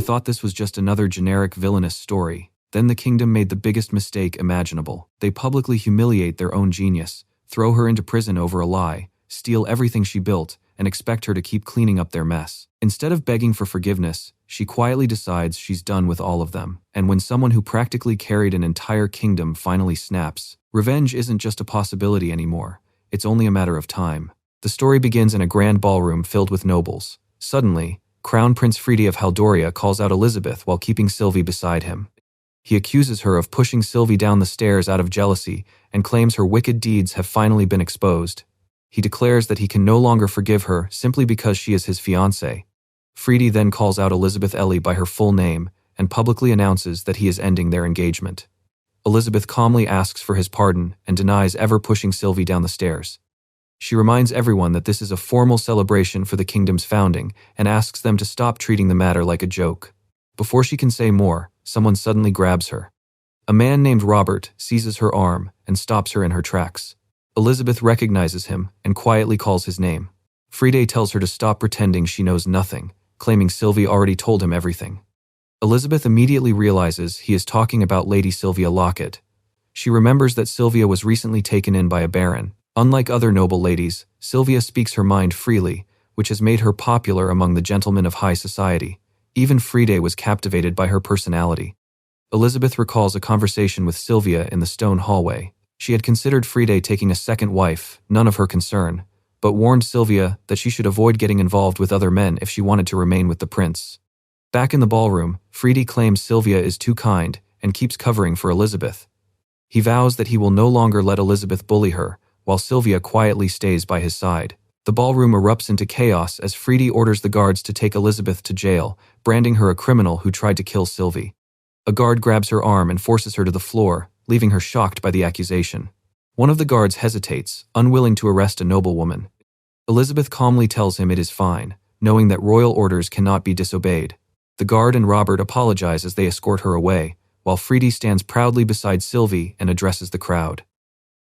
thought this was just another generic villainous story." Then the kingdom made the biggest mistake imaginable. They publicly humiliate their own genius, throw her into prison over a lie, steal everything she built, and expect her to keep cleaning up their mess. Instead of begging for forgiveness, she quietly decides she's done with all of them. And when someone who practically carried an entire kingdom finally snaps, revenge isn't just a possibility anymore. It's only a matter of time. The story begins in a grand ballroom filled with nobles. Suddenly, Crown Prince Friede of Haldoria calls out Elizabeth while keeping Sylvie beside him. He accuses her of pushing Sylvie down the stairs out of jealousy and claims her wicked deeds have finally been exposed. He declares that he can no longer forgive her simply because she is his fiancée. Friede then calls out Elizabeth Ellie by her full name and publicly announces that he is ending their engagement. Elizabeth calmly asks for his pardon and denies ever pushing Sylvie down the stairs. She reminds everyone that this is a formal celebration for the kingdom's founding and asks them to stop treating the matter like a joke. Before she can say more, someone suddenly grabs her. A man named Robert seizes her arm and stops her in her tracks. Elizabeth recognizes him and quietly calls his name. Friede tells her to stop pretending she knows nothing, claiming Sylvie already told him everything. Elizabeth immediately realizes he is talking about Lady Sylvia Locket. She remembers that Sylvia was recently taken in by a baron. Unlike other noble ladies, Sylvia speaks her mind freely, which has made her popular among the gentlemen of high society. Even Friede was captivated by her personality. Elizabeth recalls a conversation with Sylvia in the stone hallway. She had considered Friede taking a second wife, none of her concern, but warned Sylvia that she should avoid getting involved with other men if she wanted to remain with the prince. Back in the ballroom, Friede claims Sylvia is too kind and keeps covering for Elizabeth. He vows that he will no longer let Elizabeth bully her, while Sylvia quietly stays by his side. The ballroom erupts into chaos as Friede orders the guards to take Elizabeth to jail, branding her a criminal who tried to kill Sylvie. A guard grabs her arm and forces her to the floor, leaving her shocked by the accusation. One of the guards hesitates, unwilling to arrest a noblewoman. Elizabeth calmly tells him it is fine, knowing that royal orders cannot be disobeyed. The guard and Robert apologize as they escort her away, while Friede stands proudly beside Sylvie and addresses the crowd.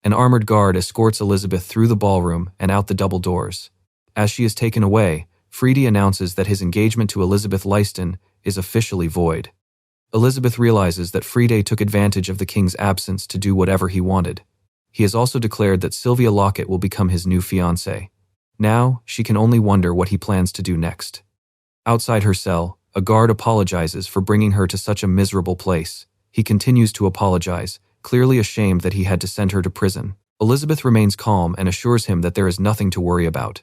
An armored guard escorts Elizabeth through the ballroom and out the double doors. As she is taken away, Friede announces that his engagement to Elizabeth Leiston is officially void. Elizabeth realizes that Friede took advantage of the king's absence to do whatever he wanted. He has also declared that Sylvia Locket will become his new fiancée. Now, she can only wonder what he plans to do next. Outside her cell, a guard apologizes for bringing her to such a miserable place. He continues to apologize, clearly ashamed that he had to send her to prison. Elizabeth remains calm and assures him that there is nothing to worry about.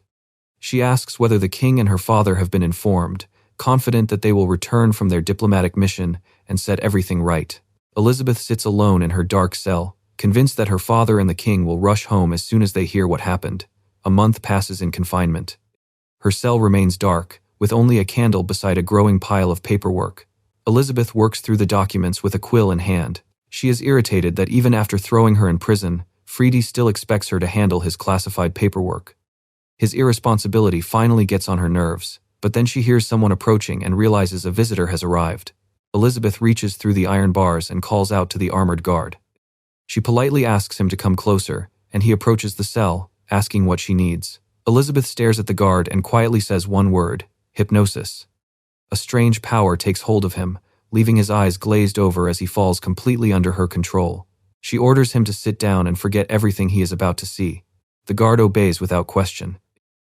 She asks whether the king and her father have been informed, confident that they will return from their diplomatic mission and set everything right. Elizabeth sits alone in her dark cell, convinced that her father and the king will rush home as soon as they hear what happened. A month passes in confinement. Her cell remains dark, with only a candle beside a growing pile of paperwork. Elizabeth works through the documents with a quill in hand. She is irritated that even after throwing her in prison, Friede still expects her to handle his classified paperwork. His irresponsibility finally gets on her nerves, but then she hears someone approaching and realizes a visitor has arrived. Elizabeth reaches through the iron bars and calls out to the armored guard. She politely asks him to come closer, and he approaches the cell, asking what she needs. Elizabeth stares at the guard and quietly says one word: hypnosis. A strange power takes hold of him, leaving his eyes glazed over as he falls completely under her control. She orders him to sit down and forget everything he is about to see. The guard obeys without question.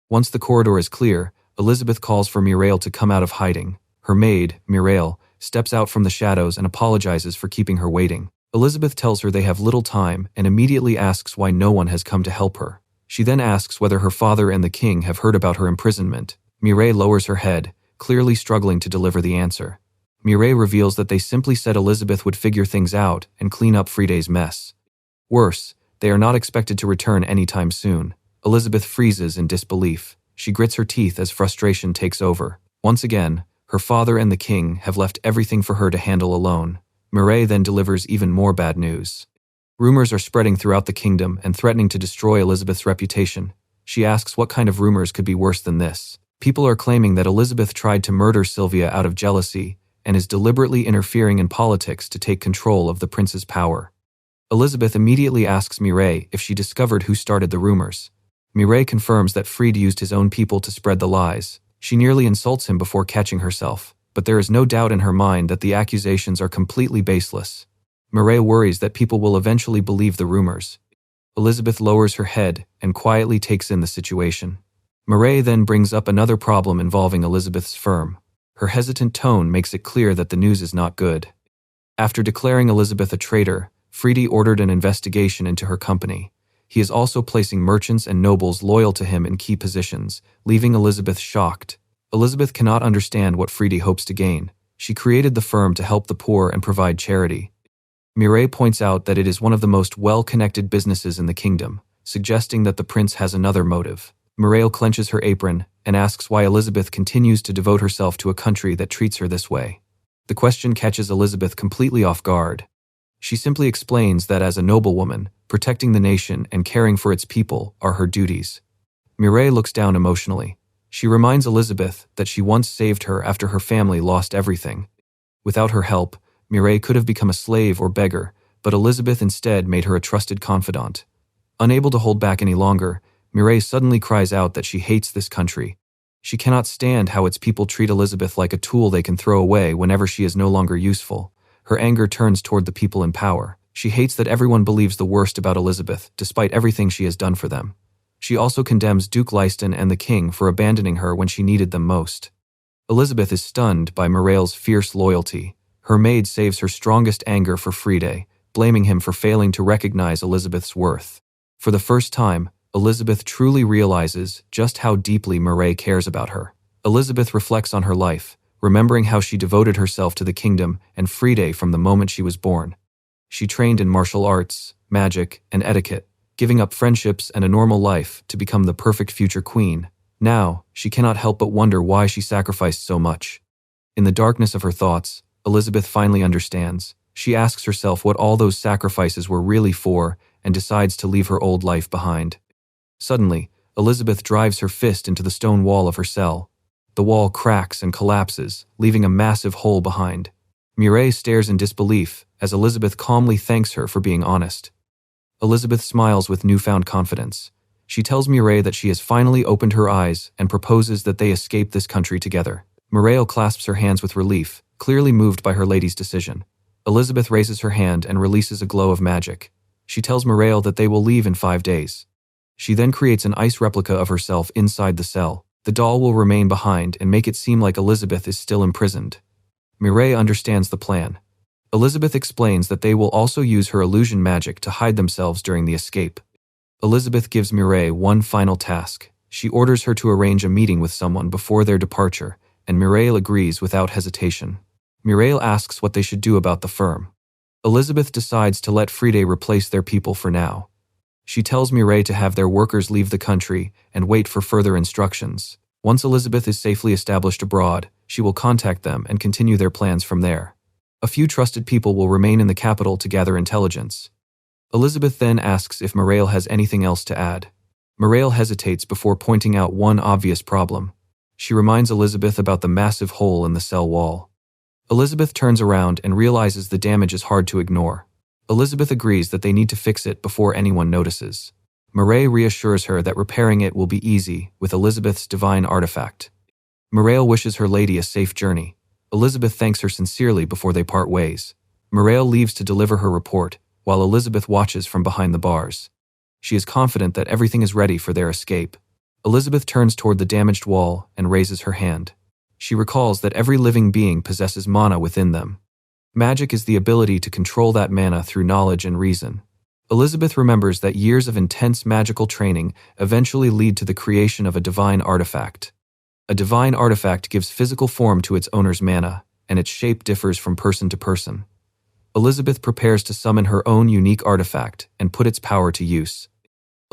Once the corridor is clear, Elizabeth calls for Mireille to come out of hiding. Her maid, Mireille, steps out from the shadows and apologizes for keeping her waiting. Elizabeth tells her they have little time and immediately asks why no one has come to help her. She then asks whether her father and the king have heard about her imprisonment. Mireille lowers her head, clearly struggling to deliver the answer. Mireille reveals that they simply said Elizabeth would figure things out and clean up Friede's mess. Worse, they are not expected to return anytime soon. Elizabeth freezes in disbelief. She grits her teeth as frustration takes over. Once again, her father and the king have left everything for her to handle alone. Mireille then delivers even more bad news. Rumors are spreading throughout the kingdom and threatening to destroy Elizabeth's reputation. She asks what kind of rumors could be worse than this. People are claiming that Elizabeth tried to murder Sylvia out of jealousy and is deliberately interfering in politics to take control of the prince's power. Elizabeth immediately asks Mireille if she discovered who started the rumors. Mireille confirms that Friede used his own people to spread the lies. She nearly insults him before catching herself. but there is no doubt in her mind that the accusations are completely baseless. Mireille worries that people will eventually believe the rumors. Elizabeth lowers her head and quietly takes in the situation. Mireille then brings up another problem involving Elizabeth's firm. Her hesitant tone makes it clear that the news is not good. After declaring Elizabeth a traitor, Friede ordered an investigation into her company. He is also placing merchants and nobles loyal to him in key positions, leaving Elizabeth shocked. Elizabeth cannot understand what Friede hopes to gain. She created the firm to help the poor and provide charity. Mireille points out that it is one of the most well-connected businesses in the kingdom, suggesting that the prince has another motive. Mireille clenches her apron and asks why Elizabeth continues to devote herself to a country that treats her this way. The question catches Elizabeth completely off guard. She simply explains that as a noblewoman, protecting the nation and caring for its people are her duties. Mireille looks down emotionally. She reminds Elizabeth that she once saved her after her family lost everything. Without her help, Mireille could have become a slave or beggar, but Elizabeth instead made her a trusted confidant. Unable to hold back any longer, Mireille suddenly cries out that she hates this country. She cannot stand how its people treat Elizabeth like a tool they can throw away whenever she is no longer useful. Her anger turns toward the people in power. She hates that everyone believes the worst about Elizabeth, despite everything she has done for them. She also condemns Duke Leiston and the king for abandoning her when she needed them most. Elizabeth is stunned by Mireille's fierce loyalty. Her maid saves her strongest anger for Friede, blaming him for failing to recognize Elizabeth's worth. For the first time, Elizabeth truly realizes just how deeply Mireille cares about her. Elizabeth reflects on her life, remembering how she devoted herself to the kingdom and Friede from the moment she was born. She trained in martial arts, magic, and etiquette, giving up friendships and a normal life to become the perfect future queen. Now, she cannot help but wonder why she sacrificed so much. In the darkness of her thoughts, Elizabeth finally understands. She asks herself what all those sacrifices were really for and decides to leave her old life behind. Suddenly, Elizabeth drives her fist into the stone wall of her cell. The wall cracks and collapses, leaving a massive hole behind. Mireille stares in disbelief as Elizabeth calmly thanks her for being honest. Elizabeth smiles with newfound confidence. She tells Mireille that she has finally opened her eyes and proposes that they escape this country together. Mireille clasps her hands with relief, clearly moved by her lady's decision. Elizabeth raises her hand and releases a glow of magic. She tells Mireille that they will leave in 5 days. She then creates an ice replica of herself inside the cell. The doll will remain behind and make it seem like Elizabeth is still imprisoned. Mireille understands the plan. Elizabeth explains that they will also use her illusion magic to hide themselves during the escape. Elizabeth gives Mireille one final task. She orders her to arrange a meeting with someone before their departure, and Mireille agrees without hesitation. Mireille asks what they should do about the firm. Elizabeth decides to let Friede replace their people for now. She tells Mireille to have their workers leave the country and wait for further instructions. Once Elizabeth is safely established abroad, she will contact them and continue their plans from there. A few trusted people will remain in the capital to gather intelligence. Elizabeth then asks if Mireille has anything else to add. Mireille hesitates before pointing out one obvious problem. She reminds Elizabeth about the massive hole in the cell wall. Elizabeth turns around and realizes the damage is hard to ignore. Elizabeth agrees that they need to fix it before anyone notices. Mireille reassures her that repairing it will be easy with Elizabeth's divine artifact. Mireille wishes her lady a safe journey. Elizabeth thanks her sincerely before they part ways. Mireille leaves to deliver her report, while Elizabeth watches from behind the bars. She is confident that everything is ready for their escape. Elizabeth turns toward the damaged wall and raises her hand. She recalls that every living being possesses mana within them. Magic is the ability to control that mana through knowledge and reason. Elizabeth remembers that years of intense magical training eventually lead to the creation of a divine artifact. A divine artifact gives physical form to its owner's mana, and its shape differs from person to person. Elizabeth prepares to summon her own unique artifact and put its power to use.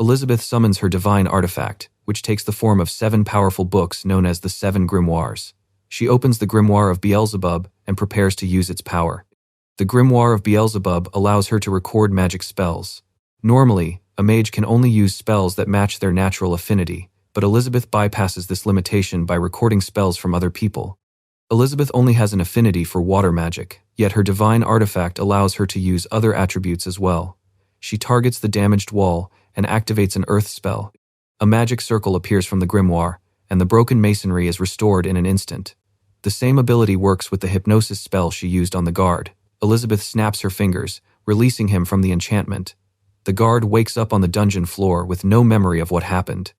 Elizabeth summons her divine artifact, which takes the form of 7 powerful books known as the 7 Grimoires. She opens the Grimoire of Beelzebub and prepares to use its power. The Grimoire of Beelzebub allows her to record magic spells. Normally, a mage can only use spells that match their natural affinity, but Elizabeth bypasses this limitation by recording spells from other people. Elizabeth only has an affinity for water magic, yet her divine artifact allows her to use other attributes as well. She targets the damaged wall and activates an earth spell. A magic circle appears from the grimoire, and the broken masonry is restored in an instant. The same ability works with the hypnosis spell she used on the guard. Elizabeth snaps her fingers, releasing him from the enchantment. The guard wakes up on the dungeon floor with no memory of what happened.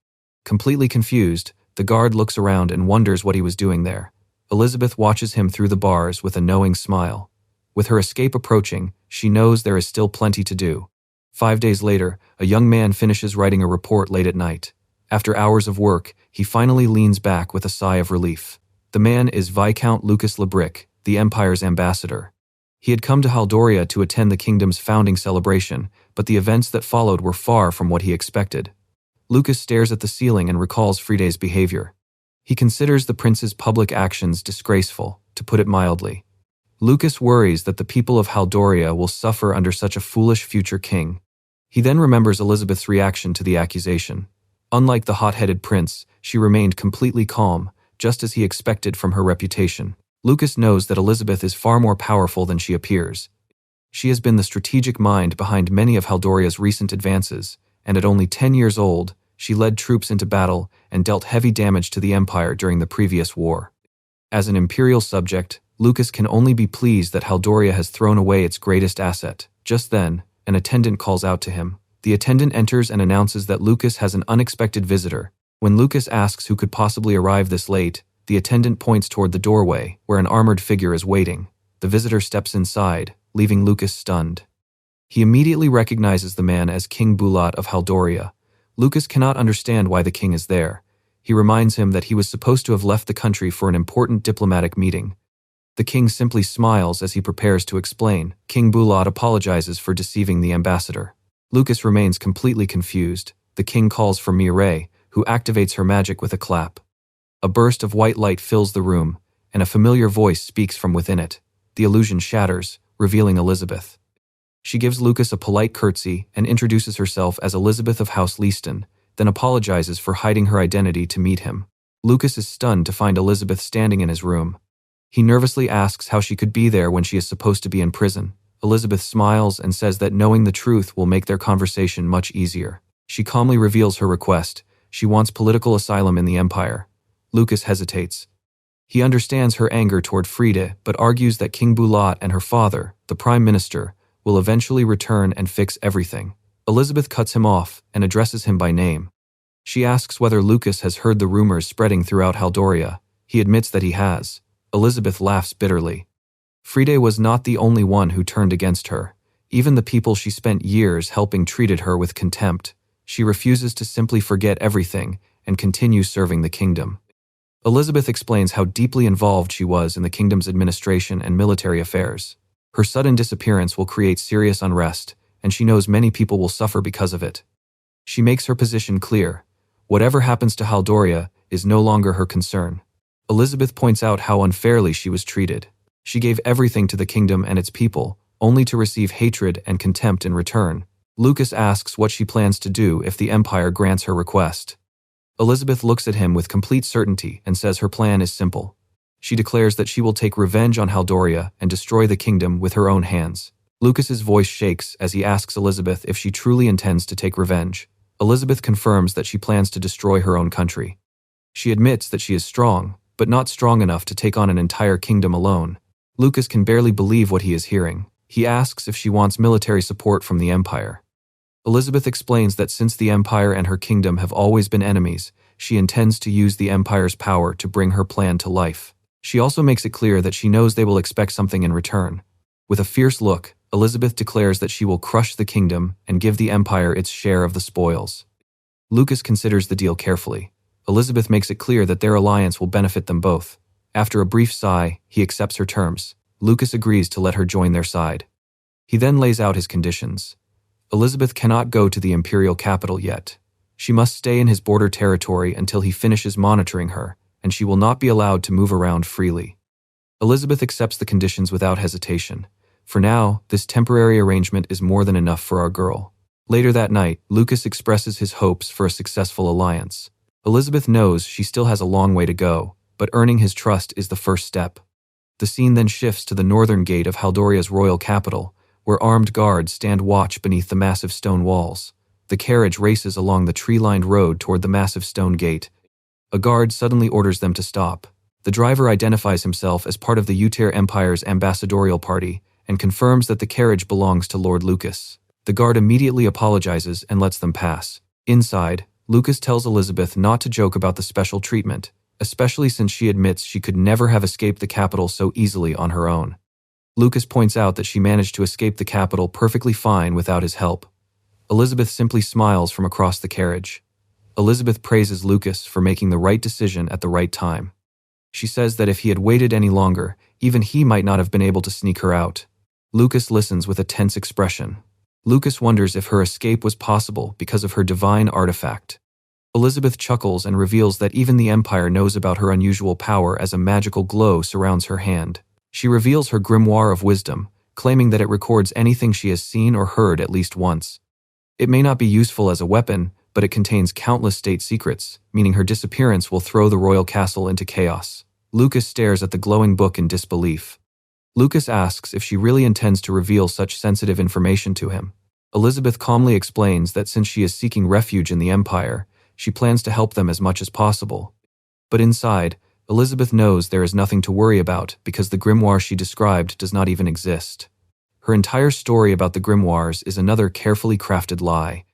Completely confused, the guard looks around and wonders what he was doing there. Elizabeth watches him through the bars with a knowing smile. With her escape approaching, she knows there is still plenty to do. 5 days later, a young man finishes writing a report late at night. After hours of work, he finally leans back with a sigh of relief. The man is Viscount Lucas Lebrick, the Empire's ambassador. He had come to Haldoria to attend the kingdom's founding celebration, but the events that followed were far from what he expected. Lucas stares at the ceiling and recalls Fride's behavior. He considers the prince's public actions disgraceful, to put it mildly. Lucas worries that the people of Haldoria will suffer under such a foolish future king. He then remembers Elizabeth's reaction to the accusation. Unlike the hot-headed prince, she remained completely calm, just as he expected from her reputation. Lucas knows that Elizabeth is far more powerful than she appears. She has been the strategic mind behind many of Haldoria's recent advances, and at only 10 years old, she led troops into battle and dealt heavy damage to the Empire during the previous war. As an imperial subject, Lucas can only be pleased that Haldoria has thrown away its greatest asset. Just then, an attendant calls out to him. The attendant enters and announces that Lucas has an unexpected visitor. When Lucas asks who could possibly arrive this late, the attendant points toward the doorway, where an armored figure is waiting. The visitor steps inside, leaving Lucas stunned. He immediately recognizes the man as King Bulat of Haldoria. Lucas cannot understand why the king is there. He reminds him that he was supposed to have left the country for an important diplomatic meeting. The king simply smiles as he prepares to explain. King Bulat apologizes for deceiving the ambassador. Lucas remains completely confused. The king calls for Mireille, who activates her magic with a clap. A burst of white light fills the room, and a familiar voice speaks from within it. The illusion shatters, revealing Elizabeth. She gives Lucas a polite curtsy and introduces herself as Elizabeth of House Leaston, then apologizes for hiding her identity to meet him. Lucas is stunned to find Elizabeth standing in his room. He nervously asks how she could be there when she is supposed to be in prison. Elizabeth smiles and says that knowing the truth will make their conversation much easier. She calmly reveals her request. She wants political asylum in the Empire. Lucas hesitates. He understands her anger toward Frida, but argues that King Bulat and her father, the Prime Minister, will eventually return and fix everything. Elizabeth cuts him off and addresses him by name. She asks whether Lucas has heard the rumors spreading throughout Haldoria. He admits that he has. Elizabeth laughs bitterly. Frida was not the only one who turned against her. Even the people she spent years helping treated her with contempt. She refuses to simply forget everything and continue serving the kingdom. Elizabeth explains how deeply involved she was in the kingdom's administration and military affairs. Her sudden disappearance will create serious unrest, and she knows many people will suffer because of it. She makes her position clear. Whatever happens to Haldoria is no longer her concern. Elizabeth points out how unfairly she was treated. She gave everything to the kingdom and its people, only to receive hatred and contempt in return. Lucas asks what she plans to do if the Empire grants her request. Elizabeth looks at him with complete certainty and says her plan is simple. She declares that she will take revenge on Haldoria and destroy the kingdom with her own hands. Lucas's voice shakes as he asks Elizabeth if she truly intends to take revenge. Elizabeth confirms that she plans to destroy her own country. She admits that she is strong, but not strong enough to take on an entire kingdom alone. Lucas can barely believe what he is hearing. He asks if she wants military support from the Empire. Elizabeth explains that since the Empire and her kingdom have always been enemies, she intends to use the Empire's power to bring her plan to life. She also makes it clear that she knows they will expect something in return. With a fierce look, Elizabeth declares that she will crush the kingdom and give the Empire its share of the spoils. Lucas considers the deal carefully. Elizabeth makes it clear that their alliance will benefit them both. After a brief sigh, he accepts her terms. Lucas agrees to let her join their side. He then lays out his conditions. Elizabeth cannot go to the imperial capital yet. She must stay in his border territory until he finishes monitoring her, and she will not be allowed to move around freely. Elizabeth accepts the conditions without hesitation. For now, this temporary arrangement is more than enough for our girl. Later that night, Lucas expresses his hopes for a successful alliance. Elizabeth knows she still has a long way to go, but earning his trust is the first step. The scene then shifts to the northern gate of Haldoria's royal capital, where armed guards stand watch beneath the massive stone walls. The carriage races along the tree-lined road toward the massive stone gate. A guard suddenly orders them to stop. The The driver identifies himself as part of the Uter Empire's ambassadorial party and confirms that the carriage belongs to Lord Lucas. The guard immediately apologizes and lets them pass. Inside, Lucas tells Elizabeth not to joke about the special treatment, especially since she admits she could never have escaped the capital so easily on her own. Lucas points out that she managed to escape the capital perfectly fine without his help. Elizabeth simply smiles from across the carriage. Elizabeth praises Lucas for making the right decision at the right time. She says that if he had waited any longer, even he might not have been able to sneak her out. Lucas listens with a tense expression. Lucas wonders if her escape was possible because of her divine artifact. Elizabeth chuckles and reveals that even the Empire knows about her unusual power as a magical glow surrounds her hand. She reveals her grimoire of wisdom, claiming that it records anything she has seen or heard at least once. It may not be useful as a weapon, but it contains countless state secrets, meaning her disappearance will throw the royal castle into chaos. Lucas stares at the glowing book in disbelief. Lucas asks if she really intends to reveal such sensitive information to him. Elizabeth calmly explains that since she is seeking refuge in the Empire, she plans to help them as much as possible. But inside, Elizabeth knows there is nothing to worry about because the grimoire she described does not even exist. Her entire story about the grimoires is another carefully crafted lie.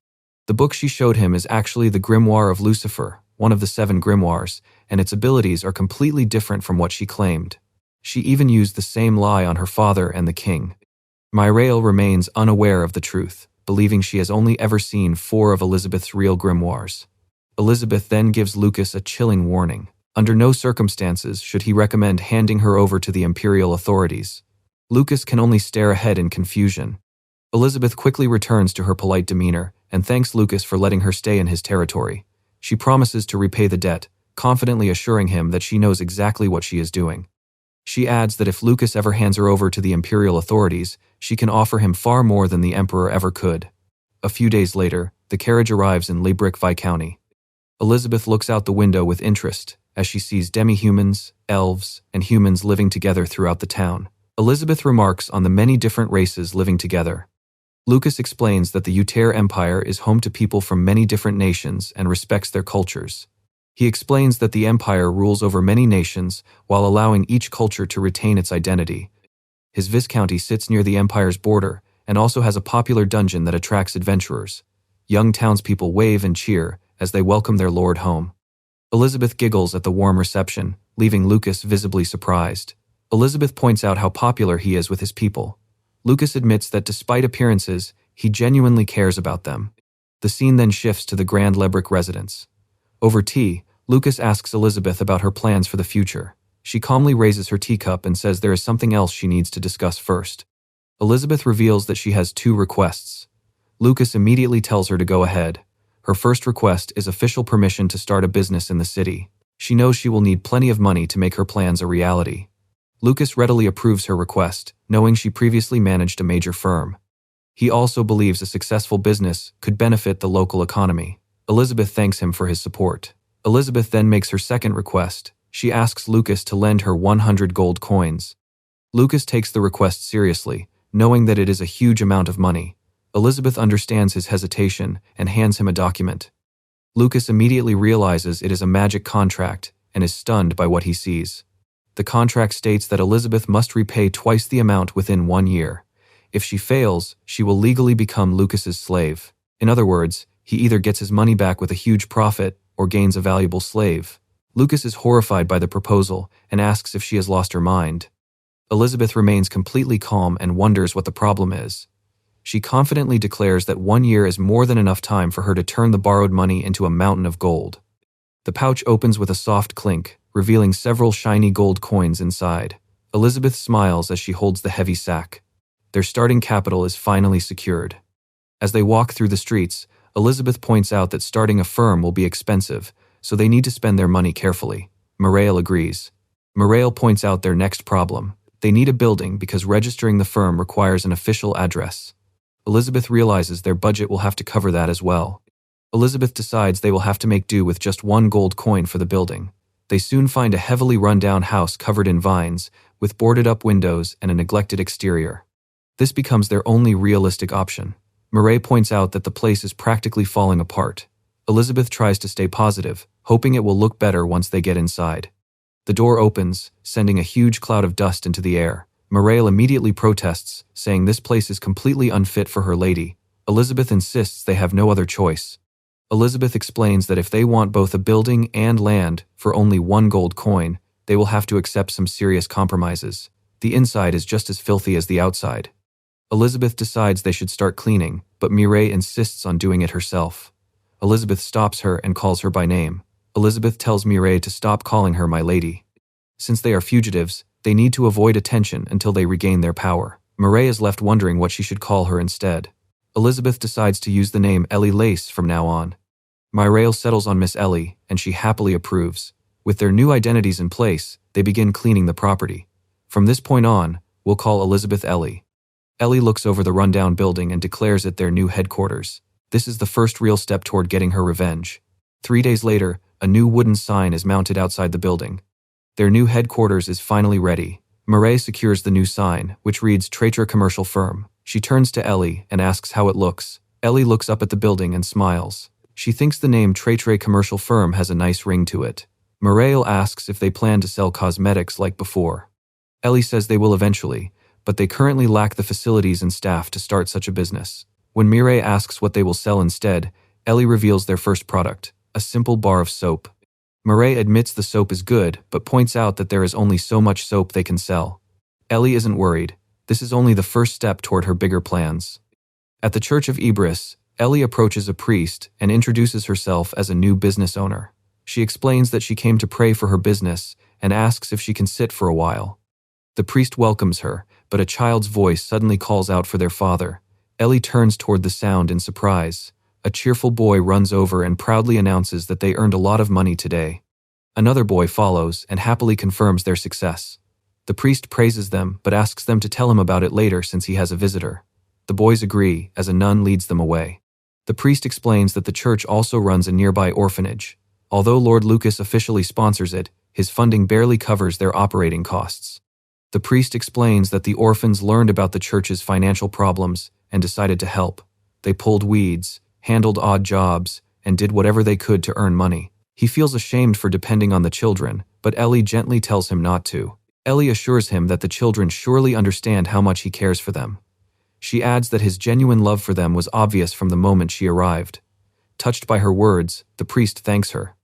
The book she showed him is actually the grimoire of Lucifer, one of the 7 grimoires, and its abilities are completely different from what she claimed. She even used the same lie on her father and the king. Myrael remains unaware of the truth, believing she has only ever seen 4 of Elizabeth's real grimoires. Elizabeth then gives Lucas a chilling warning. Under no circumstances should he recommend handing her over to the imperial authorities. Lucas can only stare ahead in confusion. Elizabeth quickly returns to her polite demeanor and thanks Lucas for letting her stay in his territory. She promises to repay the debt, confidently assuring him that she knows exactly what she is doing. She adds that if Lucas ever hands her over to the imperial authorities, she can offer him far more than the emperor ever could. A few days later, the carriage arrives in Lebrick Viscounty. Elizabeth looks out the window with interest as she sees demi-humans, elves, and humans living together throughout the town. Elizabeth remarks on the many different races living together. Lucas explains that the Uter Empire is home to people from many different nations and respects their cultures. He explains that the Empire rules over many nations while allowing each culture to retain its identity. His Viscounty sits near the Empire's border and also has a popular dungeon that attracts adventurers. Young townspeople wave and cheer as they welcome their lord home. Elizabeth giggles at the warm reception, leaving Lucas visibly surprised. Elizabeth points out how popular he is with his people. Lucas admits that despite appearances, he genuinely cares about them. The scene then shifts to the Grand Lebrick residence. Over tea, Lucas asks Elizabeth about her plans for the future. She calmly raises her teacup and says there is something else she needs to discuss first. Elizabeth reveals that she has 2 requests. Lucas immediately tells her to go ahead. Her first request is official permission to start a business in the city. She knows she will need plenty of money to make her plans a reality. Lucas readily approves her request, knowing she previously managed a major firm. He also believes a successful business could benefit the local economy. Elizabeth thanks him for his support. Elizabeth then makes her second request. She asks Lucas to lend her 100 gold coins. Lucas takes the request seriously, knowing that it is a huge amount of money. Elizabeth understands his hesitation and hands him a document. Lucas immediately realizes it is a magic contract and is stunned by what he sees. The contract states that Elizabeth must repay twice the amount within 1 year. If she fails, she will legally become Lucas's slave. In other words, he either gets his money back with a huge profit or gains a valuable slave. Lucas is horrified by the proposal and asks if she has lost her mind. Elizabeth remains completely calm and wonders what the problem is. She confidently declares that 1 year is more than enough time for her to turn the borrowed money into a mountain of gold. The pouch opens with a soft clink, revealing several shiny gold coins inside. Elizabeth smiles as she holds the heavy sack. Their starting capital is finally secured. As they walk through the streets, Elizabeth points out that starting a firm will be expensive, so they need to spend their money carefully. Myrael agrees. Myrael points out their next problem. They need a building because registering the firm requires an official address. Elizabeth realizes their budget will have to cover that as well. Elizabeth decides they will have to make do with just 1 gold coin for the building. They soon find a heavily run-down house covered in vines, with boarded-up windows and a neglected exterior. This becomes their only realistic option. Myrael points out that the place is practically falling apart. Elizabeth tries to stay positive, hoping it will look better once they get inside. The door opens, sending a huge cloud of dust into the air. Mireille immediately protests, saying this place is completely unfit for her lady. Elizabeth insists they have no other choice. Elizabeth explains that if they want both a building and land for only 1 gold coin, they will have to accept some serious compromises. The inside is just as filthy as the outside. Elizabeth decides they should start cleaning, but Mireille insists on doing it herself. Elizabeth stops her and calls her by name. Elizabeth tells Mireille to stop calling her my lady. Since they are fugitives, they need to avoid attention until they regain their power. Mireille is left wondering what she should call her instead. Elizabeth decides to use the name Ellie Lace from now on. Mireille settles on Miss Ellie, and she happily approves. With their new identities in place, they begin cleaning the property. From this point on, we'll call Elizabeth Ellie. Ellie looks over the rundown building and declares it their new headquarters. This is the first real step toward getting her revenge. 3 days later, a new wooden sign is mounted outside the building. Their new headquarters is finally ready. Mireille secures the new sign, which reads Traitor Commercial Firm. She turns to Ellie and asks how it looks. Ellie looks up at the building and smiles. She thinks the name Traitor Commercial Firm has a nice ring to it. Mireille asks if they plan to sell cosmetics like before. Ellie says they will eventually, but they currently lack the facilities and staff to start such a business. When Mireille asks what they will sell instead, Ellie reveals their first product, a simple bar of soap. Mireille admits the soap is good, but points out that there is only so much soap they can sell. Ellie isn't worried. This is only the first step toward her bigger plans. At the Church of Ibris, Ellie approaches a priest and introduces herself as a new business owner. She explains that she came to pray for her business and asks if she can sit for a while. The priest welcomes her, but a child's voice suddenly calls out for their father. Ellie turns toward the sound in surprise. A cheerful boy runs over and proudly announces that they earned a lot of money today. Another boy follows and happily confirms their success. The priest praises them but asks them to tell him about it later since he has a visitor. The boys agree as a nun leads them away. The priest explains that the church also runs a nearby orphanage. Although Lord Lucas officially sponsors it, his funding barely covers their operating costs. The priest explains that the orphans learned about the church's financial problems and decided to help. They pulled weeds, handled odd jobs, and did whatever they could to earn money. He feels ashamed for depending on the children, but Ellie gently tells him not to. Ellie assures him that the children surely understand how much he cares for them. She adds that his genuine love for them was obvious from the moment she arrived. Touched by her words, the priest thanks her.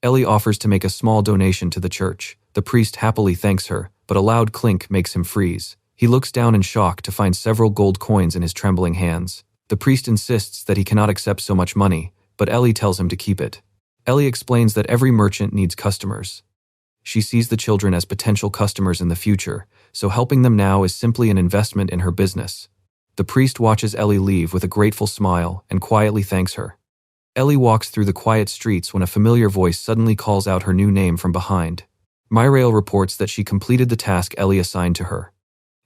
Ellie offers to make a small donation to the church. The priest happily thanks her, but a loud clink makes him freeze. He looks down in shock to find several gold coins in his trembling hands. The priest insists that he cannot accept so much money, but Ellie tells him to keep it. Ellie explains that every merchant needs customers. She sees the children as potential customers in the future, so helping them now is simply an investment in her business. The priest watches Ellie leave with a grateful smile and quietly thanks her. Ellie walks through the quiet streets when a familiar voice suddenly calls out her new name from behind. Mireille reports that she completed the task Ellie assigned to her.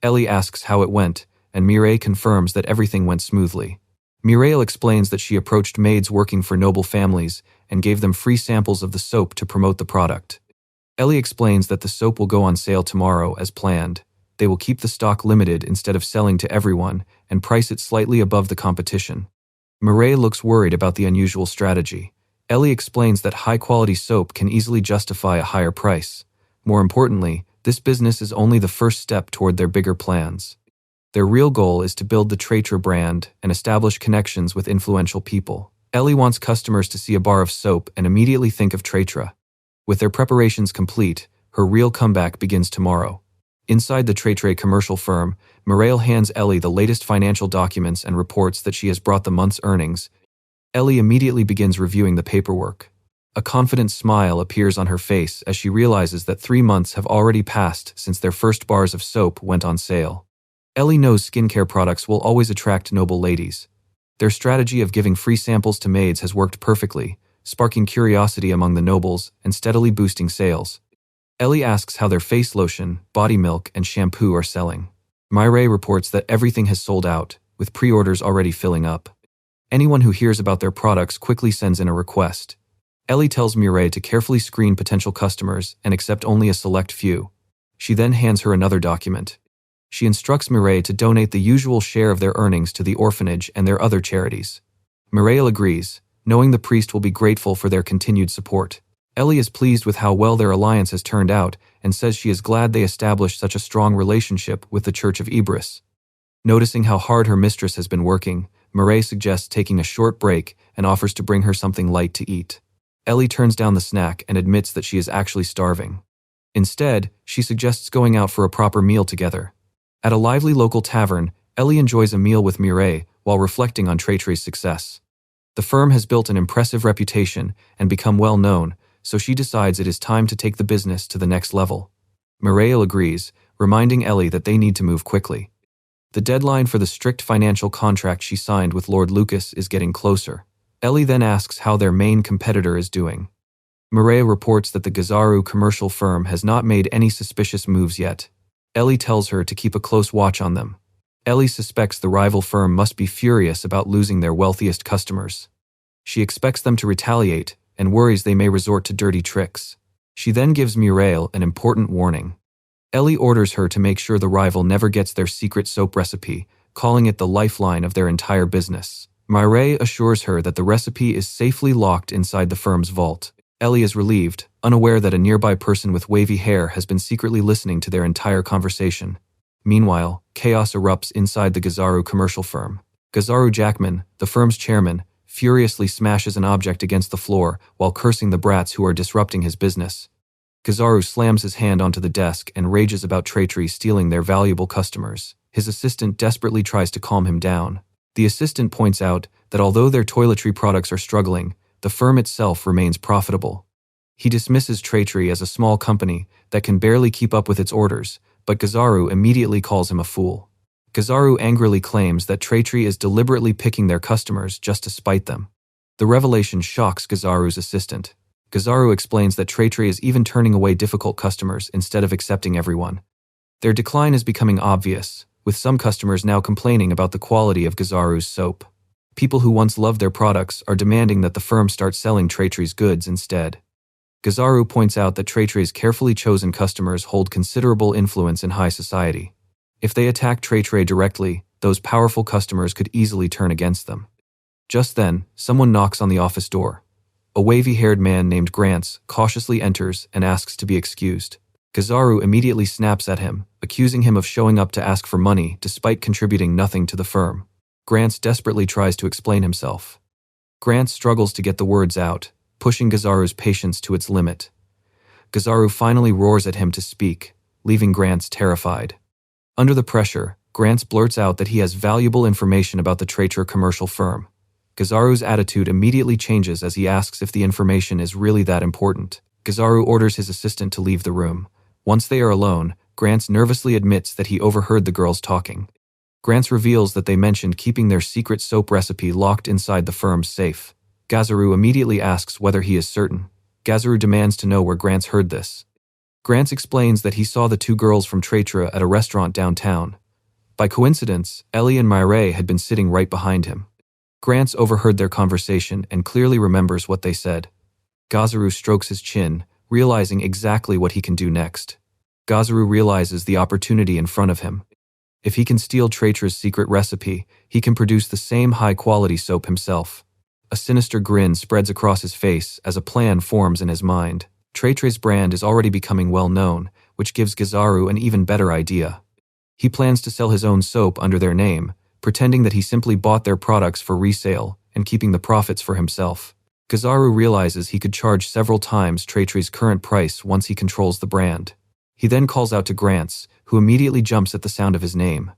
Ellie asks how it went, and Mireille confirms that everything went smoothly. Mireille explains that she approached maids working for noble families and gave them free samples of the soap to promote the product. Ellie explains that the soap will go on sale tomorrow as planned. They will keep the stock limited instead of selling to everyone and price it slightly above the competition. Mireille looks worried about the unusual strategy. Ellie explains that high-quality soap can easily justify a higher price. More importantly, this business is only the first step toward their bigger plans. Their real goal is to build the Traitor brand and establish connections with influential people. Ellie wants customers to see a bar of soap and immediately think of Traitor. With their preparations complete, her real comeback begins tomorrow. Inside the Traitor commercial firm, Mireille hands Ellie the latest financial documents and reports that she has brought the month's earnings. Ellie immediately begins reviewing the paperwork. A confident smile appears on her face as she realizes that 3 months have already passed since their first bars of soap went on sale. Ellie knows skincare products will always attract noble ladies. Their strategy of giving free samples to maids has worked perfectly, sparking curiosity among the nobles and steadily boosting sales. Ellie asks how their face lotion, body milk, and shampoo are selling. Mireille reports that everything has sold out, with pre-orders already filling up. Anyone who hears about their products quickly sends in a request. Ellie tells Mireille to carefully screen potential customers and accept only a select few. She then hands her another document. She instructs Mireille to donate the usual share of their earnings to the orphanage and their other charities. Mireille agrees, knowing the priest will be grateful for their continued support. Ellie is pleased with how well their alliance has turned out and says she is glad they established such a strong relationship with the Church of Ibris. Noticing how hard her mistress has been working, Mireille suggests taking a short break and offers to bring her something light to eat. Ellie turns down the snack and admits that she is actually starving. Instead, she suggests going out for a proper meal together. At a lively local tavern, Ellie enjoys a meal with Mireille while reflecting on Trétré's success. The firm has built an impressive reputation and become well known, so she decides it is time to take the business to the next level. Mireille agrees, reminding Ellie that they need to move quickly. The deadline for the strict financial contract she signed with Lord Lucas is getting closer. Ellie then asks how their main competitor is doing. Mireille reports that the Gazaru commercial firm has not made any suspicious moves yet. Ellie tells her to keep a close watch on them. Ellie suspects the rival firm must be furious about losing their wealthiest customers. She expects them to retaliate and worries they may resort to dirty tricks. She then gives Mireille an important warning. Ellie orders her to make sure the rival never gets their secret soap recipe, calling it the lifeline of their entire business. Mireille assures her that the recipe is safely locked inside the firm's vault. Ellie is relieved, unaware that a nearby person with wavy hair has been secretly listening to their entire conversation. Meanwhile, chaos erupts inside the Gazaru commercial firm. Gazaru Jackman, the firm's chairman, furiously smashes an object against the floor while cursing the brats who are disrupting his business. Gazaru slams his hand onto the desk and rages about Trétré stealing their valuable customers. His assistant desperately tries to calm him down. The assistant points out that although their toiletry products are struggling, the firm itself remains profitable. He dismisses Trétré as a small company that can barely keep up with its orders, but Gazaru immediately calls him a fool. Gazaru angrily claims that Trétré is deliberately picking their customers just to spite them. The revelation shocks Gazaru's assistant. Gazaru explains that Trétré is even turning away difficult customers instead of accepting everyone. Their decline is becoming obvious, with some customers now complaining about the quality of Gazaru's soap. People who once loved their products are demanding that the firm start selling Trétré's goods instead. Gazaru points out that Trétré's carefully chosen customers hold considerable influence in high society. If they attack Trétré directly, those powerful customers could easily turn against them. Just then, someone knocks on the office door. A wavy-haired man named Grants cautiously enters and asks to be excused. Gazaru immediately snaps at him, accusing him of showing up to ask for money despite contributing nothing to the firm. Grants desperately tries to explain himself. Grants struggles to get the words out, pushing Gazaru's patience to its limit. Gazaru finally roars at him to speak, leaving Grants terrified. Under the pressure, Grants blurts out that he has valuable information about the Trétré commercial firm. Gazaru's attitude immediately changes as he asks if the information is really that important. Gazaru orders his assistant to leave the room. Once they are alone, Grants nervously admits that he overheard the girls talking. Grants reveals that they mentioned keeping their secret soap recipe locked inside the firm's safe. Gazaru immediately asks whether he is certain. Gazaru demands to know where Grants heard this. Grants explains that he saw the two girls from Trétré at a restaurant downtown. By coincidence, Ellie and Mireille had been sitting right behind him. Grants overheard their conversation and clearly remembers what they said. Gazaru strokes his chin, realizing exactly what he can do next. Gazaru realizes the opportunity in front of him. If he can steal Trétré's secret recipe, he can produce the same high-quality soap himself. A sinister grin spreads across his face as a plan forms in his mind. Trétré's brand is already becoming well-known, which gives Gazaru an even better idea. He plans to sell his own soap under their name, pretending that he simply bought their products for resale and keeping the profits for himself. Gazaru realizes he could charge several times Trétré's current price once he controls the brand. He then calls out to Grants, who immediately jumps at the sound of his name.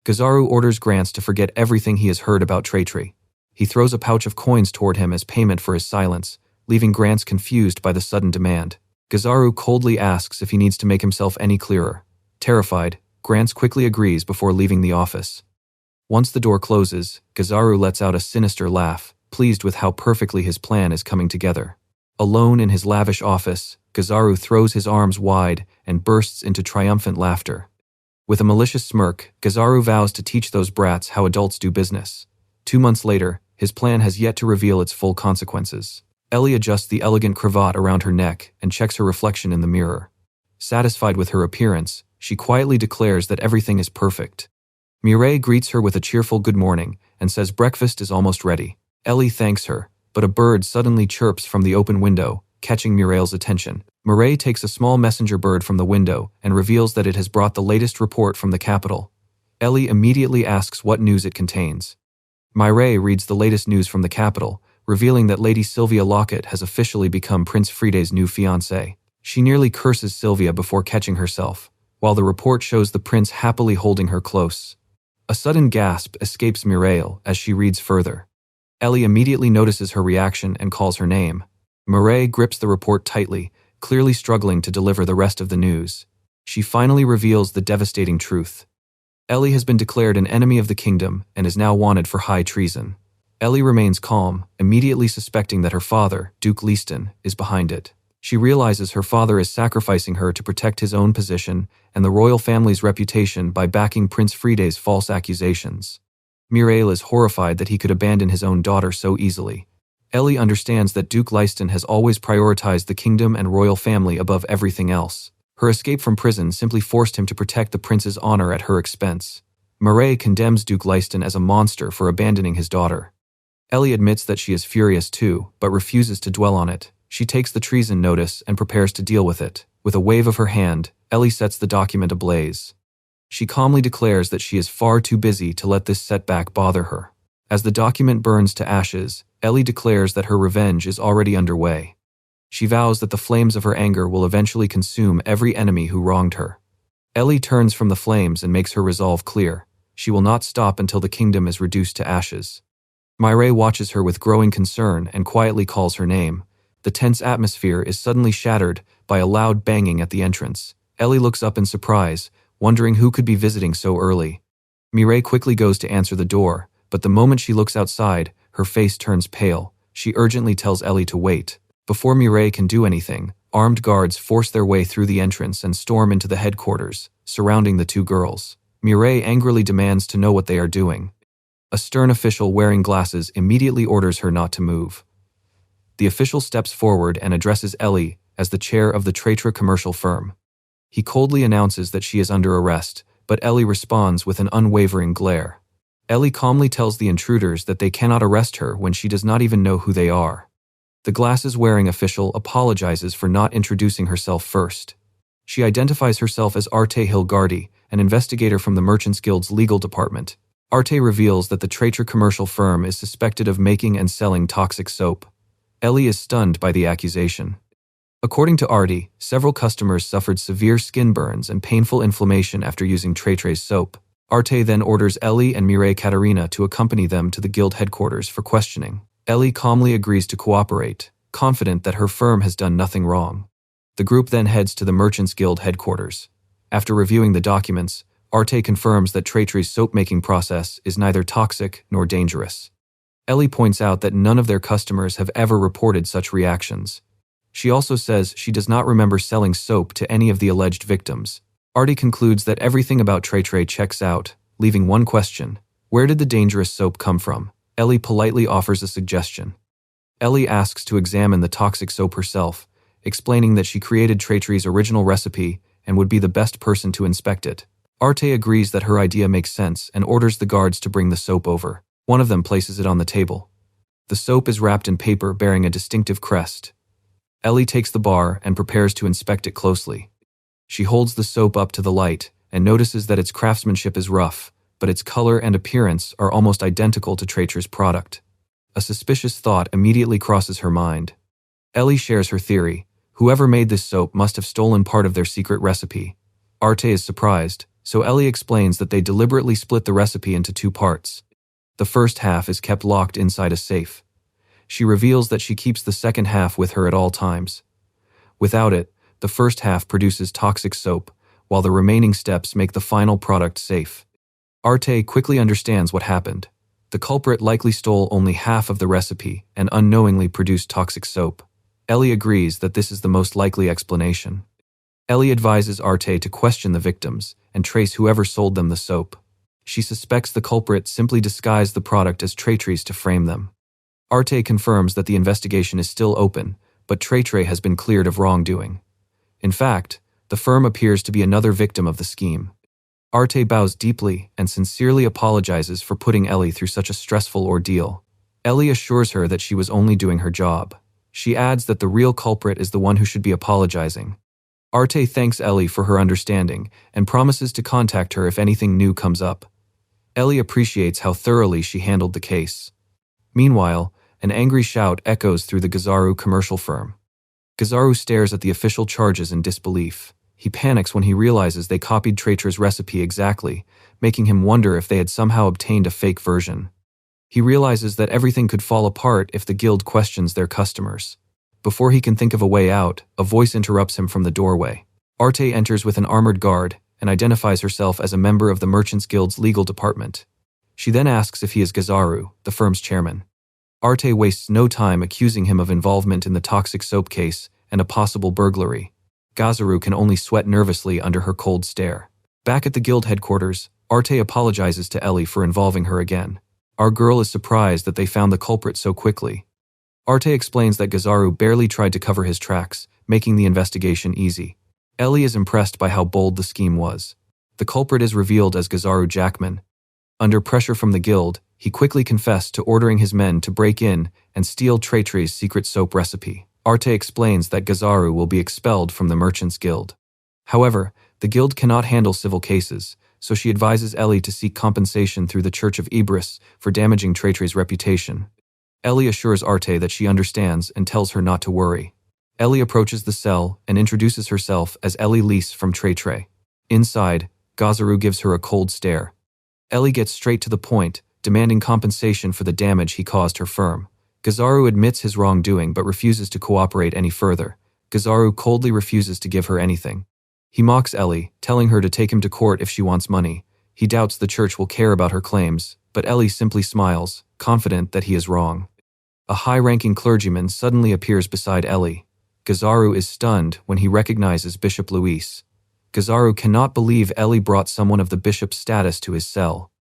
Gazaru orders Grants to forget everything he has heard about Trétré. He throws a pouch of coins toward him as payment for his silence, leaving Grants confused by the sudden demand. Gazaru coldly asks if he needs to make himself any clearer. Terrified, Grants quickly agrees before leaving the office. Once the door closes, Gazaru lets out a sinister laugh, pleased with how perfectly his plan is coming together. Alone in his lavish office, Gazaru throws his arms wide and bursts into triumphant laughter. With a malicious smirk, Gazaru vows to teach those brats how adults do business. 2 months later, his plan has yet to reveal its full consequences. Ellie adjusts the elegant cravat around her neck and checks her reflection in the mirror. Satisfied with her appearance, she quietly declares that everything is perfect. Mireille greets her with a cheerful good morning and says breakfast is almost ready. Ellie thanks her, but a bird suddenly chirps from the open window, catching Muriel's attention. Mireille takes a small messenger bird from the window and reveals that it has brought the latest report from the capital. Ellie immediately asks what news it contains. Mireille reads the latest news from the capital, revealing that Lady Sylvia Lockett has officially become Prince Fride's new fiancée. She nearly curses Sylvia before catching herself, while the report shows the prince happily holding her close. A sudden gasp escapes Mireille as she reads further. Ellie immediately notices her reaction and calls her name. Mireille grips the report tightly, clearly struggling to deliver the rest of the news. She finally reveals the devastating truth. Ellie has been declared an enemy of the kingdom and is now wanted for high treason. Ellie remains calm, immediately suspecting that her father, Duke Leiston, is behind it. She realizes her father is sacrificing her to protect his own position and the royal family's reputation by backing Prince Fride's false accusations. Mireille is horrified that he could abandon his own daughter so easily. Ellie understands that Duke Leiston has always prioritized the kingdom and royal family above everything else. Her escape from prison simply forced him to protect the prince's honor at her expense. Mireille condemns Duke Leiston as a monster for abandoning his daughter. Ellie admits that she is furious too, but refuses to dwell on it. She takes the treason notice and prepares to deal with it. With a wave of her hand, Ellie sets the document ablaze. She calmly declares that she is far too busy to let this setback bother her. As the document burns to ashes, Ellie declares that her revenge is already underway. She vows that the flames of her anger will eventually consume every enemy who wronged her. Ellie turns from the flames and makes her resolve clear. She will not stop until the kingdom is reduced to ashes. Mireille watches her with growing concern and quietly calls her name. The tense atmosphere is suddenly shattered by a loud banging at the entrance. Ellie looks up in surprise, wondering who could be visiting so early. Mireille quickly goes to answer the door, but the moment she looks outside, her face turns pale. She urgently tells Ellie to wait. Before Mireille can do anything, armed guards force their way through the entrance and storm into the headquarters, surrounding the two girls. Mireille angrily demands to know what they are doing. A stern official wearing glasses immediately orders her not to move. The official steps forward and addresses Ellie as the chair of the Traitor commercial firm. He coldly announces that she is under arrest, but Ellie responds with an unwavering glare. Ellie calmly tells the intruders that they cannot arrest her when she does not even know who they are. The glasses-wearing official apologizes for not introducing herself first. She identifies herself as Arte Hilgardi, an investigator from the Merchants Guild's legal department. Arte reveals that the Traitor commercial firm is suspected of making and selling toxic soap. Ellie is stunned by the accusation. According to Arte, several customers suffered severe skin burns and painful inflammation after using Traitor's soap. Arte then orders Ellie and Mireille Katerina to accompany them to the guild headquarters for questioning. Ellie calmly agrees to cooperate, confident that her firm has done nothing wrong. The group then heads to the Merchants Guild headquarters. After reviewing the documents, Arte confirms that Traitor's soap-making process is neither toxic nor dangerous. Ellie points out that none of their customers have ever reported such reactions. She also says she does not remember selling soap to any of the alleged victims. Arte concludes that everything about Traitor checks out, leaving one question: where did the dangerous soap come from? Ellie politely offers a suggestion. Ellie asks to examine the toxic soap herself, explaining that she created Traitor's original recipe and would be the best person to inspect it. Arte agrees that her idea makes sense and orders the guards to bring the soap over. One of them places it on the table. The soap is wrapped in paper bearing a distinctive crest. Ellie takes the bar and prepares to inspect it closely. She holds the soap up to the light and notices that its craftsmanship is rough, but its color and appearance are almost identical to Traitor's product. A suspicious thought immediately crosses her mind. Ellie shares her theory. Whoever made this soap must have stolen part of their secret recipe. Arte is surprised, so Ellie explains that they deliberately split the recipe into two parts. The first half is kept locked inside a safe. She reveals that she keeps the second half with her at all times. Without it, the first half produces toxic soap, while the remaining steps make the final product safe. Arte quickly understands what happened. The culprit likely stole only half of the recipe and unknowingly produced toxic soap. Ellie agrees that this is the most likely explanation. Ellie advises Arte to question the victims and trace whoever sold them the soap. She suspects the culprit simply disguised the product as Traitor's to frame them. Arte confirms that the investigation is still open, but Traitor has been cleared of wrongdoing. In fact, the firm appears to be another victim of the scheme. Arte bows deeply and sincerely apologizes for putting Ellie through such a stressful ordeal. Ellie assures her that she was only doing her job. She adds that the real culprit is the one who should be apologizing. Arte thanks Ellie for her understanding and promises to contact her if anything new comes up. Ellie appreciates how thoroughly she handled the case. Meanwhile, an angry shout echoes through the Gazaru commercial firm. Gazaru stares at the official charges in disbelief. He panics when he realizes they copied Traitor's recipe exactly, making him wonder if they had somehow obtained a fake version. He realizes that everything could fall apart if the guild questions their customers. Before he can think of a way out, a voice interrupts him from the doorway. Arte enters with an armored guard and identifies herself as a member of the Merchants Guild's legal department. She then asks if he is Gazaru, the firm's chairman. Arte wastes no time accusing him of involvement in the toxic soap case and a possible burglary. Gazaru can only sweat nervously under her cold stare. Back at the guild headquarters, Arte apologizes to Ellie for involving her again. Our girl is surprised that they found the culprit so quickly. Arte explains that Gazaru barely tried to cover his tracks, making the investigation easy. Ellie is impressed by how bold the scheme was. The culprit is revealed as Gazaru Jackman. Under pressure from the guild, he quickly confessed to ordering his men to break in and steal Traitor's secret soap recipe. Arte explains that Gazaru will be expelled from the Merchants Guild. However, the guild cannot handle civil cases, so she advises Ellie to seek compensation through the Church of Ibris for damaging Traitor's reputation. Ellie assures Arte that she understands and tells her not to worry. Ellie approaches the cell and introduces herself as Ellie Lise from Traitor. Inside, Gazaru gives her a cold stare. Ellie gets straight to the point, demanding compensation for the damage he caused her firm. Gazaru admits his wrongdoing but refuses to cooperate any further. Gazaru coldly refuses to give her anything. He mocks Ellie, telling her to take him to court if she wants money. He doubts the church will care about her claims, but Ellie simply smiles, confident that he is wrong. A high-ranking clergyman suddenly appears beside Ellie. Gazaru is stunned when he recognizes Bishop Luis. Gazaru cannot believe Ellie brought someone of the bishop's status to his cell.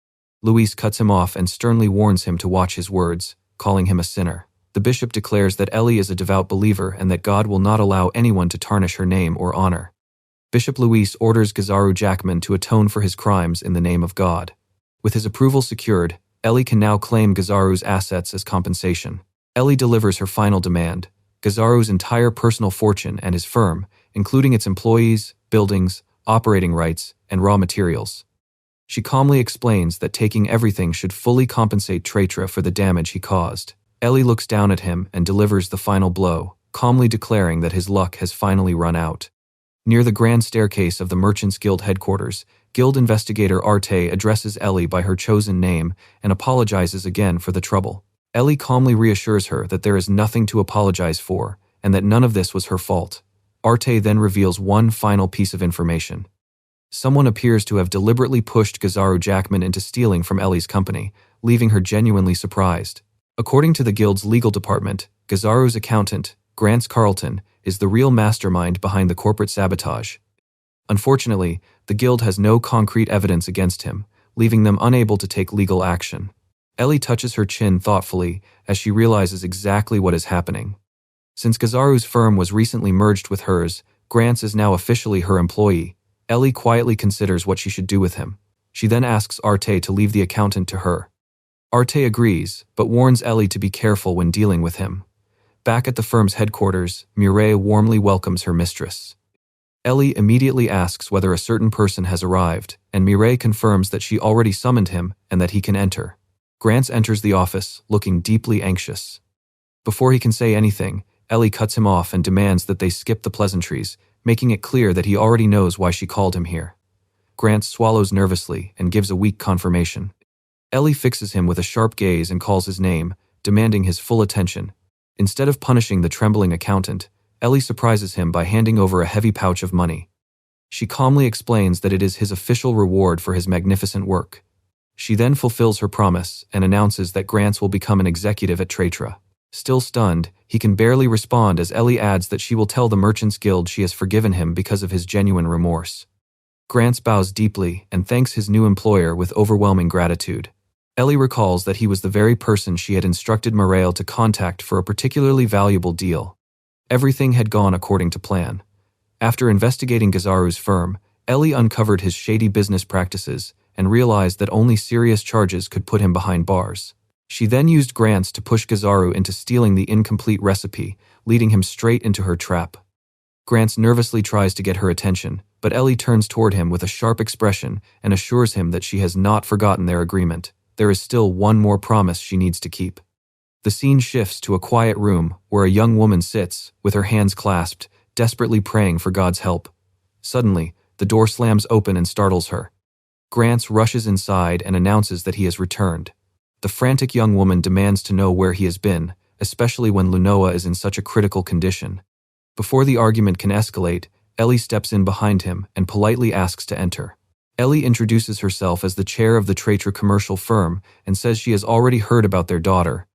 Luis cuts him off and sternly warns him to watch his words, calling him a sinner. The bishop declares that Ellie is a devout believer and that God will not allow anyone to tarnish her name or honor. Bishop Luis orders Gazaru Jackman to atone for his crimes in the name of God. With his approval secured, Ellie can now claim Gazaru's assets as compensation. Ellie delivers her final demand: Gazaru's entire personal fortune and his firm, including its employees, buildings, operating rights, and raw materials. She calmly explains that taking everything should fully compensate Traitor for the damage he caused. Ellie looks down at him and delivers the final blow, calmly declaring that his luck has finally run out. Near the grand staircase of the Merchants Guild headquarters, Guild investigator Arte addresses Ellie by her chosen name and apologizes again for the trouble. Ellie calmly reassures her that there is nothing to apologize for and that none of this was her fault. Arte then reveals one final piece of information. Someone appears to have deliberately pushed Gazaru Jackman into stealing from Ellie's company, leaving her genuinely surprised. According to the Guild's legal department, Gazaru's accountant, Grants Carlton, is the real mastermind behind the corporate sabotage. Unfortunately, the Guild has no concrete evidence against him, leaving them unable to take legal action. Ellie touches her chin thoughtfully as she realizes exactly what is happening. Since Gazaru's firm was recently merged with hers, Grants is now officially her employee. Ellie quietly considers what she should do with him. She then asks Arte to leave the accountant to her. Arte agrees, but warns Ellie to be careful when dealing with him. Back at the firm's headquarters, Mireille warmly welcomes her mistress. Ellie immediately asks whether a certain person has arrived, and Mireille confirms that she already summoned him and that he can enter. Grants enters the office, looking deeply anxious. Before he can say anything, Ellie cuts him off and demands that they skip the pleasantries, making it clear that he already knows why she called him here. Grant swallows nervously and gives a weak confirmation. Ellie fixes him with a sharp gaze and calls his name, demanding his full attention. Instead of punishing the trembling accountant, Ellie surprises him by handing over a heavy pouch of money. She calmly explains that it is his official reward for his magnificent work. She then fulfills her promise and announces that Grants will become an executive at Traitor. Still stunned, he can barely respond as Ellie adds that she will tell the Merchants Guild she has forgiven him because of his genuine remorse. Grants bows deeply and thanks his new employer with overwhelming gratitude. Ellie recalls that he was the very person she had instructed Mireille to contact for a particularly valuable deal. Everything had gone according to plan. After investigating Gazaru's firm, Ellie uncovered his shady business practices and realized that only serious charges could put him behind bars. She then used Grants to push Gazaru into stealing the incomplete recipe, leading him straight into her trap. Grant nervously tries to get her attention, but Ellie turns toward him with a sharp expression and assures him that she has not forgotten their agreement. There is still one more promise she needs to keep. The scene shifts to a quiet room where a young woman sits, with her hands clasped, desperately praying for God's help. Suddenly, the door slams open and startles her. Grant rushes inside and announces that he has returned. The frantic young woman demands to know where he has been, especially when Lunoa is in such a critical condition. Before the argument can escalate, Ellie steps in behind him and politely asks to enter. Ellie introduces herself as the chair of the Traitor commercial firm and says she has already heard about their daughter.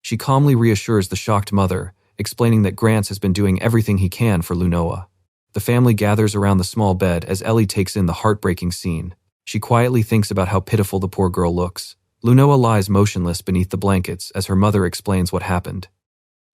She calmly reassures the shocked mother, explaining that Grant has been doing everything he can for Lunoa. The family gathers around the small bed as Ellie takes in the heartbreaking scene. She quietly thinks about how pitiful the poor girl looks. Lunoa lies motionless beneath the blankets as her mother explains what happened.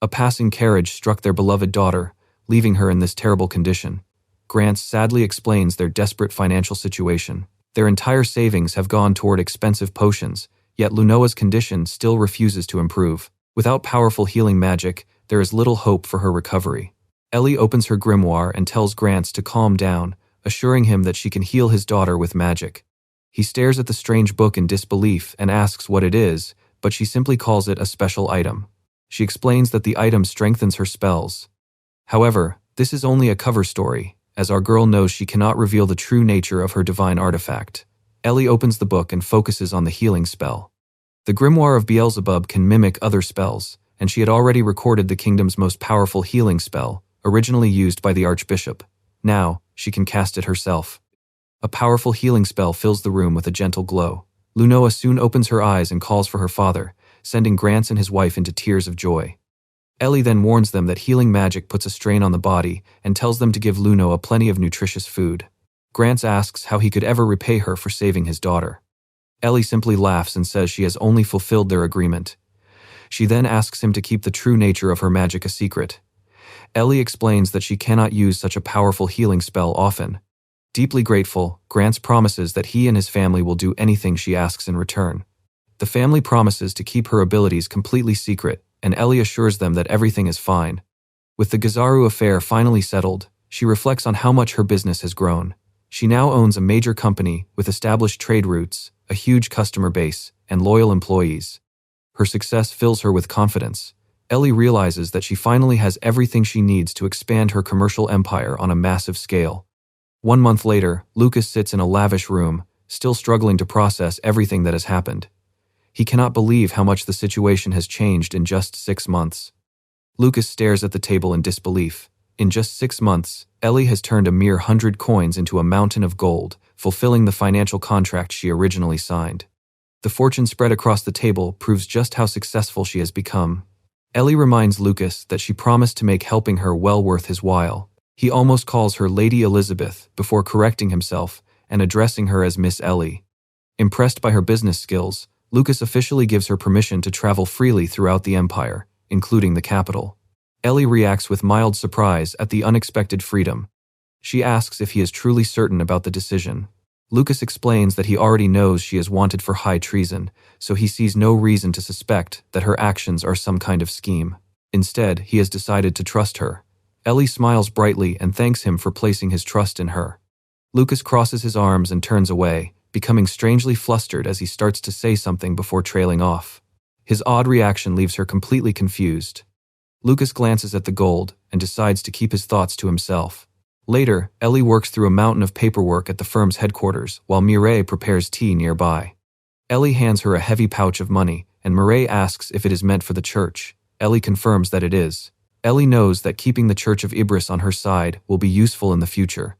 A passing carriage struck their beloved daughter, leaving her in this terrible condition. Grant sadly explains their desperate financial situation. Their entire savings have gone toward expensive potions, yet Lunoa's condition still refuses to improve. Without powerful healing magic, there is little hope for her recovery. Ellie opens her grimoire and tells Grant to calm down, assuring him that she can heal his daughter with magic. He stares at the strange book in disbelief and asks what it is, but she simply calls it a special item. She explains that the item strengthens her spells. However, this is only a cover story, as our girl knows she cannot reveal the true nature of her divine artifact. Ellie opens the book and focuses on the healing spell. The Grimoire of Beelzebub can mimic other spells, and she had already recorded the kingdom's most powerful healing spell, originally used by the Archbishop. Now, she can cast it herself. A powerful healing spell fills the room with a gentle glow. Lunoa soon opens her eyes and calls for her father, sending Grant and his wife into tears of joy. Ellie then warns them that healing magic puts a strain on the body and tells them to give Lunoa plenty of nutritious food. Grant asks how he could ever repay her for saving his daughter. Ellie simply laughs and says she has only fulfilled their agreement. She then asks him to keep the true nature of her magic a secret. Ellie explains that she cannot use such a powerful healing spell often. Deeply grateful, Grant promises that he and his family will do anything she asks in return. The family promises to keep her abilities completely secret, and Ellie assures them that everything is fine. With the Gazaru affair finally settled, she reflects on how much her business has grown. She now owns a major company with established trade routes, a huge customer base, and loyal employees. Her success fills her with confidence. Ellie realizes that she finally has everything she needs to expand her commercial empire on a massive scale. 1 month later, Lucas sits in a lavish room, still struggling to process everything that has happened. He cannot believe how much the situation has changed in just 6 months. Lucas stares at the table in disbelief. In just 6 months, Ellie has turned a mere 100 coins into a mountain of gold, fulfilling the financial contract she originally signed. The fortune spread across the table proves just how successful she has become. Ellie reminds Lucas that she promised to make helping her well worth his while. He almost calls her Lady Elizabeth before correcting himself and addressing her as Miss Ellie. Impressed by her business skills, Lucas officially gives her permission to travel freely throughout the empire, including the capital. Ellie reacts with mild surprise at the unexpected freedom. She asks if he is truly certain about the decision. Lucas explains that he already knows she is wanted for high treason, so he sees no reason to suspect that her actions are some kind of scheme. Instead, he has decided to trust her. Ellie smiles brightly and thanks him for placing his trust in her. Lucas crosses his arms and turns away, becoming strangely flustered as he starts to say something before trailing off. His odd reaction leaves her completely confused. Lucas glances at the gold and decides to keep his thoughts to himself. Later, Ellie works through a mountain of paperwork at the firm's headquarters while Mireille prepares tea nearby. Ellie hands her a heavy pouch of money, and Mireille asks if it is meant for the church. Ellie confirms that it is. Ellie knows that keeping the Church of Ibris on her side will be useful in the future.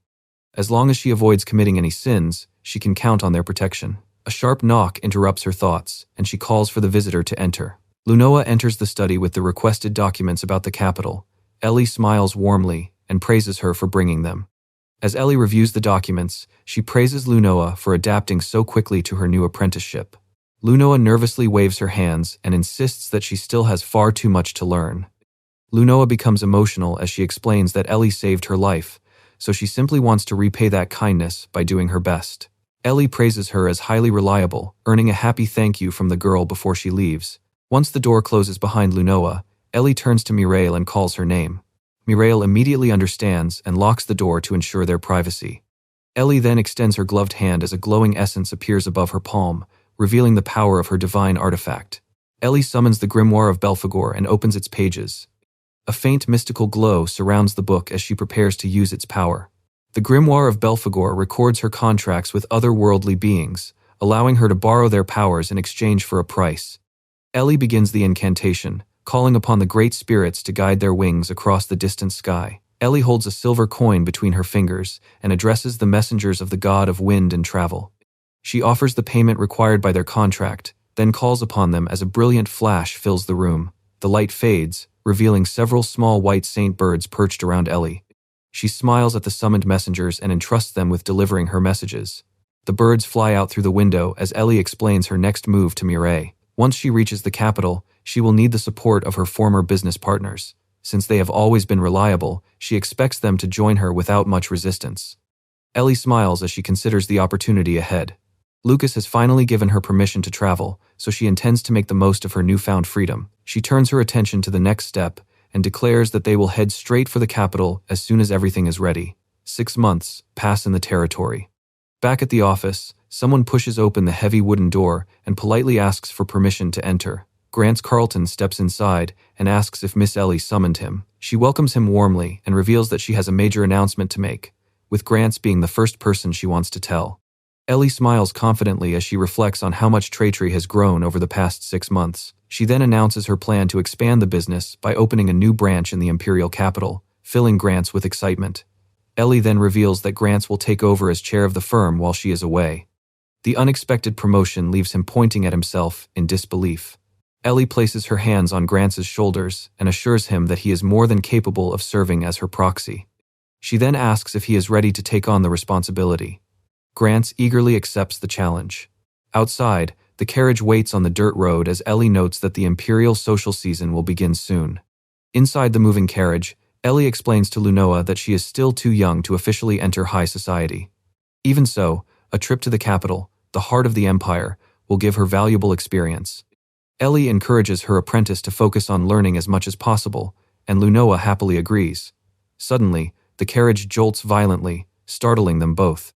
As long as she avoids committing any sins, she can count on their protection. A sharp knock interrupts her thoughts, and she calls for the visitor to enter. Lunoa enters the study with the requested documents about the capital. Ellie smiles warmly and praises her for bringing them. As Ellie reviews the documents, she praises Lunoa for adapting so quickly to her new apprenticeship. Lunoa nervously waves her hands and insists that she still has far too much to learn. Lunoa becomes emotional as she explains that Ellie saved her life, so she simply wants to repay that kindness by doing her best. Ellie praises her as highly reliable, earning a happy thank you from the girl before she leaves. Once the door closes behind Lunoa, Ellie turns to Mireille and calls her name. Mireille immediately understands and locks the door to ensure their privacy. Ellie then extends her gloved hand as a glowing essence appears above her palm, revealing the power of her divine artifact. Ellie summons the Grimoire of Belphegor and opens its pages. A faint mystical glow surrounds the book as she prepares to use its power. The Grimoire of Belphegor records her contracts with otherworldly beings, allowing her to borrow their powers in exchange for a price. Ellie begins the incantation, calling upon the great spirits to guide their wings across the distant sky. Ellie holds a silver coin between her fingers and addresses the messengers of the god of wind and travel. She offers the payment required by their contract, then calls upon them as a brilliant flash fills the room. The light fades, revealing several small white saint birds perched around Ellie. She smiles at the summoned messengers and entrusts them with delivering her messages. The birds fly out through the window as Ellie explains her next move to Mireille. Once she reaches the capital, she will need the support of her former business partners. Since they have always been reliable, she expects them to join her without much resistance. Ellie smiles as she considers the opportunity ahead. Lucas has finally given her permission to travel, so she intends to make the most of her newfound freedom. She turns her attention to the next step and declares that they will head straight for the capital as soon as everything is ready. 6 months pass in the territory. Back at the office, someone pushes open the heavy wooden door and politely asks for permission to enter. Grant Carlton steps inside and asks if Miss Ellie summoned him. She welcomes him warmly and reveals that she has a major announcement to make, with Grant being the first person she wants to tell. Ellie smiles confidently as she reflects on how much Traytree has grown over the past 6 months. She then announces her plan to expand the business by opening a new branch in the imperial capital, filling Grant with excitement. Ellie then reveals that Grant will take over as chair of the firm while she is away. The unexpected promotion leaves him pointing at himself in disbelief. Ellie places her hands on Grant's shoulders and assures him that he is more than capable of serving as her proxy. She then asks if he is ready to take on the responsibility. Grant eagerly accepts the challenge. Outside, the carriage waits on the dirt road as Ellie notes that the imperial social season will begin soon. Inside the moving carriage, Ellie explains to Lunoa that she is still too young to officially enter high society. Even so, a trip to the capital, the heart of the empire, will give her valuable experience. Ellie encourages her apprentice to focus on learning as much as possible, and Lunoa happily agrees. Suddenly, the carriage jolts violently, startling them both.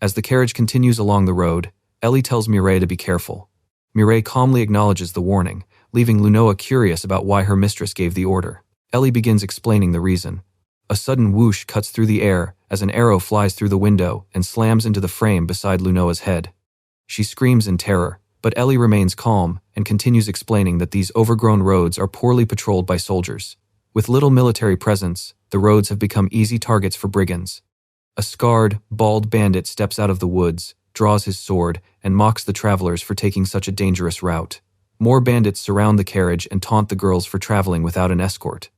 As the carriage continues along the road, Ellie tells Mireille to be careful. Mireille calmly acknowledges the warning, leaving Lunoa curious about why her mistress gave the order. Ellie begins explaining the reason. A sudden whoosh cuts through the air as an arrow flies through the window and slams into the frame beside Lunoa's head. She screams in terror, but Ellie remains calm and continues explaining that these overgrown roads are poorly patrolled by soldiers. With little military presence, the roads have become easy targets for brigands. A scarred, bald bandit steps out of the woods, draws his sword, and mocks the travelers for taking such a dangerous route. More bandits surround the carriage and taunt the girls for traveling without an escort.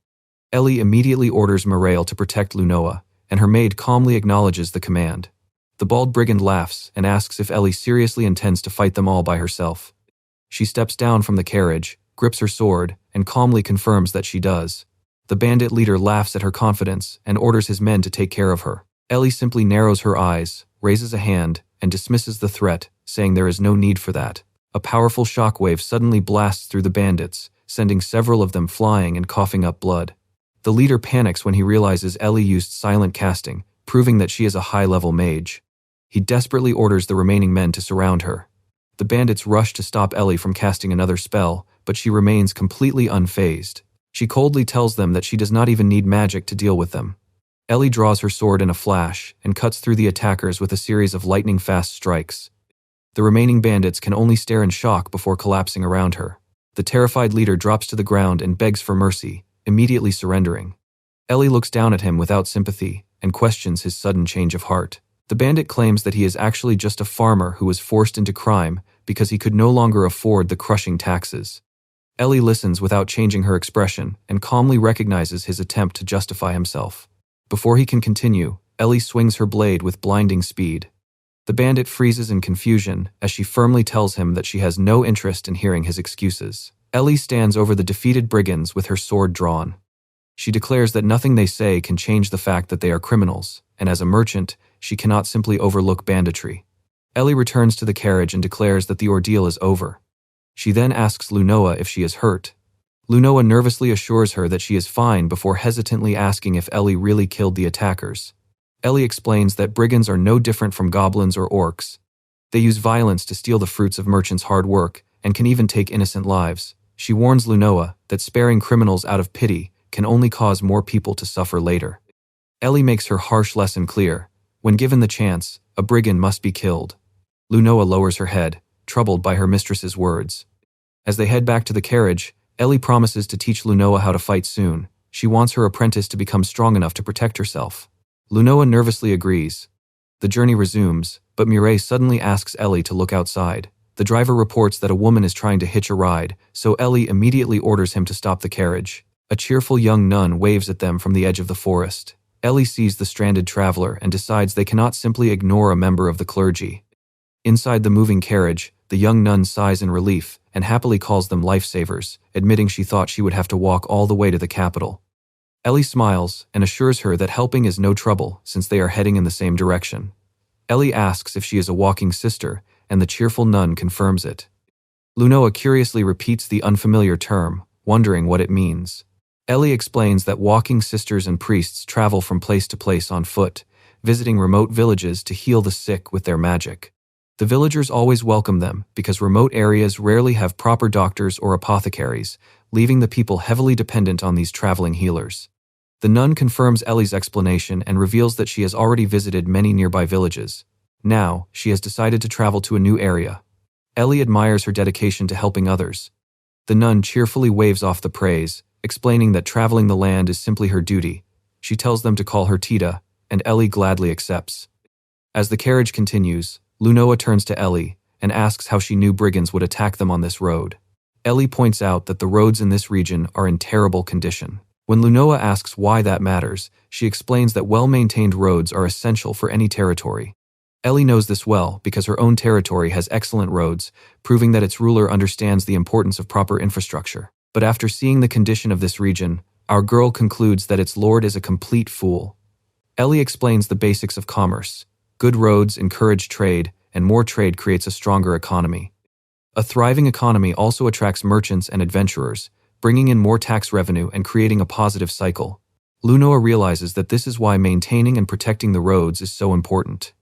Ellie immediately orders Mireille to protect Lunoa, and her maid calmly acknowledges the command. The bald brigand laughs and asks if Ellie seriously intends to fight them all by herself. She steps down from the carriage, grips her sword, and calmly confirms that she does. The bandit leader laughs at her confidence and orders his men to take care of her. Ellie simply narrows her eyes, raises a hand, and dismisses the threat, saying there is no need for that. A powerful shockwave suddenly blasts through the bandits, sending several of them flying and coughing up blood. The leader panics when he realizes Ellie used silent casting, proving that she is a high-level mage. He desperately orders the remaining men to surround her. The bandits rush to stop Ellie from casting another spell, but she remains completely unfazed. She coldly tells them that she does not even need magic to deal with them. Ellie draws her sword in a flash and cuts through the attackers with a series of lightning-fast strikes. The remaining bandits can only stare in shock before collapsing around her. The terrified leader drops to the ground and begs for mercy, immediately surrendering. Ellie looks down at him without sympathy and questions his sudden change of heart. The bandit claims that he is actually just a farmer who was forced into crime because he could no longer afford the crushing taxes. Ellie listens without changing her expression and calmly recognizes his attempt to justify himself. Before he can continue, Ellie swings her blade with blinding speed. The bandit freezes in confusion as she firmly tells him that she has no interest in hearing his excuses. Ellie stands over the defeated brigands with her sword drawn. She declares that nothing they say can change the fact that they are criminals, and as a merchant, she cannot simply overlook banditry. Ellie returns to the carriage and declares that the ordeal is over. She then asks Lunoa if she is hurt. Lunoa nervously assures her that she is fine before hesitantly asking if Ellie really killed the attackers. Ellie explains that brigands are no different from goblins or orcs. They use violence to steal the fruits of merchants' hard work and can even take innocent lives. She warns Lunoa that sparing criminals out of pity can only cause more people to suffer later. Ellie makes her harsh lesson clear. When given the chance, a brigand must be killed. Lunoa lowers her head, troubled by her mistress's words. As they head back to the carriage, Ellie promises to teach Lunoa how to fight soon. She wants her apprentice to become strong enough to protect herself. Lunoa nervously agrees. The journey resumes, but Mireille suddenly asks Ellie to look outside. The driver reports that a woman is trying to hitch a ride, so Ellie immediately orders him to stop the carriage. A cheerful young nun waves at them from the edge of the forest. Ellie sees the stranded traveler and decides they cannot simply ignore a member of the clergy. Inside the moving carriage, the young nun sighs in relief and happily calls them lifesavers, admitting she thought she would have to walk all the way to the capital. Ellie smiles and assures her that helping is no trouble since they are heading in the same direction. Ellie asks if she is a walking sister, and the cheerful nun confirms it. Lunoa curiously repeats the unfamiliar term, wondering what it means. Ellie explains that walking sisters and priests travel from place to place on foot, visiting remote villages to heal the sick with their magic. The villagers always welcome them because remote areas rarely have proper doctors or apothecaries, leaving the people heavily dependent on these traveling healers. The nun confirms Ellie's explanation and reveals that she has already visited many nearby villages. Now, she has decided to travel to a new area. Ellie admires her dedication to helping others. The nun cheerfully waves off the praise, explaining that traveling the land is simply her duty. She tells them to call her Tita, and Ellie gladly accepts. As the carriage continues, Lunoa turns to Ellie and asks how she knew brigands would attack them on this road. Ellie points out that the roads in this region are in terrible condition. When Lunoa asks why that matters, she explains that well-maintained roads are essential for any territory. Ellie knows this well because her own territory has excellent roads, proving that its ruler understands the importance of proper infrastructure. But after seeing the condition of this region, our girl concludes that its lord is a complete fool. Ellie explains the basics of commerce. Good roads encourage trade, and more trade creates a stronger economy. A thriving economy also attracts merchants and adventurers, bringing in more tax revenue and creating a positive cycle. Lunoa realizes that this is why maintaining and protecting the roads is so important.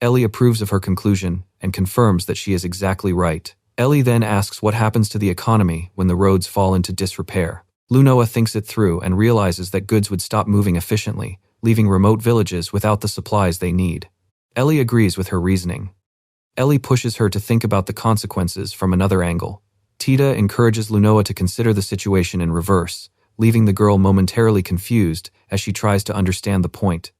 Ellie approves of her conclusion and confirms that she is exactly right. Ellie then asks what happens to the economy when the roads fall into disrepair. Lunoa thinks it through and realizes that goods would stop moving efficiently, leaving remote villages without the supplies they need. Ellie agrees with her reasoning. Ellie pushes her to think about the consequences from another angle. Tita encourages Lunoa to consider the situation in reverse, leaving the girl momentarily confused as she tries to understand the point.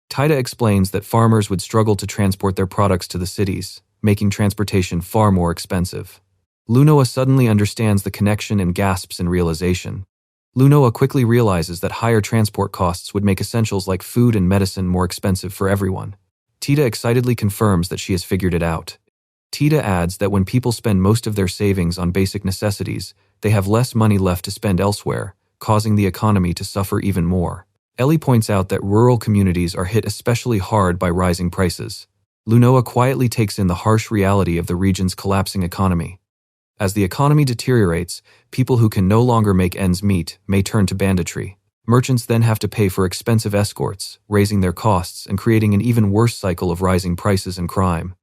Tita explains that farmers would struggle to transport their products to the cities, making transportation far more expensive. Lunoa suddenly understands the connection and gasps in realization. Lunoa quickly realizes that higher transport costs would make essentials like food and medicine more expensive for everyone. Tita excitedly confirms that she has figured it out. Tita adds that when people spend most of their savings on basic necessities, they have less money left to spend elsewhere, causing the economy to suffer even more. Ellie points out that rural communities are hit especially hard by rising prices. Lunoa quietly takes in the harsh reality of the region's collapsing economy. As the economy deteriorates, people who can no longer make ends meet may turn to banditry. Merchants then have to pay for expensive escorts, raising their costs and creating an even worse cycle of rising prices and crime.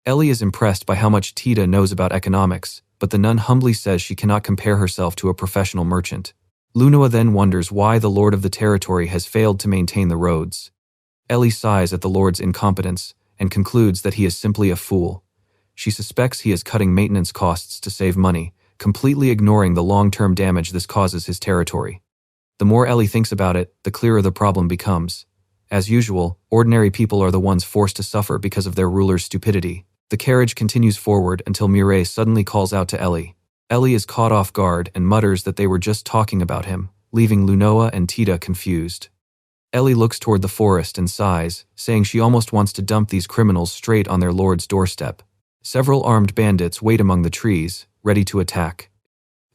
Ellie is impressed by how much Tita knows about economics, but the nun humbly says she cannot compare herself to a professional merchant. Lunoa then wonders why the lord of the territory has failed to maintain the roads. Ellie sighs at the lord's incompetence and concludes that he is simply a fool. She suspects he is cutting maintenance costs to save money, completely ignoring the long-term damage this causes his territory. The more Ellie thinks about it, the clearer the problem becomes. As usual, ordinary people are the ones forced to suffer because of their ruler's stupidity. The carriage continues forward until Mireille suddenly calls out to Ellie. Ellie is caught off guard and mutters that they were just talking about him, leaving Lunoa and Tita confused. Ellie looks toward the forest and sighs, saying she almost wants to dump these criminals straight on their lord's doorstep. Several armed bandits wait among the trees, ready to attack.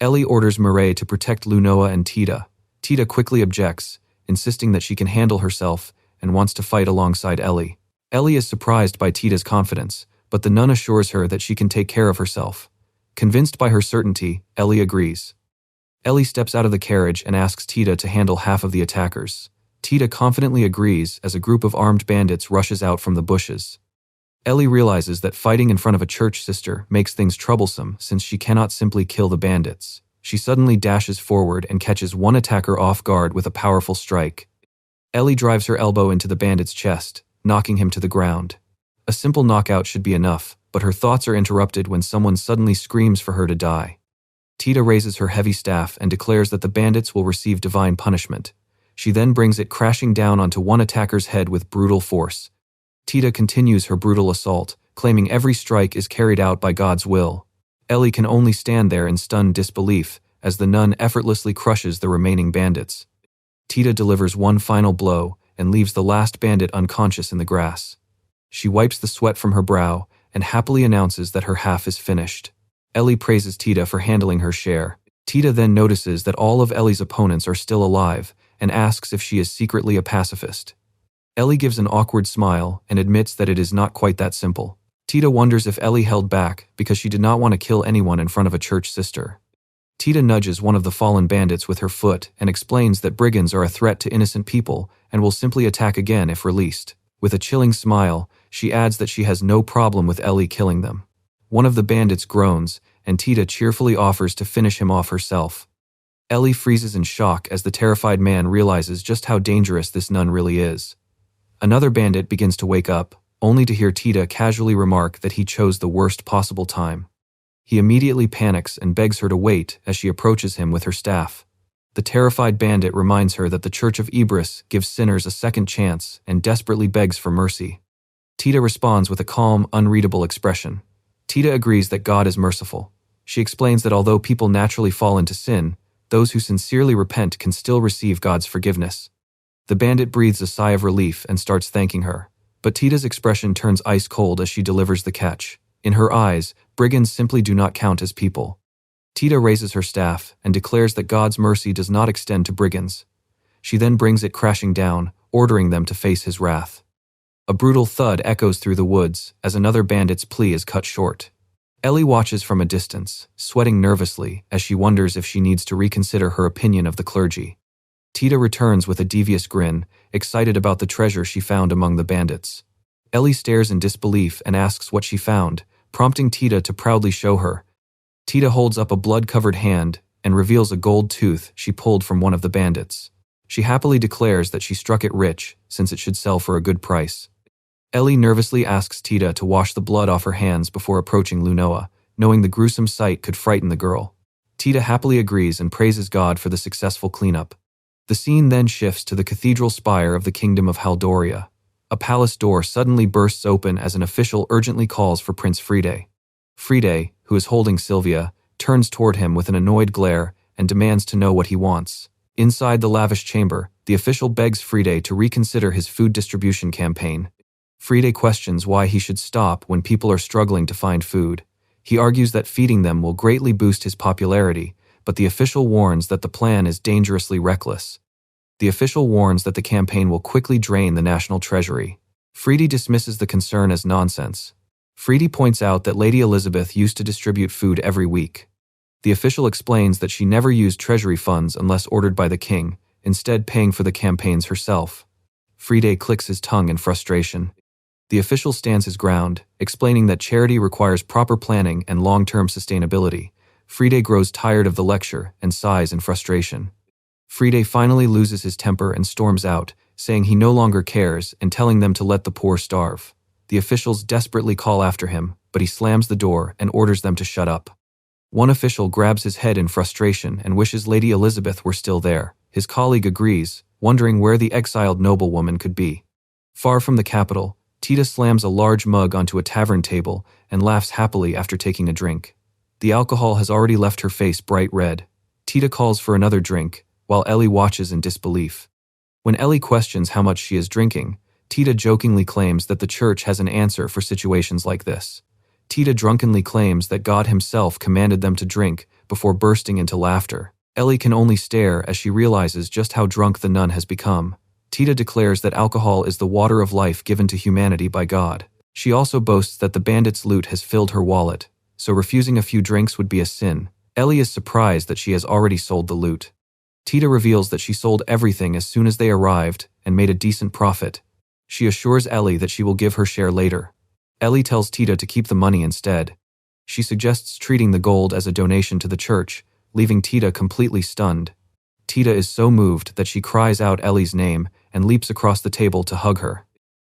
Ellie orders Mireille to protect Lunoa and Tita. Tita quickly objects, insisting that she can handle herself and wants to fight alongside Ellie. Ellie is surprised by Tita's confidence, but the nun assures her that she can take care of herself. Convinced by her certainty, Ellie agrees. Ellie steps out of the carriage and asks Tita to handle half of the attackers. Tita confidently agrees as a group of armed bandits rushes out from the bushes. Ellie realizes that fighting in front of a church sister makes things troublesome since she cannot simply kill the bandits. She suddenly dashes forward and catches one attacker off guard with a powerful strike. Ellie drives her elbow into the bandit's chest, knocking him to the ground. A simple knockout should be enough, but her thoughts are interrupted when someone suddenly screams for her to die. Tita raises her heavy staff and declares that the bandits will receive divine punishment. She then brings it crashing down onto one attacker's head with brutal force. Tita continues her brutal assault, claiming every strike is carried out by God's will. Ellie can only stand there in stunned disbelief as the nun effortlessly crushes the remaining bandits. Tita delivers one final blow and leaves the last bandit unconscious in the grass. She wipes the sweat from her brow and happily announces that her half is finished. Ellie praises Tita for handling her share. Tita then notices that all of Ellie's opponents are still alive and asks if she is secretly a pacifist. Ellie gives an awkward smile and admits that it is not quite that simple. Tita wonders if Ellie held back because she did not want to kill anyone in front of a church sister. Tita nudges one of the fallen bandits with her foot and explains that brigands are a threat to innocent people and will simply attack again if released. With a chilling smile, she adds that she has no problem with Ellie killing them. One of the bandits groans, and Tita cheerfully offers to finish him off herself. Ellie freezes in shock as the terrified man realizes just how dangerous this nun really is. Another bandit begins to wake up, only to hear Tita casually remark that he chose the worst possible time. He immediately panics and begs her to wait as she approaches him with her staff. The terrified bandit reminds her that the Church of Ibris gives sinners a second chance and desperately begs for mercy. Tita responds with a calm, unreadable expression. Tita agrees that God is merciful. She explains that although people naturally fall into sin, those who sincerely repent can still receive God's forgiveness. The bandit breathes a sigh of relief and starts thanking her, but Tita's expression turns ice cold as she delivers the catch. In her eyes, brigands simply do not count as people. Tita raises her staff and declares that God's mercy does not extend to brigands. She then brings it crashing down, ordering them to face his wrath. A brutal thud echoes through the woods as another bandit's plea is cut short. Ellie watches from a distance, sweating nervously as she wonders if she needs to reconsider her opinion of the clergy. Tita returns with a devious grin, excited about the treasure she found among the bandits. Ellie stares in disbelief and asks what she found, prompting Tita to proudly show her. Tita holds up a blood-covered hand and reveals a gold tooth she pulled from one of the bandits. She happily declares that she struck it rich, since it should sell for a good price. Ellie nervously asks Tita to wash the blood off her hands before approaching Lunoa, knowing the gruesome sight could frighten the girl. Tita happily agrees and praises God for the successful cleanup. The scene then shifts to the cathedral spire of the Kingdom of Haldoria. A palace door suddenly bursts open as an official urgently calls for Prince Friede. Friede, who is holding Sylvia, turns toward him with an annoyed glare and demands to know what he wants. Inside the lavish chamber, the official begs Friede to reconsider his food distribution campaign. Friede questions why he should stop when people are struggling to find food. He argues that feeding them will greatly boost his popularity, but the official warns that the plan is dangerously reckless. The official warns that the campaign will quickly drain the national treasury. Friede dismisses the concern as nonsense. Friede points out that Lady Elizabeth used to distribute food every week. The official explains that she never used treasury funds unless ordered by the king, instead paying for the campaigns herself. Friede clicks his tongue in frustration. The official stands his ground, explaining that charity requires proper planning and long-term sustainability. Friede grows tired of the lecture and sighs in frustration. Friede finally loses his temper and storms out, saying he no longer cares and telling them to let the poor starve. The officials desperately call after him, but he slams the door and orders them to shut up. One official grabs his head in frustration and wishes Lady Elizabeth were still there. His colleague agrees, wondering where the exiled noblewoman could be. Far from the capital, Tita slams a large mug onto a tavern table and laughs happily after taking a drink. The alcohol has already left her face bright red. Tita calls for another drink, while Ellie watches in disbelief. When Ellie questions how much she is drinking, Tita jokingly claims that the church has an answer for situations like this. Tita drunkenly claims that God himself commanded them to drink before bursting into laughter. Ellie can only stare as she realizes just how drunk the nun has become. Tita declares that alcohol is the water of life given to humanity by God. She also boasts that the bandits' loot has filled her wallet, so refusing a few drinks would be a sin, Ellie is surprised that she has already sold the loot. Tita reveals that she sold everything as soon as they arrived and made a decent profit. She assures Ellie that she will give her share later. Ellie tells Tita to keep the money instead. She suggests treating the gold as a donation to the church, leaving Tita completely stunned. Tita is so moved that she cries out Ellie's name and leaps across the table to hug her.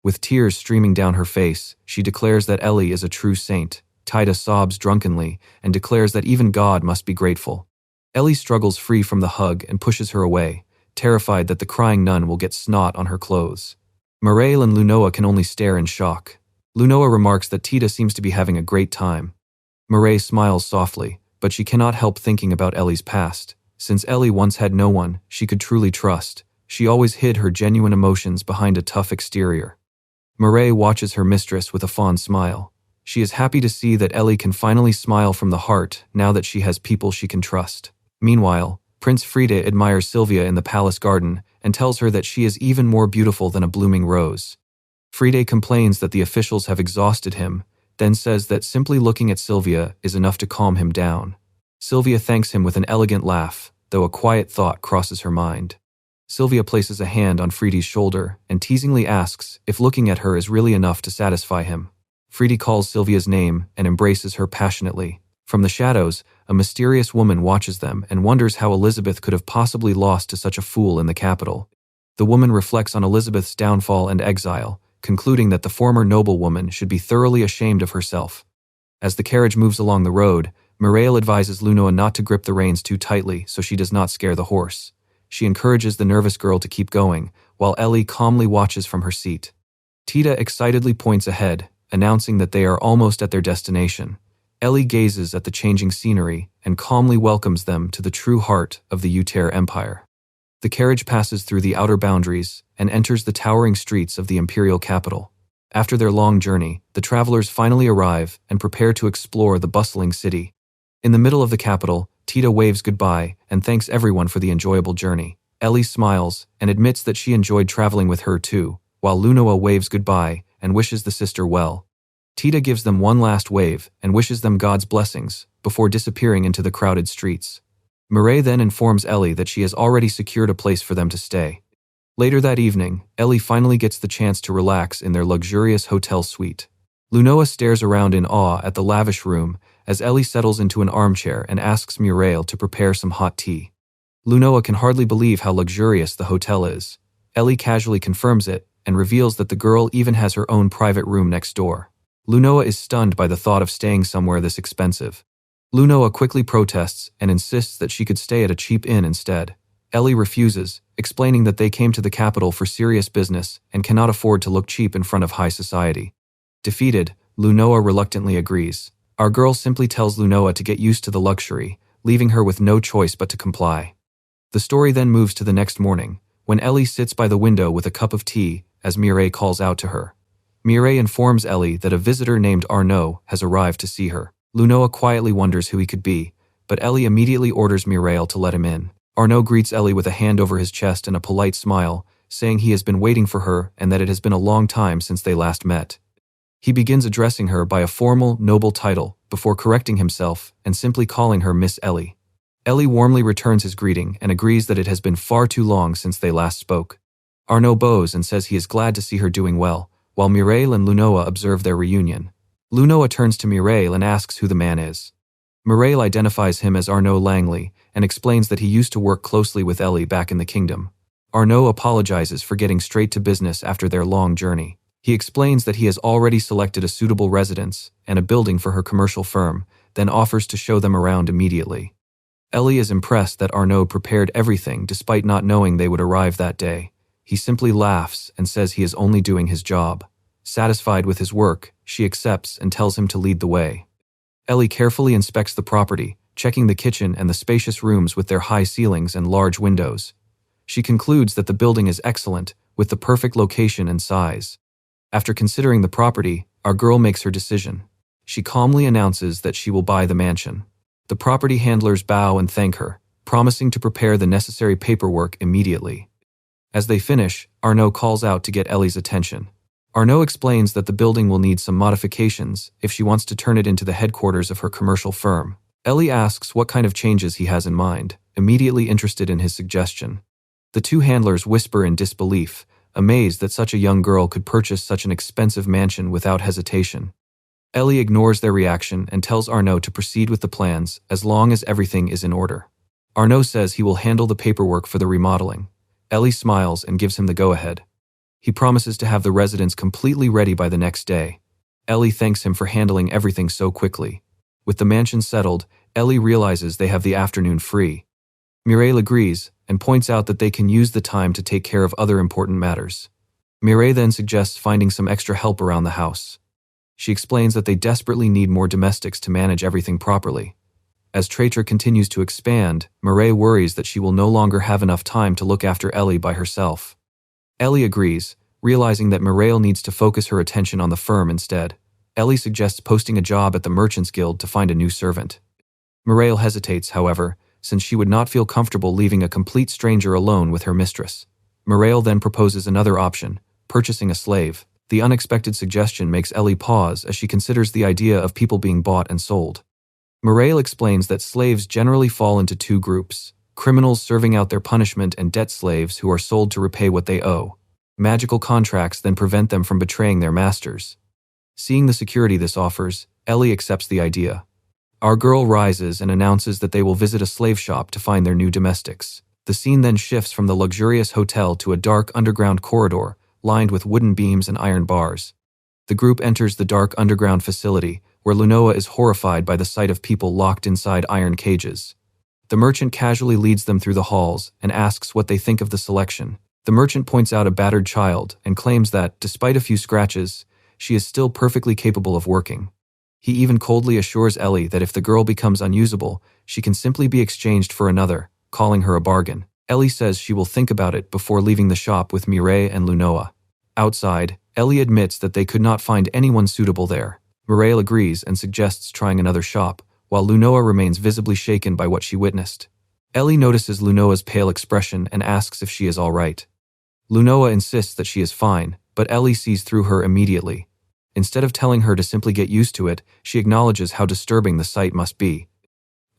With tears streaming down her face, she declares that Ellie is a true saint. Tita sobs drunkenly and declares that even God must be grateful. Ellie struggles free from the hug and pushes her away, terrified that the crying nun will get snot on her clothes. Mireille and Lunoa can only stare in shock. Lunoa remarks that Tita seems to be having a great time. Mireille smiles softly, but she cannot help thinking about Ellie's past. Since Ellie once had no one she could truly trust, she always hid her genuine emotions behind a tough exterior. Mireille watches her mistress with a fond smile. She is happy to see that Ellie can finally smile from the heart now that she has people she can trust. Meanwhile, Prince Frida admires Sylvia in the palace garden and tells her that she is even more beautiful than a blooming rose. Frida complains that the officials have exhausted him, then says that simply looking at Sylvia is enough to calm him down. Sylvia thanks him with an elegant laugh, though a quiet thought crosses her mind. Sylvia places a hand on Frida's shoulder and teasingly asks if looking at her is really enough to satisfy him. Frida calls Sylvia's name and embraces her passionately. From the shadows, a mysterious woman watches them and wonders how Elizabeth could have possibly lost to such a fool in the capital. The woman reflects on Elizabeth's downfall and exile, concluding that the former noblewoman should be thoroughly ashamed of herself. As the carriage moves along the road, Mireille advises Lunoa not to grip the reins too tightly so she does not scare the horse. She encourages the nervous girl to keep going, while Ellie calmly watches from her seat. Tita excitedly points ahead, announcing that they are almost at their destination. Ellie gazes at the changing scenery and calmly welcomes them to the true heart of the Uter Empire. The carriage passes through the outer boundaries and enters the towering streets of the imperial capital. After their long journey, the travelers finally arrive and prepare to explore the bustling city. In the middle of the capital, Tita waves goodbye and thanks everyone for the enjoyable journey. Ellie smiles and admits that she enjoyed traveling with her too, while Lunoa waves goodbye and wishes the sister well. Tita gives them one last wave and wishes them God's blessings before disappearing into the crowded streets. Mireille then informs Ellie that she has already secured a place for them to stay. Later that evening, Ellie finally gets the chance to relax in their luxurious hotel suite. Lunoa stares around in awe at the lavish room as Ellie settles into an armchair and asks Mireille to prepare some hot tea. Lunoa can hardly believe how luxurious the hotel is. Ellie casually confirms it and reveals that the girl even has her own private room next door. Lunoa is stunned by the thought of staying somewhere this expensive. Lunoa quickly protests and insists that she could stay at a cheap inn instead. Ellie refuses, explaining that they came to the capital for serious business and cannot afford to look cheap in front of high society. Defeated, Lunoa reluctantly agrees. Our girl simply tells Lunoa to get used to the luxury, leaving her with no choice but to comply. The story then moves to the next morning, when Ellie sits by the window with a cup of tea as Mireille calls out to her. Mireille informs Ellie that a visitor named Arnaud has arrived to see her. Lunoa quietly wonders who he could be, but Ellie immediately orders Mireille to let him in. Arnaud greets Ellie with a hand over his chest and a polite smile, saying he has been waiting for her and that it has been a long time since they last met. He begins addressing her by a formal, noble title before correcting himself and simply calling her Miss Ellie. Ellie warmly returns his greeting and agrees that it has been far too long since they last spoke. Arnaud bows and says he is glad to see her doing well, while Mireille and Lunoa observe their reunion. Lunoa turns to Mireille and asks who the man is. Mireille identifies him as Arnaud Langley and explains that he used to work closely with Ellie back in the kingdom. Arnaud apologizes for getting straight to business after their long journey. He explains that he has already selected a suitable residence and a building for her commercial firm, then offers to show them around immediately. Ellie is impressed that Arnaud prepared everything despite not knowing they would arrive that day. He simply laughs and says he is only doing his job. Satisfied with his work, she accepts and tells him to lead the way. Ellie carefully inspects the property, checking the kitchen and the spacious rooms with their high ceilings and large windows. She concludes that the building is excellent, with the perfect location and size. After considering the property, our girl makes her decision. She calmly announces that she will buy the mansion. The property handlers bow and thank her, promising to prepare the necessary paperwork immediately. As they finish, Arnaud calls out to get Ellie's attention. Arnaud explains that the building will need some modifications if she wants to turn it into the headquarters of her commercial firm. Ellie asks what kind of changes he has in mind, immediately interested in his suggestion. The two handlers whisper in disbelief, amazed that such a young girl could purchase such an expensive mansion without hesitation. Ellie ignores their reaction and tells Arnaud to proceed with the plans as long as everything is in order. Arnaud says he will handle the paperwork for the remodeling. Ellie smiles and gives him the go-ahead. He promises to have the residence completely ready by the next day. Ellie thanks him for handling everything so quickly. With the mansion settled, Ellie realizes they have the afternoon free. Mireille agrees and points out that they can use the time to take care of other important matters. Mireille then suggests finding some extra help around the house. She explains that they desperately need more domestics to manage everything properly. As Traitor continues to expand, Mireille worries that she will no longer have enough time to look after Ellie by herself. Ellie agrees, realizing that Mireille needs to focus her attention on the firm instead. Ellie suggests posting a job at the Merchants Guild to find a new servant. Mireille hesitates, however, since she would not feel comfortable leaving a complete stranger alone with her mistress. Mireille then proposes another option, purchasing a slave. The unexpected suggestion makes Ellie pause as she considers the idea of people being bought and sold. Mireille explains that slaves generally fall into two groups: criminals serving out their punishment and debt slaves who are sold to repay what they owe. Magical contracts then prevent them from betraying their masters. Seeing the security this offers, Ellie accepts the idea. Our girl rises and announces that they will visit a slave shop to find their new domestics. The scene then shifts from the luxurious hotel to a dark underground corridor, lined with wooden beams and iron bars. The group enters the dark underground facility, where Lunoa is horrified by the sight of people locked inside iron cages. The merchant casually leads them through the halls and asks what they think of the selection. The merchant points out a battered child and claims that, despite a few scratches, she is still perfectly capable of working. He even coldly assures Ellie that if the girl becomes unusable, she can simply be exchanged for another, calling her a bargain. Ellie says she will think about it before leaving the shop with Mireille and Lunoa. Outside, Ellie admits that they could not find anyone suitable there. Mireille agrees and suggests trying another shop, while Lunoa remains visibly shaken by what she witnessed. Ellie notices Lunoa's pale expression and asks if she is all right. Lunoa insists that she is fine, but Ellie sees through her immediately. Instead of telling her to simply get used to it, she acknowledges how disturbing the sight must be.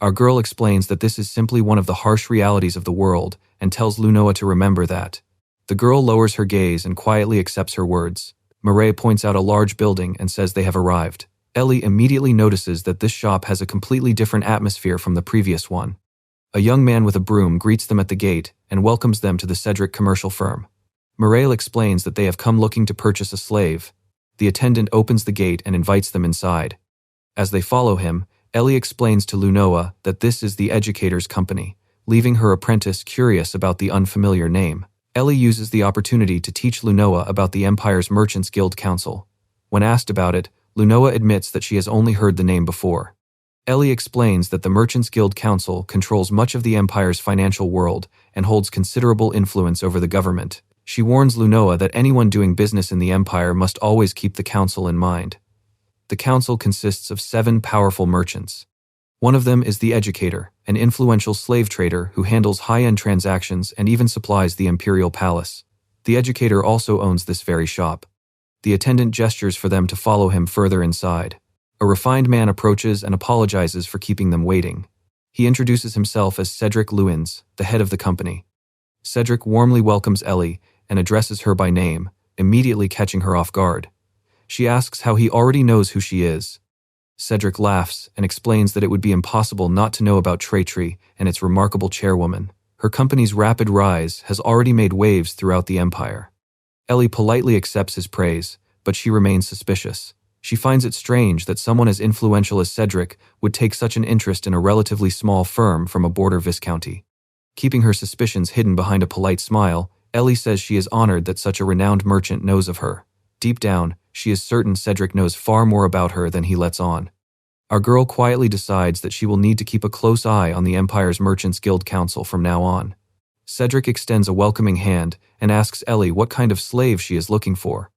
Our girl explains that this is simply one of the harsh realities of the world and tells Lunoa to remember that. The girl lowers her gaze and quietly accepts her words. Mireille points out a large building and says they have arrived. Ellie immediately notices that this shop has a completely different atmosphere from the previous one. A young man with a broom greets them at the gate and welcomes them to the Cedric commercial firm. Mireille explains that they have come looking to purchase a slave. The attendant opens the gate and invites them inside. As they follow him, Ellie explains to Lunoa that this is the educator's company, leaving her apprentice curious about the unfamiliar name. Ellie uses the opportunity to teach Lunoa about the Empire's Merchants Guild Council. When asked about it, Lunoa admits that she has only heard the name before. Ellie explains that the Merchants Guild Council controls much of the Empire's financial world and holds considerable influence over the government. She warns Lunoa that anyone doing business in the Empire must always keep the council in mind. The council consists of 7 powerful merchants. One of them is the Educator, an influential slave trader who handles high-end transactions and even supplies the Imperial Palace. The Educator also owns this very shop. The attendant gestures for them to follow him further inside. A refined man approaches and apologizes for keeping them waiting. He introduces himself as Cedric Luins, the head of the company. Cedric warmly welcomes Ellie and addresses her by name, immediately catching her off guard. She asks how he already knows who she is. Cedric laughs and explains that it would be impossible not to know about Traitree and its remarkable chairwoman. Her company's rapid rise has already made waves throughout the Empire. Ellie politely accepts his praise, but she remains suspicious. She finds it strange that someone as influential as Cedric would take such an interest in a relatively small firm from a border viscounty. Keeping her suspicions hidden behind a polite smile, Ellie says she is honored that such a renowned merchant knows of her. Deep down, she is certain Cedric knows far more about her than he lets on. Our girl quietly decides that she will need to keep a close eye on the Empire's Merchants Guild Council from now on. Cedric extends a welcoming hand and asks Ellie what kind of slave she is looking for.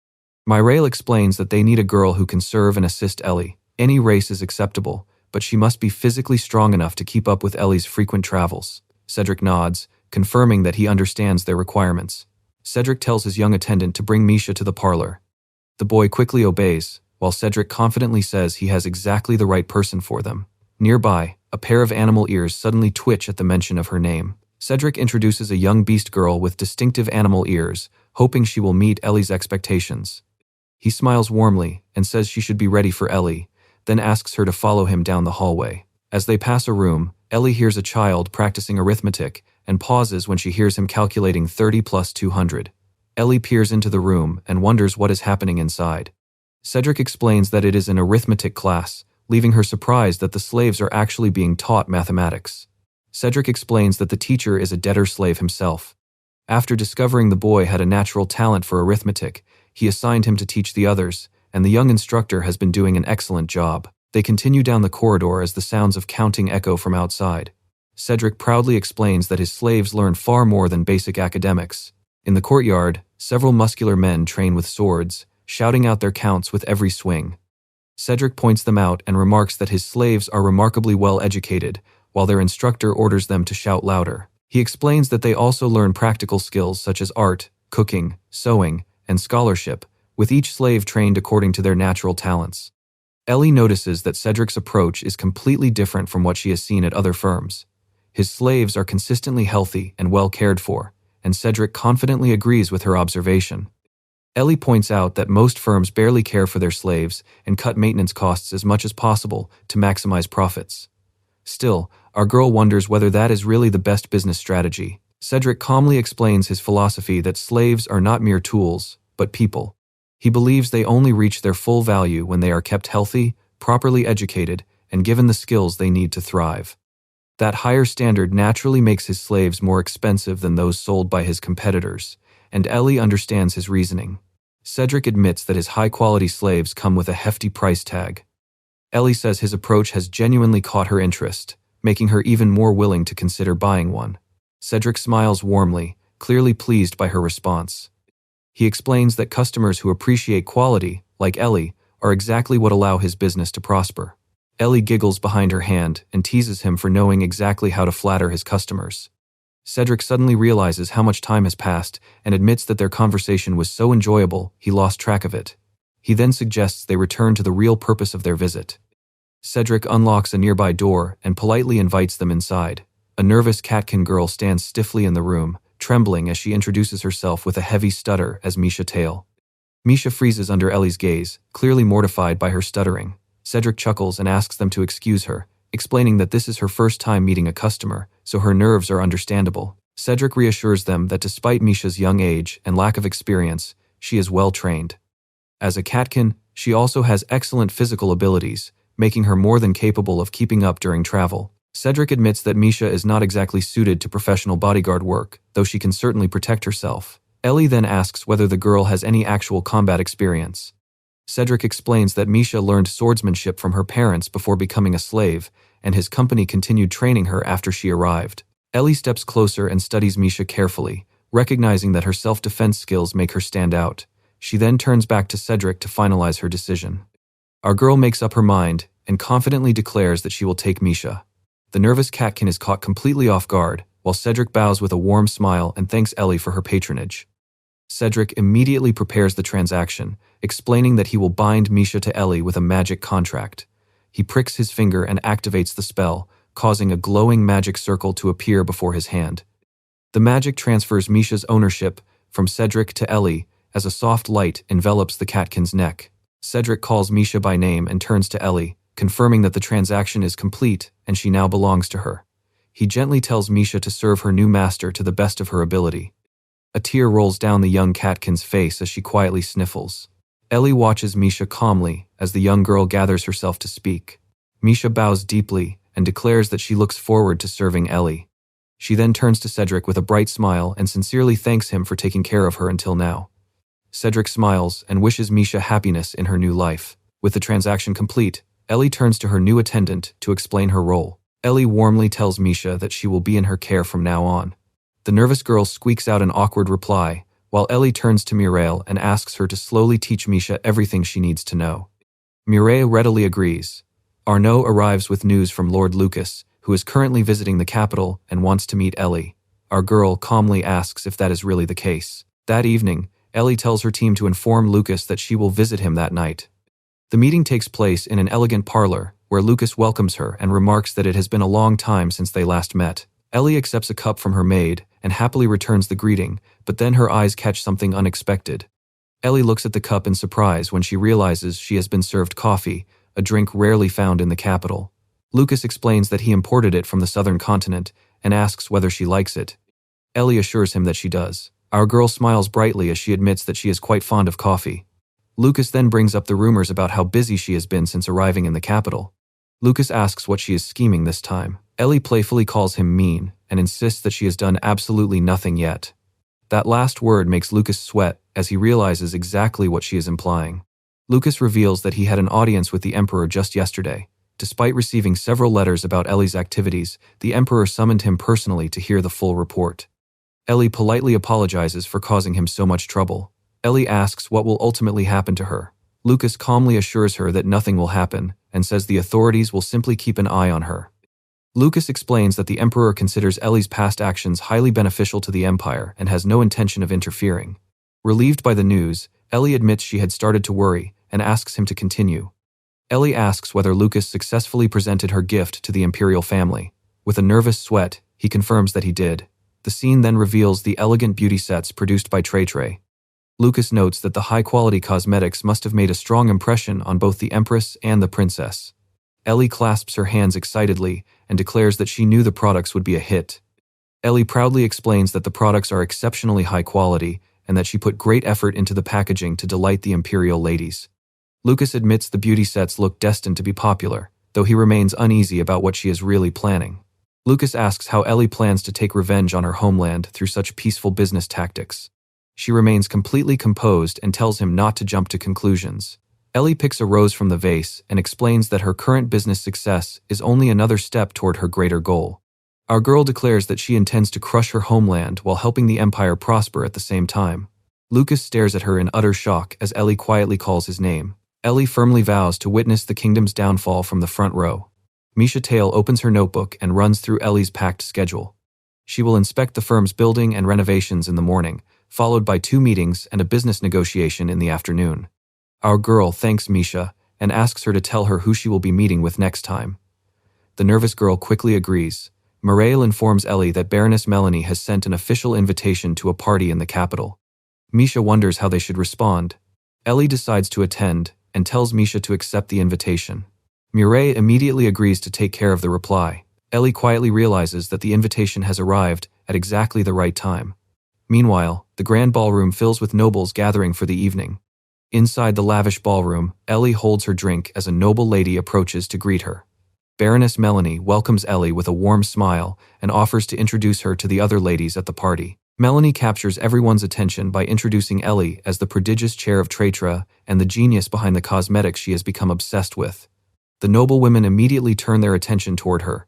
Mireille explains that they need a girl who can serve and assist Ellie. Any race is acceptable, but she must be physically strong enough to keep up with Ellie's frequent travels. Cedric nods, confirming that he understands their requirements. Cedric tells his young attendant to bring Misha to the parlor. The boy quickly obeys, while Cedric confidently says he has exactly the right person for them. Nearby, a pair of animal ears suddenly twitch at the mention of her name. Cedric introduces a young beast girl with distinctive animal ears, hoping she will meet Ellie's expectations. He smiles warmly and says she should be ready for Ellie, then asks her to follow him down the hallway. As they pass a room, Ellie hears a child practicing arithmetic and pauses when she hears him calculating 30 plus 200. Ellie peers into the room and wonders what is happening inside. Cedric explains that it is an arithmetic class, leaving her surprised that the slaves are actually being taught mathematics. Cedric explains that the teacher is a debtor-slave himself. After discovering the boy had a natural talent for arithmetic, he assigned him to teach the others, and the young instructor has been doing an excellent job. They continue down the corridor as the sounds of counting echo from outside. Cedric proudly explains that his slaves learn far more than basic academics. In the courtyard, several muscular men train with swords, shouting out their counts with every swing. Cedric points them out and remarks that his slaves are remarkably well educated, while their instructor orders them to shout louder. He explains that they also learn practical skills such as art, cooking, sewing, and scholarship, with each slave trained according to their natural talents. Ellie notices that Cedric's approach is completely different from what she has seen at other firms. His slaves are consistently healthy and well cared for, and Cedric confidently agrees with her observation. Ellie points out that most firms barely care for their slaves and cut maintenance costs as much as possible to maximize profits. Still, our girl wonders whether that is really the best business strategy. Cedric calmly explains his philosophy that slaves are not mere tools, but people. He believes they only reach their full value when they are kept healthy, properly educated, and given the skills they need to thrive. That higher standard naturally makes his slaves more expensive than those sold by his competitors, and Ellie understands his reasoning. Cedric admits that his high-quality slaves come with a hefty price tag. Ellie says his approach has genuinely caught her interest, making her even more willing to consider buying one. Cedric smiles warmly, clearly pleased by her response. He explains that customers who appreciate quality, like Ellie, are exactly what allow his business to prosper. Ellie giggles behind her hand and teases him for knowing exactly how to flatter his customers. Cedric suddenly realizes how much time has passed and admits that their conversation was so enjoyable he lost track of it. He then suggests they return to the real purpose of their visit. Cedric unlocks a nearby door and politely invites them inside. A nervous catkin girl stands stiffly in the room, trembling as she introduces herself with a heavy stutter as Misha Tail. Misha freezes under Ellie's gaze, clearly mortified by her stuttering. Cedric chuckles and asks them to excuse her, explaining that this is her first time meeting a customer, so her nerves are understandable. Cedric reassures them that despite Misha's young age and lack of experience, she is well trained. As a catkin, she also has excellent physical abilities, making her more than capable of keeping up during travel. Cedric admits that Misha is not exactly suited to professional bodyguard work, though she can certainly protect herself. Ellie then asks whether the girl has any actual combat experience. Cedric explains that Misha learned swordsmanship from her parents before becoming a slave, and his company continued training her after she arrived. Ellie steps closer and studies Misha carefully, recognizing that her self-defense skills make her stand out. She then turns back to Cedric to finalize her decision. Our girl makes up her mind and confidently declares that she will take Misha. The nervous catkin is caught completely off guard, while Cedric bows with a warm smile and thanks Ellie for her patronage. Cedric immediately prepares the transaction, explaining that he will bind Misha to Ellie with a magic contract. He pricks his finger and activates the spell, causing a glowing magic circle to appear before his hand. The magic transfers Misha's ownership from Cedric to Ellie as a soft light envelops the catkin's neck. Cedric calls Misha by name and turns to Ellie, confirming that the transaction is complete and she now belongs to her. He gently tells Misha to serve her new master to the best of her ability. A tear rolls down the young catkin's face as she quietly sniffles. Ellie watches Misha calmly as the young girl gathers herself to speak. Misha bows deeply and declares that she looks forward to serving Ellie. She then turns to Cedric with a bright smile and sincerely thanks him for taking care of her until now. Cedric smiles and wishes Misha happiness in her new life. With the transaction complete, Ellie turns to her new attendant to explain her role. Ellie warmly tells Misha that she will be in her care from now on. The nervous girl squeaks out an awkward reply, while Ellie turns to Mireille and asks her to slowly teach Misha everything she needs to know. Mireille readily agrees. Arnaud arrives with news from Lord Lucas, who is currently visiting the capital and wants to meet Ellie. Our girl calmly asks if that is really the case. That evening, Ellie tells her team to inform Lucas that she will visit him that night. The meeting takes place in an elegant parlor, where Lucas welcomes her and remarks that it has been a long time since they last met. Ellie accepts a cup from her maid and happily returns the greeting, but then her eyes catch something unexpected. Ellie looks at the cup in surprise when she realizes she has been served coffee, a drink rarely found in the capital. Lucas explains that he imported it from the southern continent and asks whether she likes it. Ellie assures him that she does. Our girl smiles brightly as she admits that she is quite fond of coffee. Lucas then brings up the rumors about how busy she has been since arriving in the capital. Lucas asks what she is scheming this time. Ellie playfully calls him mean and insists that she has done absolutely nothing yet. That last word makes Lucas sweat as he realizes exactly what she is implying. Lucas reveals that he had an audience with the Emperor just yesterday. Despite receiving several letters about Ellie's activities, the Emperor summoned him personally to hear the full report. Ellie politely apologizes for causing him so much trouble. Ellie asks what will ultimately happen to her. Lucas calmly assures her that nothing will happen and says the authorities will simply keep an eye on her. Lucas explains that the Emperor considers Ellie's past actions highly beneficial to the Empire and has no intention of interfering. Relieved by the news, Ellie admits she had started to worry and asks him to continue. Ellie asks whether Lucas successfully presented her gift to the Imperial family. With a nervous sweat, he confirms that he did. The scene then reveals the elegant beauty sets produced by Trey. Lucas notes that the high-quality cosmetics must have made a strong impression on both the Empress and the Princess. Ellie clasps her hands excitedly and declares that she knew the products would be a hit. Ellie proudly explains that the products are exceptionally high quality and that she put great effort into the packaging to delight the Imperial ladies. Lucas admits the beauty sets look destined to be popular, though he remains uneasy about what she is really planning. Lucas asks how Ellie plans to take revenge on her homeland through such peaceful business tactics. She remains completely composed and tells him not to jump to conclusions. Ellie picks a rose from the vase and explains that her current business success is only another step toward her greater goal. Our girl declares that she intends to crush her homeland while helping the Empire prosper at the same time. Lucas stares at her in utter shock as Ellie quietly calls his name. Ellie firmly vows to witness the kingdom's downfall from the front row. Misha Tail opens her notebook and runs through Ellie's packed schedule. She will inspect the firm's building and renovations in the morning, followed by 2 meetings and a business negotiation in the afternoon. Our girl thanks Misha and asks her to tell her who she will be meeting with next time. The nervous girl quickly agrees. Mireille informs Ellie that Baroness Melanie has sent an official invitation to a party in the capital. Misha wonders how they should respond. Ellie decides to attend and tells Misha to accept the invitation. Mireille immediately agrees to take care of the reply. Ellie quietly realizes that the invitation has arrived at exactly the right time. Meanwhile, the grand ballroom fills with nobles gathering for the evening. Inside the lavish ballroom, Ellie holds her drink as a noble lady approaches to greet her. Baroness Melanie welcomes Ellie with a warm smile and offers to introduce her to the other ladies at the party. Melanie captures everyone's attention by introducing Ellie as the prodigious chair of Tratra and the genius behind the cosmetics she has become obsessed with. The noblewomen immediately turn their attention toward her.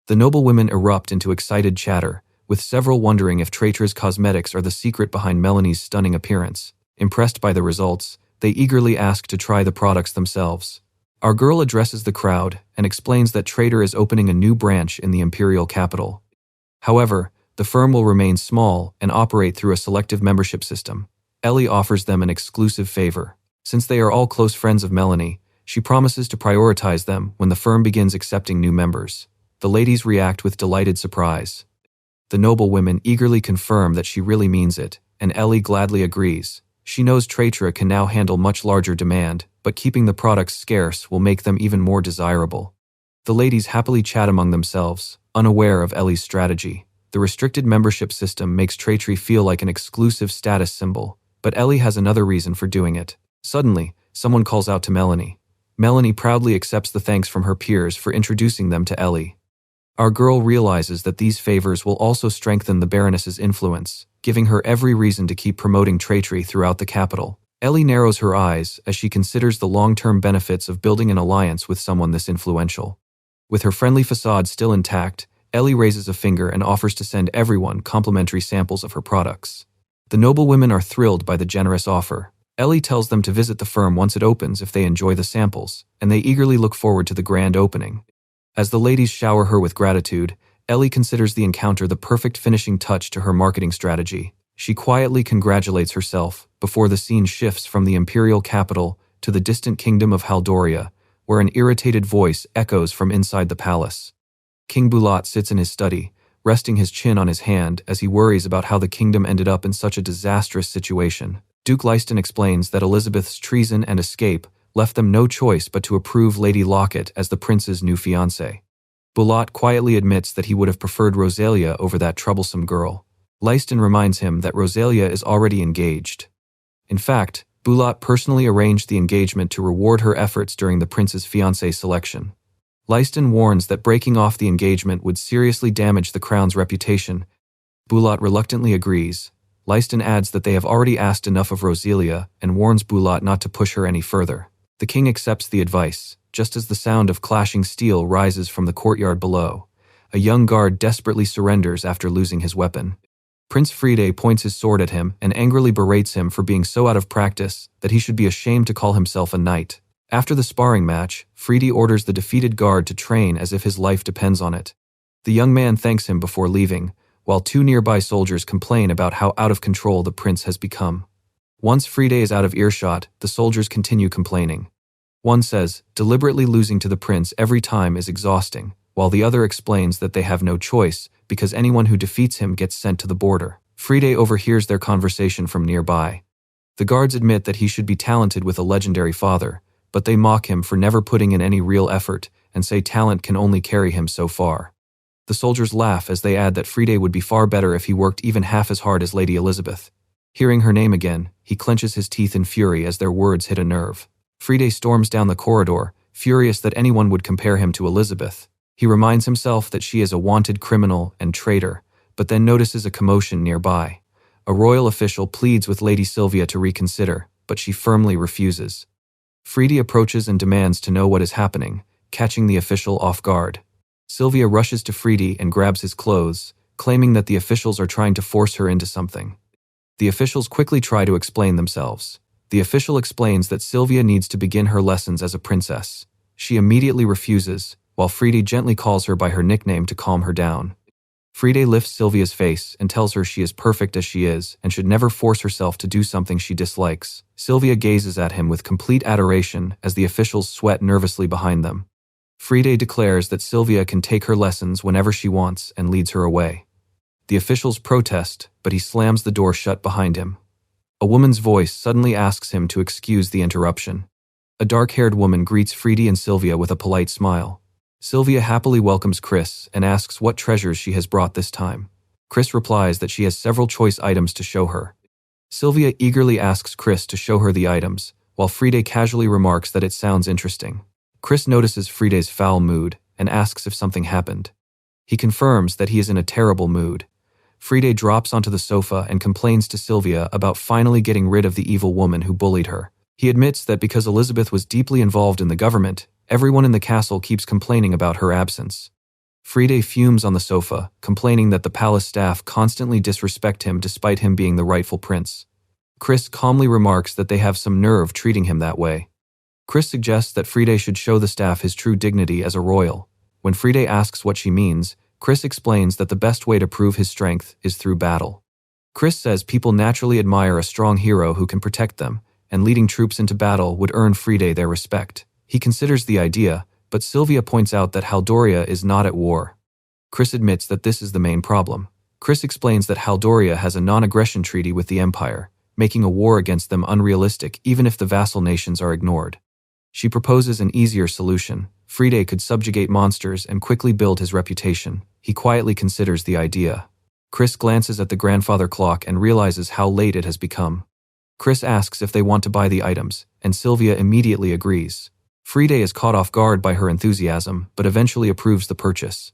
The noblewomen erupt into excited chatter, with several wondering if Tratra's cosmetics are the secret behind Melanie's stunning appearance. Impressed by the results, they eagerly ask to try the products themselves. Our girl addresses the crowd and explains that Tratra is opening a new branch in the imperial capital. However, the firm will remain small and operate through a selective membership system. Ellie offers them an exclusive favor. Since they are all close friends of Melanie, she promises to prioritize them when the firm begins accepting new members. The ladies react with delighted surprise. The noblewomen eagerly confirm that she really means it, and Ellie gladly agrees. She knows Tratra can now handle much larger demand, but keeping the products scarce will make them even more desirable. The ladies happily chat among themselves, unaware of Ellie's strategy. The restricted membership system makes Tratra feel like an exclusive status symbol, but Ellie has another reason for doing it. Suddenly, someone calls out to Melanie. Melanie proudly accepts the thanks from her peers for introducing them to Ellie. Our girl realizes that these favors will also strengthen the Baroness's influence, giving her every reason to keep promoting Tratra throughout the capital. Ellie narrows her eyes as she considers the long-term benefits of building an alliance with someone this influential. With her friendly facade still intact, Ellie raises a finger and offers to send everyone complimentary samples of her products. The noblewomen are thrilled by the generous offer. Ellie tells them to visit the firm once it opens if they enjoy the samples, and they eagerly look forward to the grand opening. As the ladies shower her with gratitude, Ellie considers the encounter the perfect finishing touch to her marketing strategy. She quietly congratulates herself before the scene shifts from the imperial capital to the distant kingdom of Haldoria, where an irritated voice echoes from inside the palace. King Bulat sits in his study, resting his chin on his hand as he worries about how the kingdom ended up in such a disastrous situation. Duke Leiston explains that Elizabeth's treason and escape left them no choice but to approve Lady Locket as the prince's new fiancée. Bulat quietly admits that he would have preferred Rosalia over that troublesome girl. Leiston reminds him that Rosalia is already engaged. In fact, Bulat personally arranged the engagement to reward her efforts during the prince's fiancée selection. Leiston warns that breaking off the engagement would seriously damage the crown's reputation. Bulat reluctantly agrees. Leiston adds that they have already asked enough of Rosalia and warns Bulat not to push her any further. The king accepts the advice, just as the sound of clashing steel rises from the courtyard below. A young guard desperately surrenders after losing his weapon. Prince Friede points his sword at him and angrily berates him for being so out of practice that he should be ashamed to call himself a knight. After the sparring match, Friede orders the defeated guard to train as if his life depends on it. The young man thanks him before leaving, while two nearby soldiers complain about how out of control the prince has become. Once Friede is out of earshot, the soldiers continue complaining. One says, deliberately losing to the prince every time is exhausting, while the other explains that they have no choice because anyone who defeats him gets sent to the border. Friede overhears their conversation from nearby. The guards admit that he should be talented with a legendary father, but they mock him for never putting in any real effort and say talent can only carry him so far. The soldiers laugh as they add that Friede would be far better if he worked even half as hard as Lady Elizabeth. Hearing her name again, he clenches his teeth in fury as their words hit a nerve. Friede storms down the corridor, furious that anyone would compare him to Elizabeth. He reminds himself that she is a wanted criminal and traitor, but then notices a commotion nearby. A royal official pleads with Lady Sylvia to reconsider, but she firmly refuses. Friede approaches and demands to know what is happening, catching the official off guard. Sylvia rushes to Friede and grabs his clothes, claiming that the officials are trying to force her into something. The officials quickly try to explain themselves. The official explains that Sylvia needs to begin her lessons as a princess. She immediately refuses, while Friede gently calls her by her nickname to calm her down. Friede lifts Sylvia's face and tells her she is perfect as she is and should never force herself to do something she dislikes. Sylvia gazes at him with complete adoration as the officials sweat nervously behind them. Friede declares that Sylvia can take her lessons whenever she wants and leads her away. The officials protest, but he slams the door shut behind him. A woman's voice suddenly asks him to excuse the interruption. A dark-haired woman greets Friede and Sylvia with a polite smile. Sylvia happily welcomes Chris and asks what treasures she has brought this time. Chris replies that she has several choice items to show her. Sylvia eagerly asks Chris to show her the items, while Friede casually remarks that it sounds interesting. Chris notices Friede's foul mood and asks if something happened. He confirms that he is in a terrible mood. Friede drops onto the sofa and complains to Sylvia about finally getting rid of the evil woman who bullied her. He admits that because Elizabeth was deeply involved in the government, everyone in the castle keeps complaining about her absence. Friede fumes on the sofa, complaining that the palace staff constantly disrespect him despite him being the rightful prince. Chris calmly remarks that they have some nerve treating him that way. Chris suggests that Friede should show the staff his true dignity as a royal. When Friede asks what she means, Chris explains that the best way to prove his strength is through battle. Chris says people naturally admire a strong hero who can protect them, and leading troops into battle would earn Friede their respect. He considers the idea, but Sylvia points out that Haldoria is not at war. Chris admits that this is the main problem. Chris explains that Haldoria has a non-aggression treaty with the Empire, making a war against them unrealistic even if the vassal nations are ignored. She proposes an easier solution. Friede could subjugate monsters and quickly build his reputation. He quietly considers the idea. Chris glances at the grandfather clock and realizes how late it has become. Chris asks if they want to buy the items, and Sylvia immediately agrees. Friede is caught off guard by her enthusiasm, but eventually approves the purchase.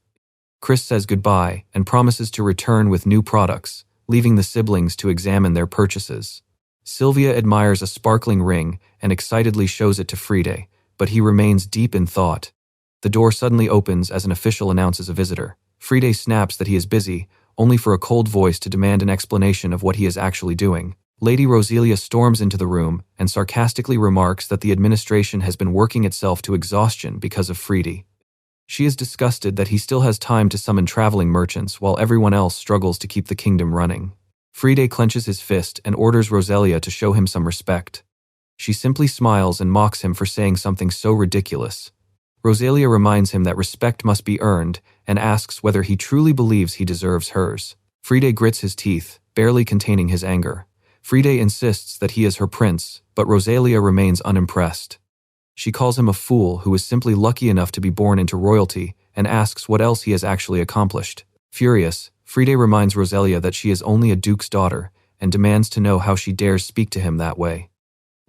Chris says goodbye and promises to return with new products, leaving the siblings to examine their purchases. Sylvia admires a sparkling ring and excitedly shows it to Friede, but he remains deep in thought. The door suddenly opens as an official announces a visitor. Friede snaps that he is busy, only for a cold voice to demand an explanation of what he is actually doing. Lady Rosalia storms into the room and sarcastically remarks that the administration has been working itself to exhaustion because of Friede. She is disgusted that he still has time to summon traveling merchants while everyone else struggles to keep the kingdom running. Friede clenches his fist and orders Rosalia to show him some respect. She simply smiles and mocks him for saying something so ridiculous. Rosalia reminds him that respect must be earned and asks whether he truly believes he deserves hers. Friede grits his teeth, barely containing his anger. Friede insists that he is her prince, but Rosalia remains unimpressed. She calls him a fool who is simply lucky enough to be born into royalty and asks what else he has actually accomplished. Furious, Friede reminds Rosalia that she is only a duke's daughter and demands to know how she dares speak to him that way.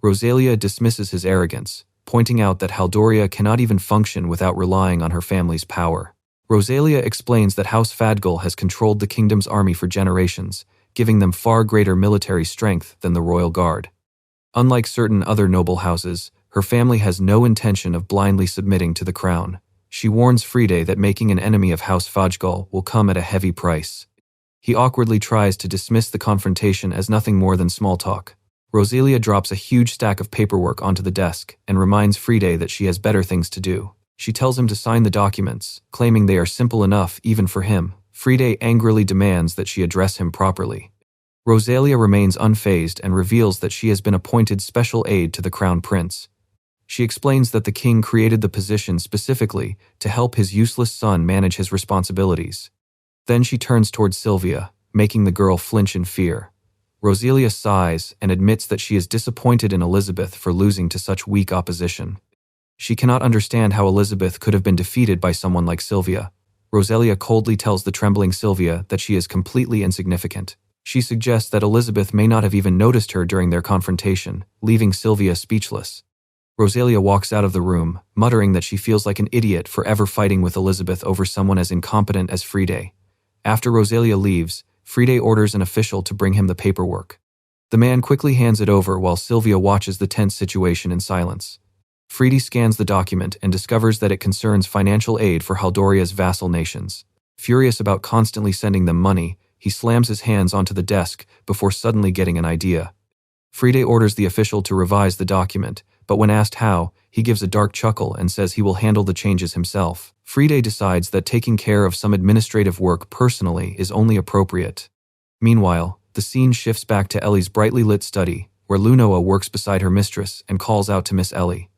Rosalia dismisses his arrogance, pointing out that Haldoria cannot even function without relying on her family's power. Rosalia explains that House Fadgal has controlled the kingdom's army for generations, giving them far greater military strength than the royal guard. Unlike certain other noble houses, her family has no intention of blindly submitting to the crown. She warns Friede that making an enemy of House Fadgal will come at a heavy price. He awkwardly tries to dismiss the confrontation as nothing more than small talk. Rosalia drops a huge stack of paperwork onto the desk and reminds Friede that she has better things to do. She tells him to sign the documents, claiming they are simple enough even for him. Friede angrily demands that she address him properly. Rosalia remains unfazed and reveals that she has been appointed special aide to the crown prince. She explains that the king created the position specifically to help his useless son manage his responsibilities. Then she turns towards Sylvia, making the girl flinch in fear. Rosalia sighs and admits that she is disappointed in Elizabeth for losing to such weak opposition. She cannot understand how Elizabeth could have been defeated by someone like Sylvia. Rosalia coldly tells the trembling Sylvia that she is completely insignificant. She suggests that Elizabeth may not have even noticed her during their confrontation, leaving Sylvia speechless. Rosalia walks out of the room, muttering that she feels like an idiot for ever fighting with Elizabeth over someone as incompetent as Friede. After Rosalia leaves, Friede orders an official to bring him the paperwork. The man quickly hands it over while Sylvia watches the tense situation in silence. Friede scans the document and discovers that it concerns financial aid for Haldoria's vassal nations. Furious about constantly sending them money, he slams his hands onto the desk before suddenly getting an idea. Friede orders the official to revise the document, but when asked how, he gives a dark chuckle and says he will handle the changes himself. Friede decides that taking care of some administrative work personally is only appropriate. Meanwhile, the scene shifts back to Ellie's brightly lit study, where Lunoa works beside her mistress and calls out to Miss Ellie.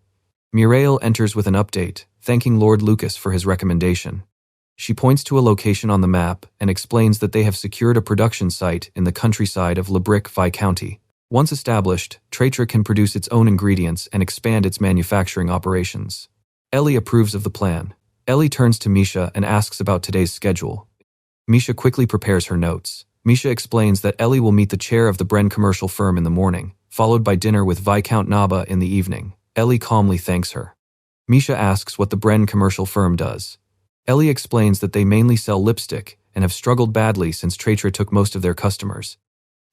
Muriel enters with an update, thanking Lord Lucas for his recommendation. She points to a location on the map and explains that they have secured a production site in the countryside of Lebrick Viscounty. Once established, Traitor can produce its own ingredients and expand its manufacturing operations. Ellie approves of the plan. Ellie turns to Misha and asks about today's schedule. Misha quickly prepares her notes. Misha explains that Ellie will meet the chair of the Bren commercial firm in the morning, followed by dinner with Viscount Naba in the evening. Ellie calmly thanks her. Misha asks what the Bren commercial firm does. Ellie explains that they mainly sell lipstick and have struggled badly since Traitor took most of their customers.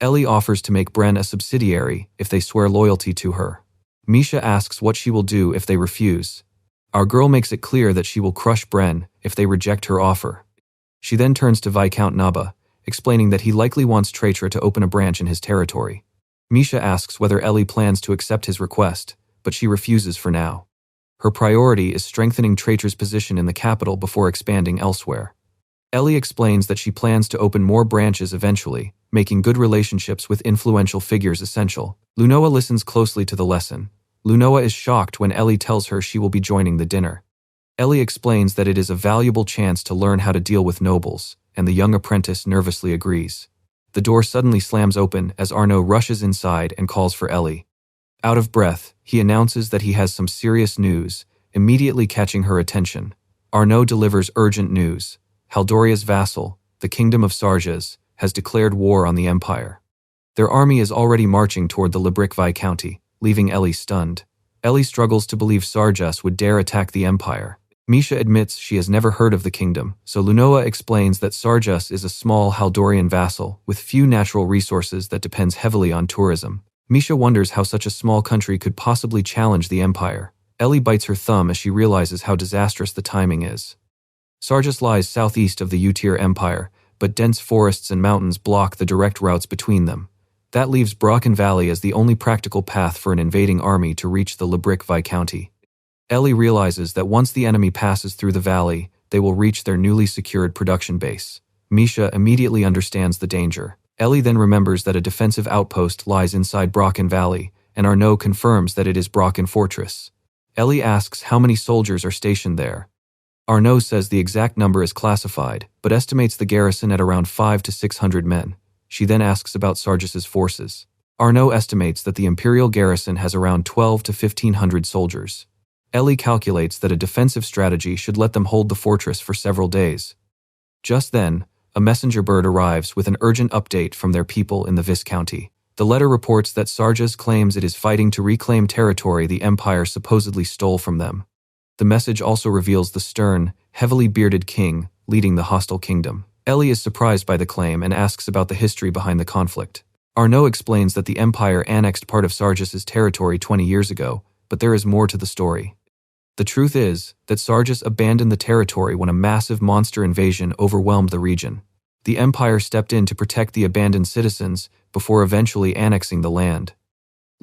Ellie offers to make Bren a subsidiary if they swear loyalty to her. Misha asks what she will do if they refuse. Our girl makes it clear that she will crush Bren if they reject her offer. She then turns to Viscount Naba, explaining that he likely wants Traitor to open a branch in his territory. Misha asks whether Ellie plans to accept his request, but she refuses for now. Her priority is strengthening Traitor's position in the capital before expanding elsewhere. Ellie explains that she plans to open more branches eventually, making good relationships with influential figures essential. Lunoa listens closely to the lesson. Lunoa is shocked when Ellie tells her she will be joining the dinner. Ellie explains that it is a valuable chance to learn how to deal with nobles, and the young apprentice nervously agrees. The door suddenly slams open as Arnaud rushes inside and calls for Ellie. Out of breath, he announces that he has some serious news, immediately catching her attention. Arnaud delivers urgent news. Haldoria's vassal, the Kingdom of Sarjas, has declared war on the Empire. Their army is already marching toward the Lebrick Viscounty, leaving Ellie stunned. Ellie struggles to believe Sarjas would dare attack the Empire. Misha admits she has never heard of the kingdom, so Lunoa explains that Sarjas is a small Haldorian vassal with few natural resources that depends heavily on tourism. Misha wonders how such a small country could possibly challenge the Empire. Ellie bites her thumb as she realizes how disastrous the timing is. Sarjas lies southeast of the Utir Empire, but dense forests and mountains block the direct routes between them. That leaves Brocken Valley as the only practical path for an invading army to reach the Lebrick Viscounty. Ellie realizes that once the enemy passes through the valley, they will reach their newly secured production base. Misha immediately understands the danger. Ellie then remembers that a defensive outpost lies inside Brocken Valley and Arnaud confirms that it is Brocken Fortress. Ellie asks how many soldiers are stationed there. Arnaud says the exact number is classified, but estimates the garrison at around 500 to 600 men. She then asks about Sargis's forces. Arnaud estimates that the imperial garrison has around 12 to 1500 soldiers. Ellie calculates that a defensive strategy should let them hold the fortress for several days. Just then, a messenger bird arrives with an urgent update from their people in the Viscounty. The letter reports that Sarjas claims it is fighting to reclaim territory the Empire supposedly stole from them. The message also reveals the stern, heavily bearded king leading the hostile kingdom. Ellie is surprised by the claim and asks about the history behind the conflict. Arnaud explains that the Empire annexed part of Sargis's territory 20 years ago, but there is more to the story. The truth is that Sarjas abandoned the territory when a massive monster invasion overwhelmed the region. The Empire stepped in to protect the abandoned citizens before eventually annexing the land.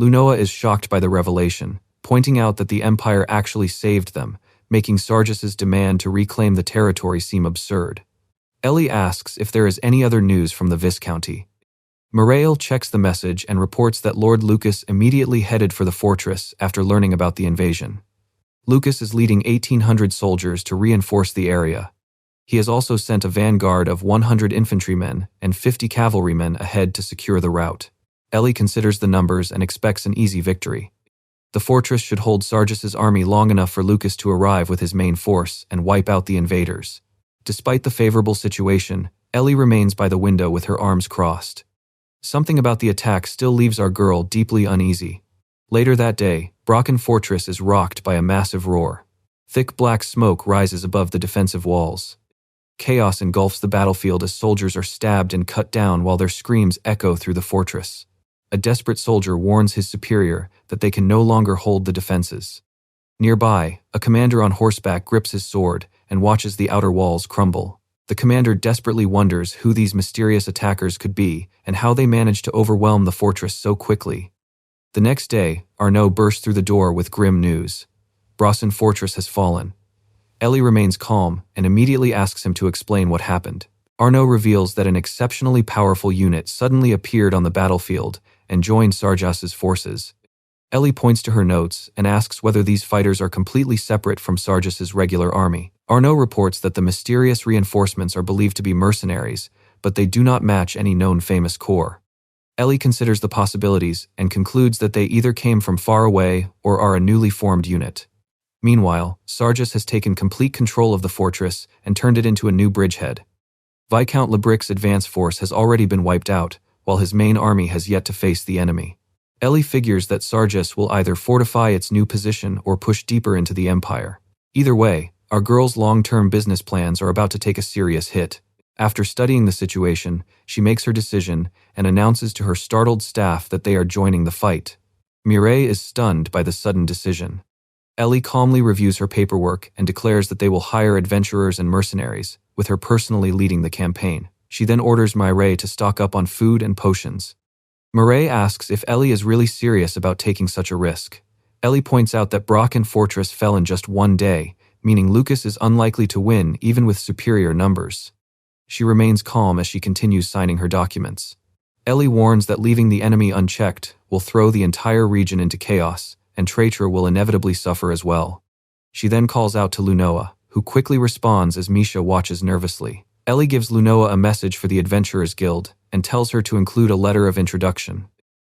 Lunoa is shocked by the revelation, pointing out that the Empire actually saved them, making Sargis's demand to reclaim the territory seem absurd. Ellie asks if there is any other news from the Viscounty. Mirail checks the message and reports that Lord Lucas immediately headed for the fortress after learning about the invasion. Lucas is leading 1,800 soldiers to reinforce the area. He has also sent a vanguard of 100 infantrymen and 50 cavalrymen ahead to secure the route. Ellie considers the numbers and expects an easy victory. The fortress should hold Sargis's army long enough for Lucas to arrive with his main force and wipe out the invaders. Despite the favorable situation, Ellie remains by the window with her arms crossed. Something about the attack still leaves our girl deeply uneasy. Later that day, Brocken Fortress is rocked by a massive roar. Thick black smoke rises above the defensive walls. Chaos engulfs the battlefield as soldiers are stabbed and cut down while their screams echo through the fortress. A desperate soldier warns his superior that they can no longer hold the defenses. Nearby, a commander on horseback grips his sword and watches the outer walls crumble. The commander desperately wonders who these mysterious attackers could be and how they managed to overwhelm the fortress so quickly. The next day, Arnaud bursts through the door with grim news. Brocken Fortress has fallen. Ellie remains calm and immediately asks him to explain what happened. Arnaud reveals that an exceptionally powerful unit suddenly appeared on the battlefield and joined Sargas's forces. Ellie points to her notes and asks whether these fighters are completely separate from Sargas's regular army. Arnaud reports that the mysterious reinforcements are believed to be mercenaries, but they do not match any known famous corps. Ellie considers the possibilities and concludes that they either came from far away or are a newly formed unit. Meanwhile, Sargas has taken complete control of the fortress and turned it into a new bridgehead. Viscount Lebric's advance force has already been wiped out, while his main army has yet to face the enemy. Ellie figures that Sargas will either fortify its new position or push deeper into the Empire. Either way, our girl's long-term business plans are about to take a serious hit. After studying the situation, she makes her decision and announces to her startled staff that they are joining the fight. Mireille is stunned by the sudden decision. Ellie calmly reviews her paperwork and declares that they will hire adventurers and mercenaries, with her personally leading the campaign. She then orders Mireille to stock up on food and potions. Mireille asks if Ellie is really serious about taking such a risk. Ellie points out that Brocken Fortress fell in just one day, meaning Lucas is unlikely to win even with superior numbers. She remains calm as she continues signing her documents. Ellie warns that leaving the enemy unchecked will throw the entire region into chaos, and Traitor will inevitably suffer as well. She then calls out to Lunoa, who quickly responds as Misha watches nervously. Ellie gives Lunoa a message for the Adventurers Guild and tells her to include a letter of introduction.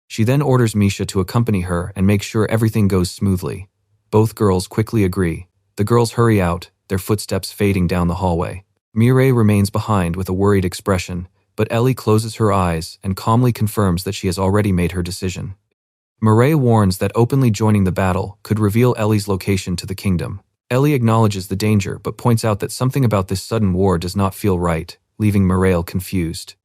She then orders Misha to accompany her and make sure everything goes smoothly. Both girls quickly agree. The girls hurry out, their footsteps fading down the hallway. Mireille remains behind with a worried expression, but Ellie closes her eyes and calmly confirms that she has already made her decision. Mireille warns that openly joining the battle could reveal Ellie's location to the kingdom. Ellie acknowledges the danger but points out that something about this sudden war does not feel right, leaving Mireille confused.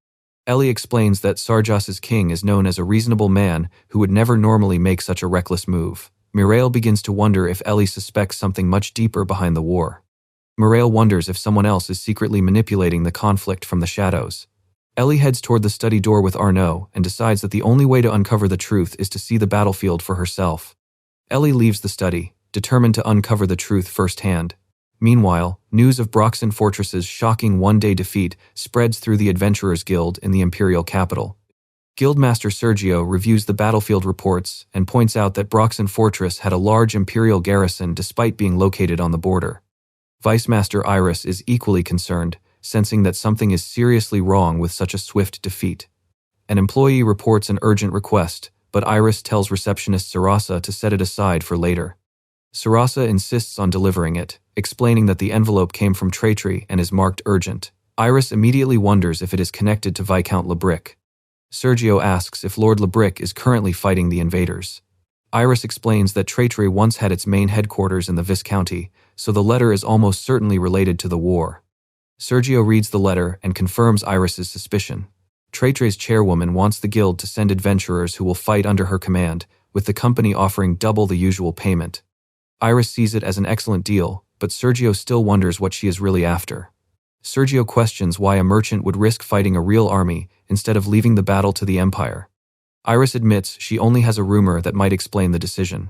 Ellie explains that Sargas's king is known as a reasonable man who would never normally make such a reckless move. Mireille begins to wonder if Ellie suspects something much deeper behind the war. Mireille wonders if someone else is secretly manipulating the conflict from the shadows. Ellie heads toward the study door with Arnaud and decides that the only way to uncover the truth is to see the battlefield for herself. Ellie leaves the study, determined to uncover the truth firsthand. Meanwhile, news of Brocken Fortress's shocking one-day defeat spreads through the Adventurers Guild in the Imperial capital. Guildmaster Sergio reviews the battlefield reports and points out that Broxon Fortress had a large imperial garrison despite being located on the border. Vice Master Iris is equally concerned, sensing that something is seriously wrong with such a swift defeat. An employee reports an urgent request, but Iris tells receptionist Sarasa to set it aside for later. Sarasa insists on delivering it, explaining that the envelope came from Traitre and is marked urgent. Iris immediately wonders if it is connected to Viscount Lebric. Sergio asks if Lord Lebric is currently fighting the invaders. Iris explains that Traitre once had its main headquarters in the Viscounty, so the letter is almost certainly related to the war. Sergio reads the letter and confirms Iris's suspicion. Traitre's chairwoman wants the guild to send adventurers who will fight under her command, with the company offering double the usual payment. Iris sees it as an excellent deal, but Sergio still wonders what she is really after. Sergio questions why a merchant would risk fighting a real army instead of leaving the battle to the Empire. Iris admits she only has a rumor that might explain the decision.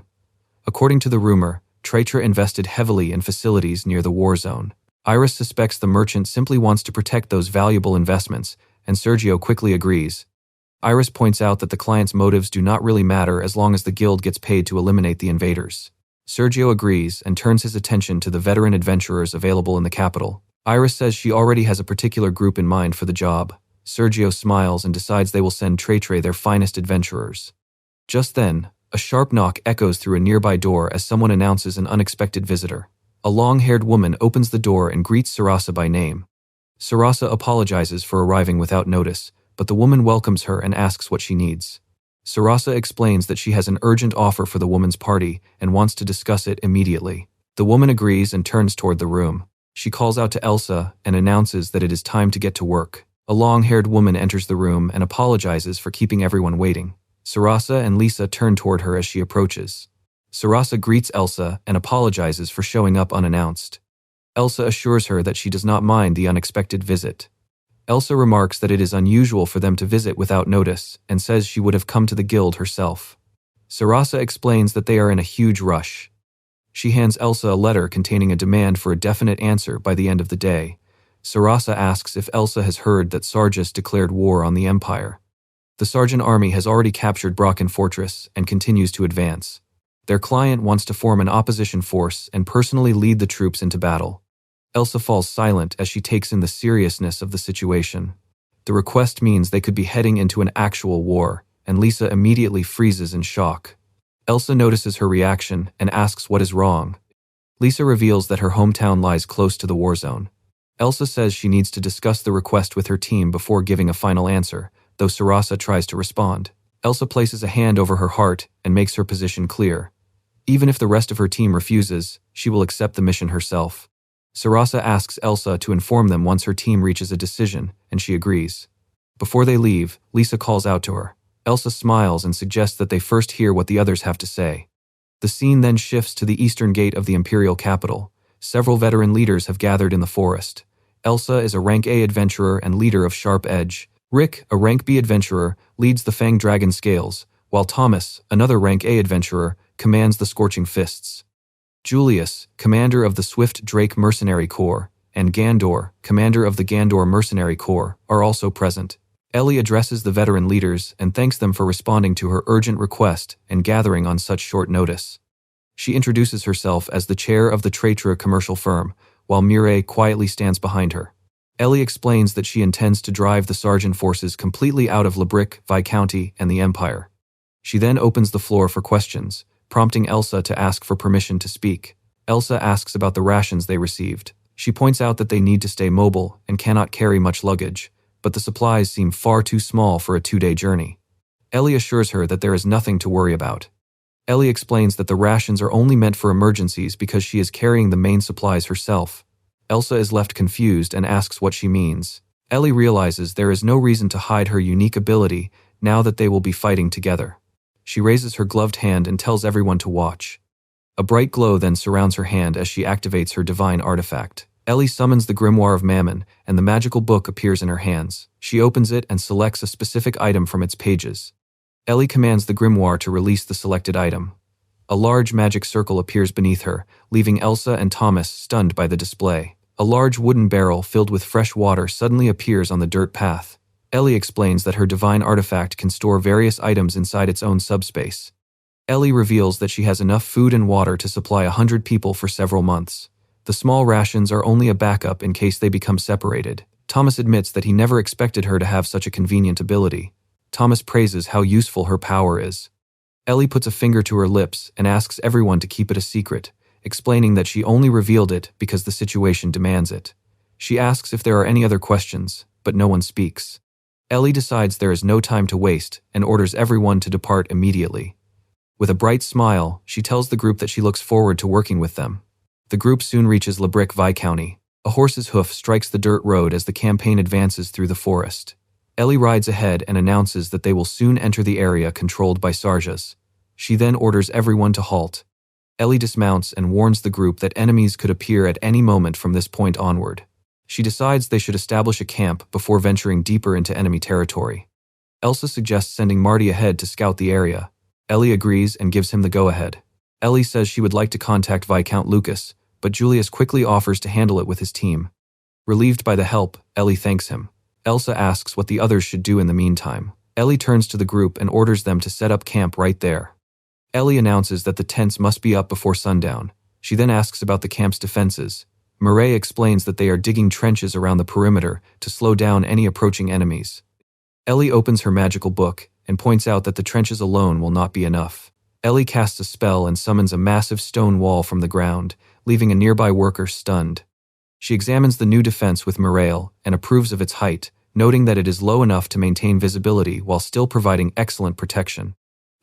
According to the rumor, Traitre invested heavily in facilities near the war zone. Iris suspects the merchant simply wants to protect those valuable investments, and Sergio quickly agrees. Iris points out that the client's motives do not really matter as long as the guild gets paid to eliminate the invaders. Sergio agrees and turns his attention to the veteran adventurers available in the capital. Iris says she already has a particular group in mind for the job. Sergio smiles and decides they will send Traitre their finest adventurers. Just then, a sharp knock echoes through a nearby door as someone announces an unexpected visitor. A long-haired woman opens the door and greets Sarasa by name. Sarasa apologizes for arriving without notice, but the woman welcomes her and asks what she needs. Sarasa explains that she has an urgent offer for the woman's party and wants to discuss it immediately. The woman agrees and turns toward the room. She calls out to Elsa and announces that it is time to get to work. A long-haired woman enters the room and apologizes for keeping everyone waiting. Sarasa and Lisa turn toward her as she approaches. Sarasa greets Elsa and apologizes for showing up unannounced. Elsa assures her that she does not mind the unexpected visit. Elsa remarks that it is unusual for them to visit without notice and says she would have come to the guild herself. Sarasa explains that they are in a huge rush. She hands Elsa a letter containing a demand for a definite answer by the end of the day. Sarasa asks if Elsa has heard that Sarjas declared war on the Empire. The Sarjan army has already captured Brocken Fortress and continues to advance. Their client wants to form an opposition force and personally lead the troops into battle. Elsa falls silent as she takes in the seriousness of the situation. The request means they could be heading into an actual war, and Lisa immediately freezes in shock. Elsa notices her reaction and asks what is wrong. Lisa reveals that her hometown lies close to the war zone. Elsa says she needs to discuss the request with her team before giving a final answer, though Sarasa tries to respond. Elsa places a hand over her heart and makes her position clear. Even if the rest of her team refuses, she will accept the mission herself. Sarasa asks Elsa to inform them once her team reaches a decision, and she agrees. Before they leave, Lisa calls out to her. Elsa smiles and suggests that they first hear what the others have to say. The scene then shifts to the eastern gate of the imperial capital. Several veteran leaders have gathered in the forest. Elsa is a rank A adventurer and leader of Sharp Edge. Rick, a rank B adventurer, leads the Fang Dragon Scales, while Thomas, another rank A adventurer, commands the Scorching Fists. Julius, commander of the Swift Drake Mercenary Corps, and Gandor, commander of the Gandor Mercenary Corps, are also present. Ellie addresses the veteran leaders and thanks them for responding to her urgent request and gathering on such short notice. She introduces herself as the chair of the Traitre commercial firm, while Mireille quietly stands behind her. Ellie explains that she intends to drive the Sargent forces completely out of Lebric, Viscounty, and the Empire. She then opens the floor for questions, prompting Elsa to ask for permission to speak. Elsa asks about the rations they received. She points out that they need to stay mobile and cannot carry much luggage, but the supplies seem far too small for a 2-day journey. Ellie assures her that there is nothing to worry about. Ellie explains that the rations are only meant for emergencies because she is carrying the main supplies herself. Elsa is left confused and asks what she means. Ellie realizes there is no reason to hide her unique ability now that they will be fighting together. She raises her gloved hand and tells everyone to watch. A bright glow then surrounds her hand as she activates her divine artifact. Ellie summons the Grimoire of Mammon, and the magical book appears in her hands. She opens it and selects a specific item from its pages. Ellie commands the Grimoire to release the selected item. A large magic circle appears beneath her, leaving Elsa and Thomas stunned by the display. A large wooden barrel filled with fresh water suddenly appears on the dirt path. Ellie explains that her divine artifact can store various items inside its own subspace. Ellie reveals that she has enough food and water to supply 100 people for several months. The small rations are only a backup in case they become separated. Thomas admits that he never expected her to have such a convenient ability. Thomas praises how useful her power is. Ellie puts a finger to her lips and asks everyone to keep it a secret, explaining that she only revealed it because the situation demands it. She asks if there are any other questions, but no one speaks. Ellie decides there is no time to waste and orders everyone to depart immediately. With a bright smile, she tells the group that she looks forward to working with them. The group soon reaches Lebrick Viscounty. A horse's hoof strikes the dirt road as the campaign advances through the forest. Ellie rides ahead and announces that they will soon enter the area controlled by Sarjas. She then orders everyone to halt. Ellie dismounts and warns the group that enemies could appear at any moment from this point onward. She decides they should establish a camp before venturing deeper into enemy territory. Elsa suggests sending Marty ahead to scout the area. Ellie agrees and gives him the go-ahead. Ellie says she would like to contact Viscount Lucas, but Julius quickly offers to handle it with his team. Relieved by the help, Ellie thanks him. Elsa asks what the others should do in the meantime. Ellie turns to the group and orders them to set up camp right there. Ellie announces that the tents must be up before sundown. She then asks about the camp's defenses. Murray explains that they are digging trenches around the perimeter to slow down any approaching enemies. Ellie opens her magical book and points out that the trenches alone will not be enough. Ellie casts a spell and summons a massive stone wall from the ground, leaving a nearby worker stunned. She examines the new defense with Murail and approves of its height, noting that it is low enough to maintain visibility while still providing excellent protection.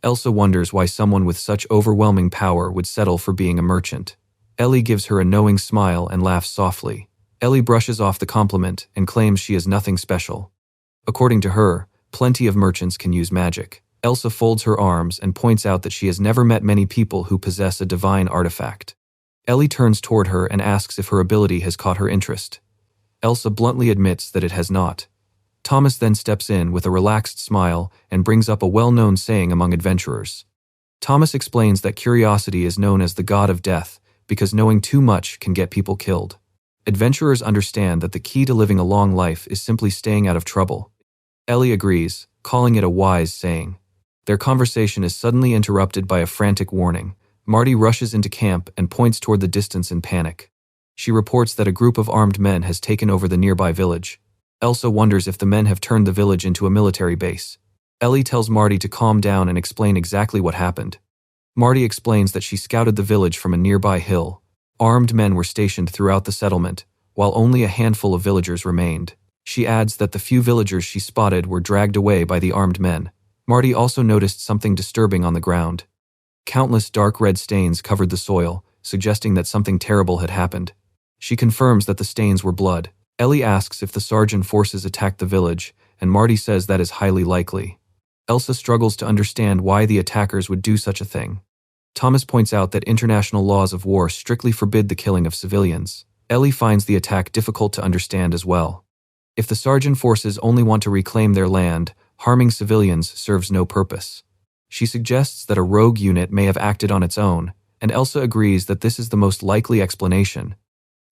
Elsa wonders why someone with such overwhelming power would settle for being a merchant. Ellie gives her a knowing smile and laughs softly. Ellie brushes off the compliment and claims she is nothing special. According to her, plenty of merchants can use magic. Elsa folds her arms and points out that she has never met many people who possess a divine artifact. Ellie turns toward her and asks if her ability has caught her interest. Elsa bluntly admits that it has not. Thomas then steps in with a relaxed smile and brings up a well-known saying among adventurers. Thomas explains that curiosity is known as the god of death because knowing too much can get people killed. Adventurers understand that the key to living a long life is simply staying out of trouble. Ellie agrees, calling it a wise saying. Their conversation is suddenly interrupted by a frantic warning. Marty rushes into camp and points toward the distance in panic. She reports that a group of armed men has taken over the nearby village. Elsa wonders if the men have turned the village into a military base. Ellie tells Marty to calm down and explain exactly what happened. Marty explains that she scouted the village from a nearby hill. Armed men were stationed throughout the settlement, while only a handful of villagers remained. She adds that the few villagers she spotted were dragged away by the armed men. Marty also noticed something disturbing on the ground. Countless dark red stains covered the soil, suggesting that something terrible had happened. She confirms that the stains were blood. Ellie asks if the Sarjan forces attacked the village, and Marty says that is highly likely. Elsa struggles to understand why the attackers would do such a thing. Thomas points out that international laws of war strictly forbid the killing of civilians. Ellie finds the attack difficult to understand as well. If the Sarjan forces only want to reclaim their land, harming civilians serves no purpose. She suggests that a rogue unit may have acted on its own, and Elsa agrees that this is the most likely explanation.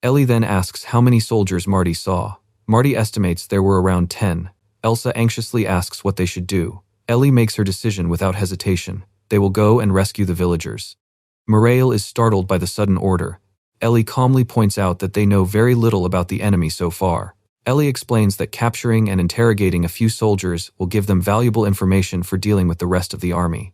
Ellie then asks how many soldiers Marty saw. Marty estimates there were around 10. Elsa anxiously asks what they should do. Ellie makes her decision without hesitation. They will go and rescue the villagers. Murail is startled by the sudden order. Ellie calmly points out that they know very little about the enemy so far. Ellie explains that capturing and interrogating a few soldiers will give them valuable information for dealing with the rest of the army.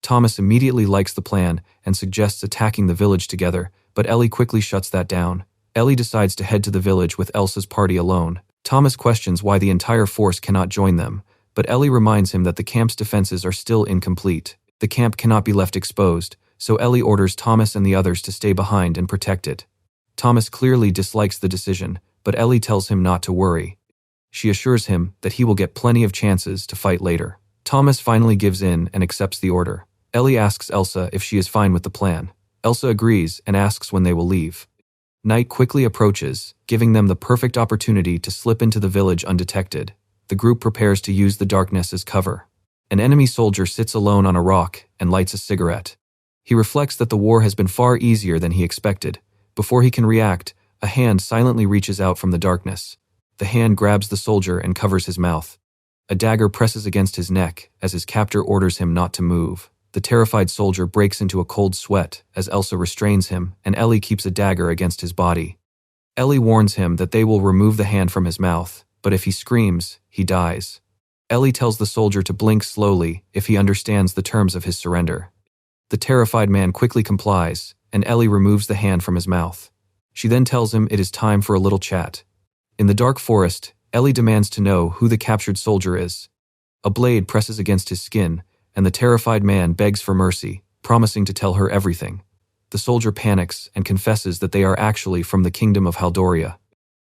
Thomas immediately likes the plan and suggests attacking the village together, but Ellie quickly shuts that down. Ellie decides to head to the village with Elsa's party alone. Thomas questions why the entire force cannot join them, but Ellie reminds him that the camp's defenses are still incomplete. The camp cannot be left exposed, so Ellie orders Thomas and the others to stay behind and protect it. Thomas clearly dislikes the decision, but Ellie tells him not to worry. She assures him that he will get plenty of chances to fight later. Thomas finally gives in and accepts the order. Ellie asks Elsa if she is fine with the plan. Elsa agrees and asks when they will leave. Night quickly approaches, giving them the perfect opportunity to slip into the village undetected. The group prepares to use the darkness as cover. An enemy soldier sits alone on a rock and lights a cigarette. He reflects that the war has been far easier than he expected. Before he can react, a hand silently reaches out from the darkness. The hand grabs the soldier and covers his mouth. A dagger presses against his neck as his captor orders him not to move. The terrified soldier breaks into a cold sweat as Elsa restrains him, and Ellie keeps a dagger against his body. Ellie warns him that they will remove the hand from his mouth, but if he screams, he dies. Ellie tells the soldier to blink slowly if he understands the terms of his surrender. The terrified man quickly complies, and Ellie removes the hand from his mouth. She then tells him it is time for a little chat. In the dark forest, Ellie demands to know who the captured soldier is. A blade presses against his skin, and the terrified man begs for mercy, promising to tell her everything. The soldier panics and confesses that they are actually from the kingdom of Haldoria.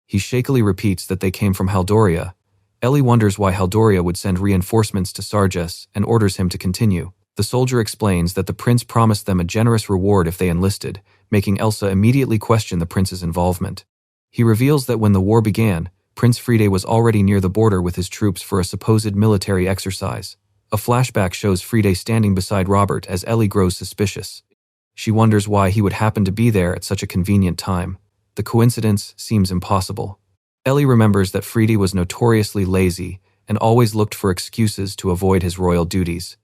He shakily repeats that they came from Haldoria. Ellie wonders why Haldoria would send reinforcements to Sarjas and orders him to continue. The soldier explains that the prince promised them a generous reward if they enlisted, making Elsa immediately question the prince's involvement. He reveals that when the war began, Prince Friede was already near the border with his troops for a supposed military exercise. A flashback shows Friede standing beside Robert as Ellie grows suspicious. She wonders why he would happen to be there at such a convenient time. The coincidence seems impossible. Ellie remembers that Friede was notoriously lazy and always looked for excuses to avoid his royal duties.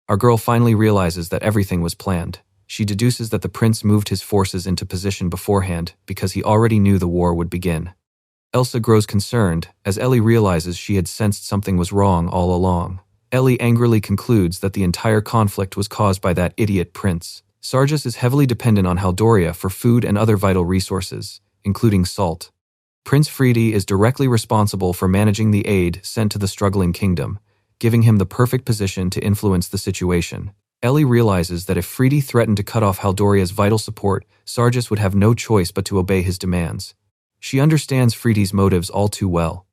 Our girl finally realizes that everything was planned. She deduces that the prince moved his forces into position beforehand because he already knew the war would begin. Elsa grows concerned as Ellie realizes she had sensed something was wrong all along. Ellie angrily concludes that the entire conflict was caused by that idiot prince. Sarjas is heavily dependent on Haldoria for food and other vital resources, including salt. Prince Friede is directly responsible for managing the aid sent to the struggling kingdom, giving him the perfect position to influence the situation. Ellie realizes that if Friede threatened to cut off Haldoria's vital support, Sarjas would have no choice but to obey his demands. She understands Friede's motives all too well.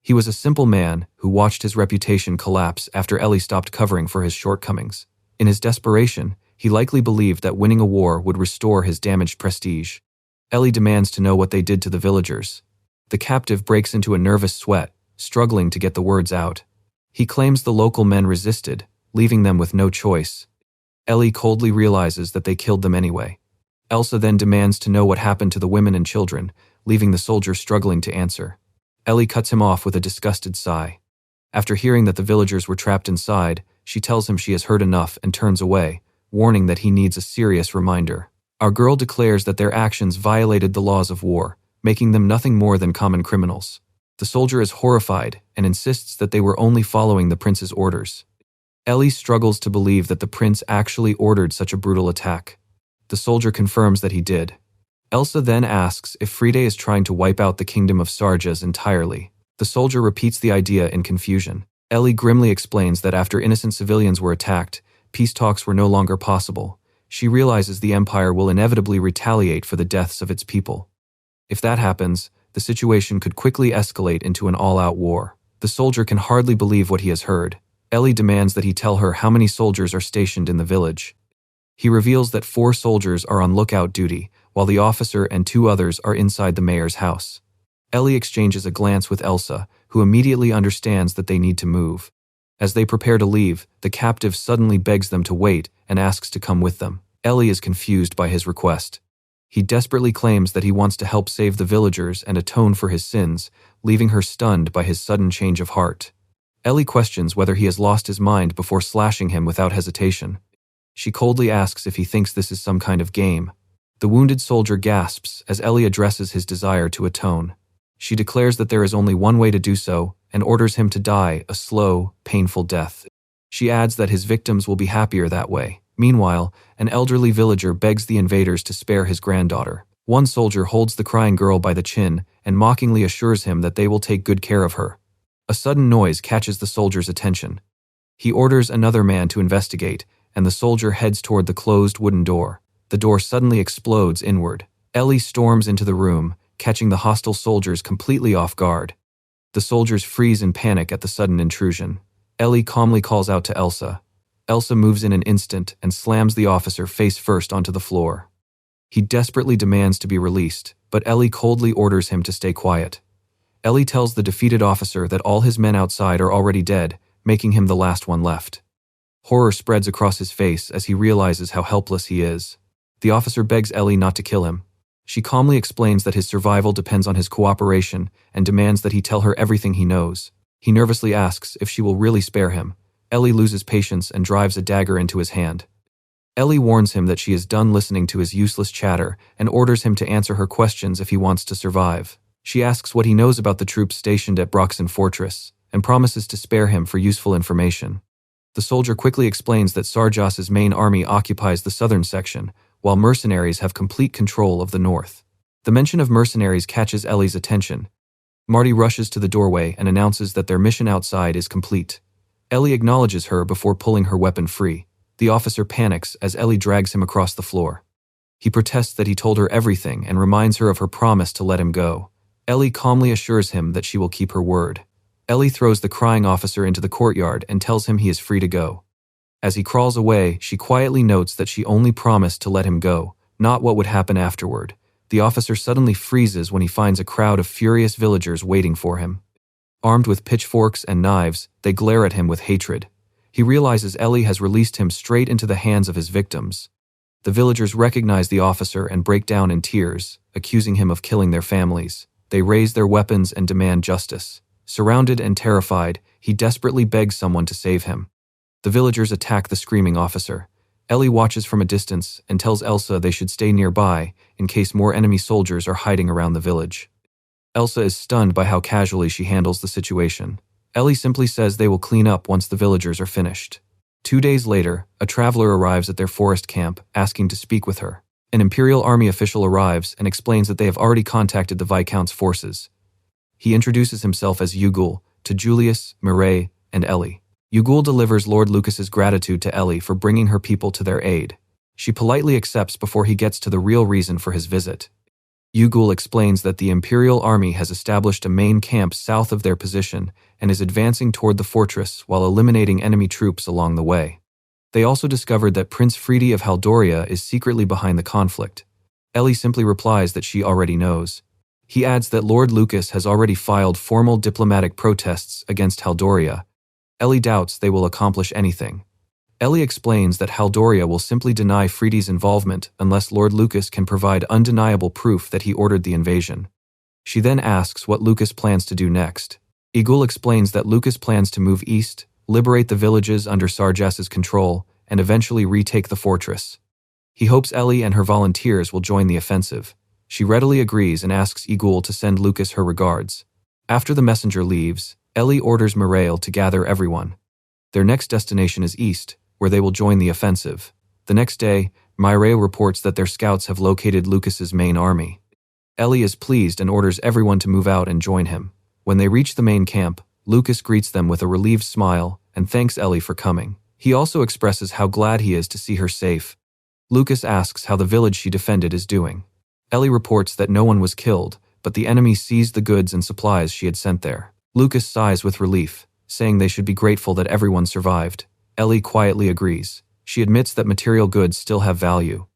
He was a simple man who watched his reputation collapse after Ellie stopped covering for his shortcomings. In his desperation, he likely believed that winning a war would restore his damaged prestige. Ellie demands to know what they did to the villagers. The captive breaks into a nervous sweat, struggling to get the words out. He claims the local men resisted, leaving them with no choice. Ellie coldly realizes that they killed them anyway. Elsa then demands to know what happened to the women and children, leaving the soldier struggling to answer. Ellie cuts him off with a disgusted sigh. After hearing that the villagers were trapped inside, she tells him she has heard enough and turns away, warning that he needs a serious reminder. Our girl declares that their actions violated the laws of war, making them nothing more than common criminals. The soldier is horrified and insists that they were only following the prince's orders. Ellie struggles to believe that the prince actually ordered such a brutal attack. The soldier confirms that he did. Elsa then asks if Friede is trying to wipe out the kingdom of Sarjas entirely. The soldier repeats the idea in confusion. Ellie grimly explains that after innocent civilians were attacked, peace talks were no longer possible. She realizes the empire will inevitably retaliate for the deaths of its people. If that happens, the situation could quickly escalate into an all-out war. The soldier can hardly believe what he has heard. Ellie demands that he tell her how many soldiers are stationed in the village. He reveals that 4 soldiers are on lookout duty, while the officer and 2 others are inside the mayor's house. Ellie exchanges a glance with Elsa, who immediately understands that they need to move. As they prepare to leave, the captive suddenly begs them to wait and asks to come with them. Ellie is confused by his request. He desperately claims that he wants to help save the villagers and atone for his sins, leaving her stunned by his sudden change of heart. Ellie questions whether he has lost his mind before slashing him without hesitation. She coldly asks if he thinks this is some kind of game. The wounded soldier gasps as Ellie addresses his desire to atone. She declares that there is only one way to do so and orders him to die a slow, painful death. She adds that his victims will be happier that way. Meanwhile, an elderly villager begs the invaders to spare his granddaughter. One soldier holds the crying girl by the chin and mockingly assures him that they will take good care of her. A sudden noise catches the soldier's attention. He orders another man to investigate, and the soldier heads toward the closed wooden door. The door suddenly explodes inward. Ellie storms into the room, catching the hostile soldiers completely off guard. The soldiers freeze in panic at the sudden intrusion. Ellie calmly calls out to Elsa. Elsa moves in an instant and slams the officer face first onto the floor. He desperately demands to be released, but Ellie coldly orders him to stay quiet. Ellie tells the defeated officer that all his men outside are already dead, making him the last one left. Horror spreads across his face as he realizes how helpless he is. The officer begs Ellie not to kill him. She calmly explains that his survival depends on his cooperation and demands that he tell her everything he knows. He nervously asks if she will really spare him. Ellie loses patience and drives a dagger into his hand. Ellie warns him that she is done listening to his useless chatter and orders him to answer her questions if he wants to survive. She asks what he knows about the troops stationed at Broxen Fortress and promises to spare him for useful information. The soldier quickly explains that Sarjas's main army occupies the southern section, while mercenaries have complete control of the north. The mention of mercenaries catches Ellie's attention. Marty rushes to the doorway and announces that their mission outside is complete. Ellie acknowledges her before pulling her weapon free. The officer panics as Ellie drags him across the floor. He protests that he told her everything and reminds her of her promise to let him go. Ellie calmly assures him that she will keep her word. Ellie throws the crying officer into the courtyard and tells him he is free to go. As he crawls away, she quietly notes that she only promised to let him go, not what would happen afterward. The officer suddenly freezes when he finds a crowd of furious villagers waiting for him. Armed with pitchforks and knives, they glare at him with hatred. He realizes Ellie has released him straight into the hands of his victims. The villagers recognize the officer and break down in tears, accusing him of killing their families. They raise their weapons and demand justice. Surrounded and terrified, he desperately begs someone to save him. The villagers attack the screaming officer. Ellie watches from a distance and tells Elsa they should stay nearby in case more enemy soldiers are hiding around the village. Elsa is stunned by how casually she handles the situation. Ellie simply says they will clean up once the villagers are finished. 2 days later, a traveler arrives at their forest camp, asking to speak with her. An Imperial Army official arrives and explains that they have already contacted the Viscount's forces. He introduces himself as Ugul to Julius, Mireille, and Ellie. Ugul delivers Lord Lucas's gratitude to Ellie for bringing her people to their aid. She politely accepts before he gets to the real reason for his visit. Ugul explains that the Imperial Army has established a main camp south of their position and is advancing toward the fortress while eliminating enemy troops along the way. They also discovered that Prince Friedi of Haldoria is secretly behind the conflict. Ellie simply replies that she already knows. He adds that Lord Lucas has already filed formal diplomatic protests against Haldoria. Ellie doubts they will accomplish anything. Ellie explains that Haldoria will simply deny Friedi's involvement unless Lord Lucas can provide undeniable proof that he ordered the invasion. She then asks what Lucas plans to do next. Ugul explains that Lucas plans to move east, liberate the villages under Sarjas's control, and eventually retake the fortress. He hopes Ellie and her volunteers will join the offensive. She readily agrees and asks Ugul to send Lucas her regards. After the messenger leaves, Ellie orders Mireille to gather everyone. Their next destination is east, where they will join the offensive. The next day, Mireille reports that their scouts have located Lucas's main army. Ellie is pleased and orders everyone to move out and join him. When they reach the main camp, Lucas greets them with a relieved smile and thanks Ellie for coming. He also expresses how glad he is to see her safe. Lucas asks how the village she defended is doing. Ellie reports that no one was killed, but the enemy seized the goods and supplies she had sent there. Lucas sighs with relief, saying they should be grateful that everyone survived. Ellie quietly agrees. She admits that material goods still have value.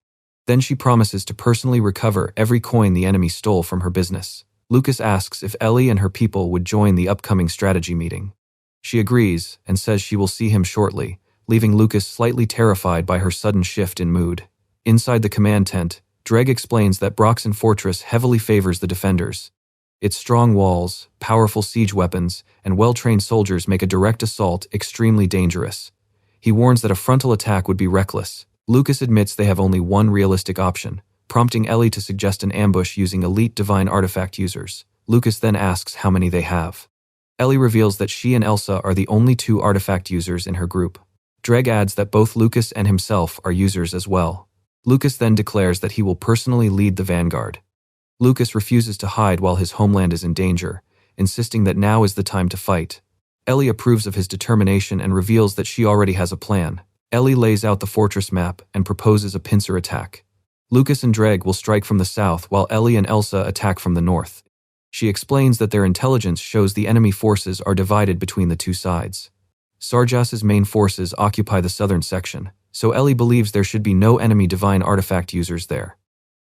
Then she promises to personally recover every coin the enemy stole from her business. Lucas asks if Ellie and her people would join the upcoming strategy meeting. She agrees and says she will see him shortly, leaving Lucas slightly terrified by her sudden shift in mood. Inside the command tent, Dreg explains that Broxen Fortress heavily favors the defenders. Its strong walls, powerful siege weapons, and well-trained soldiers make a direct assault extremely dangerous. He warns that a frontal attack would be reckless. Lucas admits they have only one realistic option, prompting Ellie to suggest an ambush using elite divine artifact users. Lucas then asks how many they have. Ellie reveals that she and Elsa are the only 2 artifact users in her group. Dreg adds that both Lucas and himself are users as well. Lucas then declares that he will personally lead the vanguard. Lucas refuses to hide while his homeland is in danger, insisting that now is the time to fight. Ellie approves of his determination and reveals that she already has a plan. Ellie lays out the fortress map and proposes a pincer attack. Lucas and Dreg will strike from the south while Ellie and Elsa attack from the north. She explains that their intelligence shows the enemy forces are divided between the 2 sides. Sarjas's main forces occupy the southern section, so Ellie believes there should be no enemy divine artifact users there.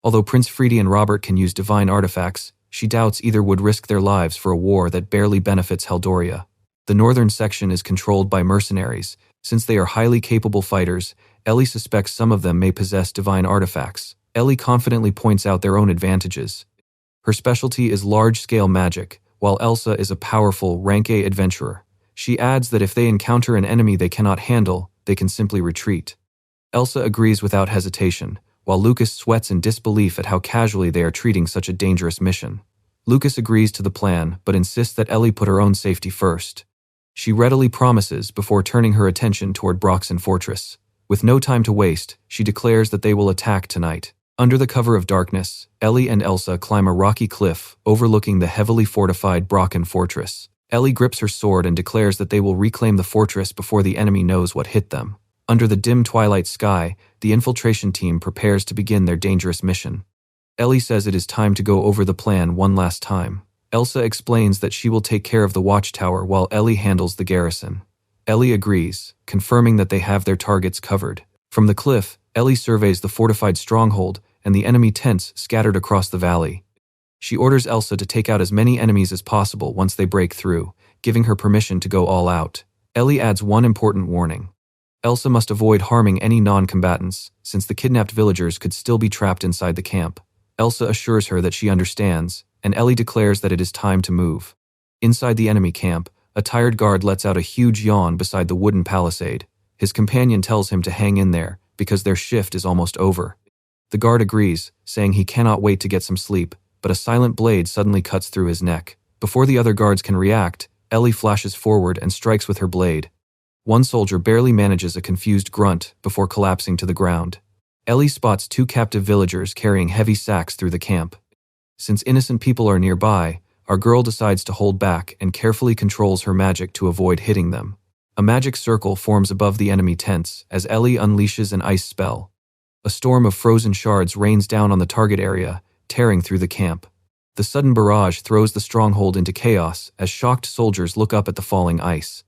Although Prince Friedi and Robert can use divine artifacts, she doubts either would risk their lives for a war that barely benefits Haldoria. The northern section is controlled by mercenaries. Since they are highly capable fighters, Ellie suspects some of them may possess divine artifacts. Ellie confidently points out their own advantages. Her specialty is large-scale magic, while Elsa is a powerful rank A adventurer. She adds that if they encounter an enemy they cannot handle, they can simply retreat. Elsa agrees without hesitation, while Lucas sweats in disbelief at how casually they are treating such a dangerous mission. Lucas agrees to the plan, but insists that Ellie put her own safety first. She readily promises before turning her attention toward Broxen Fortress. With no time to waste, she declares that they will attack tonight. Under the cover of darkness, Ellie and Elsa climb a rocky cliff overlooking the heavily fortified Brocken Fortress. Ellie grips her sword and declares that they will reclaim the fortress before the enemy knows what hit them. Under the dim twilight sky, the infiltration team prepares to begin their dangerous mission. Ellie says it is time to go over the plan one last time. Elsa explains that she will take care of the watchtower while Ellie handles the garrison. Ellie agrees, confirming that they have their targets covered. From the cliff, Ellie surveys the fortified stronghold and the enemy tents scattered across the valley. She orders Elsa to take out as many enemies as possible once they break through, giving her permission to go all out. Ellie adds one important warning. Elsa must avoid harming any non-combatants, since the kidnapped villagers could still be trapped inside the camp. Elsa assures her that she understands, and Ellie declares that it is time to move. Inside the enemy camp, a tired guard lets out a huge yawn beside the wooden palisade. His companion tells him to hang in there, because their shift is almost over. The guard agrees, saying he cannot wait to get some sleep, but a silent blade suddenly cuts through his neck. Before the other guards can react, Ellie flashes forward and strikes with her blade. One soldier barely manages a confused grunt before collapsing to the ground. Ellie spots two captive villagers carrying heavy sacks through the camp. Since innocent people are nearby, our girl decides to hold back and carefully controls her magic to avoid hitting them. A magic circle forms above the enemy tents as Ellie unleashes an ice spell. A storm of frozen shards rains down on the target area, tearing through the camp. The sudden barrage throws the stronghold into chaos as shocked soldiers look up at the falling ice.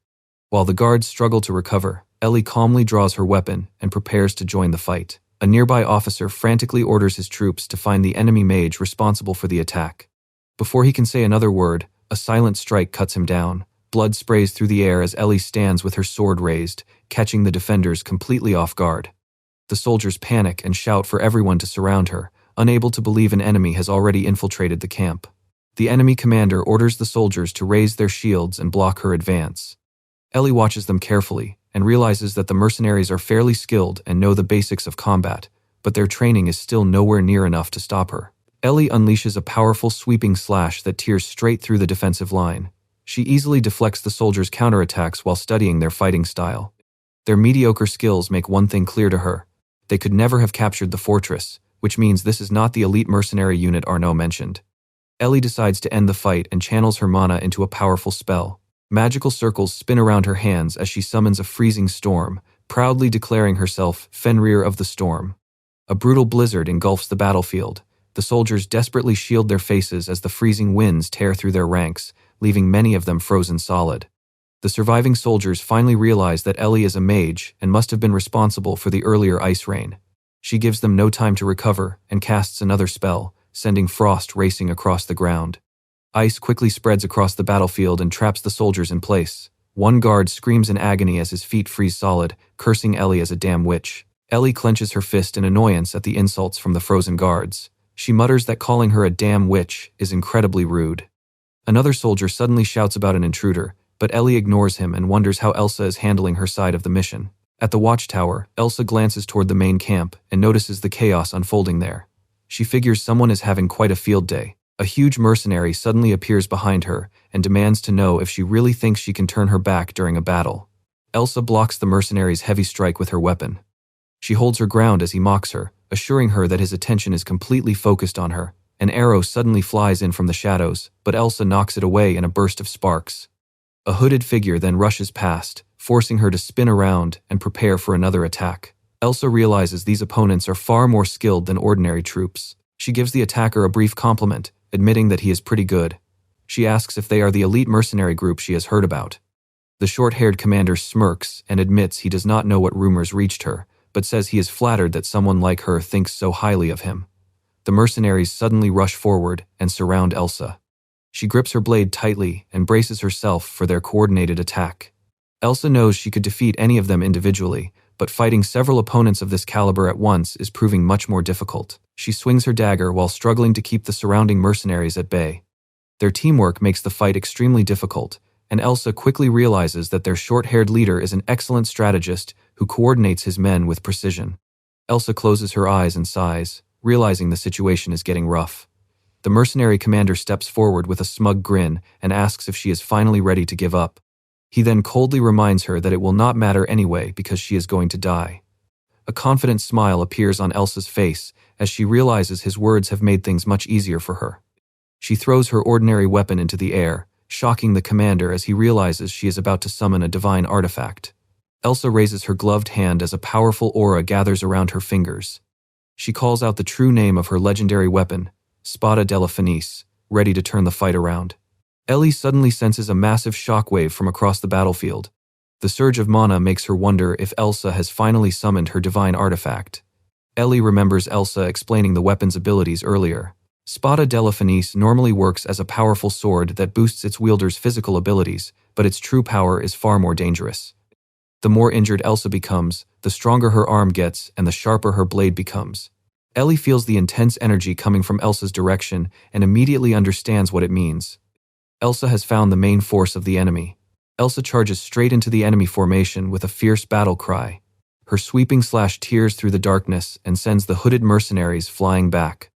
While the guards struggle to recover, Ellie calmly draws her weapon and prepares to join the fight. A nearby officer frantically orders his troops to find the enemy mage responsible for the attack. Before he can say another word, a silent strike cuts him down. Blood sprays through the air as Ellie stands with her sword raised, catching the defenders completely off guard. The soldiers panic and shout for everyone to surround her, unable to believe an enemy has already infiltrated the camp. The enemy commander orders the soldiers to raise their shields and block her advance. Ellie watches them carefully and realizes that the mercenaries are fairly skilled and know the basics of combat, but their training is still nowhere near enough to stop her. Ellie unleashes a powerful sweeping slash that tears straight through the defensive line. She easily deflects the soldiers' counterattacks while studying their fighting style. Their mediocre skills make one thing clear to her. They could never have captured the fortress, which means this is not the elite mercenary unit Arnaud mentioned. Ellie decides to end the fight and channels her mana into a powerful spell. Magical circles spin around her hands as she summons a freezing storm, proudly declaring herself Fenrir of the Storm. A brutal blizzard engulfs the battlefield. The soldiers desperately shield their faces as the freezing winds tear through their ranks, leaving many of them frozen solid. The surviving soldiers finally realize that Ellie is a mage and must have been responsible for the earlier ice rain. She gives them no time to recover and casts another spell, sending frost racing across the ground. Ice quickly spreads across the battlefield and traps the soldiers in place. One guard screams in agony as his feet freeze solid, cursing Ellie as a damn witch. Ellie clenches her fist in annoyance at the insults from the frozen guards. She mutters that calling her a damn witch is incredibly rude. Another soldier suddenly shouts about an intruder, but Ellie ignores him and wonders how Elsa is handling her side of the mission. At the watchtower, Elsa glances toward the main camp and notices the chaos unfolding there. She figures someone is having quite a field day. A huge mercenary suddenly appears behind her and demands to know if she really thinks she can turn her back during a battle. Elsa blocks the mercenary's heavy strike with her weapon. She holds her ground as he mocks her, assuring her that his attention is completely focused on her. An arrow suddenly flies in from the shadows, but Elsa knocks it away in a burst of sparks. A hooded figure then rushes past, forcing her to spin around and prepare for another attack. Elsa realizes these opponents are far more skilled than ordinary troops. She gives the attacker a brief compliment, admitting that he is pretty good. She asks if they are the elite mercenary group she has heard about. The short-haired commander smirks and admits he does not know what rumors reached her, but says he is flattered that someone like her thinks so highly of him. The mercenaries suddenly rush forward and surround Elsa. She grips her blade tightly and braces herself for their coordinated attack. Elsa knows she could defeat any of them individually, but fighting several opponents of this caliber at once is proving much more difficult. She swings her dagger while struggling to keep the surrounding mercenaries at bay. Their teamwork makes the fight extremely difficult, and Elsa quickly realizes that their short-haired leader is an excellent strategist who coordinates his men with precision. Elsa closes her eyes and sighs, realizing the situation is getting rough. The mercenary commander steps forward with a smug grin and asks if she is finally ready to give up. He then coldly reminds her that it will not matter anyway because she is going to die. A confident smile appears on Elsa's face as she realizes his words have made things much easier for her. She throws her ordinary weapon into the air, shocking the commander as he realizes she is about to summon a divine artifact. Elsa raises her gloved hand as a powerful aura gathers around her fingers. She calls out the true name of her legendary weapon, Spada della Fenice, ready to turn the fight around. Ellie suddenly senses a massive shockwave from across the battlefield. The surge of mana makes her wonder if Elsa has finally summoned her divine artifact. Ellie remembers Elsa explaining the weapon's abilities earlier. Spada della Fenice normally works as a powerful sword that boosts its wielder's physical abilities, but its true power is far more dangerous. The more injured Elsa becomes, the stronger her arm gets and the sharper her blade becomes. Ellie feels the intense energy coming from Elsa's direction and immediately understands what it means. Elsa has found the main force of the enemy. Elsa charges straight into the enemy formation with a fierce battle cry. Her sweeping slash tears through the darkness and sends the hooded mercenaries flying back.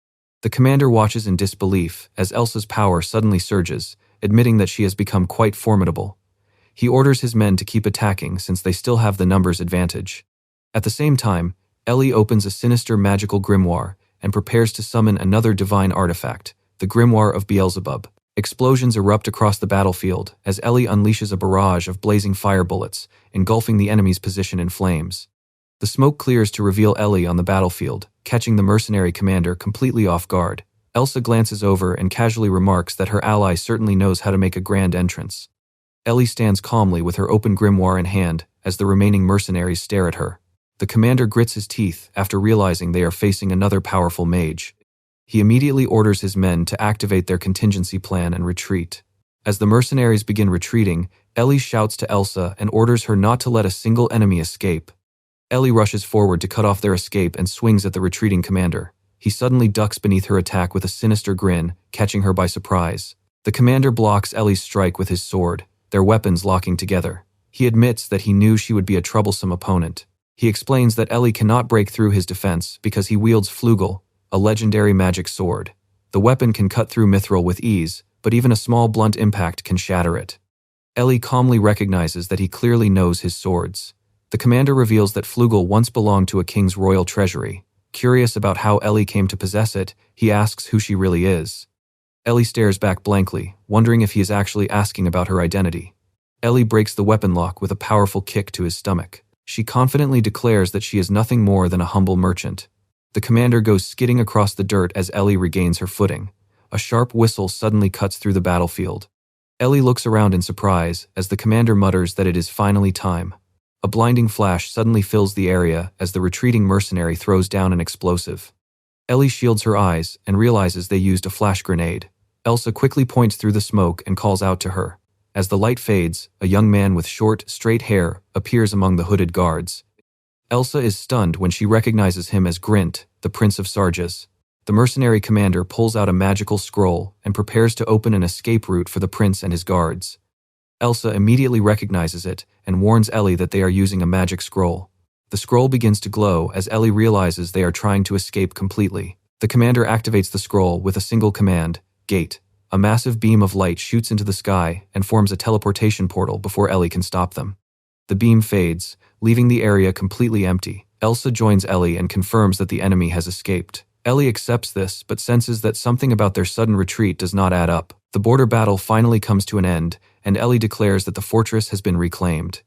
The commander watches in disbelief as Elsa's power suddenly surges, admitting that she has become quite formidable. He orders his men to keep attacking since they still have the numbers advantage. At the same time, Ellie opens a sinister magical grimoire and prepares to summon another divine artifact, the Grimoire of Beelzebub. Explosions erupt across the battlefield as Ellie unleashes a barrage of blazing fire bullets, engulfing the enemy's position in flames. The smoke clears to reveal Ellie on the battlefield, catching the mercenary commander completely off guard. Elsa glances over and casually remarks that her ally certainly knows how to make a grand entrance. Ellie stands calmly with her open grimoire in hand as the remaining mercenaries stare at her. The commander grits his teeth after realizing they are facing another powerful mage. He immediately orders his men to activate their contingency plan and retreat. As the mercenaries begin retreating, Ellie shouts to Elsa and orders her not to let a single enemy escape. Ellie rushes forward to cut off their escape and swings at the retreating commander. He suddenly ducks beneath her attack with a sinister grin, catching her by surprise. The commander blocks Ellie's strike with his sword, their weapons locking together. He admits that he knew she would be a troublesome opponent. He explains that Ellie cannot break through his defense because he wields Flugel, a legendary magic sword. The weapon can cut through mithril with ease, but even a small blunt impact can shatter it. Ellie calmly recognizes that he clearly knows his swords. The commander reveals that Flugel once belonged to a king's royal treasury. Curious about how Ellie came to possess it, he asks who she really is. Ellie stares back blankly, wondering if he is actually asking about her identity. Ellie breaks the weapon lock with a powerful kick to his stomach. She confidently declares that she is nothing more than a humble merchant. The commander goes skidding across the dirt as Ellie regains her footing. A sharp whistle suddenly cuts through the battlefield. Ellie looks around in surprise as the commander mutters that it is finally time. A blinding flash suddenly fills the area as the retreating mercenary throws down an explosive. Ellie shields her eyes and realizes they used a flash grenade. Elsa quickly points through the smoke and calls out to her. As the light fades, a young man with short, straight hair appears among the hooded guards. Elsa is stunned when she recognizes him as Grint, the Prince of Sarjas. The mercenary commander pulls out a magical scroll and prepares to open an escape route for the prince and his guards. Elsa immediately recognizes it and warns Ellie that they are using a magic scroll. The scroll begins to glow as Ellie realizes they are trying to escape completely. The commander activates the scroll with a single command, Gate. A massive beam of light shoots into the sky and forms a teleportation portal before Ellie can stop them. The beam fades, leaving the area completely empty. Elsa joins Ellie and confirms that the enemy has escaped. Ellie accepts this, but senses that something about their sudden retreat does not add up. The border battle finally comes to an end, and Ellie declares that the fortress has been reclaimed.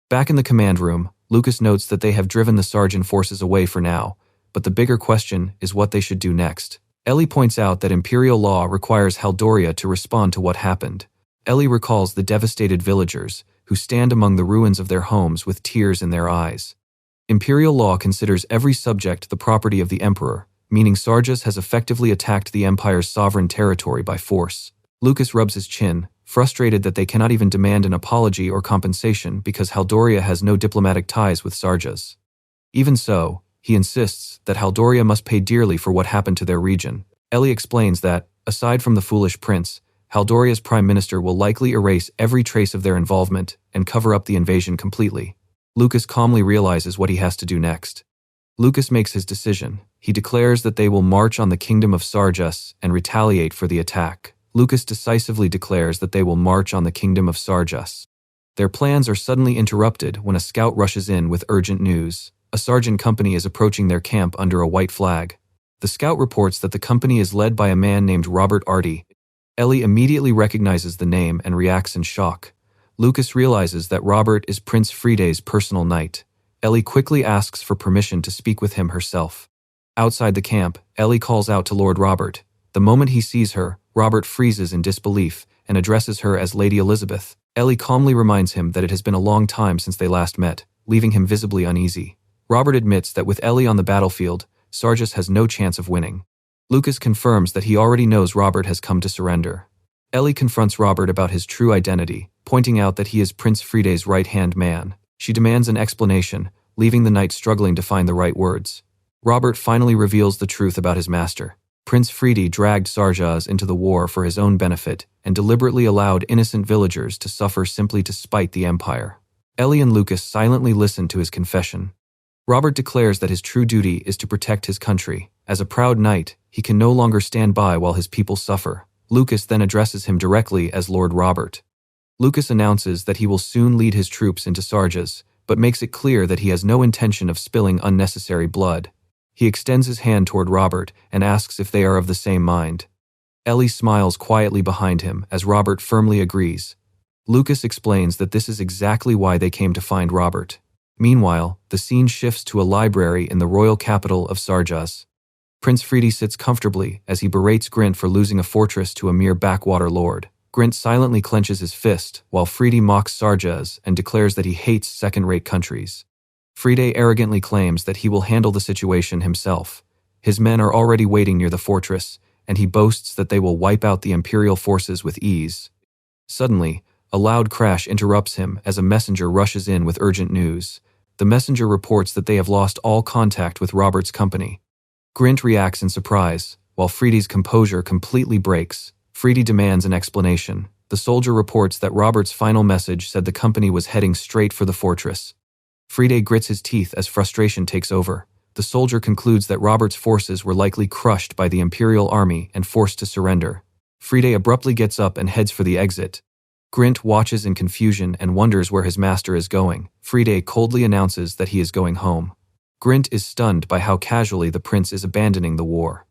Back in the command room, Lucas notes that they have driven the Sarjan forces away for now, but the bigger question is what they should do next. Ellie points out that Imperial law requires Haldoria to respond to what happened. Ellie recalls the devastated villagers, who stand among the ruins of their homes with tears in their eyes. Imperial law considers every subject the property of the Emperor, meaning Sarjas has effectively attacked the Empire's sovereign territory by force. Lucas rubs his chin, frustrated that they cannot even demand an apology or compensation because Haldoria has no diplomatic ties with Sarjas. Even so, he insists that Haldoria must pay dearly for what happened to their region. Ellie explains that, aside from the foolish prince, Haldoria's prime minister will likely erase every trace of their involvement and cover up the invasion completely. Lucas calmly realizes what he has to do next. Lucas makes his decision. He declares that they will march on the kingdom of Sarjas and retaliate for the attack. Lucas decisively declares that they will march on the kingdom of Sarjas. Their plans are suddenly interrupted when a scout rushes in with urgent news. A sergeant company is approaching their camp under a white flag. The scout reports that the company is led by a man named Robert Artie. Ellie immediately recognizes the name and reacts in shock. Lucas realizes that Robert is Prince Fride's personal knight. Ellie quickly asks for permission to speak with him herself. Outside the camp, Ellie calls out to Lord Robert. The moment he sees her, Robert freezes in disbelief and addresses her as Lady Elizabeth. Ellie calmly reminds him that it has been a long time since they last met, leaving him visibly uneasy. Robert admits that with Ellie on the battlefield, Sarjas has no chance of winning. Lucas confirms that he already knows Robert has come to surrender. Ellie confronts Robert about his true identity, pointing out that he is Prince Fride's right-hand man. She demands an explanation, leaving the knight struggling to find the right words. Robert finally reveals the truth about his master. Prince Fride dragged Sarjas into the war for his own benefit and deliberately allowed innocent villagers to suffer simply to spite the empire. Ellie and Lucas silently listen to his confession. Robert declares that his true duty is to protect his country. As a proud knight, he can no longer stand by while his people suffer. Lucas then addresses him directly as Lord Robert. Lucas announces that he will soon lead his troops into Sarjas, but makes it clear that he has no intention of spilling unnecessary blood. He extends his hand toward Robert and asks if they are of the same mind. Ellie smiles quietly behind him as Robert firmly agrees. Lucas explains that this is exactly why they came to find Robert. Meanwhile, the scene shifts to a library in the royal capital of Sarjas. Prince Fride sits comfortably as he berates Grint for losing a fortress to a mere backwater lord. Grint silently clenches his fist, while Fride mocks Sarjas and declares that he hates second-rate countries. Fride arrogantly claims that he will handle the situation himself. His men are already waiting near the fortress, and he boasts that they will wipe out the imperial forces with ease. Suddenly, a loud crash interrupts him as a messenger rushes in with urgent news. The messenger reports that they have lost all contact with Robert's company. Grint reacts in surprise, while Fride's composure completely breaks. Fride demands an explanation. The soldier reports that Robert's final message said the company was heading straight for the fortress. Fride grits his teeth as frustration takes over. The soldier concludes that Robert's forces were likely crushed by the Imperial army and forced to surrender. Fride abruptly gets up and heads for the exit. Grint watches in confusion and wonders where his master is going. Fride coldly announces that he is going home. Grint is stunned by how casually the prince is abandoning the war.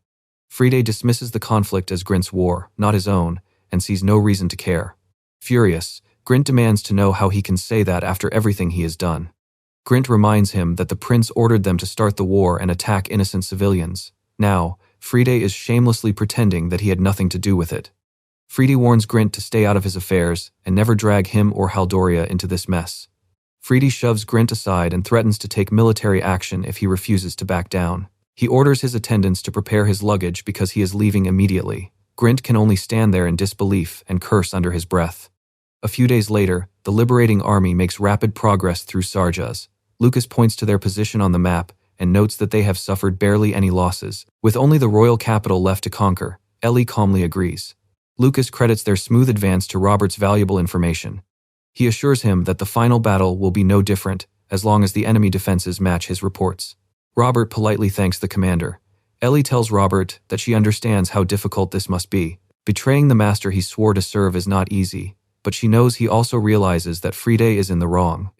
Fride dismisses the conflict as Grint's war, not his own, and sees no reason to care. Furious, Grint demands to know how he can say that after everything he has done. Grint reminds him that the prince ordered them to start the war and attack innocent civilians. Now, Fride is shamelessly pretending that he had nothing to do with it. Fride warns Grint to stay out of his affairs and never drag him or Haldoria into this mess. Fride shoves Grint aside and threatens to take military action if he refuses to back down. He orders his attendants to prepare his luggage because he is leaving immediately. Grint can only stand there in disbelief and curse under his breath. A few days later, the liberating army makes rapid progress through Sarjas. Lucas points to their position on the map and notes that they have suffered barely any losses. With only the royal capital left to conquer, Ellie calmly agrees. Lucas credits their smooth advance to Robert's valuable information. He assures him that the final battle will be no different as long as the enemy defenses match his reports. Robert politely thanks the commander. Ellie tells Robert that she understands how difficult this must be. Betraying the master he swore to serve is not easy, but she knows he also realizes that Fride is in the wrong.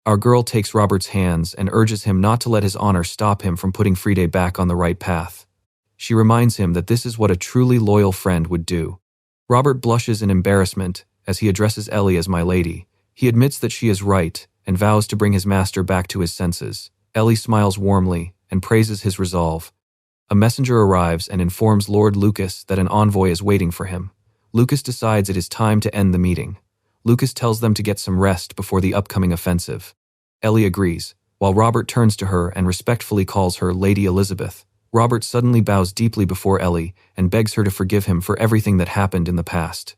Our girl takes Robert's hands and urges him not to let his honor stop him from putting Fride back on the right path. She reminds him that this is what a truly loyal friend would do. Robert blushes in embarrassment as he addresses Ellie as my lady. He admits that she is right and vows to bring his master back to his senses. Ellie smiles warmly and praises his resolve. A messenger arrives and informs Lord Lucas that an envoy is waiting for him. Lucas decides it is time to end the meeting. Lucas tells them to get some rest before the upcoming offensive. Ellie agrees, while Robert turns to her and respectfully calls her Lady Elizabeth. Robert suddenly bows deeply before Ellie and begs her to forgive him for everything that happened in the past.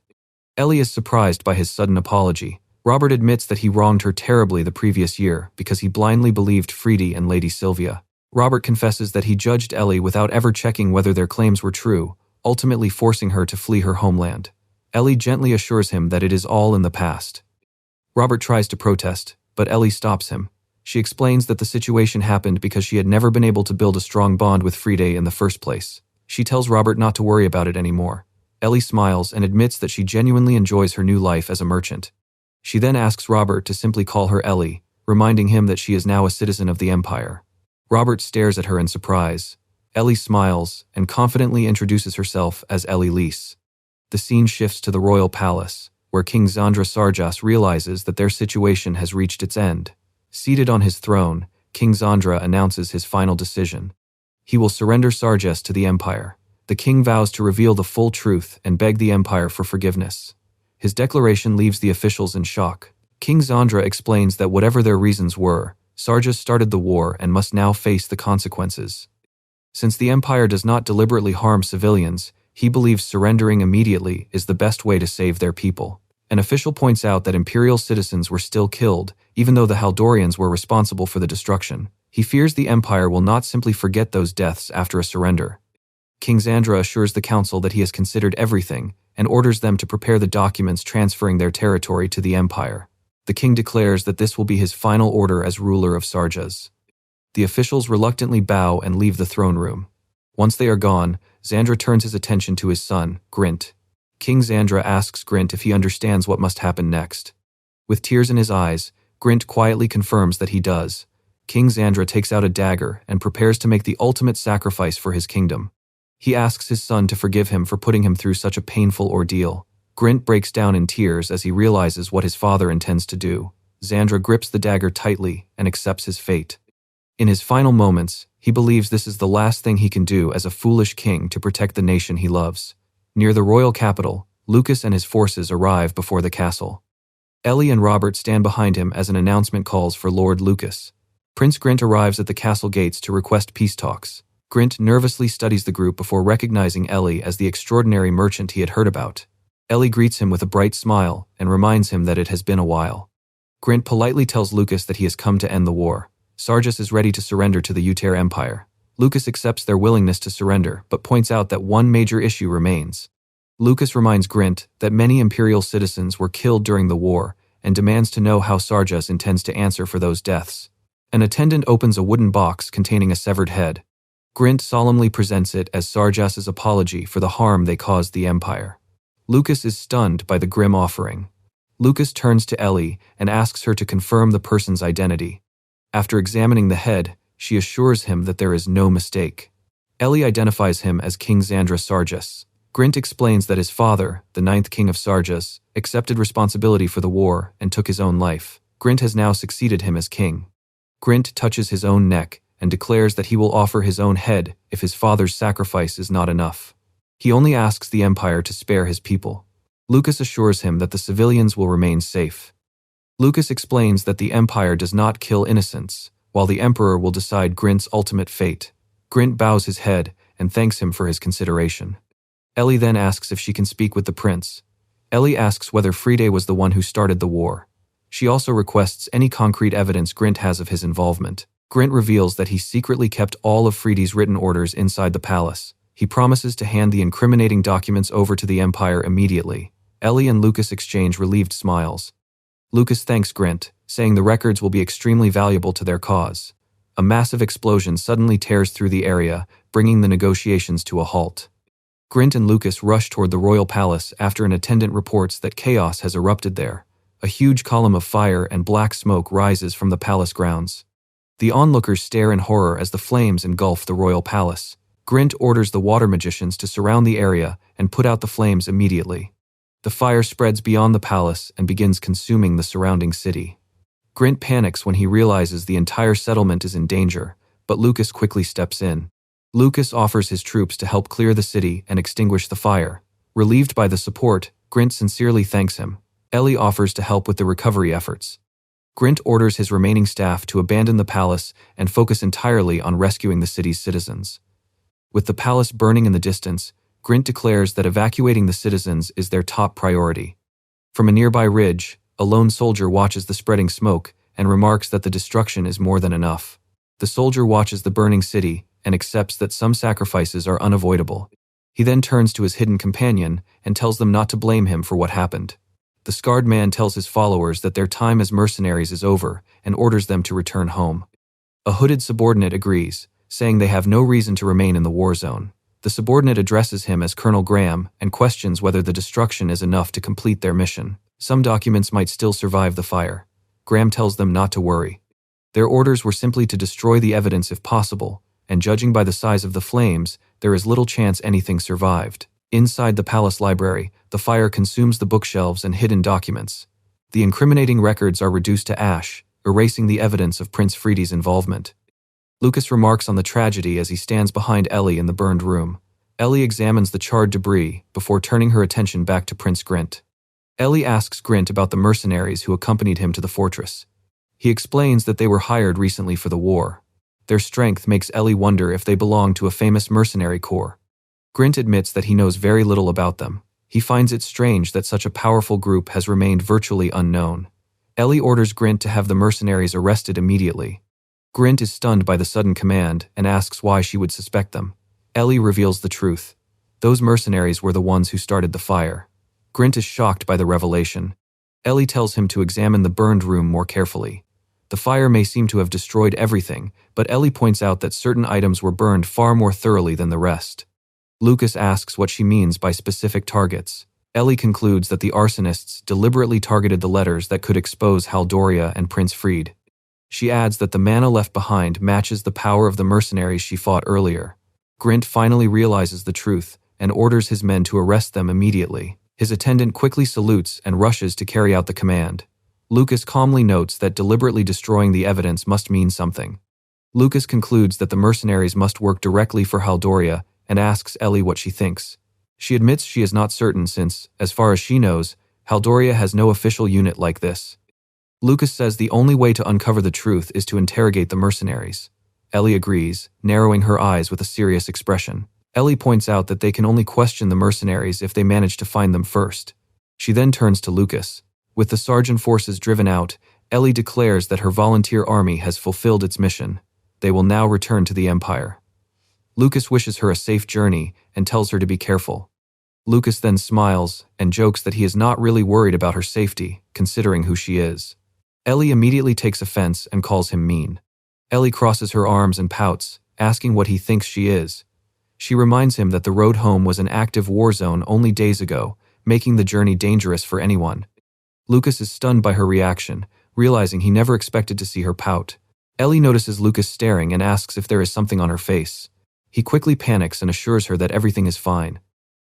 Ellie is surprised by his sudden apology. Robert admits that he wronged her terribly the previous year because he blindly believed Fride and Lady Sylvia. Robert confesses that he judged Ellie without ever checking whether their claims were true, ultimately forcing her to flee her homeland. Ellie gently assures him that it is all in the past. Robert tries to protest, but Ellie stops him. She explains that the situation happened because she had never been able to build a strong bond with Friede in the first place. She tells Robert not to worry about it anymore. Ellie smiles and admits that she genuinely enjoys her new life as a merchant. She then asks Robert to simply call her Ellie, reminding him that she is now a citizen of the Empire. Robert stares at her in surprise. Ellie smiles and confidently introduces herself as Ellie Lise. The scene shifts to the royal palace, where King Zandra Sarjas realizes that their situation has reached its end. Seated on his throne, King Zandra announces his final decision. He will surrender Sarjas to the Empire. The king vows to reveal the full truth and beg the Empire for forgiveness. His declaration leaves the officials in shock. King Zandra explains that whatever their reasons were, Sarjas started the war and must now face the consequences. Since the Empire does not deliberately harm civilians, he believes surrendering immediately is the best way to save their people. An official points out that Imperial citizens were still killed, even though the Haldorians were responsible for the destruction. He fears the Empire will not simply forget those deaths after a surrender. King Zandra assures the council that he has considered everything and orders them to prepare the documents transferring their territory to the Empire. The king declares that this will be his final order as ruler of Sarjas. The officials reluctantly bow and leave the throne room. Once they are gone, Zandra turns his attention to his son, Grint. King Zandra asks Grint if he understands what must happen next. With tears in his eyes, Grint quietly confirms that he does. King Zandra takes out a dagger and prepares to make the ultimate sacrifice for his kingdom. He asks his son to forgive him for putting him through such a painful ordeal. Grint breaks down in tears as he realizes what his father intends to do. Zandra grips the dagger tightly and accepts his fate. In his final moments, he believes this is the last thing he can do as a foolish king to protect the nation he loves. Near the royal capital, Lucas and his forces arrive before the castle. Ellie and Robert stand behind him as an announcement calls for Lord Lucas. Prince Grint arrives at the castle gates to request peace talks. Grint nervously studies the group before recognizing Ellie as the extraordinary merchant he had heard about. Ellie greets him with a bright smile and reminds him that it has been a while. Grint politely tells Lucas that he has come to end the war. Sarjas is ready to surrender to the Uter Empire. Lucas accepts their willingness to surrender, but points out that one major issue remains. Lucas reminds Grint that many Imperial citizens were killed during the war and demands to know how Sarjas intends to answer for those deaths. An attendant opens a wooden box containing a severed head. Grint solemnly presents it as Sarjas' apology for the harm they caused the Empire. Lucas is stunned by the grim offering. Lucas turns to Ellie and asks her to confirm the person's identity. After examining the head, she assures him that there is no mistake. Ellie identifies him as King Zandra Sarjas. Grint explains that his father, the 9th king of Sarjas, accepted responsibility for the war and took his own life. Grint has now succeeded him as king. Grint touches his own neck and declares that he will offer his own head if his father's sacrifice is not enough. He only asks the Empire to spare his people. Lucas assures him that the civilians will remain safe. Lucas explains that the Empire does not kill innocents, while the Emperor will decide Grint's ultimate fate. Grint bows his head and thanks him for his consideration. Ellie then asks if she can speak with the prince. Ellie asks whether Friede was the one who started the war. She also requests any concrete evidence Grint has of his involvement. Grint reveals that he secretly kept all of Friede's written orders inside the palace. He promises to hand the incriminating documents over to the Empire immediately. Ellie and Lucas exchange relieved smiles. Lucas thanks Grint, saying the records will be extremely valuable to their cause. A massive explosion suddenly tears through the area, bringing the negotiations to a halt. Grint and Lucas rush toward the royal palace after an attendant reports that chaos has erupted there. A huge column of fire and black smoke rises from the palace grounds. The onlookers stare in horror as the flames engulf the royal palace. Grint orders the water magicians to surround the area and put out the flames immediately. The fire spreads beyond the palace and begins consuming the surrounding city. Grint panics when he realizes the entire settlement is in danger, but Lucas quickly steps in. Lucas offers his troops to help clear the city and extinguish the fire. Relieved by the support, Grint sincerely thanks him. Ellie offers to help with the recovery efforts. Grint orders his remaining staff to abandon the palace and focus entirely on rescuing the city's citizens. With the palace burning in the distance, Grint declares that evacuating the citizens is their top priority. From a nearby ridge, a lone soldier watches the spreading smoke and remarks that the destruction is more than enough. The soldier watches the burning city and accepts that some sacrifices are unavoidable. He then turns to his hidden companion and tells them not to blame him for what happened. The scarred man tells his followers that their time as mercenaries is over and orders them to return home. A hooded subordinate agrees, saying they have no reason to remain in the war zone. The subordinate addresses him as Colonel Graham and questions whether the destruction is enough to complete their mission. Some documents might still survive the fire. Graham tells them not to worry. Their orders were simply to destroy the evidence if possible, and judging by the size of the flames, there is little chance anything survived. Inside the palace library, the fire consumes the bookshelves and hidden documents. The incriminating records are reduced to ash, erasing the evidence of Prince Friedi's involvement. Lucas remarks on the tragedy as he stands behind Ellie in the burned room. Ellie examines the charred debris before turning her attention back to Prince Grint. Ellie asks Grint about the mercenaries who accompanied him to the fortress. He explains that they were hired recently for the war. Their strength makes Ellie wonder if they belong to a famous mercenary corps. Grint admits that he knows very little about them. He finds it strange that such a powerful group has remained virtually unknown. Ellie orders Grint to have the mercenaries arrested immediately. Grint is stunned by the sudden command and asks why she would suspect them. Ellie reveals the truth. Those mercenaries were the ones who started the fire. Grint is shocked by the revelation. Ellie tells him to examine the burned room more carefully. The fire may seem to have destroyed everything, but Ellie points out that certain items were burned far more thoroughly than the rest. Lucas asks what she means by specific targets. Ellie concludes that the arsonists deliberately targeted the letters that could expose Haldoria and Prince Fried. She adds that the mana left behind matches the power of the mercenaries she fought earlier. Grint finally realizes the truth and orders his men to arrest them immediately. His attendant quickly salutes and rushes to carry out the command. Lucas calmly notes that deliberately destroying the evidence must mean something. Lucas concludes that the mercenaries must work directly for Haldoria and asks Ellie what she thinks. She admits she is not certain since, as far as she knows, Haldoria has no official unit like this. Lucas says the only way to uncover the truth is to interrogate the mercenaries. Ellie agrees, narrowing her eyes with a serious expression. Ellie points out that they can only question the mercenaries if they manage to find them first. She then turns to Lucas. With the sergeant forces driven out, Ellie declares that her volunteer army has fulfilled its mission. They will now return to the Empire. Lucas wishes her a safe journey and tells her to be careful. Lucas then smiles and jokes that he is not really worried about her safety, considering who she is. Ellie immediately takes offense and calls him mean. Ellie crosses her arms and pouts, asking what he thinks she is. She reminds him that the road home was an active war zone only days ago, making the journey dangerous for anyone. Lucas is stunned by her reaction, realizing he never expected to see her pout. Ellie notices Lucas staring and asks if there is something on her face. He quickly panics and assures her that everything is fine.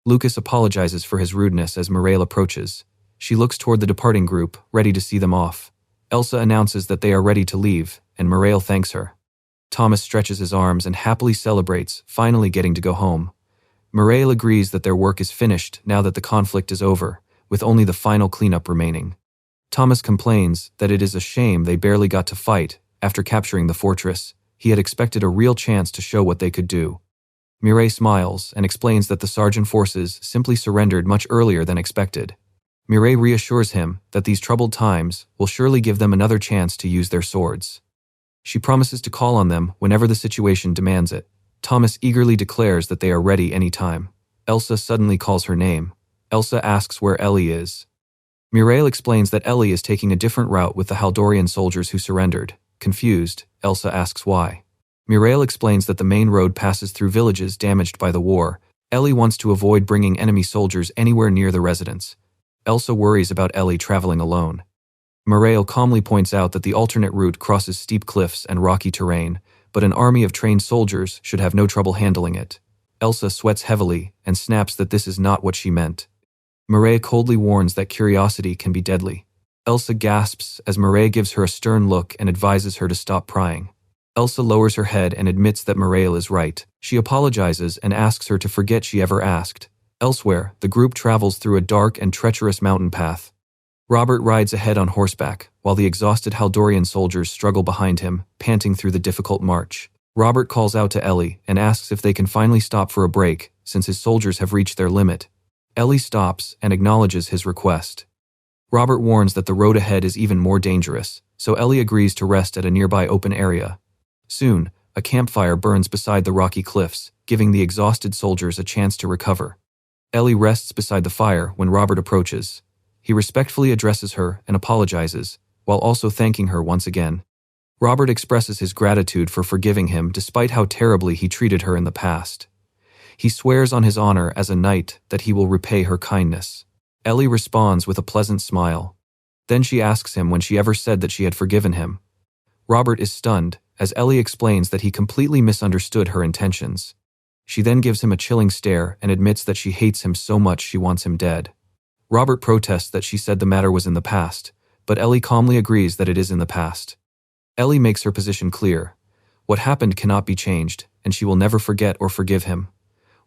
Lucas apologizes for his rudeness as Mireille approaches. She looks toward the departing group, ready to see them off. Elsa announces that they are ready to leave, and Mireille thanks her. Thomas stretches his arms and happily celebrates, finally getting to go home. Mireille agrees that their work is finished now that the conflict is over, with only the final cleanup remaining. Thomas complains that it is a shame they barely got to fight after capturing the fortress. He had expected a real chance to show what they could do. Mireille smiles and explains that the sergeant forces simply surrendered much earlier than expected. Mireille reassures him that these troubled times will surely give them another chance to use their swords. She promises to call on them whenever the situation demands it. Thomas eagerly declares that they are ready anytime. Elsa suddenly calls her name. Elsa asks where Ellie is. Mireille explains that Ellie is taking a different route with the Haldorian soldiers who surrendered. Confused, Elsa asks why. Mireille explains that the main road passes through villages damaged by the war. Ellie wants to avoid bringing enemy soldiers anywhere near the residence. Elsa worries about Ellie traveling alone. Mireille calmly points out that the alternate route crosses steep cliffs and rocky terrain, but an army of trained soldiers should have no trouble handling it. Elsa sweats heavily and snaps that this is not what she meant. Mireille coldly warns that curiosity can be deadly. Elsa gasps as Mireille gives her a stern look and advises her to stop prying. Elsa lowers her head and admits that Mireille is right. She apologizes and asks her to forget she ever asked. Elsewhere, the group travels through a dark and treacherous mountain path. Robert rides ahead on horseback, while the exhausted Haldorian soldiers struggle behind him, panting through the difficult march. Robert calls out to Ellie and asks if they can finally stop for a break, since his soldiers have reached their limit. Ellie stops and acknowledges his request. Robert warns that the road ahead is even more dangerous, so Ellie agrees to rest at a nearby open area. Soon, a campfire burns beside the rocky cliffs, giving the exhausted soldiers a chance to recover. Ellie rests beside the fire when Robert approaches. He respectfully addresses her and apologizes, while also thanking her once again. Robert expresses his gratitude for forgiving him despite how terribly he treated her in the past. He swears on his honor as a knight that he will repay her kindness. Ellie responds with a pleasant smile. Then she asks him when she ever said that she had forgiven him. Robert is stunned, as Ellie explains that he completely misunderstood her intentions. She then gives him a chilling stare and admits that she hates him so much she wants him dead. Robert protests that she said the matter was in the past, but Ellie calmly agrees that it is in the past. Ellie makes her position clear. What happened cannot be changed, and she will never forget or forgive him.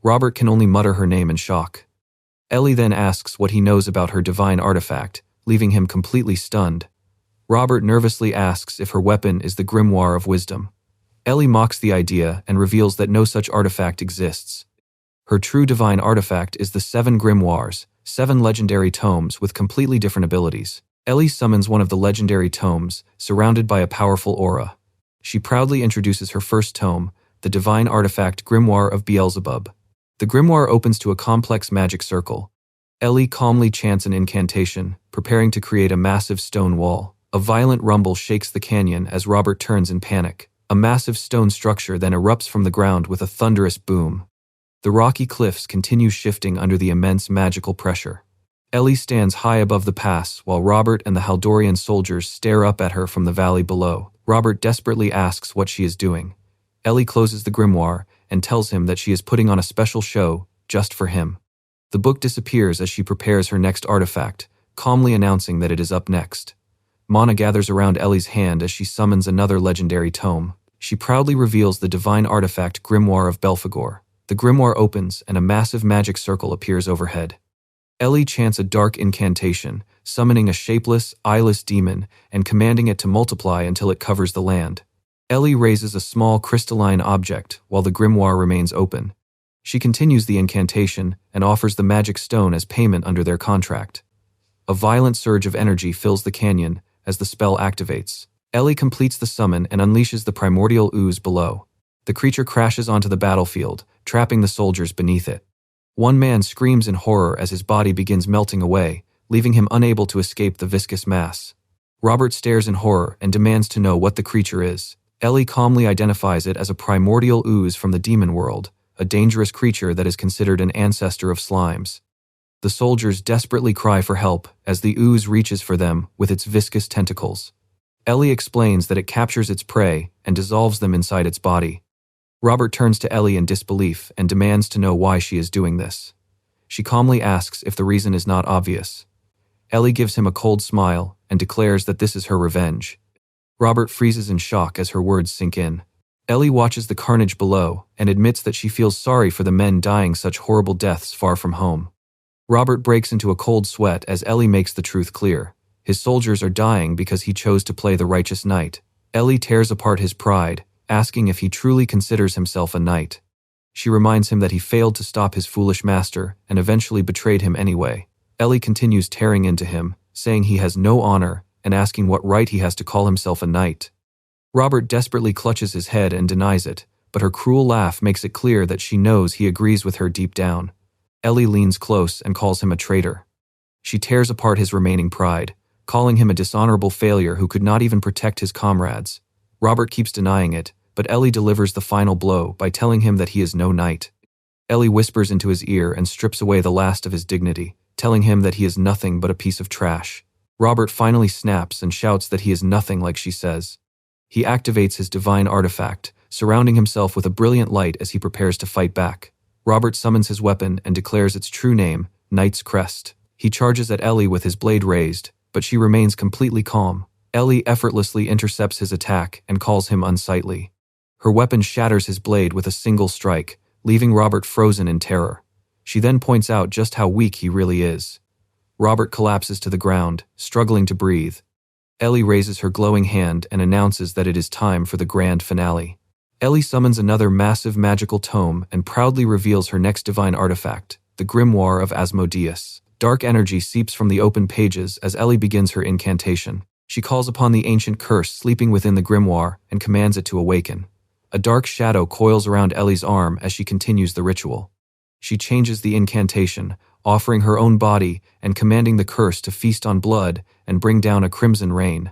Robert can only mutter her name in shock. Ellie then asks what he knows about her divine artifact, leaving him completely stunned. Robert nervously asks if her weapon is the Grimoire of Wisdom. Ellie mocks the idea and reveals that no such artifact exists. Her true divine artifact is the 7 Grimoires, 7 legendary tomes with completely different abilities. Ellie summons one of the legendary tomes, surrounded by a powerful aura. She proudly introduces her first tome, the divine artifact Grimoire of Beelzebub. The grimoire opens to a complex magic circle. Ellie calmly chants an incantation, preparing to create a massive stone wall. A violent rumble shakes the canyon as Robert turns in panic. A massive stone structure then erupts from the ground with a thunderous boom. The rocky cliffs continue shifting under the immense magical pressure. Ellie stands high above the pass while Robert and the Haldorian soldiers stare up at her from the valley below. Robert desperately asks what she is doing. Ellie closes the grimoire and tells him that she is putting on a special show just for him. The book disappears as she prepares her next artifact, calmly announcing that it is up next. Mana gathers around Ellie's hand as she summons another legendary tome. She proudly reveals the divine artifact Grimoire of Belphegor. The grimoire opens and a massive magic circle appears overhead. Ellie chants a dark incantation, summoning a shapeless, eyeless demon and commanding it to multiply until it covers the land. Ellie raises a small crystalline object while the grimoire remains open. She continues the incantation and offers the magic stone as payment under their contract. A violent surge of energy fills the canyon as the spell activates. Ellie completes the summon and unleashes the primordial ooze below. The creature crashes onto the battlefield, trapping the soldiers beneath it. One man screams in horror as his body begins melting away, leaving him unable to escape the viscous mass. Robert stares in horror and demands to know what the creature is. Ellie calmly identifies it as a primordial ooze from the demon world, a dangerous creature that is considered an ancestor of slimes. The soldiers desperately cry for help as the ooze reaches for them with its viscous tentacles. Ellie explains that it captures its prey and dissolves them inside its body. Robert turns to Ellie in disbelief and demands to know why she is doing this. She calmly asks if the reason is not obvious. Ellie gives him a cold smile and declares that this is her revenge. Robert freezes in shock as her words sink in. Ellie watches the carnage below and admits that she feels sorry for the men dying such horrible deaths far from home. Robert breaks into a cold sweat as Ellie makes the truth clear. His soldiers are dying because he chose to play the righteous knight. Ellie tears apart his pride, asking if he truly considers himself a knight. She reminds him that he failed to stop his foolish master and eventually betrayed him anyway. Ellie continues tearing into him, saying he has no honor and asking what right he has to call himself a knight. Robert desperately clutches his head and denies it, but her cruel laugh makes it clear that she knows he agrees with her deep down. Ellie leans close and calls him a traitor. She tears apart his remaining pride, calling him a dishonorable failure who could not even protect his comrades. Robert keeps denying it, but Ellie delivers the final blow by telling him that he is no knight. Ellie whispers into his ear and strips away the last of his dignity, telling him that he is nothing but a piece of trash. Robert finally snaps and shouts that he is nothing like she says. He activates his divine artifact, surrounding himself with a brilliant light as he prepares to fight back. Robert summons his weapon and declares its true name, Knight's Crest. He charges at Ellie with his blade raised, but she remains completely calm. Ellie effortlessly intercepts his attack and calls him unsightly. Her weapon shatters his blade with a single strike, leaving Robert frozen in terror. She then points out just how weak he really is. Robert collapses to the ground, struggling to breathe. Ellie raises her glowing hand and announces that it is time for the grand finale. Ellie summons another massive magical tome and proudly reveals her next divine artifact, the Grimoire of Asmodeus. Dark energy seeps from the open pages as Ellie begins her incantation. She calls upon the ancient curse sleeping within the grimoire and commands it to awaken. A dark shadow coils around Ellie's arm as she continues the ritual. She changes the incantation, offering her own body and commanding the curse to feast on blood and bring down a crimson rain.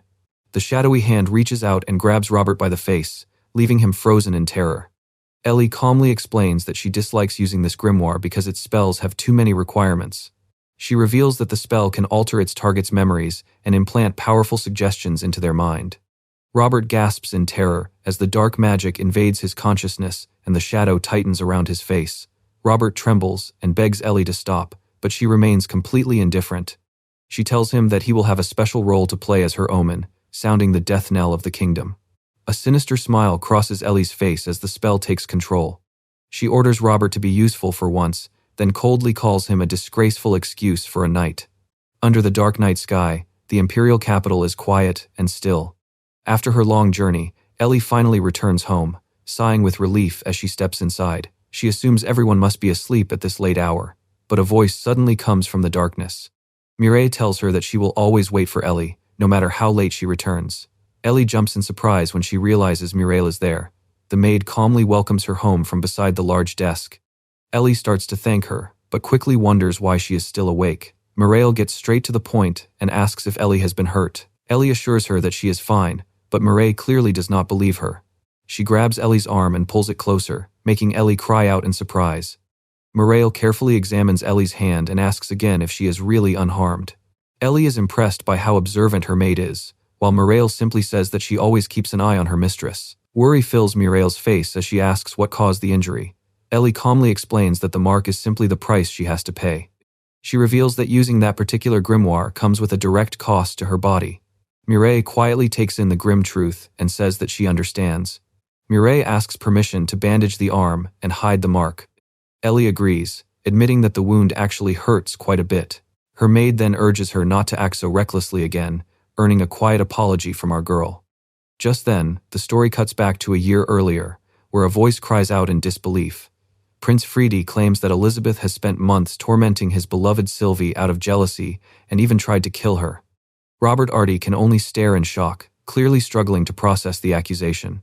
The shadowy hand reaches out and grabs Robert by the face, leaving him frozen in terror. Ellie calmly explains that she dislikes using this grimoire because its spells have too many requirements. She reveals that the spell can alter its target's memories and implant powerful suggestions into their mind. Robert gasps in terror as the dark magic invades his consciousness and the shadow tightens around his face. Robert trembles and begs Ellie to stop, but she remains completely indifferent. She tells him that he will have a special role to play as her omen, sounding the death knell of the kingdom. A sinister smile crosses Ellie's face as the spell takes control. She orders Robert to be useful for once, then coldly calls him a disgraceful excuse for a night. Under the dark night sky, the imperial capital is quiet and still. After her long journey, Ellie finally returns home, sighing with relief as she steps inside. She assumes everyone must be asleep at this late hour, but a voice suddenly comes from the darkness. Mireille tells her that she will always wait for Ellie, no matter how late she returns. Ellie jumps in surprise when she realizes Mireille is there. The maid calmly welcomes her home from beside the large desk. Ellie starts to thank her, but quickly wonders why she is still awake. Mireille gets straight to the point and asks if Ellie has been hurt. Ellie assures her that she is fine, but Mireille clearly does not believe her. She grabs Ellie's arm and pulls it closer, making Ellie cry out in surprise. Mireille carefully examines Ellie's hand and asks again if she is really unharmed. Ellie is impressed by how observant her maid is, while Mireille simply says that she always keeps an eye on her mistress. Worry fills Mireille's face as she asks what caused the injury. Ellie calmly explains that the mark is simply the price she has to pay. She reveals that using that particular grimoire comes with a direct cost to her body. Mireille quietly takes in the grim truth and says that she understands. Mireille asks permission to bandage the arm and hide the mark. Ellie agrees, admitting that the wound actually hurts quite a bit. Her maid then urges her not to act so recklessly again, earning a quiet apology from our girl. Just then, the story cuts back to a year earlier, where a voice cries out in disbelief. Prince Friede claims that Elizabeth has spent months tormenting his beloved Sylvie out of jealousy and even tried to kill her. Robert Artie can only stare in shock, clearly struggling to process the accusation.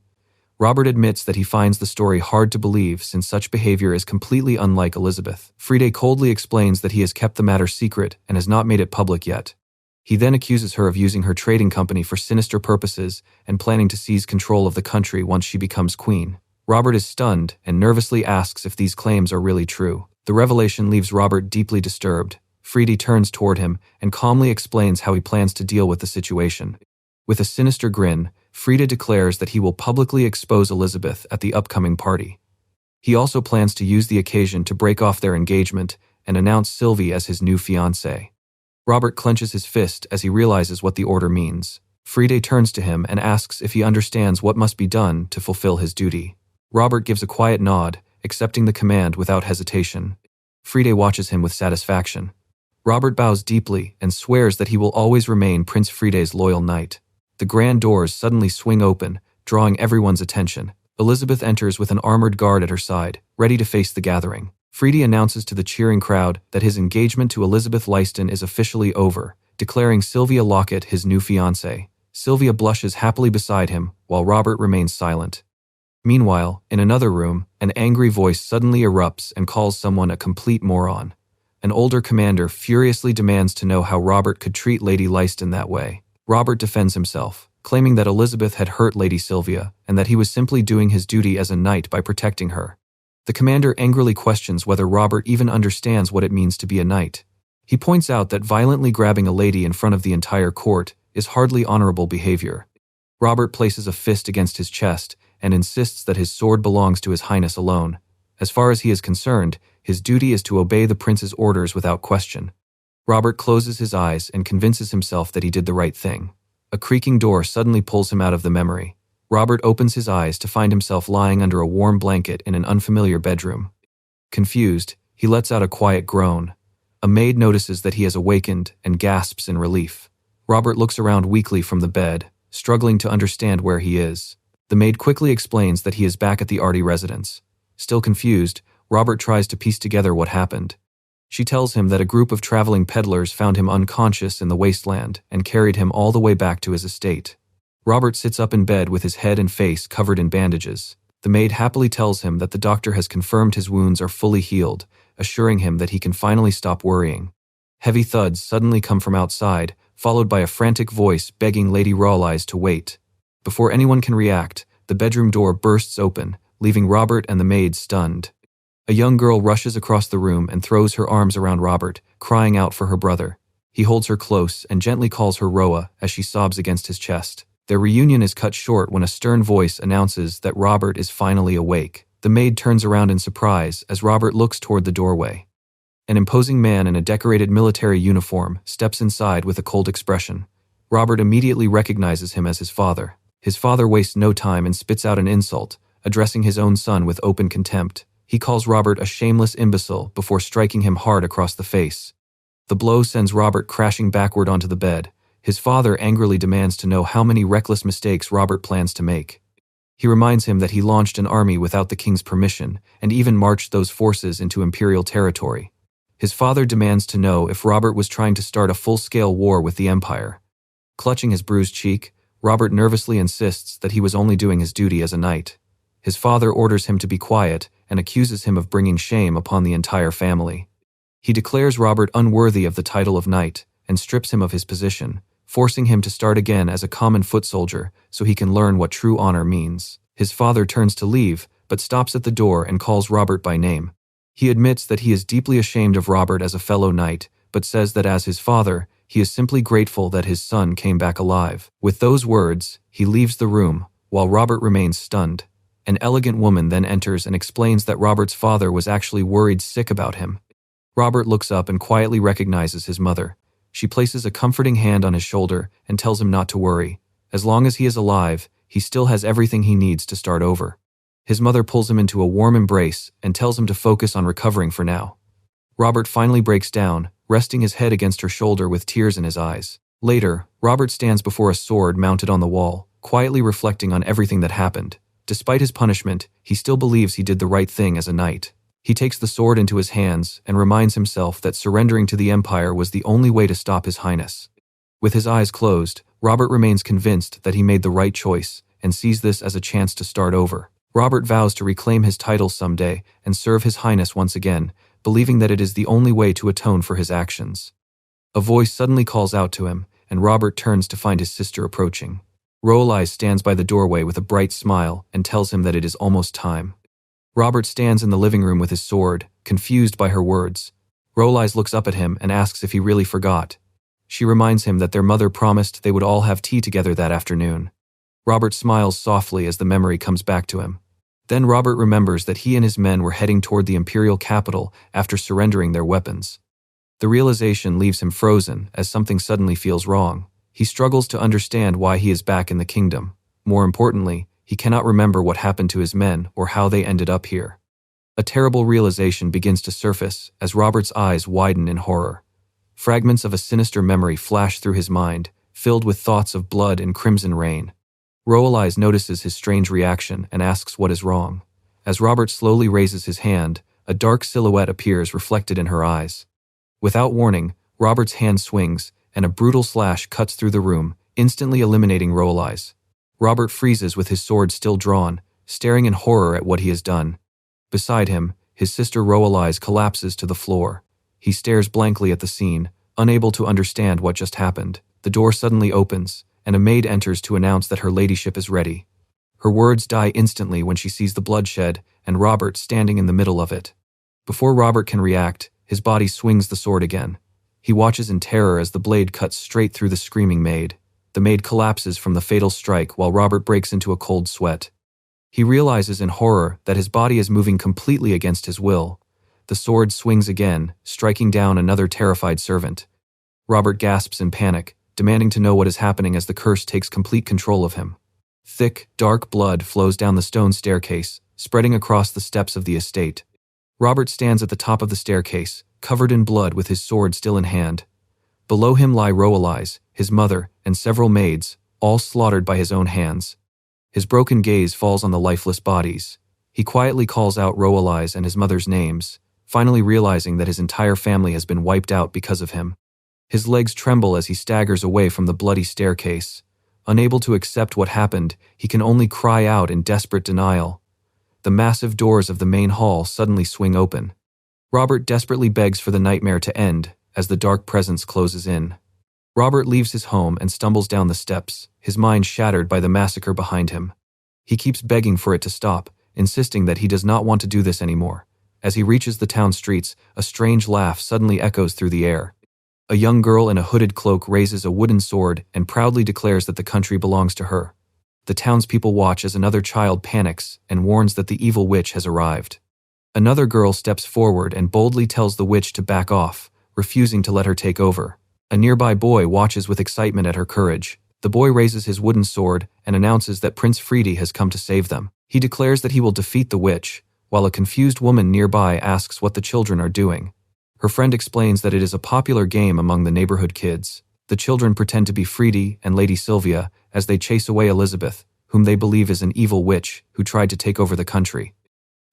Robert admits that he finds the story hard to believe since such behavior is completely unlike Elizabeth. Friede coldly explains that he has kept the matter secret and has not made it public yet. He then accuses her of using her trading company for sinister purposes and planning to seize control of the country once she becomes queen. Robert is stunned and nervously asks if these claims are really true. The revelation leaves Robert deeply disturbed. Friede turns toward him and calmly explains how he plans to deal with the situation. With a sinister grin, Friede declares that he will publicly expose Elizabeth at the upcoming party. He also plans to use the occasion to break off their engagement and announce Sylvie as his new fiancée. Robert clenches his fist as he realizes what the order means. Friede turns to him and asks if he understands what must be done to fulfill his duty. Robert gives a quiet nod, accepting the command without hesitation. Friede watches him with satisfaction. Robert bows deeply and swears that he will always remain Prince Friede's loyal knight. The grand doors suddenly swing open, drawing everyone's attention. Elizabeth enters with an armored guard at her side, ready to face the gathering. Friede announces to the cheering crowd that his engagement to Elizabeth Leiston is officially over, declaring Sylvia Lockett his new fiancée. Sylvia blushes happily beside him, while Robert remains silent. Meanwhile, in another room, an angry voice suddenly erupts and calls someone a complete moron. An older commander furiously demands to know how Robert could treat Lady Leiston that way. Robert defends himself, claiming that Elizabeth had hurt Lady Sylvia and that he was simply doing his duty as a knight by protecting her. The commander angrily questions whether Robert even understands what it means to be a knight. He points out that violently grabbing a lady in front of the entire court is hardly honorable behavior. Robert places a fist against his chest and insists that his sword belongs to His Highness alone. As far as he is concerned, his duty is to obey the prince's orders without question. Robert closes his eyes and convinces himself that he did the right thing. A creaking door suddenly pulls him out of the memory. Robert opens his eyes to find himself lying under a warm blanket in an unfamiliar bedroom. Confused, he lets out a quiet groan. A maid notices that he has awakened and gasps in relief. Robert looks around weakly from the bed, struggling to understand where he is. The maid quickly explains that he is back at the Artie residence. Still confused, Robert tries to piece together what happened. She tells him that a group of traveling peddlers found him unconscious in the wasteland and carried him all the way back to his estate. Robert sits up in bed with his head and face covered in bandages. The maid happily tells him that the doctor has confirmed his wounds are fully healed, assuring him that he can finally stop worrying. Heavy thuds suddenly come from outside, followed by a frantic voice begging Lady Rawleyes to wait. Before anyone can react, the bedroom door bursts open, leaving Robert and the maid stunned. A young girl rushes across the room and throws her arms around Robert, crying out for her brother. He holds her close and gently calls her Roa as she sobs against his chest. Their reunion is cut short when a stern voice announces that Robert is finally awake. The maid turns around in surprise as Robert looks toward the doorway. An imposing man in a decorated military uniform steps inside with a cold expression. Robert immediately recognizes him as his father. His father wastes no time and spits out an insult, addressing his own son with open contempt. He calls Robert a shameless imbecile before striking him hard across the face. The blow sends Robert crashing backward onto the bed. His father angrily demands to know how many reckless mistakes Robert plans to make. He reminds him that he launched an army without the king's permission and even marched those forces into imperial territory. His father demands to know if Robert was trying to start a full-scale war with the empire. Clutching his bruised cheek, Robert nervously insists that he was only doing his duty as a knight. His father orders him to be quiet and accuses him of bringing shame upon the entire family. He declares Robert unworthy of the title of knight and strips him of his position, forcing him to start again as a common foot soldier so he can learn what true honor means. His father turns to leave, but stops at the door and calls Robert by name. He admits that he is deeply ashamed of Robert as a fellow knight, but says that as his father, he is simply grateful that his son came back alive. With those words, he leaves the room, while Robert remains stunned. An elegant woman then enters and explains that Robert's father was actually worried sick about him. Robert looks up and quietly recognizes his mother. She places a comforting hand on his shoulder and tells him not to worry. As long as he is alive, he still has everything he needs to start over. His mother pulls him into a warm embrace and tells him to focus on recovering for now. Robert finally breaks down, resting his head against her shoulder with tears in his eyes. Later, Robert stands before a sword mounted on the wall, quietly reflecting on everything that happened. Despite his punishment, he still believes he did the right thing as a knight. He takes the sword into his hands and reminds himself that surrendering to the Empire was the only way to stop His Highness. With his eyes closed, Robert remains convinced that he made the right choice and sees this as a chance to start over. Robert vows to reclaim his title someday and serve His Highness once again, believing that it is the only way to atone for his actions. A voice suddenly calls out to him, and Robert turns to find his sister approaching. Rawleyes stands by the doorway with a bright smile and tells him that it is almost time. Robert stands in the living room with his sword, confused by her words. Rawleyes looks up at him and asks if he really forgot. She reminds him that their mother promised they would all have tea together that afternoon. Robert smiles softly as the memory comes back to him. Then Robert remembers that he and his men were heading toward the imperial capital after surrendering their weapons. The realization leaves him frozen as something suddenly feels wrong. He struggles to understand why he is back in the kingdom. More importantly, he cannot remember what happened to his men or how they ended up here. A terrible realization begins to surface as Robert's eyes widen in horror. Fragments of a sinister memory flash through his mind, filled with thoughts of blood and crimson rain. Rawleyes notices his strange reaction and asks what is wrong. As Robert slowly raises his hand, a dark silhouette appears reflected in her eyes. Without warning, Robert's hand swings, and a brutal slash cuts through the room, instantly eliminating Rawleyes. Robert freezes with his sword still drawn, staring in horror at what he has done. Beside him, his sister Rawleyes collapses to the floor. He stares blankly at the scene, unable to understand what just happened. The door suddenly opens, and a maid enters to announce that her ladyship is ready. Her words die instantly when she sees the bloodshed and Robert standing in the middle of it. Before Robert can react, his body swings the sword again. He watches in terror as the blade cuts straight through the screaming maid. The maid collapses from the fatal strike while Robert breaks into a cold sweat. He realizes in horror that his body is moving completely against his will. The sword swings again, striking down another terrified servant. Robert gasps in panic, demanding to know what is happening as the curse takes complete control of him. Thick, dark blood flows down the stone staircase, spreading across the steps of the estate. Robert stands at the top of the staircase, covered in blood with his sword still in hand. Below him lie Rawleyes, his mother, and several maids, all slaughtered by his own hands. His broken gaze falls on the lifeless bodies. He quietly calls out Rawleyes and his mother's names, finally realizing that his entire family has been wiped out because of him. His legs tremble as he staggers away from the bloody staircase. Unable to accept what happened, he can only cry out in desperate denial. the massive doors of the main hall suddenly swing open. Robert desperately begs for the nightmare to end as the dark presence closes in. Robert leaves his home and stumbles down the steps, his mind shattered by the massacre behind him. He keeps begging for it to stop, insisting that he does not want to do this anymore. As he reaches the town streets, a strange laugh suddenly echoes through the air. A young girl in a hooded cloak raises a wooden sword and proudly declares that the country belongs to her. The townspeople watch as another child panics and warns that the evil witch has arrived. Another girl steps forward and boldly tells the witch to back off, refusing to let her take over. A nearby boy watches with excitement at her courage. The boy raises his wooden sword and announces that Prince Friede has come to save them. He declares that he will defeat the witch, while a confused woman nearby asks what the children are doing. Her friend explains that it is a popular game among the neighborhood kids. The children pretend to be Friede and Lady Sylvia as they chase away Elizabeth, whom they believe is an evil witch who tried to take over the country.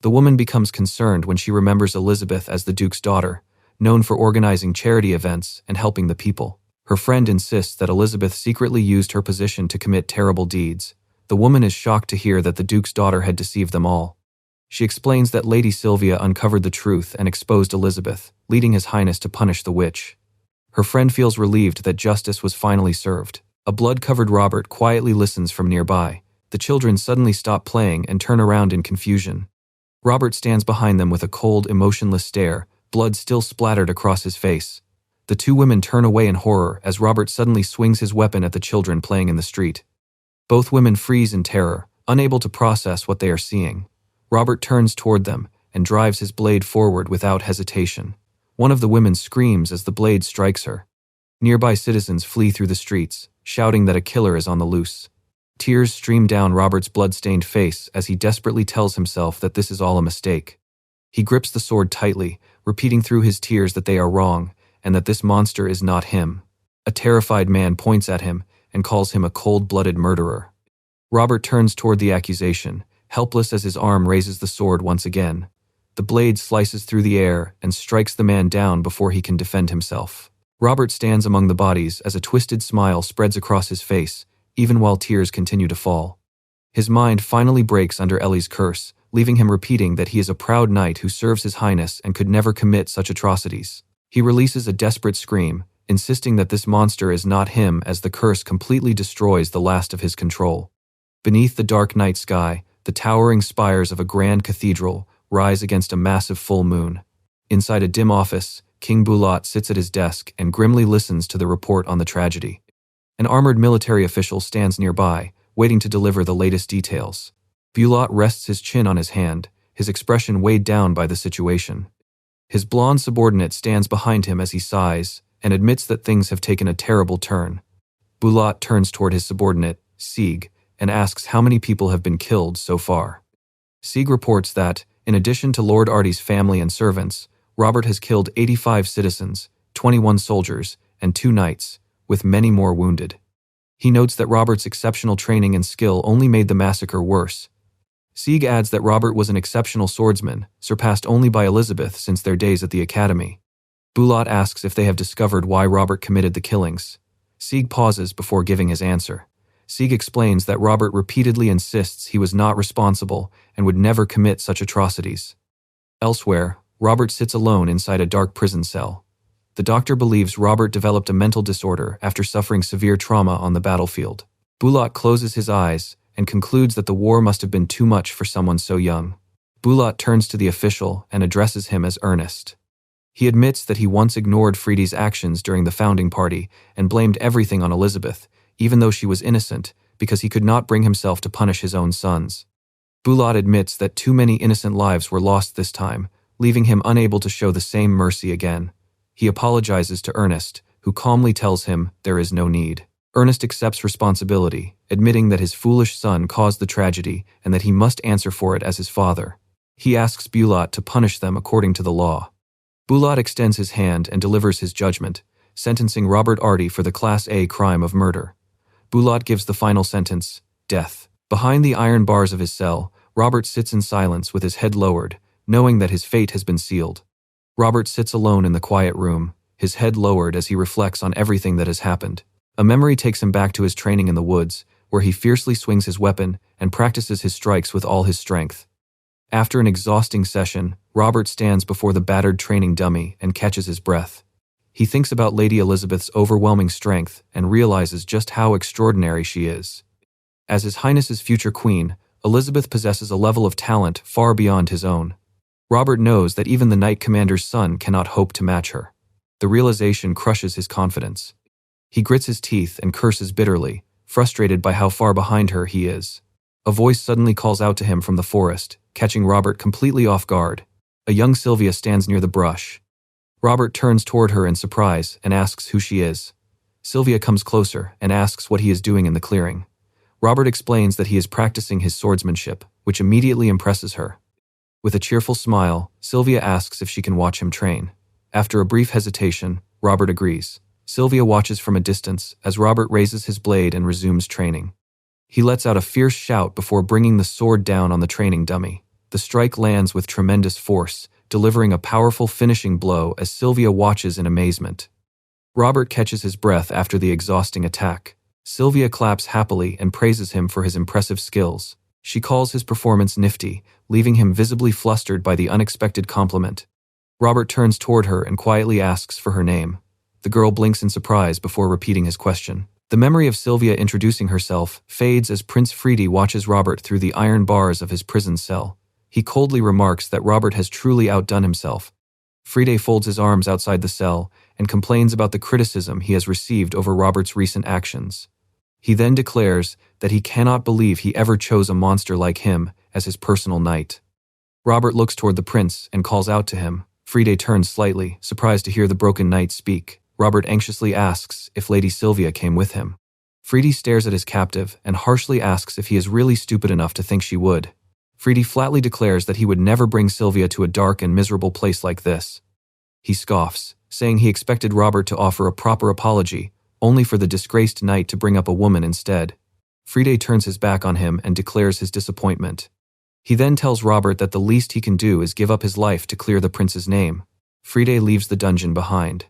The woman becomes concerned when she remembers Elizabeth as the Duke's daughter, known for organizing charity events and helping the people. Her friend insists that Elizabeth secretly used her position to commit terrible deeds. The woman is shocked to hear that the Duke's daughter had deceived them all. She explains that Lady Sylvia uncovered the truth and exposed Elizabeth, leading His Highness to punish the witch. Her friend feels relieved that justice was finally served. A blood-covered Robert quietly listens from nearby. The children suddenly stop playing and turn around in confusion. Robert stands behind them with a cold, emotionless stare, blood still splattered across his face. The two women turn away in horror as Robert suddenly swings his weapon at the children playing in the street. Both women freeze in terror, unable to process what they are seeing. Robert turns toward them and drives his blade forward without hesitation. One of the women screams as the blade strikes her. Nearby citizens flee through the streets, shouting that a killer is on the loose. Tears stream down Robert's blood-stained face as he desperately tells himself that this is all a mistake. He grips the sword tightly, repeating through his tears that they are wrong and that this monster is not him. A terrified man points at him and calls him a cold-blooded murderer. Robert turns toward the accusation, helpless as his arm raises the sword once again. The blade slices through the air and strikes the man down before he can defend himself. Robert stands among the bodies as a twisted smile spreads across his face, even while tears continue to fall. His mind finally breaks under Ellie's curse, leaving him repeating that he is a proud knight who serves His Highness and could never commit such atrocities. He releases a desperate scream, insisting that this monster is not him as the curse completely destroys the last of his control. Beneath the dark night sky, the towering spires of a grand cathedral rise against a massive full moon. Inside a dim office, King Bulat sits at his desk and grimly listens to the report on the tragedy. An armored military official stands nearby, waiting to deliver the latest details. Bulat rests his chin on his hand, his expression weighed down by the situation. His blonde subordinate stands behind him as he sighs and admits that things have taken a terrible turn. Bulat turns toward his subordinate, Sieg, and asks how many people have been killed so far. Sieg reports that, in addition to Lord Artie's family and servants, Robert has killed 85 citizens, 21 soldiers, and 2 knights, with many more wounded. He notes that Robert's exceptional training and skill only made the massacre worse. Sieg adds that Robert was an exceptional swordsman, surpassed only by Elizabeth since their days at the academy. Bulat asks if they have discovered why Robert committed the killings. Sieg pauses before giving his answer. Sieg explains that Robert repeatedly insists he was not responsible and would never commit such atrocities. Elsewhere, Robert sits alone inside a dark prison cell. The doctor believes Robert developed a mental disorder after suffering severe trauma on the battlefield. Bulat closes his eyes and concludes that the war must have been too much for someone so young. Bulat turns to the official and addresses him as Ernest. He admits that he once ignored Friede's actions during the founding party and blamed everything on Elizabeth, even though she was innocent, because he could not bring himself to punish his own sons. Bulat admits that too many innocent lives were lost this time, leaving him unable to show the same mercy again. He apologizes to Ernest, who calmly tells him there is no need. Ernest accepts responsibility, admitting that his foolish son caused the tragedy and that he must answer for it as his father. He asks Bulat to punish them according to the law. Bulat extends his hand and delivers his judgment, sentencing Robert Artie for the Class A crime of murder. Bulat gives the final sentence, death. Behind the iron bars of his cell, Robert sits in silence with his head lowered, knowing that his fate has been sealed. Robert sits alone in the quiet room, his head lowered as he reflects on everything that has happened. A memory takes him back to his training in the woods, where he fiercely swings his weapon and practices his strikes with all his strength. After an exhausting session, Robert stands before the battered training dummy and catches his breath. He thinks about Lady Elizabeth's overwhelming strength and realizes just how extraordinary she is. As His Highness's future queen, Elizabeth possesses a level of talent far beyond his own. Robert knows that even the Knight Commander's son cannot hope to match her. The realization crushes his confidence. He grits his teeth and curses bitterly, frustrated by how far behind her he is. A voice suddenly calls out to him from the forest, catching Robert completely off guard. A young Sylvia stands near the brush. Robert turns toward her in surprise and asks who she is. Sylvia comes closer and asks what he is doing in the clearing. Robert explains that he is practicing his swordsmanship, which immediately impresses her. With a cheerful smile, Sylvia asks if she can watch him train. After a brief hesitation, Robert agrees. Sylvia watches from a distance as Robert raises his blade and resumes training. He lets out a fierce shout before bringing the sword down on the training dummy. The strike lands with tremendous force, delivering a powerful finishing blow as Sylvia watches in amazement. Robert catches his breath after the exhausting attack. Sylvia claps happily and praises him for his impressive skills. She calls his performance nifty, leaving him visibly flustered by the unexpected compliment. Robert turns toward her and quietly asks for her name. The girl blinks in surprise before repeating his question. The memory of Sylvia introducing herself fades as Prince Friede watches Robert through the iron bars of his prison cell. He coldly remarks that Robert has truly outdone himself. Friede folds his arms outside the cell and complains about the criticism he has received over Robert's recent actions. He then declares that he cannot believe he ever chose a monster like him as his personal knight. Robert looks toward the prince and calls out to him. Friede turns slightly, surprised to hear the broken knight speak. Robert anxiously asks if Lady Sylvia came with him. Friede stares at his captive and harshly asks if he is really stupid enough to think she would. Friede flatly declares that he would never bring Sylvia to a dark and miserable place like this. He scoffs, saying he expected Robert to offer a proper apology, only for the disgraced knight to bring up a woman instead. Friede turns his back on him and declares his disappointment. He then tells Robert that the least he can do is give up his life to clear the prince's name. Friede leaves the dungeon behind.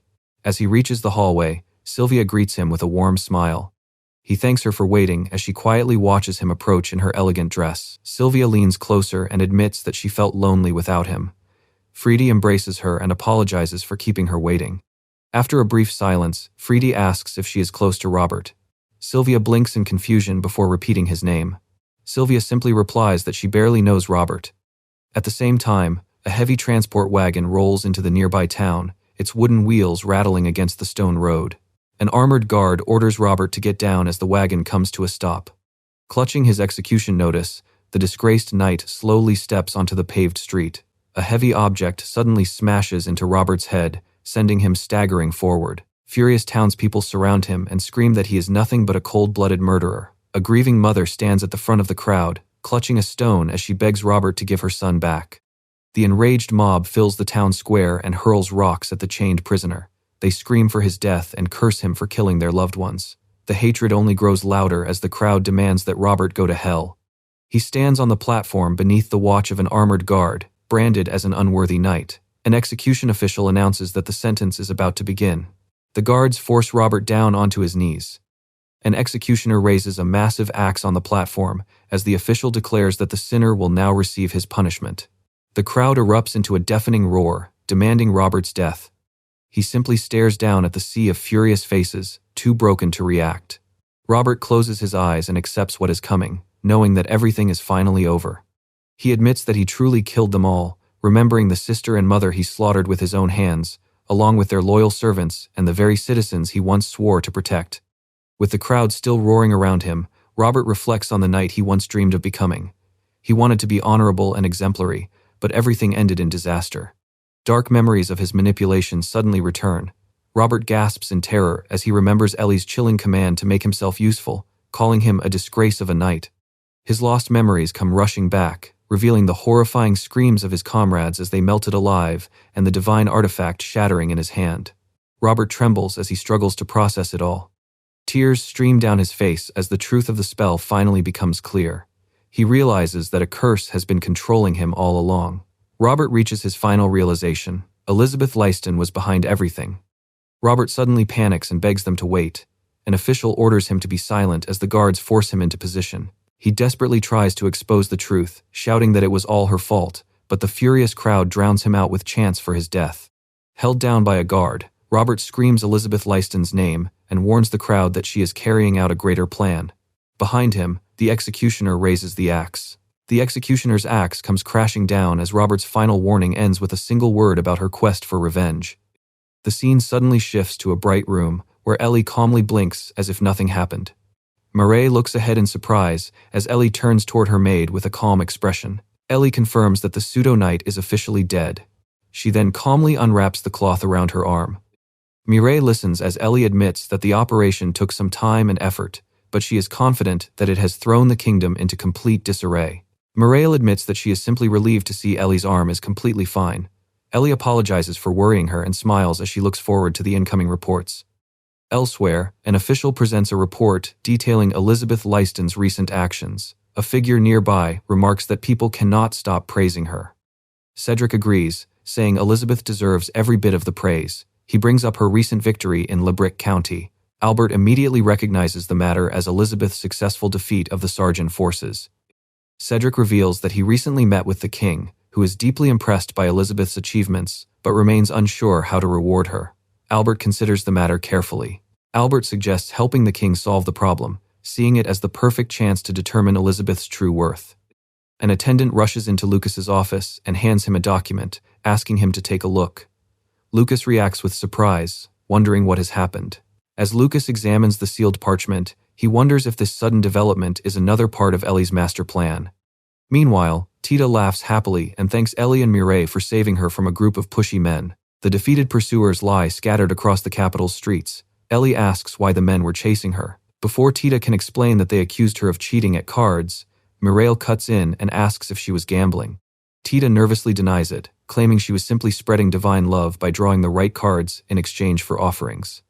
As he reaches the hallway, Sylvia greets him with a warm smile. He thanks her for waiting as she quietly watches him approach in her elegant dress. Sylvia leans closer and admits that she felt lonely without him. Friede embraces her and apologizes for keeping her waiting. After a brief silence, Friede asks if she is close to Robert. Sylvia blinks in confusion before repeating his name. Sylvia simply replies that she barely knows Robert. At the same time, a heavy transport wagon rolls into the nearby town, its wooden wheels rattling against the stone road. An armored guard orders Robert to get down as the wagon comes to a stop. Clutching his execution notice, the disgraced knight slowly steps onto the paved street. A heavy object suddenly smashes into Robert's head, sending him staggering forward. Furious townspeople surround him and scream that he is nothing but a cold-blooded murderer. A grieving mother stands at the front of the crowd, clutching a stone as she begs Robert to give her son back. The enraged mob fills the town square and hurls rocks at the chained prisoner. They scream for his death and curse him for killing their loved ones. The hatred only grows louder as the crowd demands that Robert go to hell. He stands on the platform beneath the watch of an armored guard, branded as an unworthy knight. An execution official announces that the sentence is about to begin. The guards force Robert down onto his knees. An executioner raises a massive axe on the platform as the official declares that the sinner will now receive his punishment. The crowd erupts into a deafening roar, demanding Robert's death. He simply stares down at the sea of furious faces, too broken to react. Robert closes his eyes and accepts what is coming, knowing that everything is finally over. He admits that he truly killed them all, remembering the sister and mother he slaughtered with his own hands, along with their loyal servants and the very citizens he once swore to protect. With the crowd still roaring around him, Robert reflects on the knight he once dreamed of becoming. He wanted to be honorable and exemplary, but everything ended in disaster. Dark memories of his manipulation suddenly return. Robert gasps in terror as he remembers Ellie's chilling command to make himself useful, calling him a disgrace of a knight. His lost memories come rushing back, revealing the horrifying screams of his comrades as they melted alive and the divine artifact shattering in his hand. Robert trembles as he struggles to process it all. Tears stream down his face as the truth of the spell finally becomes clear. He realizes that a curse has been controlling him all along. Robert reaches his final realization. Elizabeth Leiston was behind everything. Robert suddenly panics and begs them to wait. An official orders him to be silent as the guards force him into position. He desperately tries to expose the truth, shouting that it was all her fault, but the furious crowd drowns him out with chants for his death. Held down by a guard, Robert screams Elizabeth Lyston's name and warns the crowd that she is carrying out a greater plan. Behind him, the executioner raises the axe. The executioner's axe comes crashing down as Robert's final warning ends with a single word about her quest for revenge. The scene suddenly shifts to a bright room, where Ellie calmly blinks as if nothing happened. Mireille looks ahead in surprise as Ellie turns toward her maid with a calm expression. Ellie confirms that the pseudo-knight is officially dead. She then calmly unwraps the cloth around her arm. Mireille listens as Ellie admits that the operation took some time and effort, but she is confident that it has thrown the kingdom into complete disarray. Mireille admits that she is simply relieved to see Ellie's arm is completely fine. Ellie apologizes for worrying her and smiles as she looks forward to the incoming reports. Elsewhere, an official presents a report detailing Elizabeth Lyston's recent actions. A figure nearby remarks that people cannot stop praising her. Cedric agrees, saying Elizabeth deserves every bit of the praise. He brings up her recent victory in Lebrick County. Albert immediately recognizes the matter as Elizabeth's successful defeat of the Sargent forces. Cedric reveals that he recently met with the king, who is deeply impressed by Elizabeth's achievements, but remains unsure how to reward her. Albert considers the matter carefully. Albert suggests helping the king solve the problem, seeing it as the perfect chance to determine Elizabeth's true worth. An attendant rushes into Lucas's office and hands him a document, asking him to take a look. Lucas reacts with surprise, wondering what has happened. As Lucas examines the sealed parchment, he wonders if this sudden development is another part of Ellie's master plan. Meanwhile, Tita laughs happily and thanks Ellie and Mireille for saving her from a group of pushy men. The defeated pursuers lie scattered across the capital's streets. Ellie asks why the men were chasing her. Before Tita can explain that they accused her of cheating at cards, Mireille cuts in and asks if she was gambling. Tita nervously denies it, claiming she was simply spreading divine love by drawing the right cards in exchange for offerings.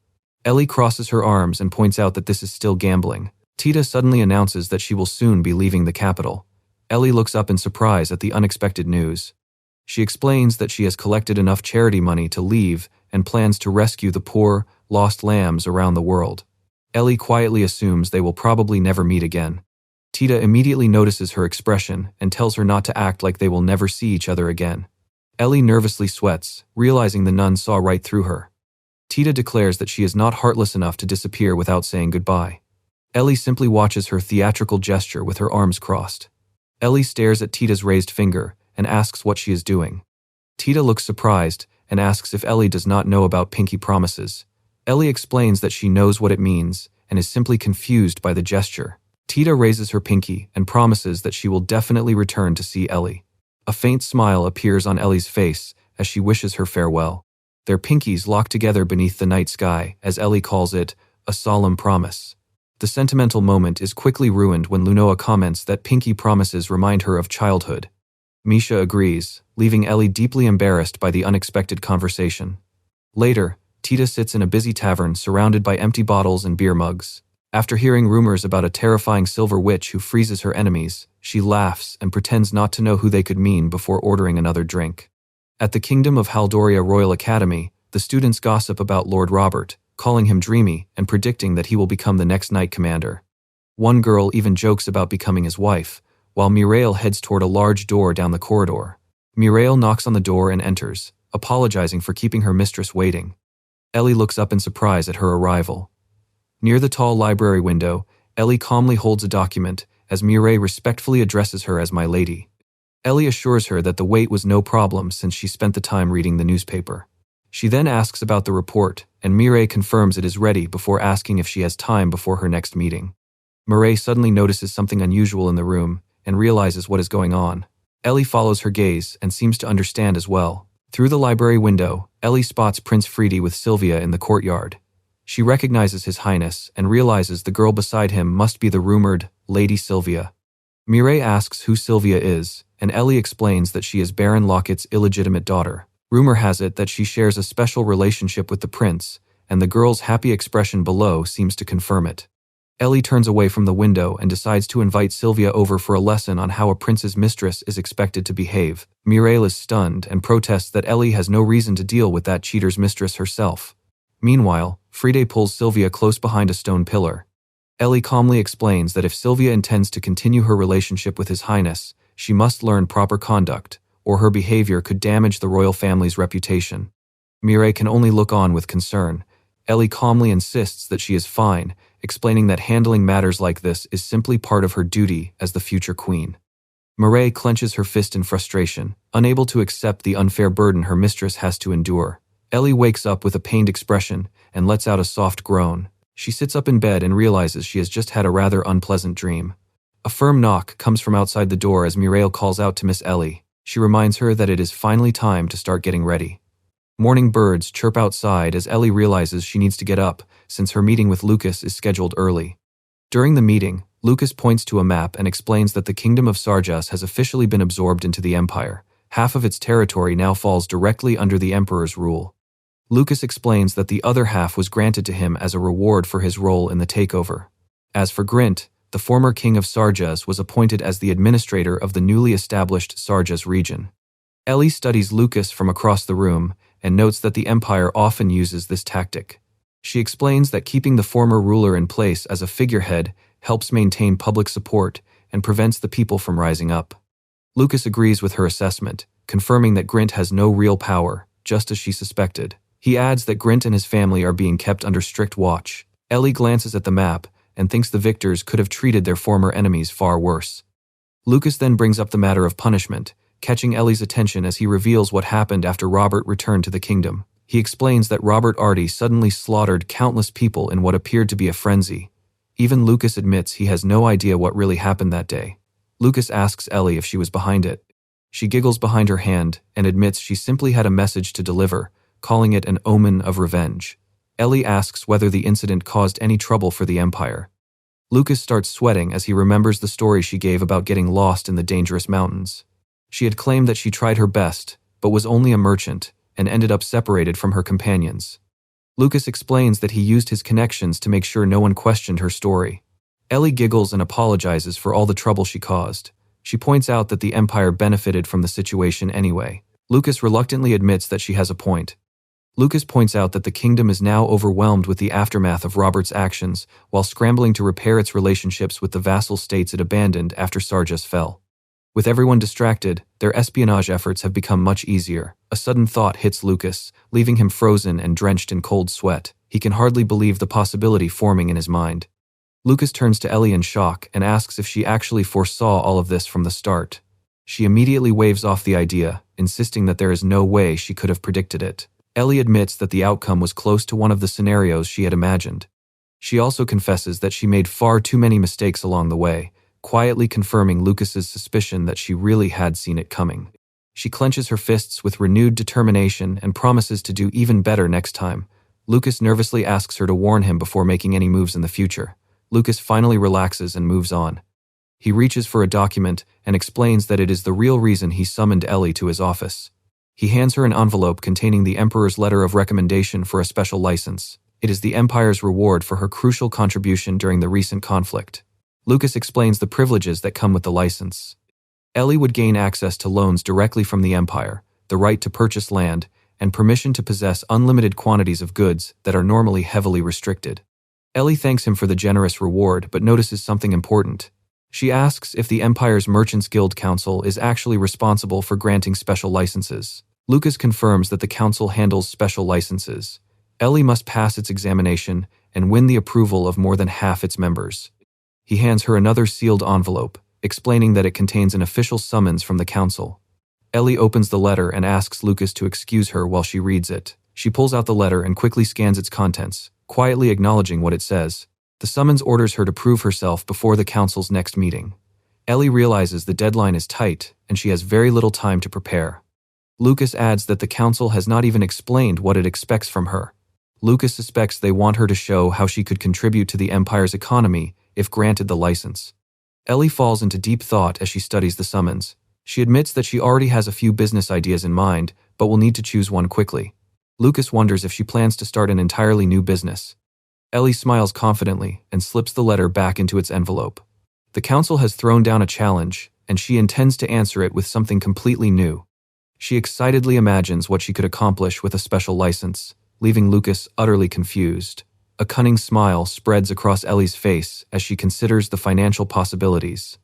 Ellie crosses her arms and points out that this is still gambling. Tita suddenly announces that she will soon be leaving the capital. Ellie looks up in surprise at the unexpected news. She explains that she has collected enough charity money to leave and plans to rescue the poor, lost lambs around the world. Ellie quietly assumes they will probably never meet again. Tita immediately notices her expression and tells her not to act like they will never see each other again. Ellie nervously sweats, realizing the nun saw right through her. Tita declares that she is not heartless enough to disappear without saying goodbye. Ellie simply watches her theatrical gesture with her arms crossed. Ellie stares at Tita's raised finger and asks what she is doing. Tita looks surprised and asks if Ellie does not know about pinky promises. Ellie explains that she knows what it means and is simply confused by the gesture. Tita raises her pinky and promises that she will definitely return to see Ellie. A faint smile appears on Ellie's face as she wishes her farewell. Their pinkies lock together beneath the night sky, as Ellie calls it, a solemn promise. The sentimental moment is quickly ruined when Lunoa comments that pinky promises remind her of childhood. Misha agrees, leaving Ellie deeply embarrassed by the unexpected conversation. Later, Tita sits in a busy tavern surrounded by empty bottles and beer mugs. After hearing rumors about a terrifying silver witch who freezes her enemies, she laughs and pretends not to know who they could mean before ordering another drink. At the Kingdom of Haldoria Royal Academy, the students gossip about Lord Robert, calling him dreamy and predicting that he will become the next knight commander. One girl even jokes about becoming his wife, while Mireille heads toward a large door down the corridor. Mireille knocks on the door and enters, apologizing for keeping her mistress waiting. Ellie looks up in surprise at her arrival. Near the tall library window, Ellie calmly holds a document as Mireille respectfully addresses her as my lady. Ellie assures her that the wait was no problem since she spent the time reading the newspaper. She then asks about the report, and Mireille confirms it is ready before asking if she has time before her next meeting. Mireille suddenly notices something unusual in the room and realizes what is going on. Ellie follows her gaze and seems to understand as well. Through the library window, Ellie spots Prince Friede with Sylvia in the courtyard. She recognizes His Highness and realizes the girl beside him must be the rumored Lady Sylvia. Mireille asks who Sylvia is, and Ellie explains that she is Baron Locket's illegitimate daughter. Rumor has it that she shares a special relationship with the prince, and the girl's happy expression below seems to confirm it. Ellie turns away from the window and decides to invite Sylvia over for a lesson on how a prince's mistress is expected to behave. Mireille is stunned and protests that Ellie has no reason to deal with that cheater's mistress herself. Meanwhile, Friede pulls Sylvia close behind a stone pillar. Ellie calmly explains that if Sylvia intends to continue her relationship with His Highness, she must learn proper conduct, or her behavior could damage the royal family's reputation. Mireille can only look on with concern. Ellie calmly insists that she is fine, explaining that handling matters like this is simply part of her duty as the future queen. Mireille clenches her fist in frustration, unable to accept the unfair burden her mistress has to endure. Ellie wakes up with a pained expression and lets out a soft groan. She sits up in bed and realizes she has just had a rather unpleasant dream. A firm knock comes from outside the door as Mireille calls out to Miss Ellie. She reminds her that it is finally time to start getting ready. Morning birds chirp outside as Ellie realizes she needs to get up, since her meeting with Lucas is scheduled early. During the meeting, Lucas points to a map and explains that the kingdom of Sarjas has officially been absorbed into the empire. Half of its territory now falls directly under the emperor's rule. Lucas explains that the other half was granted to him as a reward for his role in the takeover. As for Grint, the former king of Sarjas was appointed as the administrator of the newly established Sarjas region. Ellie studies Lucas from across the room and notes that the empire often uses this tactic. She explains that keeping the former ruler in place as a figurehead helps maintain public support and prevents the people from rising up. Lucas agrees with her assessment, confirming that Grint has no real power, just as she suspected. He adds that Grint and his family are being kept under strict watch. Ellie glances at the map and thinks the victors could have treated their former enemies far worse. Lucas then brings up the matter of punishment, catching Ellie's attention as he reveals what happened after Robert returned to the kingdom. He explains that Robert Artie suddenly slaughtered countless people in what appeared to be a frenzy. Even Lucas admits he has no idea what really happened that day. Lucas asks Ellie if she was behind it. She giggles behind her hand and admits she simply had a message to deliver, calling it an omen of revenge. Ellie asks whether the incident caused any trouble for the Empire. Lucas starts sweating as he remembers the story she gave about getting lost in the dangerous mountains. She had claimed that she tried her best, but was only a merchant, and ended up separated from her companions. Lucas explains that he used his connections to make sure no one questioned her story. Ellie giggles and apologizes for all the trouble she caused. She points out that the Empire benefited from the situation anyway. Lucas reluctantly admits that she has a point. Lucas points out that the kingdom is now overwhelmed with the aftermath of Robert's actions, while scrambling to repair its relationships with the vassal states it abandoned after Sarjas fell. With everyone distracted, their espionage efforts have become much easier. A sudden thought hits Lucas, leaving him frozen and drenched in cold sweat. He can hardly believe the possibility forming in his mind. Lucas turns to Ellie in shock and asks if she actually foresaw all of this from the start. She immediately waves off the idea, insisting that there is no way she could have predicted it. Ellie admits that the outcome was close to one of the scenarios she had imagined. She also confesses that she made far too many mistakes along the way, quietly confirming Lucas's suspicion that she really had seen it coming. She clenches her fists with renewed determination and promises to do even better next time. Lucas nervously asks her to warn him before making any moves in the future. Lucas finally relaxes and moves on. He reaches for a document and explains that it is the real reason he summoned Ellie to his office. He hands her an envelope containing the Emperor's letter of recommendation for a special license. It is the Empire's reward for her crucial contribution during the recent conflict. Lucas explains the privileges that come with the license. Ellie would gain access to loans directly from the Empire, the right to purchase land, and permission to possess unlimited quantities of goods that are normally heavily restricted. Ellie thanks him for the generous reward but notices something important. She asks if the Empire's Merchants Guild Council is actually responsible for granting special licenses. Lucas confirms that the council handles special licenses. Ellie must pass its examination and win the approval of more than half its members. He hands her another sealed envelope, explaining that it contains an official summons from the council. Ellie opens the letter and asks Lucas to excuse her while she reads it. She pulls out the letter and quickly scans its contents, quietly acknowledging what it says. The summons orders her to prove herself before the council's next meeting. Ellie realizes the deadline is tight and she has very little time to prepare. Lucas adds that the council has not even explained what it expects from her. Lucas suspects they want her to show how she could contribute to the Empire's economy if granted the license. Ellie falls into deep thought as she studies the summons. She admits that she already has a few business ideas in mind, but will need to choose one quickly. Lucas wonders if she plans to start an entirely new business. Ellie smiles confidently and slips the letter back into its envelope. The council has thrown down a challenge, and she intends to answer it with something completely new. She excitedly imagines what she could accomplish with a special license, leaving Lucas utterly confused. A cunning smile spreads across Ellie's face as she considers the financial possibilities.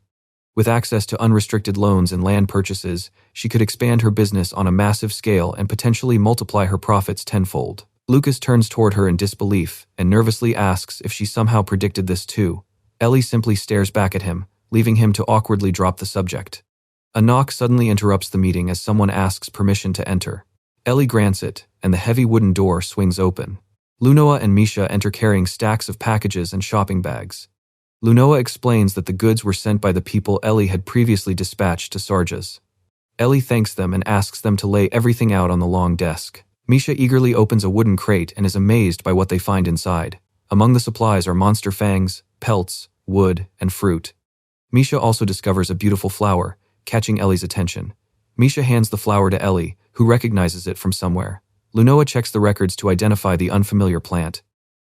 With access to unrestricted loans and land purchases, she could expand her business on a massive scale and potentially multiply her profits tenfold. Lucas turns toward her in disbelief and nervously asks if she somehow predicted this too. Ellie simply stares back at him, leaving him to awkwardly drop the subject. A knock suddenly interrupts the meeting as someone asks permission to enter. Ellie grants it, and the heavy wooden door swings open. Lunoa and Misha enter carrying stacks of packages and shopping bags. Lunoa explains that the goods were sent by the people Ellie had previously dispatched to Sarja's. Ellie thanks them and asks them to lay everything out on the long desk. Misha eagerly opens a wooden crate and is amazed by what they find inside. Among the supplies are monster fangs, pelts, wood, and fruit. Misha also discovers a beautiful flower, catching Ellie's attention. Misha hands the flower to Ellie, who recognizes it from somewhere. Lunoa checks the records to identify the unfamiliar plant.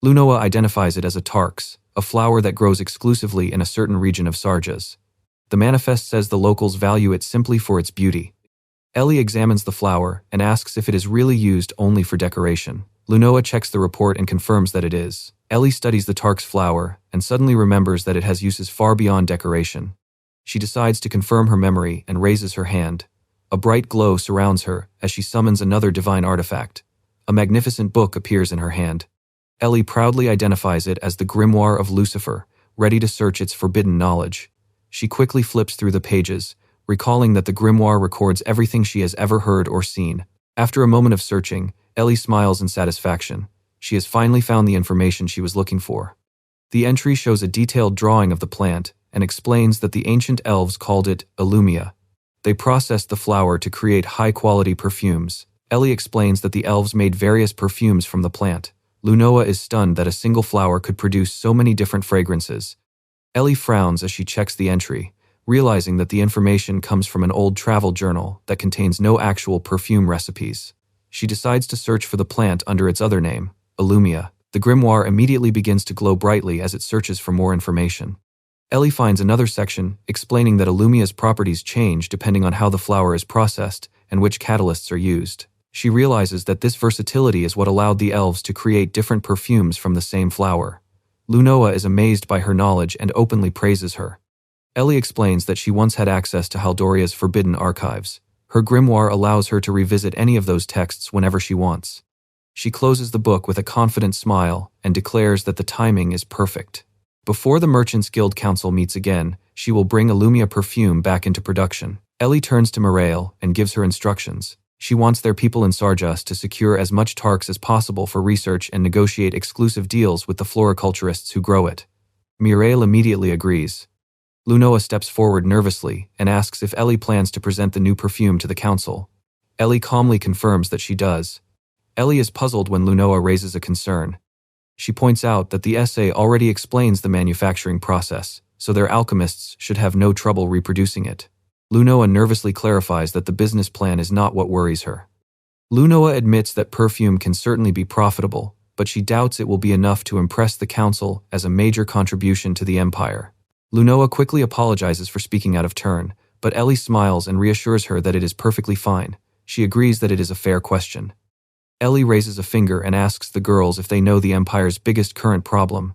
Lunoa identifies it as a tarx, a flower that grows exclusively in a certain region of Sarjas. The manifest says the locals value it simply for its beauty. Ellie examines the flower and asks if it is really used only for decoration. Lunoa checks the report and confirms that it is. Ellie studies the tarx flower and suddenly remembers that it has uses far beyond decoration. She decides to confirm her memory and raises her hand. A bright glow surrounds her as she summons another divine artifact. A magnificent book appears in her hand. Ellie proudly identifies it as the Grimoire of Lucifer, ready to search its forbidden knowledge. She quickly flips through the pages, recalling that the grimoire records everything she has ever heard or seen. After a moment of searching, Ellie smiles in satisfaction. She has finally found the information she was looking for. The entry shows a detailed drawing of the plant and explains that the ancient elves called it Illumia. They processed the flower to create high-quality perfumes. Ellie explains that the elves made various perfumes from the plant. Lunoa is stunned that a single flower could produce so many different fragrances. Ellie frowns as she checks the entry, realizing that the information comes from an old travel journal that contains no actual perfume recipes. She decides to search for the plant under its other name, Illumia. The grimoire immediately begins to glow brightly as it searches for more information. Ellie finds another section explaining that Illumia's properties change depending on how the flower is processed and which catalysts are used. She realizes that this versatility is what allowed the elves to create different perfumes from the same flower. Lunoa is amazed by her knowledge and openly praises her. Ellie explains that she once had access to Haldoria's forbidden archives. Her grimoire allows her to revisit any of those texts whenever she wants. She closes the book with a confident smile and declares that the timing is perfect. Before the Merchants Guild Council meets again, she will bring Illumia perfume back into production. Ellie turns to Mireille and gives her instructions. She wants their people in Sarjas to secure as much tarx as possible for research and negotiate exclusive deals with the floriculturists who grow it. Mireille immediately agrees. Lunoa steps forward nervously and asks if Ellie plans to present the new perfume to the council. Ellie calmly confirms that she does. Ellie is puzzled when Lunoa raises a concern. She points out that the essay already explains the manufacturing process, so their alchemists should have no trouble reproducing it. Lunoa nervously clarifies that the business plan is not what worries her. Lunoa admits that perfume can certainly be profitable, but she doubts it will be enough to impress the council as a major contribution to the empire. Lunoa quickly apologizes for speaking out of turn, but Ellie smiles and reassures her that it is perfectly fine. She agrees that it is a fair question. Ellie raises a finger and asks the girls if they know the Empire's biggest current problem.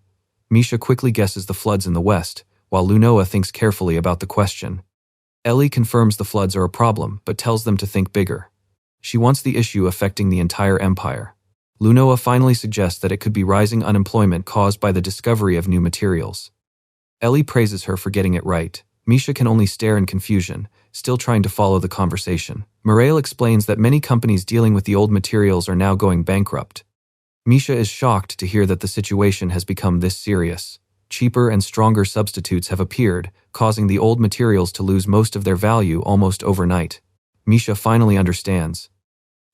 Misha quickly guesses the floods in the west, while Lunoa thinks carefully about the question. Ellie confirms the floods are a problem, but tells them to think bigger. She wants the issue affecting the entire Empire. Lunoa finally suggests that it could be rising unemployment caused by the discovery of new materials. Ellie praises her for getting it right. Misha can only stare in confusion, still trying to follow the conversation. Mireille explains that many companies dealing with the old materials are now going bankrupt. Misha is shocked to hear that the situation has become this serious. Cheaper and stronger substitutes have appeared, causing the old materials to lose most of their value almost overnight. Misha finally understands.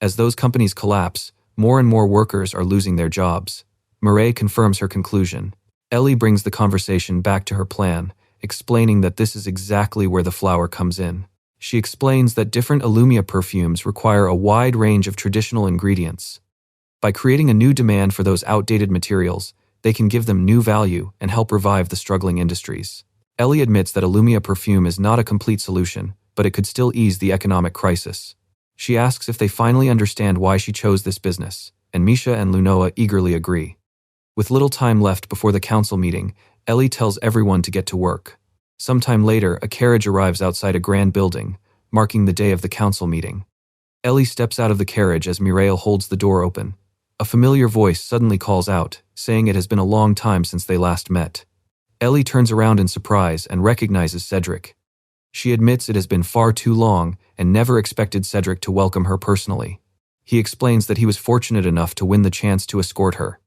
As those companies collapse, more and more workers are losing their jobs. Mireille confirms her conclusion. Ellie brings the conversation back to her plan, explaining that this is exactly where the flower comes in. She explains that different Illumia perfumes require a wide range of traditional ingredients. By creating a new demand for those outdated materials, they can give them new value and help revive the struggling industries. Ellie admits that Illumia perfume is not a complete solution, but it could still ease the economic crisis. She asks if they finally understand why she chose this business, and Misha and Lunoa eagerly agree. With little time left before the council meeting, Ellie tells everyone to get to work. Sometime later, a carriage arrives outside a grand building, marking the day of the council meeting. Ellie steps out of the carriage as Mireille holds the door open. A familiar voice suddenly calls out, saying it has been a long time since they last met. Ellie turns around in surprise and recognizes Cedric. She admits it has been far too long and never expected Cedric to welcome her personally. He explains that he was fortunate enough to win the chance to escort her.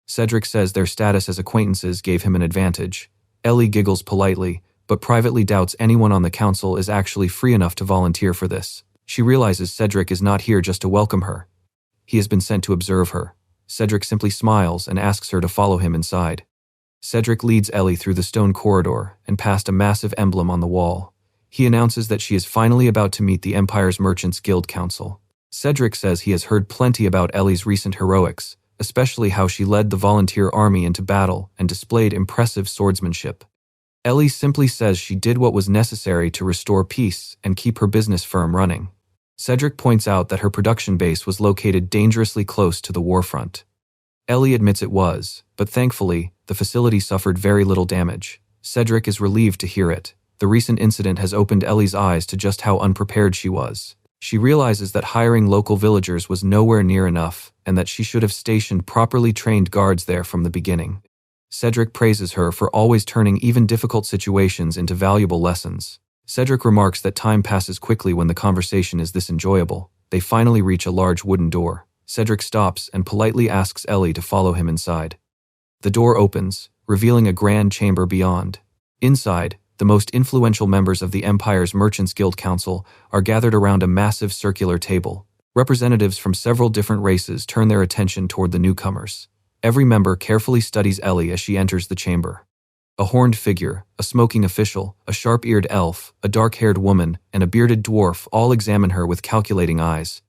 Cedric says their status as acquaintances gave him an advantage. Ellie giggles politely, but privately doubts anyone on the council is actually free enough to volunteer for this. She realizes Cedric is not here just to welcome her. He has been sent to observe her. Cedric simply smiles and asks her to follow him inside. Cedric leads Ellie through the stone corridor and past a massive emblem on the wall. He announces that she is finally about to meet the Empire's Merchants Guild Council. Cedric says he has heard plenty about Ellie's recent heroics, especially how she led the volunteer army into battle and displayed impressive swordsmanship. Ellie simply says she did what was necessary to restore peace and keep her business firm running. Cedric points out that her production base was located dangerously close to the warfront. Ellie admits it was, but thankfully, the facility suffered very little damage. Cedric is relieved to hear it. The recent incident has opened Ellie's eyes to just how unprepared she was. She realizes that hiring local villagers was nowhere near enough, and that she should have stationed properly trained guards there from the beginning. Cedric praises her for always turning even difficult situations into valuable lessons. Cedric remarks that time passes quickly when the conversation is this enjoyable. They finally reach a large wooden door. Cedric stops and politely asks Ellie to follow him inside. The door opens, revealing a grand chamber beyond. Inside, the most influential members of the Empire's Merchants Guild Council are gathered around a massive circular table. Representatives from several different races turn their attention toward the newcomers. Every member carefully studies Ellie as she enters the chamber. A horned figure, a smoking official, a sharp-eared elf, a dark-haired woman, and a bearded dwarf all examine her with calculating eyes.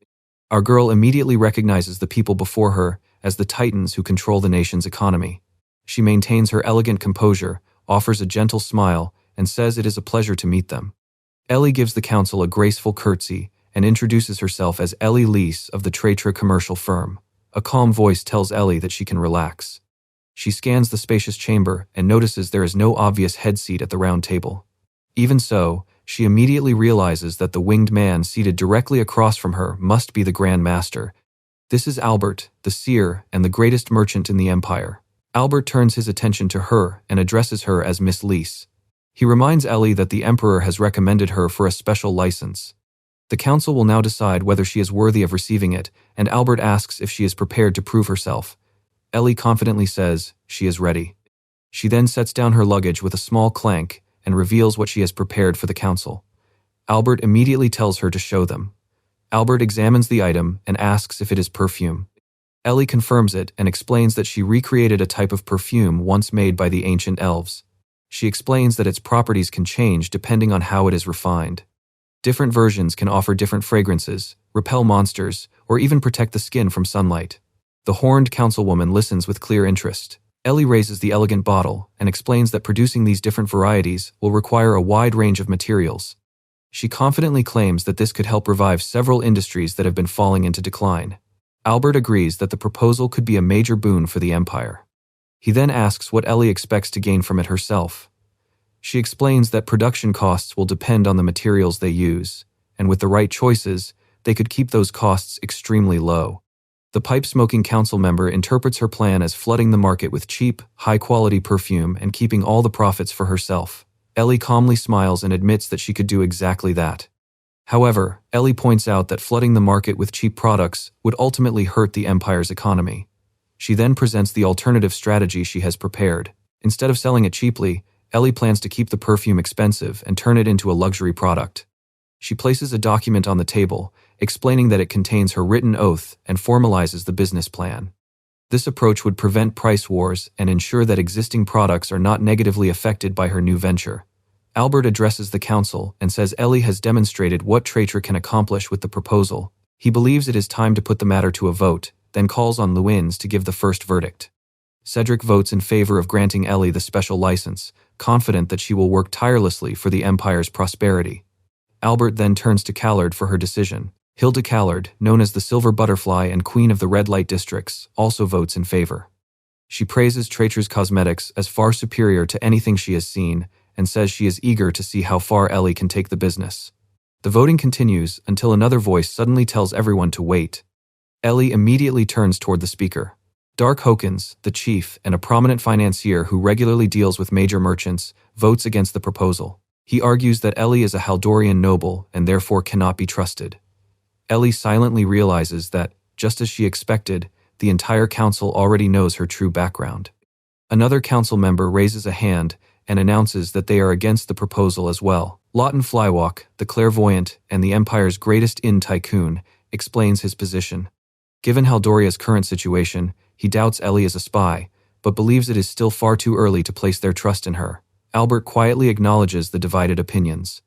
Our girl immediately recognizes the people before her as the titans who control the nation's economy. She maintains her elegant composure, offers a gentle smile, and says it is a pleasure to meet them. Ellie gives the council a graceful curtsy and introduces herself as Ellie Lease of the Tratra commercial firm. A calm voice tells Ellie that she can relax. She scans the spacious chamber and notices there is no obvious head seat at the round table. Even so, she immediately realizes that the winged man seated directly across from her must be the Grand Master. This is Albert, the seer and the greatest merchant in the Empire. Albert turns his attention to her and addresses her as Miss Lease. He reminds Ellie that the Emperor has recommended her for a special license. The council will now decide whether she is worthy of receiving it, and Albert asks if she is prepared to prove herself. Ellie confidently says she is ready. She then sets down her luggage with a small clank and reveals what she has prepared for the council. Albert immediately tells her to show them. Albert examines the item and asks if it is perfume. Ellie confirms it and explains that she recreated a type of perfume once made by the ancient elves. She explains that its properties can change depending on how it is refined. Different versions can offer different fragrances, repel monsters, or even protect the skin from sunlight. The horned councilwoman listens with clear interest. Ellie raises the elegant bottle and explains that producing these different varieties will require a wide range of materials. She confidently claims that this could help revive several industries that have been falling into decline. Albert agrees that the proposal could be a major boon for the Empire. He then asks what Ellie expects to gain from it herself. She explains that production costs will depend on the materials they use, and with the right choices, they could keep those costs extremely low. The pipe-smoking council member interprets her plan as flooding the market with cheap, high-quality perfume and keeping all the profits for herself. Ellie calmly smiles and admits that she could do exactly that. However, Ellie points out that flooding the market with cheap products would ultimately hurt the Empire's economy. She then presents the alternative strategy she has prepared. Instead of selling it cheaply, Ellie plans to keep the perfume expensive and turn it into a luxury product. She places a document on the table, explaining that it contains her written oath and formalizes the business plan. This approach would prevent price wars and ensure that existing products are not negatively affected by her new venture. Albert addresses the council and says Ellie has demonstrated what Tratra can accomplish with the proposal. He believes it is time to put the matter to a vote, then calls on Luins to give the first verdict. Cedric votes in favor of granting Ellie the special license, confident that she will work tirelessly for the Empire's prosperity. Albert then turns to Callard for her decision. Hilda Callard, known as the Silver Butterfly and Queen of the Red Light Districts, also votes in favor. She praises Traitor's cosmetics as far superior to anything she has seen and says she is eager to see how far Ellie can take the business. The voting continues until another voice suddenly tells everyone to wait. Ellie immediately turns toward the speaker. Dark Hawkins, the chief and a prominent financier who regularly deals with major merchants, votes against the proposal. He argues that Ellie is a Haldorian noble and therefore cannot be trusted. Ellie silently realizes that, just as she expected, the entire council already knows her true background. Another council member raises a hand and announces that they are against the proposal as well. Lawton Flywalk, the clairvoyant and the Empire's greatest inn tycoon, explains his position. Given Haldoria's current situation, he doubts Ellie is a spy, but believes it is still far too early to place their trust in her. Albert quietly acknowledges the divided opinions.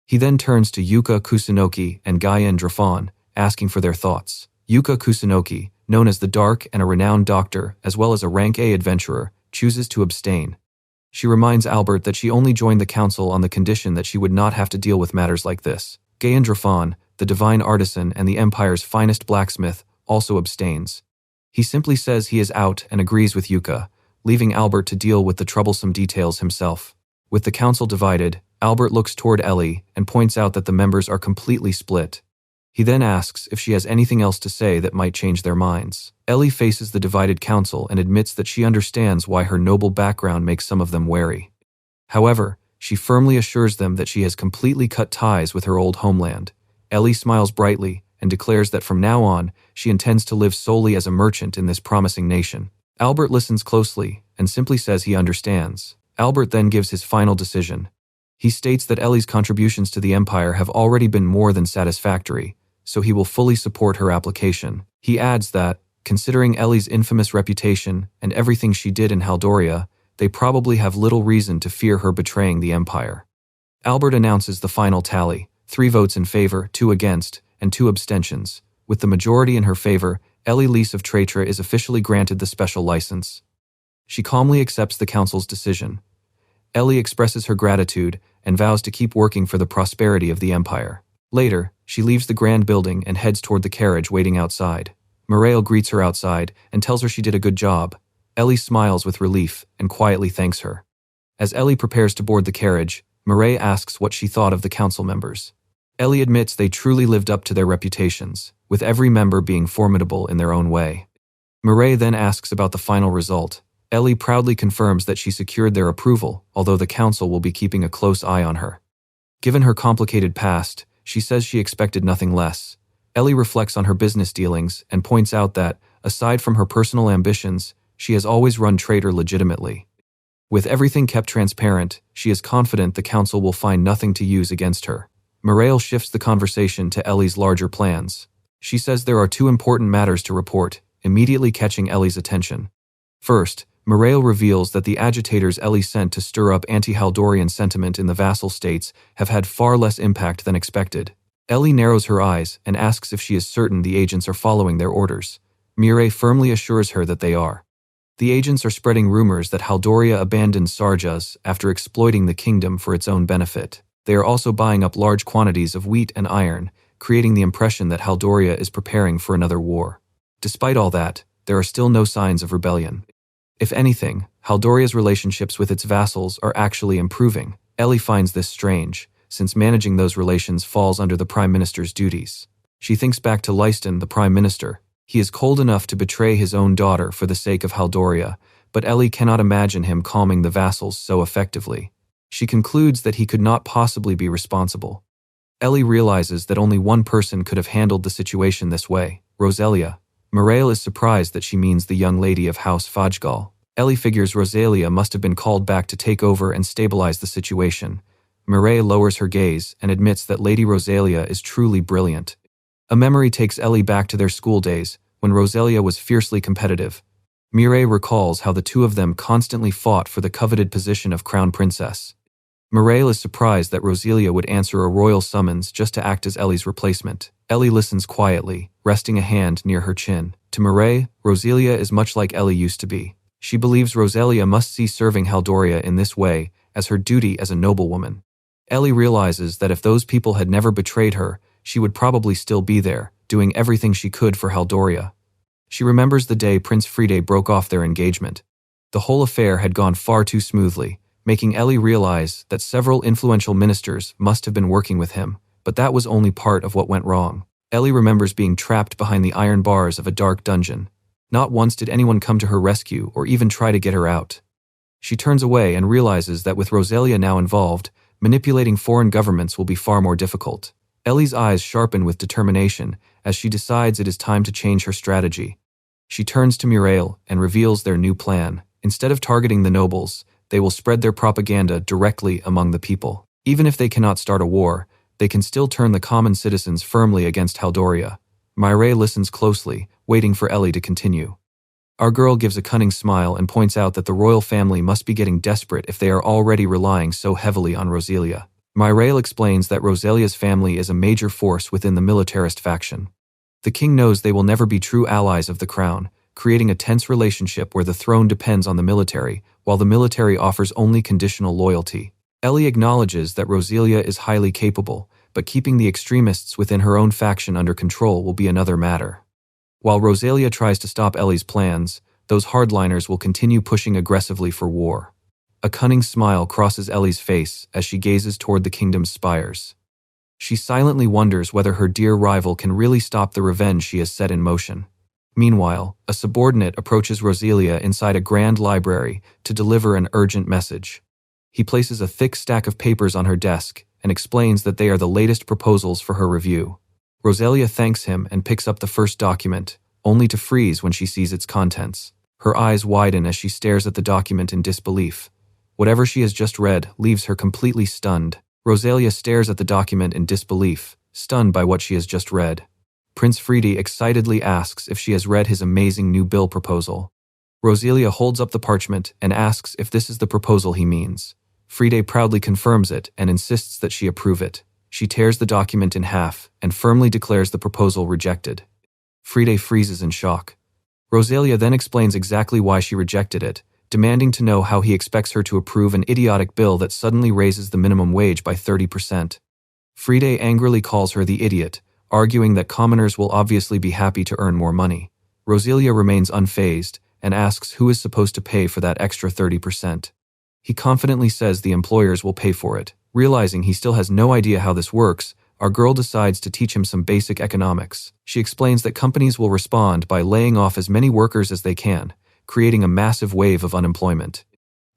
He then turns to Yuka Kusunoki and Gaien Drafon, asking for their thoughts. Yuka Kusunoki, known as the Dark and a renowned doctor as well as a rank A adventurer, chooses to abstain. She reminds Albert that she only joined the council on the condition that she would not have to deal with matters like this. Gaien Drafon, the divine artisan and the Empire's finest blacksmith, also abstains. He simply says he is out and agrees with Yuka, leaving Albert to deal with the troublesome details himself. With the council divided, Albert looks toward Ellie and points out that the members are completely split. He then asks if she has anything else to say that might change their minds. Ellie faces the divided council and admits that she understands why her noble background makes some of them wary. However, she firmly assures them that she has completely cut ties with her old homeland. Ellie smiles brightly and declares that from now on, she intends to live solely as a merchant in this promising nation. Albert listens closely and simply says he understands. Albert then gives his final decision. He states that Ellie's contributions to the Empire have already been more than satisfactory, so he will fully support her application. He adds that, considering Ellie's infamous reputation and everything she did in Haldoria, they probably have little reason to fear her betraying the Empire. Albert announces the final tally: 3 votes in favor, 2 against, and 2 abstentions. With the majority in her favor, Ellie Lease of Tratra is officially granted the special license. She calmly accepts the council's decision. Ellie expresses her gratitude and vows to keep working for the prosperity of the Empire. Later, she leaves the grand building and heads toward the carriage waiting outside. Mireille greets her outside and tells her she did a good job. Ellie smiles with relief and quietly thanks her. As Ellie prepares to board the carriage, Mireille asks what she thought of the council members. Ellie admits they truly lived up to their reputations, with every member being formidable in their own way. Mireille then asks about the final result. Ellie proudly confirms that she secured their approval, although the council will be keeping a close eye on her. Given her complicated past, she says she expected nothing less. Ellie reflects on her business dealings and points out that, aside from her personal ambitions, she has always run Traitor legitimately. With everything kept transparent, she is confident the council will find nothing to use against her. Mireille shifts the conversation to Ellie's larger plans. She says there are 2 important matters to report, immediately catching Ellie's attention. First, Mireille reveals that the agitators Ellie sent to stir up anti-Haldorian sentiment in the vassal states have had far less impact than expected. Ellie narrows her eyes and asks if she is certain the agents are following their orders. Mireille firmly assures her that they are. The agents are spreading rumors that Haldoria abandoned Sarjas after exploiting the kingdom for its own benefit. They are also buying up large quantities of wheat and iron, creating the impression that Haldoria is preparing for another war. Despite all that, there are still no signs of rebellion. If anything, Haldoria's relationships with its vassals are actually improving. Ellie finds this strange, since managing those relations falls under the Prime Minister's duties. She thinks back to Lyston, the Prime Minister. He is cold enough to betray his own daughter for the sake of Haldoria, but Ellie cannot imagine him calming the vassals so effectively. She concludes that he could not possibly be responsible. Ellie realizes that only one person could have handled the situation this way: Roselia. Mireille is surprised that she means the young lady of House Fajgal. Ellie figures Roselia must have been called back to take over and stabilize the situation. Mireille lowers her gaze and admits that Lady Roselia is truly brilliant. A memory takes Ellie back to their school days, when Roselia was fiercely competitive. Mireille recalls how the 2 of them constantly fought for the coveted position of Crown Princess. Mireille is surprised that Roselia would answer a royal summons just to act as Ellie's replacement. Ellie listens quietly, resting a hand near her chin. To Mireille, Roselia is much like Ellie used to be. She believes Roselia must see serving Haldoria in this way as her duty as a noblewoman. Ellie realizes that if those people had never betrayed her, she would probably still be there, doing everything she could for Haldoria. She remembers the day Prince Friede broke off their engagement. The whole affair had gone far too smoothly, making Ellie realize that several influential ministers must have been working with him, but that was only part of what went wrong. Ellie remembers being trapped behind the iron bars of a dark dungeon. Not once did anyone come to her rescue or even try to get her out. She turns away and realizes that with Rosalia now involved, manipulating foreign governments will be far more difficult. Ellie's eyes sharpen with determination as she decides it is time to change her strategy. She turns to Muriel and reveals their new plan. Instead of targeting the nobles, they will spread their propaganda directly among the people. Even if they cannot start a war, they can still turn the common citizens firmly against Haldoria. Muriel listens closely, waiting for Ellie to continue. Our girl gives a cunning smile and points out that the royal family must be getting desperate if they are already relying so heavily on Rosalia. Muriel explains that Rosalia's family is a major force within the militarist faction. The king knows they will never be true allies of the crown, creating a tense relationship where the throne depends on the military, while the military offers only conditional loyalty. Ellie acknowledges that Rosalia is highly capable, but keeping the extremists within her own faction under control will be another matter. While Rosalia tries to stop Ellie's plans, those hardliners will continue pushing aggressively for war. A cunning smile crosses Ellie's face as she gazes toward the kingdom's spires. She silently wonders whether her dear rival can really stop the revenge she has set in motion. Meanwhile, a subordinate approaches Rosalia inside a grand library to deliver an urgent message. He places a thick stack of papers on her desk and explains that they are the latest proposals for her review. Rosalia thanks him and picks up the first document, only to freeze when she sees its contents. Her eyes widen as she stares at the document in disbelief. Whatever she has just read leaves her completely stunned. Rosalia stares at the document in disbelief, stunned by what she has just read. Prince Friede excitedly asks if she has read his amazing new bill proposal. Rosalia holds up the parchment and asks if this is the proposal he means. Friede proudly confirms it and insists that she approve it. She tears the document in half and firmly declares the proposal rejected. Friede freezes in shock. Rosalia then explains exactly why she rejected it, demanding to know how he expects her to approve an idiotic bill that suddenly raises the minimum wage by 30%. Friede angrily calls her the idiot, arguing that commoners will obviously be happy to earn more money. Rosalia remains unfazed and asks who is supposed to pay for that extra 30%. He confidently says the employers will pay for it. Realizing he still has no idea how this works, our girl decides to teach him some basic economics. She explains that companies will respond by laying off as many workers as they can, creating a massive wave of unemployment.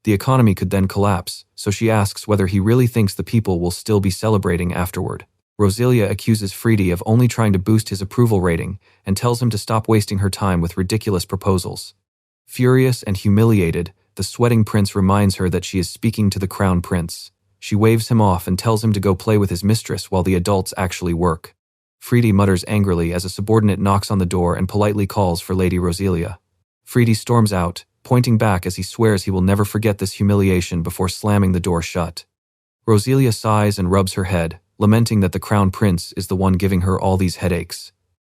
The economy could then collapse, so she asks whether he really thinks the people will still be celebrating afterward. Rosalia accuses Friede of only trying to boost his approval rating and tells him to stop wasting her time with ridiculous proposals. Furious and humiliated, the sweating prince reminds her that she is speaking to the crown prince. She waves him off and tells him to go play with his mistress while the adults actually work. Friede mutters angrily as a subordinate knocks on the door and politely calls for Lady Rosalia. Friede storms out, pointing back as he swears he will never forget this humiliation before slamming the door shut. Rosalia sighs and rubs her head, lamenting that the crown prince is the one giving her all these headaches.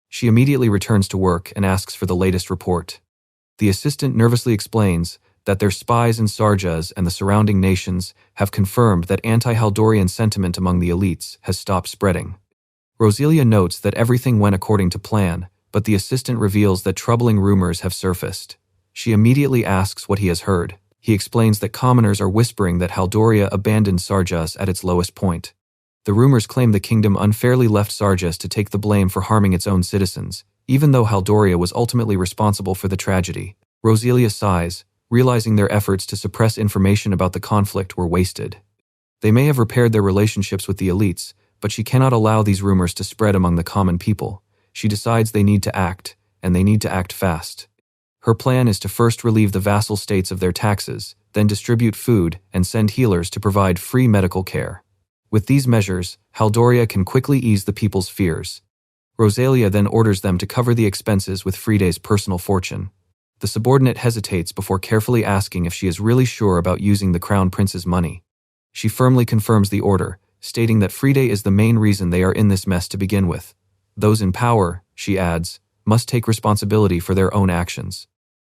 She immediately returns to work and asks for the latest report. The assistant nervously explains that their spies in Sarjas and the surrounding nations have confirmed that anti-Haldorian sentiment among the elites has stopped spreading. Rosalia notes that everything went according to plan, but the assistant reveals that troubling rumors have surfaced. She immediately asks what he has heard. He explains that commoners are whispering that Haldoria abandoned Sarjas at its lowest point. The rumors claim the kingdom unfairly left Sarjas to take the blame for harming its own citizens, even though Haldoria was ultimately responsible for the tragedy. Rosalia sighs, realizing their efforts to suppress information about the conflict were wasted. They may have repaired their relationships with the elites, but she cannot allow these rumors to spread among the common people. She decides they need to act, and they need to act fast. Her plan is to first relieve the vassal states of their taxes, then distribute food and send healers to provide free medical care. With these measures, Haldoria can quickly ease the people's fears. Rosalia then orders them to cover the expenses with Friede's personal fortune. The subordinate hesitates before carefully asking if she is really sure about using the crown prince's money. She firmly confirms the order, stating that Friede is the main reason they are in this mess to begin with. Those in power, she adds, must take responsibility for their own actions.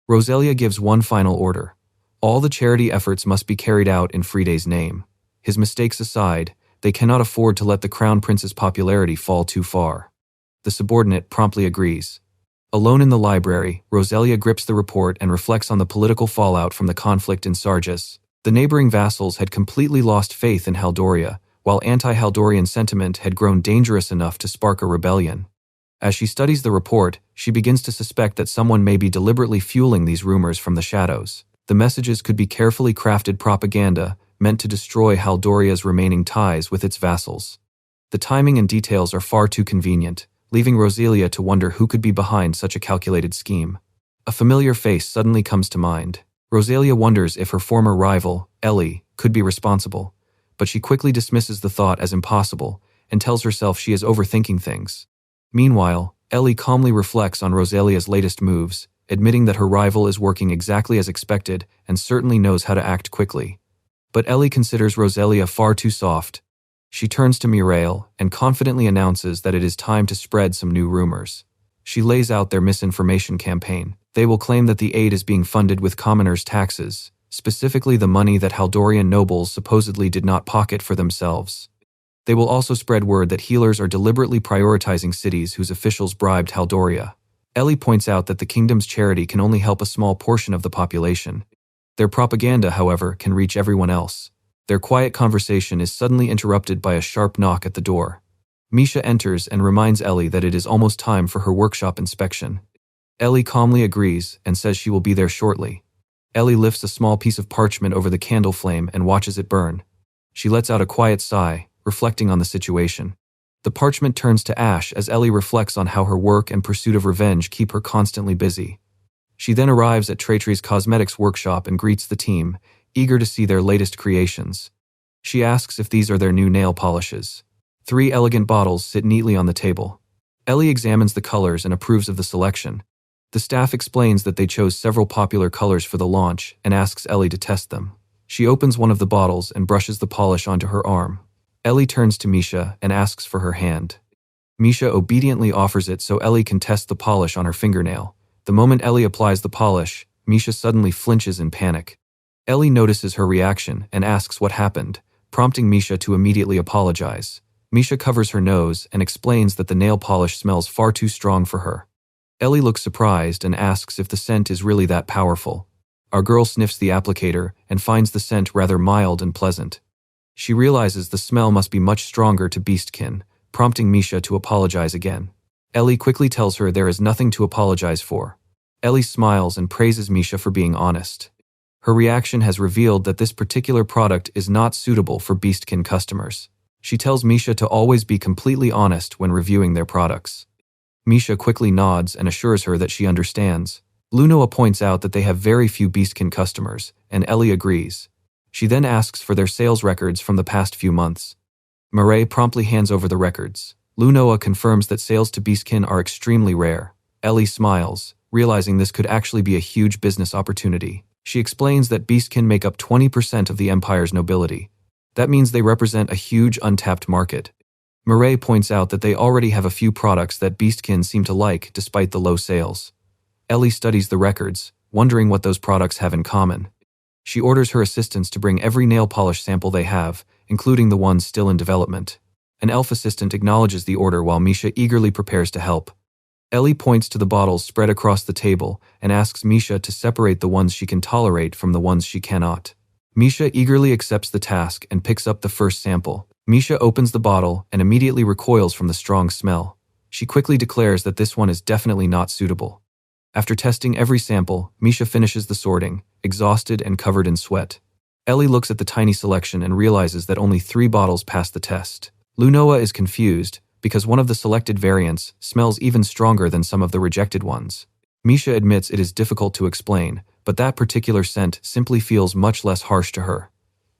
Rosalia gives one final order. All the charity efforts must be carried out in Friede's name. His mistakes aside, they cannot afford to let the crown prince's popularity fall too far. The subordinate promptly agrees. Alone in the library, Roselia grips the report and reflects on the political fallout from the conflict in Sarjas. The neighboring vassals had completely lost faith in Haldoria, while anti-Haldorian sentiment had grown dangerous enough to spark a rebellion. As she studies the report, she begins to suspect that someone may be deliberately fueling these rumors from the shadows. The messages could be carefully crafted propaganda meant to destroy Haldoria's remaining ties with its vassals. The timing and details are far too convenient, leaving Roselia to wonder who could be behind such a calculated scheme. A familiar face suddenly comes to mind. Roselia wonders if her former rival, Ellie, could be responsible, but she quickly dismisses the thought as impossible and tells herself she is overthinking things. Meanwhile, Ellie calmly reflects on Roselia's latest moves, admitting that her rival is working exactly as expected and certainly knows how to act quickly. But Ellie considers Roselia far too soft. She turns to Mireille and confidently announces that it is time to spread some new rumors. She lays out their misinformation campaign. They will claim that the aid is being funded with commoners' taxes, specifically the money that Haldorian nobles supposedly did not pocket for themselves. They will also spread word that healers are deliberately prioritizing cities whose officials bribed Haldoria. Ellie points out that the kingdom's charity can only help a small portion of the population. Their propaganda, however, can reach everyone else. Their quiet conversation is suddenly interrupted by a sharp knock at the door. Misha enters and reminds Ellie that it is almost time for her workshop inspection. Ellie calmly agrees and says she will be there shortly. Ellie lifts a small piece of parchment over the candle flame and watches it burn. She lets out a quiet sigh, reflecting on the situation. The parchment turns to ash as Ellie reflects on how her work and pursuit of revenge keep her constantly busy. She then arrives at Traitri's cosmetics workshop and greets the team, eager to see their latest creations. She asks if these are their new nail polishes. 3 elegant bottles sit neatly on the table. Ellie examines the colors and approves of the selection. The staff explains that they chose several popular colors for the launch and asks Ellie to test them. She opens one of the bottles and brushes the polish onto her arm. Ellie turns to Misha and asks for her hand. Misha obediently offers it so Ellie can test the polish on her fingernail. The moment Ellie applies the polish, Misha suddenly flinches in panic. Ellie notices her reaction and asks what happened, prompting Misha to immediately apologize. Misha covers her nose and explains that the nail polish smells far too strong for her. Ellie looks surprised and asks if the scent is really that powerful. Our girl sniffs the applicator and finds the scent rather mild and pleasant. She realizes the smell must be much stronger to beastkin, prompting Misha to apologize again. Ellie quickly tells her there is nothing to apologize for. Ellie smiles and praises Misha for being honest. Her reaction has revealed that this particular product is not suitable for beastkin customers. She tells Misha to always be completely honest when reviewing their products. Misha quickly nods and assures her that she understands. Lunoa points out that they have very few beastkin customers, and Ellie agrees. She then asks for their sales records from the past few months. Mireille promptly hands over the records. Lunoa confirms that sales to beastkin are extremely rare. Ellie smiles, realizing this could actually be a huge business opportunity. She explains that beastkin make up 20% of the empire's nobility. That means they represent a huge untapped market. Mireille points out that they already have a few products that beastkin seem to like despite the low sales. Ellie studies the records, wondering what those products have in common. She orders her assistants to bring every nail polish sample they have, including the ones still in development. An elf assistant acknowledges the order while Misha eagerly prepares to help. Ellie points to the bottles spread across the table and asks Misha to separate the ones she can tolerate from the ones she cannot. Misha eagerly accepts the task and picks up the first sample. Misha opens the bottle and immediately recoils from the strong smell. She quickly declares that this one is definitely not suitable. After testing every sample, Misha finishes the sorting, exhausted and covered in sweat. Ellie looks at the tiny selection and realizes that only 3 bottles pass the test. Lunoa is confused because one of the selected variants smells even stronger than some of the rejected ones. Misha admits it is difficult to explain, but that particular scent simply feels much less harsh to her.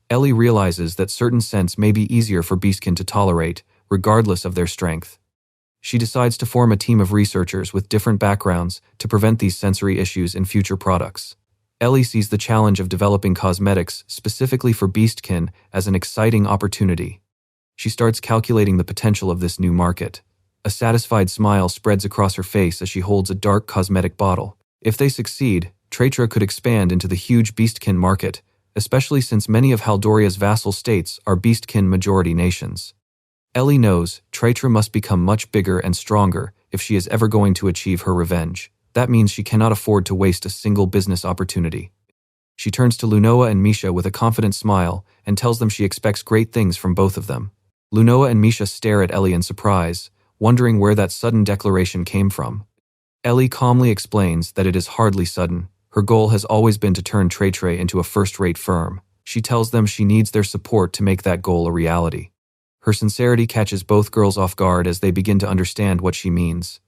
Ellie realizes that certain scents may be easier for beastkin to tolerate, regardless of their strength. She decides to form a team of researchers with different backgrounds to prevent these sensory issues in future products. Ellie sees the challenge of developing cosmetics specifically for beastkin as an exciting opportunity. She starts calculating the potential of this new market. A satisfied smile spreads across her face as she holds a dark cosmetic bottle. If they succeed, Traitra could expand into the huge beastkin market, especially since many of Haldoria's vassal states are beastkin majority nations. Ellie knows Traitra must become much bigger and stronger if she is ever going to achieve her revenge. That means she cannot afford to waste a single business opportunity. She turns to Lunoa and Misha with a confident smile and tells them she expects great things from both of them. Lunoa and Misha stare at Ellie in surprise, wondering where that sudden declaration came from. Ellie calmly explains that it is hardly sudden. Her goal has always been to turn Trey into a first-rate firm. She tells them she needs their support to make that goal a reality. Her sincerity catches both girls off guard as they begin to understand what she means.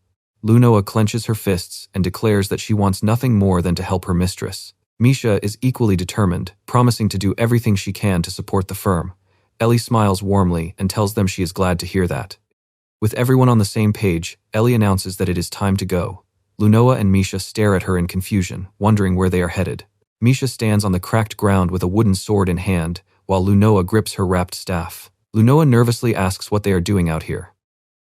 Lunoa clenches her fists and declares that she wants nothing more than to help her mistress. Misha is equally determined, promising to do everything she can to support the firm. Ellie smiles warmly and tells them she is glad to hear that. With everyone on the same page, Ellie announces that it is time to go. Lunoa and Misha stare at her in confusion, wondering where they are headed. Misha stands on the cracked ground with a wooden sword in hand, while Lunoa grips her wrapped staff. Lunoa nervously asks what they are doing out here.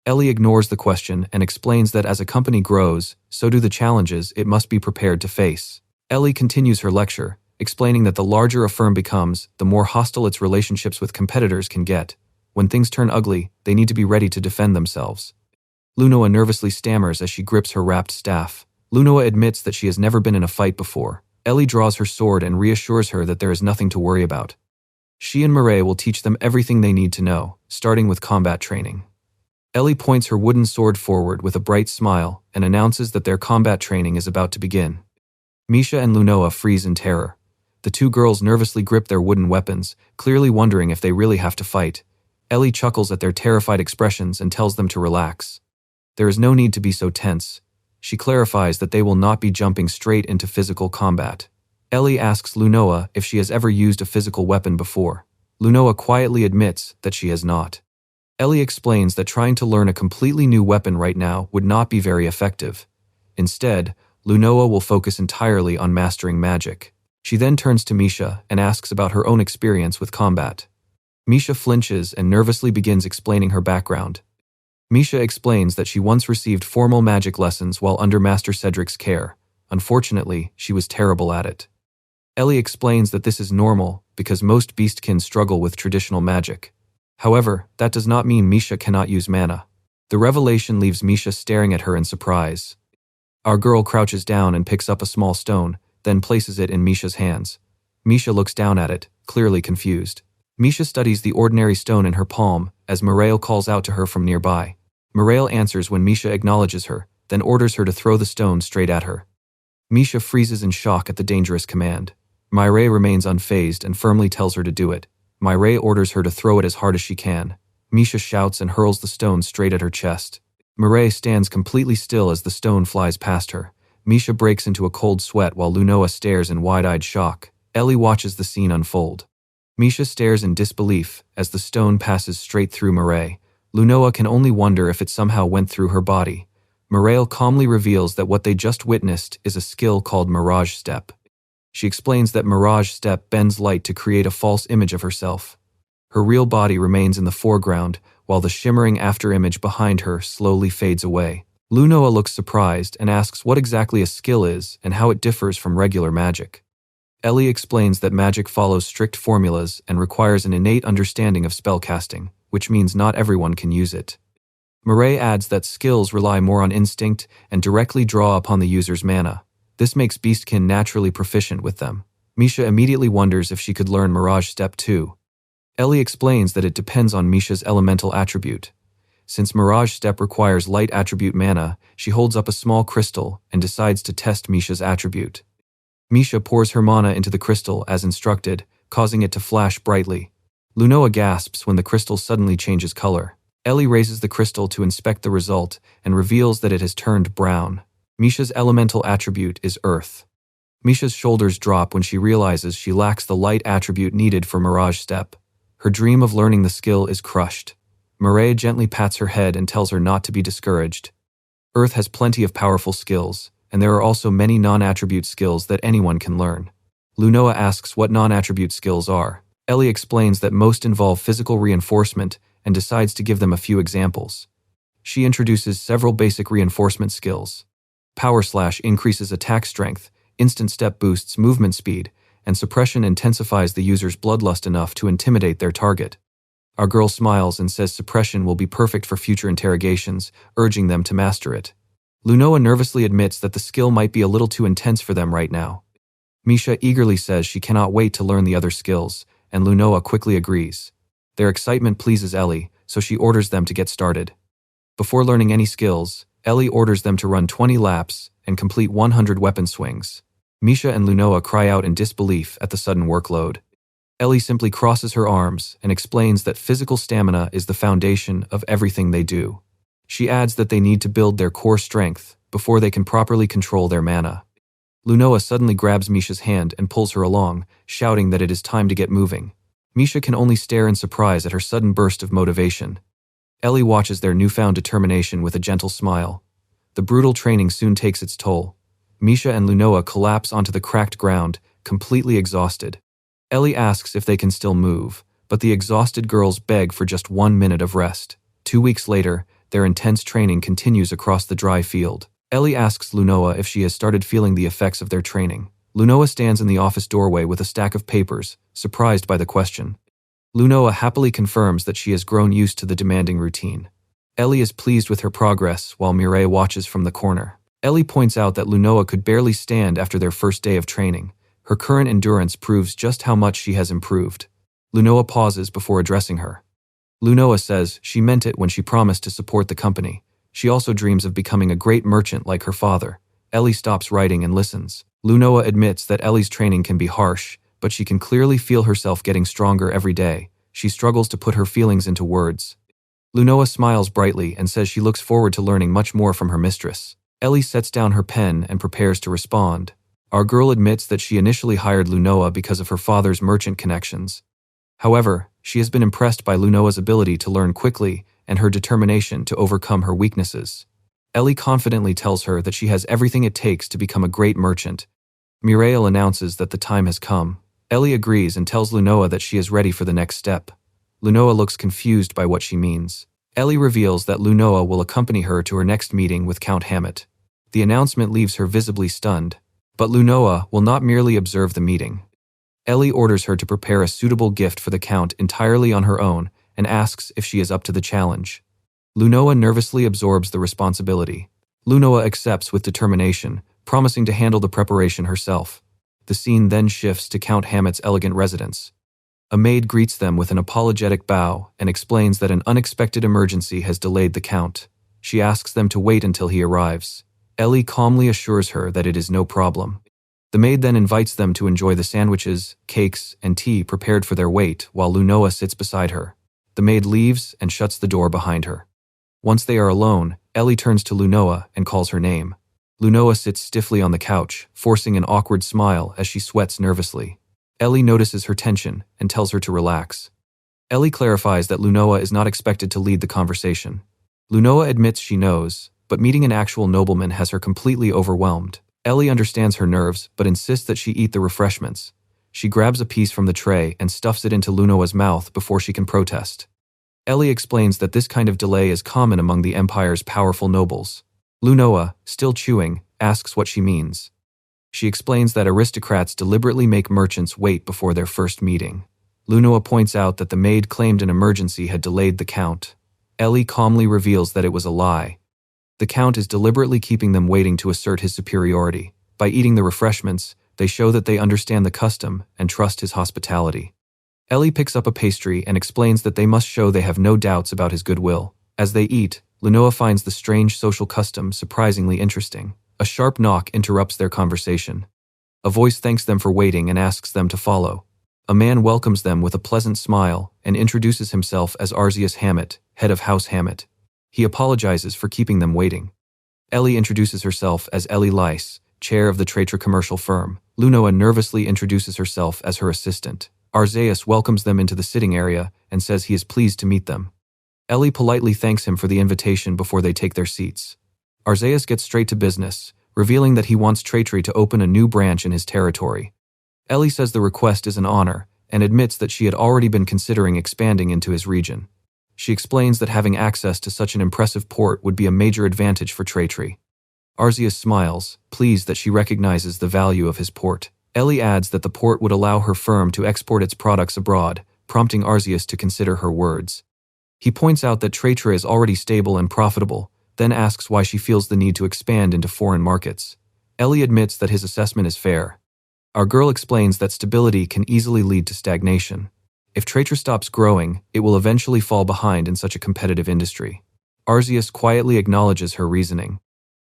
Ellie ignores the question and explains that as a company grows, so do the challenges it must be prepared to face. Ellie continues her lecture, explaining that the larger a firm becomes, the more hostile its relationships with competitors can get. When things turn ugly, they need to be ready to defend themselves. Lunoa nervously stammers as she grips her wrapped staff. Lunoa admits that she has never been in a fight before. Ellie draws her sword and reassures her that there is nothing to worry about. She and Mireille will teach them everything they need to know, starting with combat training. Ellie points her wooden sword forward with a bright smile and announces that their combat training is about to begin. Misha and Lunoa freeze in terror. The two girls nervously grip their wooden weapons, clearly wondering if they really have to fight. Ellie chuckles at their terrified expressions and tells them to relax. There is no need to be so tense. She clarifies that they will not be jumping straight into physical combat. Ellie asks Lunoa if she has ever used a physical weapon before. Lunoa quietly admits that she has not. Ellie explains that trying to learn a completely new weapon right now would not be very effective. Instead, Lunoa will focus entirely on mastering magic. She then turns to Misha and asks about her own experience with combat. Misha flinches and nervously begins explaining her background. Misha explains that she once received formal magic lessons while under Master Cedric's care. Unfortunately, she was terrible at it. Ellie explains that this is normal because most beastkin struggle with traditional magic. However, that does not mean Misha cannot use mana. The revelation leaves Misha staring at her in surprise. Our girl crouches down and picks up a small stone, then places it in Misha's hands. Misha looks down at it, clearly confused. Misha studies the ordinary stone in her palm as Mireille calls out to her from nearby. Mireille answers when Misha acknowledges her, then orders her to throw the stone straight at her. Misha freezes in shock at the dangerous command. Mireille remains unfazed and firmly tells her to do it. Mireille orders her to throw it as hard as she can. Misha shouts and hurls the stone straight at her chest. Mireille stands completely still as the stone flies past her. Misha breaks into a cold sweat while Lunoa stares in wide-eyed shock. Ellie watches the scene unfold. Misha stares in disbelief as the stone passes straight through Mireille. Lunoa can only wonder if it somehow went through her body. Mireille calmly reveals that what they just witnessed is a skill called Mirage Step. She explains that Mirage Step bends light to create a false image of herself. Her real body remains in the foreground, while the shimmering afterimage behind her slowly fades away. Lunoa looks surprised and asks what exactly a skill is and how it differs from regular magic. Ellie explains that magic follows strict formulas and requires an innate understanding of spellcasting, which means not everyone can use it. Mireille adds that skills rely more on instinct and directly draw upon the user's mana. This makes beastkin naturally proficient with them. Misha immediately wonders if she could learn Mirage Step too. Ellie explains that it depends on Misha's elemental attribute. Since Mirage Step requires light attribute mana, she holds up a small crystal and decides to test Misha's attribute. Misha pours her mana into the crystal as instructed, causing it to flash brightly. Lunoa gasps when the crystal suddenly changes color. Ellie raises the crystal to inspect the result and reveals that it has turned brown. Misha's elemental attribute is Earth. Misha's shoulders drop when she realizes she lacks the light attribute needed for Mirage Step. Her dream of learning the skill is crushed. Mireille gently pats her head and tells her not to be discouraged. Earth has plenty of powerful skills, and there are also many non-attribute skills that anyone can learn. Lunoa asks what non-attribute skills are. Ellie explains that most involve physical reinforcement and decides to give them a few examples. She introduces several basic reinforcement skills. Power Slash increases attack strength, Instant Step boosts movement speed, and Suppression intensifies the user's bloodlust enough to intimidate their target. Our girl smiles and says suppression will be perfect for future interrogations, urging them to master it. Lunoa nervously admits that the skill might be a little too intense for them right now. Misha eagerly says she cannot wait to learn the other skills, and Lunoa quickly agrees. Their excitement pleases Ellie, so she orders them to get started. Before learning any skills, Ellie orders them to run 20 laps and complete 100 weapon swings. Misha and Lunoa cry out in disbelief at the sudden workload. Ellie simply crosses her arms and explains that physical stamina is the foundation of everything they do. She adds that they need to build their core strength before they can properly control their mana. Lunoa suddenly grabs Misha's hand and pulls her along, shouting that it is time to get moving. Misha can only stare in surprise at her sudden burst of motivation. Ellie watches their newfound determination with a gentle smile. The brutal training soon takes its toll. Misha and Lunoa collapse onto the cracked ground, completely exhausted. Ellie asks if they can still move, but the exhausted girls beg for just 1 minute of rest. 2 weeks later, their intense training continues across the dry field. Ellie asks Lunoa if she has started feeling the effects of their training. Lunoa stands in the office doorway with a stack of papers, surprised by the question. Lunoa happily confirms that she has grown used to the demanding routine. Ellie is pleased with her progress while Mireille watches from the corner. Ellie points out that Lunoa could barely stand after their first day of training. Her current endurance proves just how much she has improved. Lunoa pauses before addressing her. Lunoa says she meant it when she promised to support the company. She also dreams of becoming a great merchant like her father. Ellie stops writing and listens. Lunoa admits that Ellie's training can be harsh, but she can clearly feel herself getting stronger every day. She struggles to put her feelings into words. Lunoa smiles brightly and says she looks forward to learning much more from her mistress. Ellie sets down her pen and prepares to respond. Our girl admits that she initially hired Lunoa because of her father's merchant connections. However, she has been impressed by Lunoa's ability to learn quickly and her determination to overcome her weaknesses. Ellie confidently tells her that she has everything it takes to become a great merchant. Mireille announces that the time has come. Ellie agrees and tells Lunoa that she is ready for the next step. Lunoa looks confused by what she means. Ellie reveals that Lunoa will accompany her to her next meeting with Count Hammett. The announcement leaves her visibly stunned, but Lunoa will not merely observe the meeting. Ellie orders her to prepare a suitable gift for the Count entirely on her own and asks if she is up to the challenge. Lunoa nervously absorbs the responsibility. Lunoa accepts with determination, promising to handle the preparation herself. The scene then shifts to Count Hammett's elegant residence. A maid greets them with an apologetic bow and explains that an unexpected emergency has delayed the Count. She asks them to wait until he arrives. Ellie calmly assures her that it is no problem. The maid then invites them to enjoy the sandwiches, cakes, and tea prepared for their wait while Lunoa sits beside her. The maid leaves and shuts the door behind her. Once they are alone, Ellie turns to Lunoa and calls her name. Lunoa sits stiffly on the couch, forcing an awkward smile as she sweats nervously. Ellie notices her tension and tells her to relax. Ellie clarifies that Lunoa is not expected to lead the conversation. Lunoa admits she knows, but meeting an actual nobleman has her completely overwhelmed. Ellie understands her nerves, but insists that she eat the refreshments. She grabs a piece from the tray and stuffs it into Lunoa's mouth before she can protest. Ellie explains that this kind of delay is common among the Empire's powerful nobles. Lunoa, still chewing, asks what she means. She explains that aristocrats deliberately make merchants wait before their first meeting. Lunoa points out that the maid claimed an emergency had delayed the Count. Ellie calmly reveals that it was a lie. The Count is deliberately keeping them waiting to assert his superiority. By eating the refreshments, they show that they understand the custom and trust his hospitality. Ellie picks up a pastry and explains that they must show they have no doubts about his goodwill. As they eat, Lunoa finds the strange social custom surprisingly interesting. A sharp knock interrupts their conversation. A voice thanks them for waiting and asks them to follow. A man welcomes them with a pleasant smile and introduces himself as Arzius Hammett, head of House Hammett. He apologizes for keeping them waiting. Ellie introduces herself as Ellie Lice, chair of the Traitor commercial firm. Lunoa nervously introduces herself as her assistant. Arzius welcomes them into the sitting area and says he is pleased to meet them. Ellie politely thanks him for the invitation before they take their seats. Arzius gets straight to business, revealing that he wants Traitory to open a new branch in his territory. Ellie says the request is an honor and admits that she had already been considering expanding into his region. She explains that having access to such an impressive port would be a major advantage for Traitory. Arzius smiles, pleased that she recognizes the value of his port. Ellie adds that the port would allow her firm to export its products abroad, prompting Arceus to consider her words. He points out that Tratra is already stable and profitable, then asks why she feels the need to expand into foreign markets. Ellie admits that his assessment is fair. Our girl explains that stability can easily lead to stagnation. If Tratra stops growing, it will eventually fall behind in such a competitive industry. Arceus quietly acknowledges her reasoning.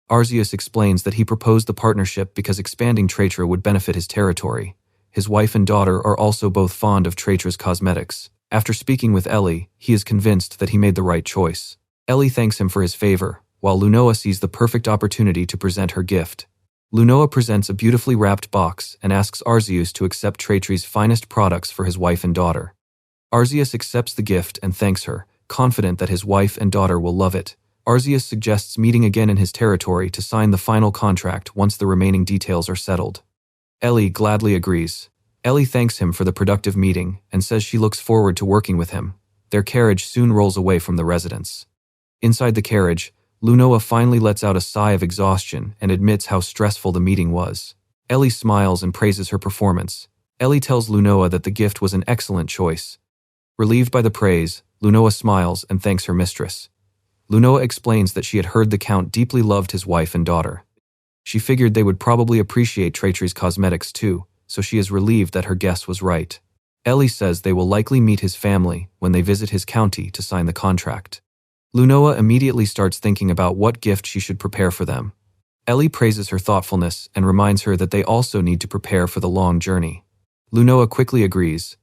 Arceus explains that he proposed the partnership because expanding Tratra would benefit his territory. His wife and daughter are also both fond of Tratra's cosmetics. After speaking with Ellie, he is convinced that he made the right choice. Ellie thanks him for his favor, while Lunoa sees the perfect opportunity to present her gift. Lunoa presents a beautifully wrapped box and asks Arceus to accept Tratra's finest products for his wife and daughter. Arceus accepts the gift and thanks her, confident that his wife and daughter will love it. Arceus suggests meeting again in his territory to sign the final contract once the remaining details are settled. Ellie gladly agrees. Ellie thanks him for the productive meeting and says she looks forward to working with him. Their carriage soon rolls away from the residence. Inside the carriage, Lunoa finally lets out a sigh of exhaustion and admits how stressful the meeting was. Ellie smiles and praises her performance. Ellie tells Lunoa that the gift was an excellent choice. Relieved by the praise, Lunoa smiles and thanks her mistress. Lunoa explains that she had heard the Count deeply loved his wife and daughter. She figured they would probably appreciate Tratra's cosmetics too, so she is relieved that her guess was right. Ellie says they will likely meet his family when they visit his county to sign the contract. Lunoa immediately starts thinking about what gift she should prepare for them. Ellie praises her thoughtfulness and reminds her that they also need to prepare for the long journey. Lunoa quickly agrees.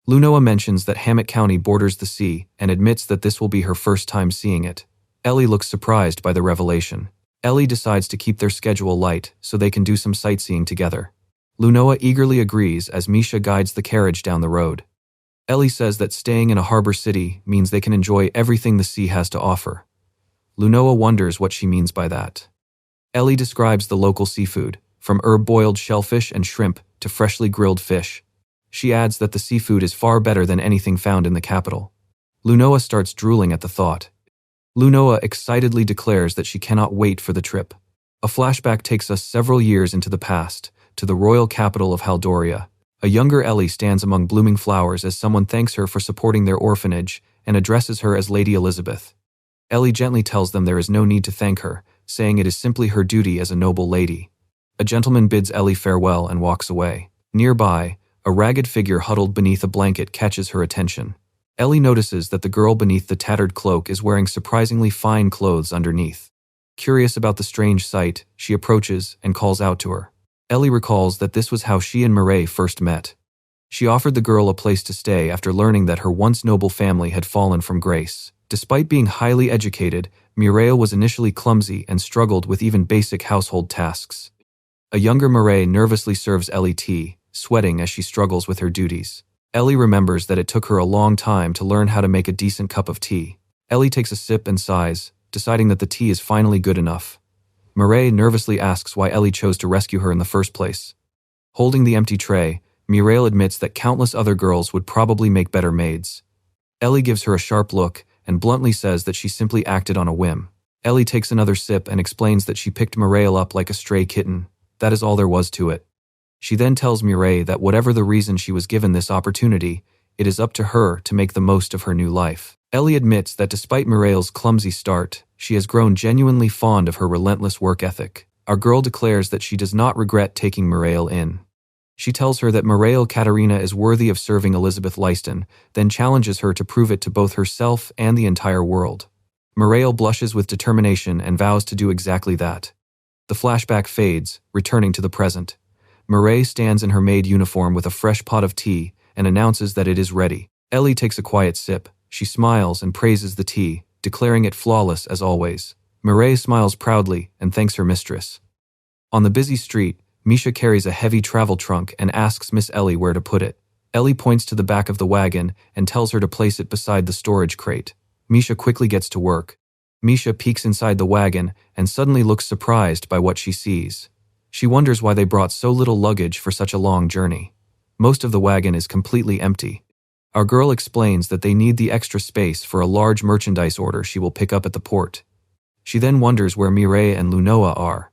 Lunoa mentions that Hammett County borders the sea and admits that this will be her first time seeing it. Ellie looks surprised by the revelation. Ellie decides to keep their schedule light so they can do some sightseeing together. Lunoa eagerly agrees as Misha guides the carriage down the road. Ellie says that staying in a harbor city means they can enjoy everything the sea has to offer. Lunoa wonders what she means by that. Ellie describes the local seafood, from herb-boiled shellfish and shrimp to freshly grilled fish. She adds that the seafood is far better than anything found in the capital. Lunoa starts drooling at the thought. Lunoa excitedly declares that she cannot wait for the trip. A flashback takes us several years into the past, to the royal capital of Haldoria. A younger Ellie stands among blooming flowers as someone thanks her for supporting their orphanage and addresses her as Lady Elizabeth. Ellie gently tells them there is no need to thank her, saying it is simply her duty as a noble lady. A gentleman bids Ellie farewell and walks away. Nearby, a ragged figure huddled beneath a blanket catches her attention. Ellie notices that the girl beneath the tattered cloak is wearing surprisingly fine clothes underneath. Curious about the strange sight, she approaches and calls out to her. Ellie recalls that this was how she and Mireille first met. She offered the girl a place to stay after learning that her once noble family had fallen from grace. Despite being highly educated, Mireille was initially clumsy and struggled with even basic household tasks. A younger Mireille nervously serves Ellie tea, sweating as she struggles with her duties. Ellie remembers that it took her a long time to learn how to make a decent cup of tea. Ellie takes a sip and sighs, deciding that the tea is finally good enough. Mireille nervously asks why Ellie chose to rescue her in the first place. Holding the empty tray, Mireille admits that countless other girls would probably make better maids. Ellie gives her a sharp look and bluntly says that she simply acted on a whim. Ellie takes another sip and explains that she picked Mireille up like a stray kitten. That is all there was to it. She then tells Mireille that whatever the reason she was given this opportunity, it is up to her to make the most of her new life. Ellie admits that despite Mireille's clumsy start, she has grown genuinely fond of her relentless work ethic. Our girl declares that she does not regret taking Mireille in. She tells her that Mireille Katerina is worthy of serving Elizabeth Leiston, then challenges her to prove it to both herself and the entire world. Mireille blushes with determination and vows to do exactly that. The flashback fades, returning to the present. Mireille stands in her maid uniform with a fresh pot of tea and announces that it is ready. Ellie takes a quiet sip. She smiles and praises the tea, declaring it flawless as always. Mireille smiles proudly and thanks her mistress. On the busy street, Misha carries a heavy travel trunk and asks Miss Ellie where to put it. Ellie points to the back of the wagon and tells her to place it beside the storage crate. Misha quickly gets to work. Misha peeks inside the wagon and suddenly looks surprised by what she sees. She wonders why they brought so little luggage for such a long journey. Most of the wagon is completely empty. Our girl explains that they need the extra space for a large merchandise order she will pick up at the port. She then wonders where Mireille and Lunoa are.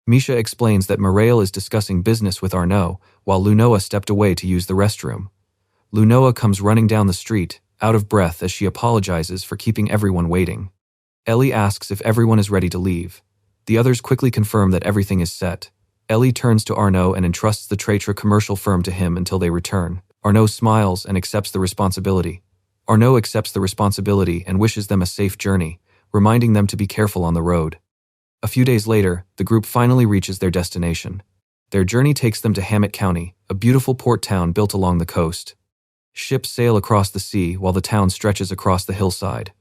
Misha explains that Mireille is discussing business with Arnaud, while Lunoa stepped away to use the restroom. Lunoa comes running down the street, out of breath as she apologizes for keeping everyone waiting. Ellie asks if everyone is ready to leave. The others quickly confirm that everything is set. Ellie turns to Arnaud and entrusts the Traitre commercial firm to him until they return. Arnaud smiles and accepts the responsibility. Arnaud accepts the responsibility and wishes them a safe journey, reminding them to be careful on the road. A few days later, the group finally reaches their destination. Their journey takes them to Hammett County, a beautiful port town built along the coast. Ships sail across the sea while the town stretches across the hillside.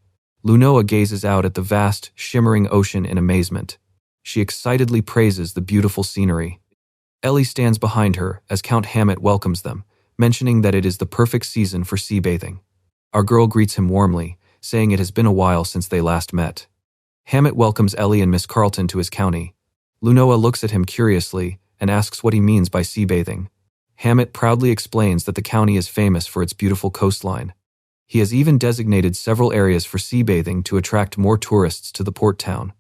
Lunoa gazes out at the vast, shimmering ocean in amazement. She excitedly praises the beautiful scenery. Ellie stands behind her as Count Hammett welcomes them, mentioning that it is the perfect season for sea bathing. Our girl greets him warmly, saying it has been a while since they last met. Hammett welcomes Ellie and Miss Carlton to his county. Lunoa looks at him curiously and asks what he means by sea bathing. Hammett proudly explains that the county is famous for its beautiful coastline. He has even designated several areas for sea bathing to attract more tourists to the port town.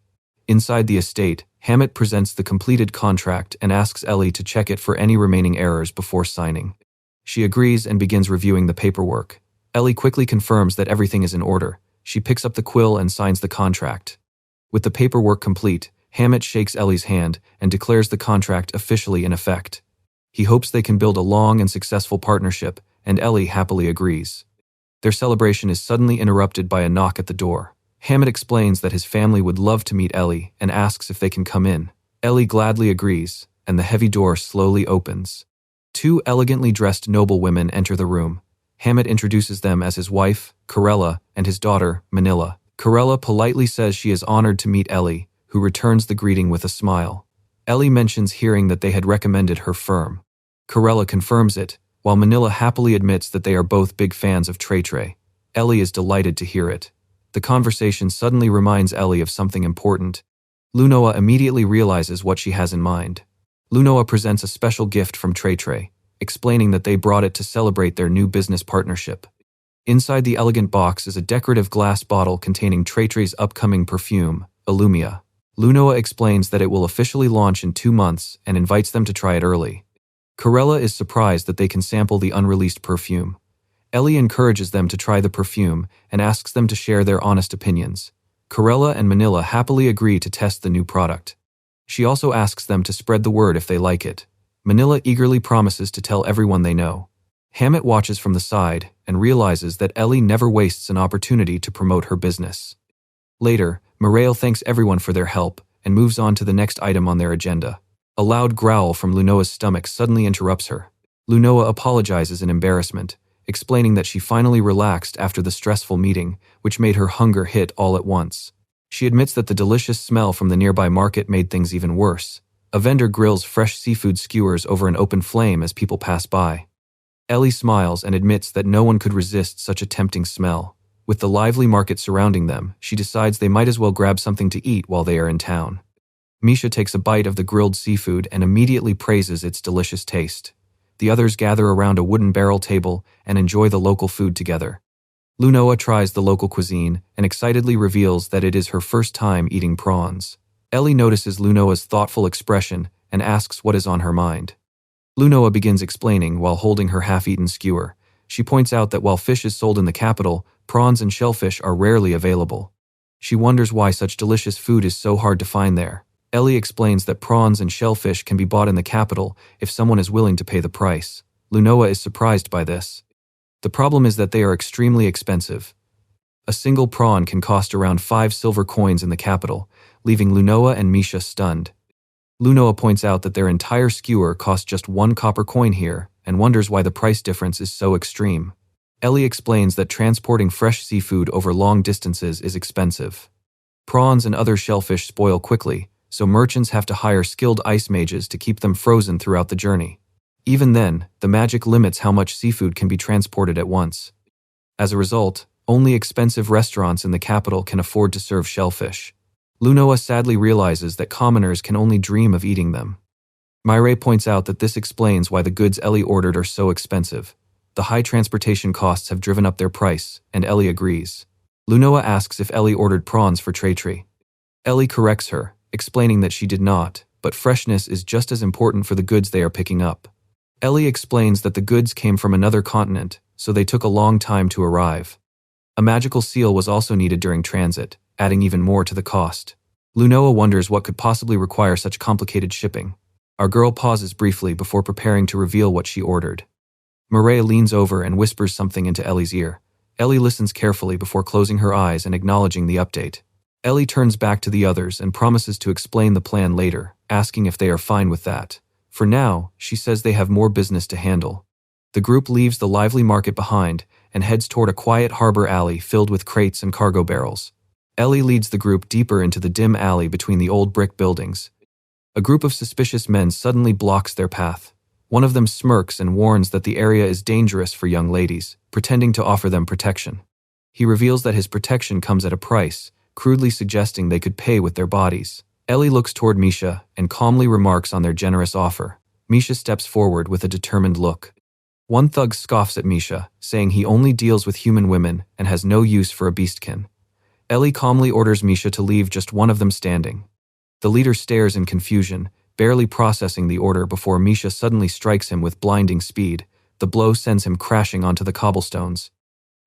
Inside the estate, Hammett presents the completed contract and asks Ellie to check it for any remaining errors before signing. She agrees and begins reviewing the paperwork. Ellie quickly confirms that everything is in order. She picks up the quill and signs the contract. With the paperwork complete, Hammett shakes Ellie's hand and declares the contract officially in effect. He hopes they can build a long and successful partnership, and Ellie happily agrees. Their celebration is suddenly interrupted by a knock at the door. Hammett explains that his family would love to meet Ellie and asks if they can come in. Ellie gladly agrees, and the heavy door slowly opens. Two elegantly dressed noblewomen enter the room. Hammett introduces them as his wife, Corella, and his daughter, Manila. Corella politely says she is honored to meet Ellie, who returns the greeting with a smile. Ellie mentions hearing that they had recommended her firm. Corella confirms it, while Manila happily admits that they are both big fans of Traitre. Ellie is delighted to hear it. The conversation suddenly reminds Ellie of something important. Lunoa immediately realizes what she has in mind. Lunoa presents a special gift from Traitre, explaining that they brought it to celebrate their new business partnership. Inside the elegant box is a decorative glass bottle containing Traitre's upcoming perfume, Illumia. Lunoa explains that it will officially launch in 2 months and invites them to try it early. Corella is surprised that they can sample the unreleased perfume. Ellie encourages them to try the perfume and asks them to share their honest opinions. Corella and Manila happily agree to test the new product. She also asks them to spread the word if they like it. Manila eagerly promises to tell everyone they know. Hammett watches from the side and realizes that Ellie never wastes an opportunity to promote her business. Later, Mireille thanks everyone for their help and moves on to the next item on their agenda. A loud growl from Lunoa's stomach suddenly interrupts her. Lunoa apologizes in embarrassment, explaining that she finally relaxed after the stressful meeting, which made her hunger hit all at once. She admits that the delicious smell from the nearby market made things even worse. A vendor grills fresh seafood skewers over an open flame as people pass by. Ellie smiles and admits that no one could resist such a tempting smell. With the lively market surrounding them, she decides they might as well grab something to eat while they are in town. Misha takes a bite of the grilled seafood and immediately praises its delicious taste. The others gather around a wooden barrel table and enjoy the local food together. Lunoa tries the local cuisine and excitedly reveals that it is her first time eating prawns. Ellie notices Lunoa's thoughtful expression and asks what is on her mind. Lunoa begins explaining while holding her half-eaten skewer. She points out that while fish is sold in the capital, prawns and shellfish are rarely available. She wonders why such delicious food is so hard to find there. Ellie explains that prawns and shellfish can be bought in the capital if someone is willing to pay the price. Lunoa is surprised by this. The problem is that they are extremely expensive. A single prawn can cost around 5 silver coins in the capital, leaving Lunoa and Misha stunned. Lunoa points out that their entire skewer costs just 1 copper coin here and wonders why the price difference is so extreme. Ellie explains that transporting fresh seafood over long distances is expensive. Prawns and other shellfish spoil quickly, so merchants have to hire skilled ice mages to keep them frozen throughout the journey. Even then, the magic limits how much seafood can be transported at once. As a result, only expensive restaurants in the capital can afford to serve shellfish. Lunoa sadly realizes that commoners can only dream of eating them. Mireille points out that this explains why the goods Ellie ordered are so expensive. The high transportation costs have driven up their price, and Ellie agrees. Lunoa asks if Ellie ordered prawns for Traitre. Ellie corrects her, explaining that she did not, but freshness is just as important for the goods they are picking up. Ellie explains that the goods came from another continent, so they took a long time to arrive. A magical seal was also needed during transit, adding even more to the cost. Lunoa wonders what could possibly require such complicated shipping. Our girl pauses briefly before preparing to reveal what she ordered. Mireille leans over and whispers something into Ellie's ear. Ellie listens carefully before closing her eyes and acknowledging the update. Ellie turns back to the others and promises to explain the plan later, asking if they are fine with that. For now, she says they have more business to handle. The group leaves the lively market behind and heads toward a quiet harbor alley filled with crates and cargo barrels. Ellie leads the group deeper into the dim alley between the old brick buildings. A group of suspicious men suddenly blocks their path. One of them smirks and warns that the area is dangerous for young ladies, pretending to offer them protection. He reveals that his protection comes at a price, crudely suggesting they could pay with their bodies. Ellie looks toward Misha and calmly remarks on their generous offer. Misha steps forward with a determined look. One thug scoffs at Misha, saying he only deals with human women and has no use for a beastkin. Ellie calmly orders Misha to leave just one of them standing. The leader stares in confusion, barely processing the order before Misha suddenly strikes him with blinding speed. The blow sends him crashing onto the cobblestones.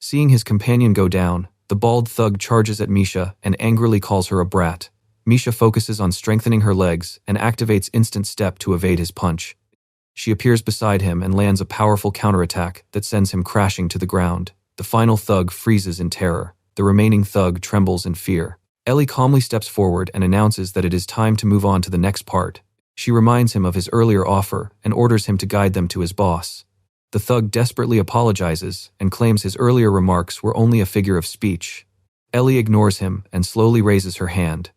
Seeing his companion go down, the bald thug charges at Misha and angrily calls her a brat. Misha focuses on strengthening her legs and activates instant step to evade his punch. She appears beside him and lands a powerful counterattack that sends him crashing to the ground. The final thug freezes in terror. The remaining thug trembles in fear. Ellie calmly steps forward and announces that it is time to move on to the next part. She reminds him of his earlier offer and orders him to guide them to his boss. The thug desperately apologizes and claims his earlier remarks were only a figure of speech. Ellie ignores him and slowly raises her hand.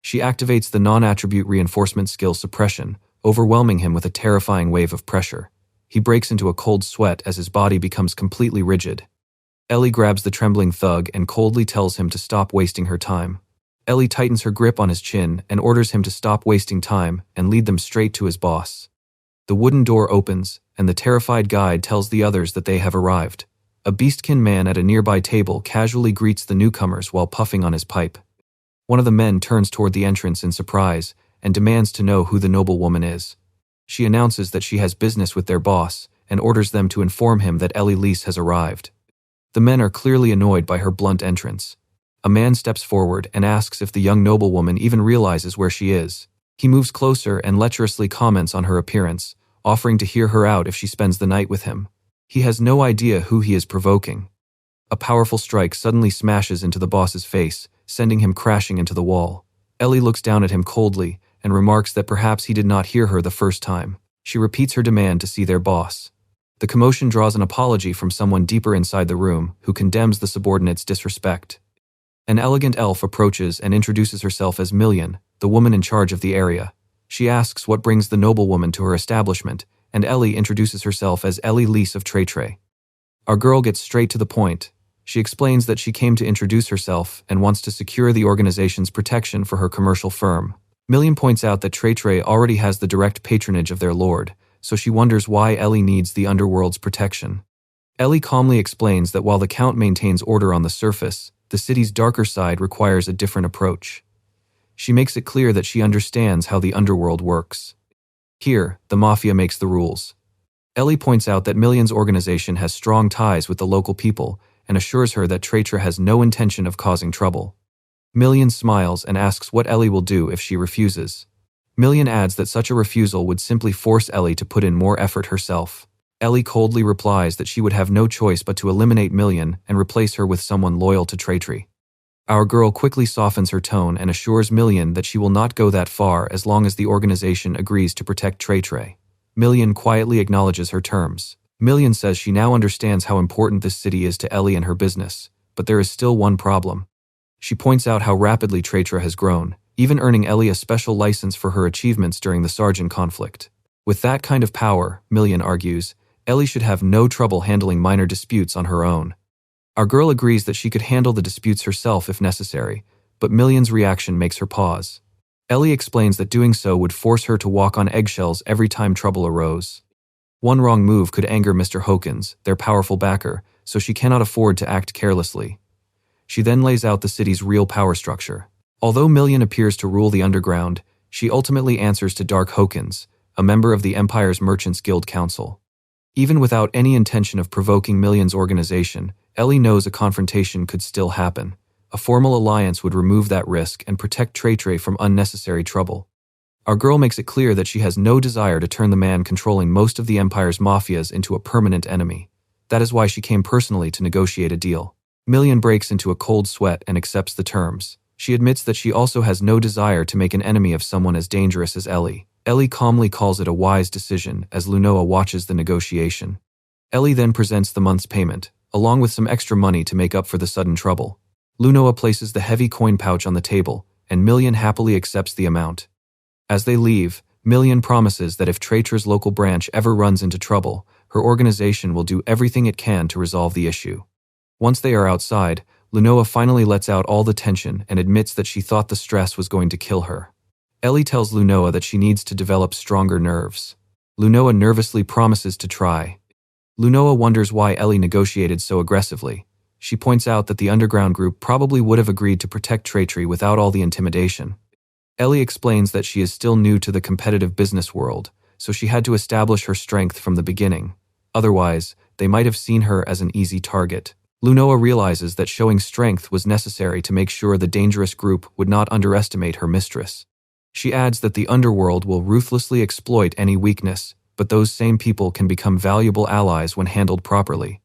She activates the non-attribute reinforcement skill suppression, overwhelming him with a terrifying wave of pressure. He breaks into a cold sweat as his body becomes completely rigid. Ellie grabs the trembling thug and coldly tells him to stop wasting her time. Ellie tightens her grip on his chin and orders him to stop wasting time and lead them straight to his boss. The wooden door opens, and the terrified guide tells the others that they have arrived. A beastkin man at a nearby table casually greets the newcomers while puffing on his pipe. One of the men turns toward the entrance in surprise and demands to know who the noblewoman is. She announces that she has business with their boss and orders them to inform him that Ellie Lease has arrived. The men are clearly annoyed by her blunt entrance. A man steps forward and asks if the young noblewoman even realizes where she is. He moves closer and lecherously comments on her appearance, offering to hear her out if she spends the night with him. He has no idea who he is provoking. A powerful strike suddenly smashes into the boss's face, sending him crashing into the wall. Ellie looks down at him coldly and remarks that perhaps he did not hear her the first time. She repeats her demand to see their boss. The commotion draws an apology from someone deeper inside the room, who condemns the subordinate's disrespect. An elegant elf approaches and introduces herself as Million, the woman in charge of the area. She asks what brings the noblewoman to her establishment, and Ellie introduces herself as Ellie Lease of Traitre. Our girl gets straight to the point. She explains that she came to introduce herself and wants to secure the organization's protection for her commercial firm. Million points out that Traitre already has the direct patronage of their lord, so she wonders why Ellie needs the underworld's protection. Ellie calmly explains that while the Count maintains order on the surface, the city's darker side requires a different approach. She makes it clear that she understands how the underworld works. Here, the mafia makes the rules. Ellie points out that Million's organization has strong ties with the local people and assures her that Traitre has no intention of causing trouble. Million smiles and asks what Ellie will do if she refuses. Million adds that such a refusal would simply force Ellie to put in more effort herself. Ellie coldly replies that she would have no choice but to eliminate Million and replace her with someone loyal to Traitre. Our girl quickly softens her tone and assures Million that she will not go that far as long as the organization agrees to protect Traitre. Million quietly acknowledges her terms. Million says she now understands how important this city is to Ellie and her business, but there is still one problem. She points out how rapidly Traitre has grown, even earning Ellie a special license for her achievements during the Sargent conflict. With that kind of power, Million argues, Ellie should have no trouble handling minor disputes on her own. Our girl agrees that she could handle the disputes herself if necessary, but Million's reaction makes her pause. Ellie explains that doing so would force her to walk on eggshells every time trouble arose. One wrong move could anger Mr. Hawkins, their powerful backer, so she cannot afford to act carelessly. She then lays out the city's real power structure. Although Million appears to rule the underground, she ultimately answers to Dark Hawkins, a member of the Empire's Merchants Guild Council. Even without any intention of provoking Million's organization, Ellie knows a confrontation could still happen. A formal alliance would remove that risk and protect Trey from unnecessary trouble. Our girl makes it clear that she has no desire to turn the man controlling most of the Empire's mafias into a permanent enemy. That is why she came personally to negotiate a deal. Million breaks into a cold sweat and accepts the terms. She admits that she also has no desire to make an enemy of someone as dangerous as Ellie. Ellie calmly calls it a wise decision as Lunoa watches the negotiation. Ellie then presents the month's payment, along with some extra money to make up for the sudden trouble. Lunoa places the heavy coin pouch on the table, and Million happily accepts the amount. As they leave, Million promises that if Traitor's local branch ever runs into trouble, her organization will do everything it can to resolve the issue. Once they are outside, Lunoa finally lets out all the tension and admits that she thought the stress was going to kill her. Ellie tells Lunoa that she needs to develop stronger nerves. Lunoa nervously promises to try. Lunoa wonders why Ellie negotiated so aggressively. She points out that the underground group probably would have agreed to protect Trey without all the intimidation. Ellie explains that she is still new to the competitive business world, so she had to establish her strength from the beginning. Otherwise, they might have seen her as an easy target. Lunoa realizes that showing strength was necessary to make sure the dangerous group would not underestimate her mistress. She adds that the underworld will ruthlessly exploit any weakness, but those same people can become valuable allies when handled properly.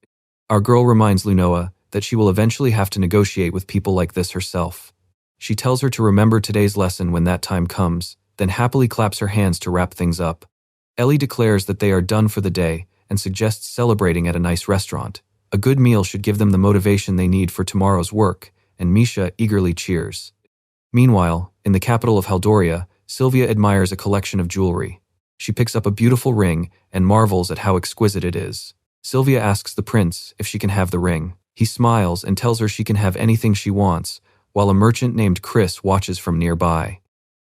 Our girl reminds Lunoa that she will eventually have to negotiate with people like this herself. She tells her to remember today's lesson when that time comes, then happily claps her hands to wrap things up. Ellie declares that they are done for the day and suggests celebrating at a nice restaurant. A good meal should give them the motivation they need for tomorrow's work, and Misha eagerly cheers. Meanwhile, in the capital of Haldoria, Sylvia admires a collection of jewelry. She picks up a beautiful ring and marvels at how exquisite it is. Sylvia asks the prince if she can have the ring. He smiles and tells her she can have anything she wants, while a merchant named Chris watches from nearby.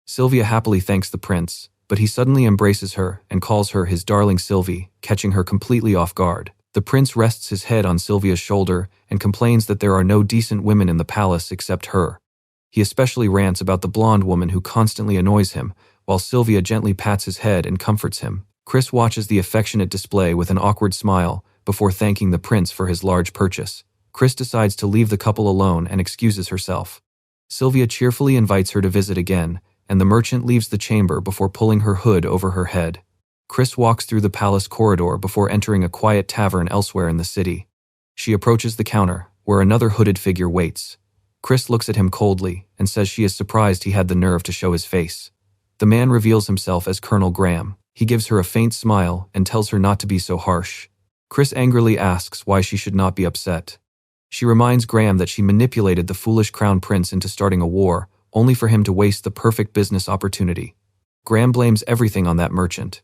Sylvia happily thanks the prince, but he suddenly embraces her and calls her his darling Sylvie, catching her completely off guard. The prince rests his head on Sylvia's shoulder and complains that there are no decent women in the palace except her. He especially rants about the blonde woman who constantly annoys him, while Sylvia gently pats his head and comforts him. Chris watches the affectionate display with an awkward smile before thanking the prince for his large purchase. Chris decides to leave the couple alone and excuses herself. Sylvia cheerfully invites her to visit again, and the merchant leaves the chamber before pulling her hood over her head. Chris walks through the palace corridor before entering a quiet tavern elsewhere in the city. She approaches the counter, where another hooded figure waits. Chris looks at him coldly and says she is surprised he had the nerve to show his face. The man reveals himself as Colonel Graham. He gives her a faint smile and tells her not to be so harsh. Chris angrily asks why she should not be upset. She reminds Graham that she manipulated the foolish crown prince into starting a war, only for him to waste the perfect business opportunity. Graham blames everything on that merchant.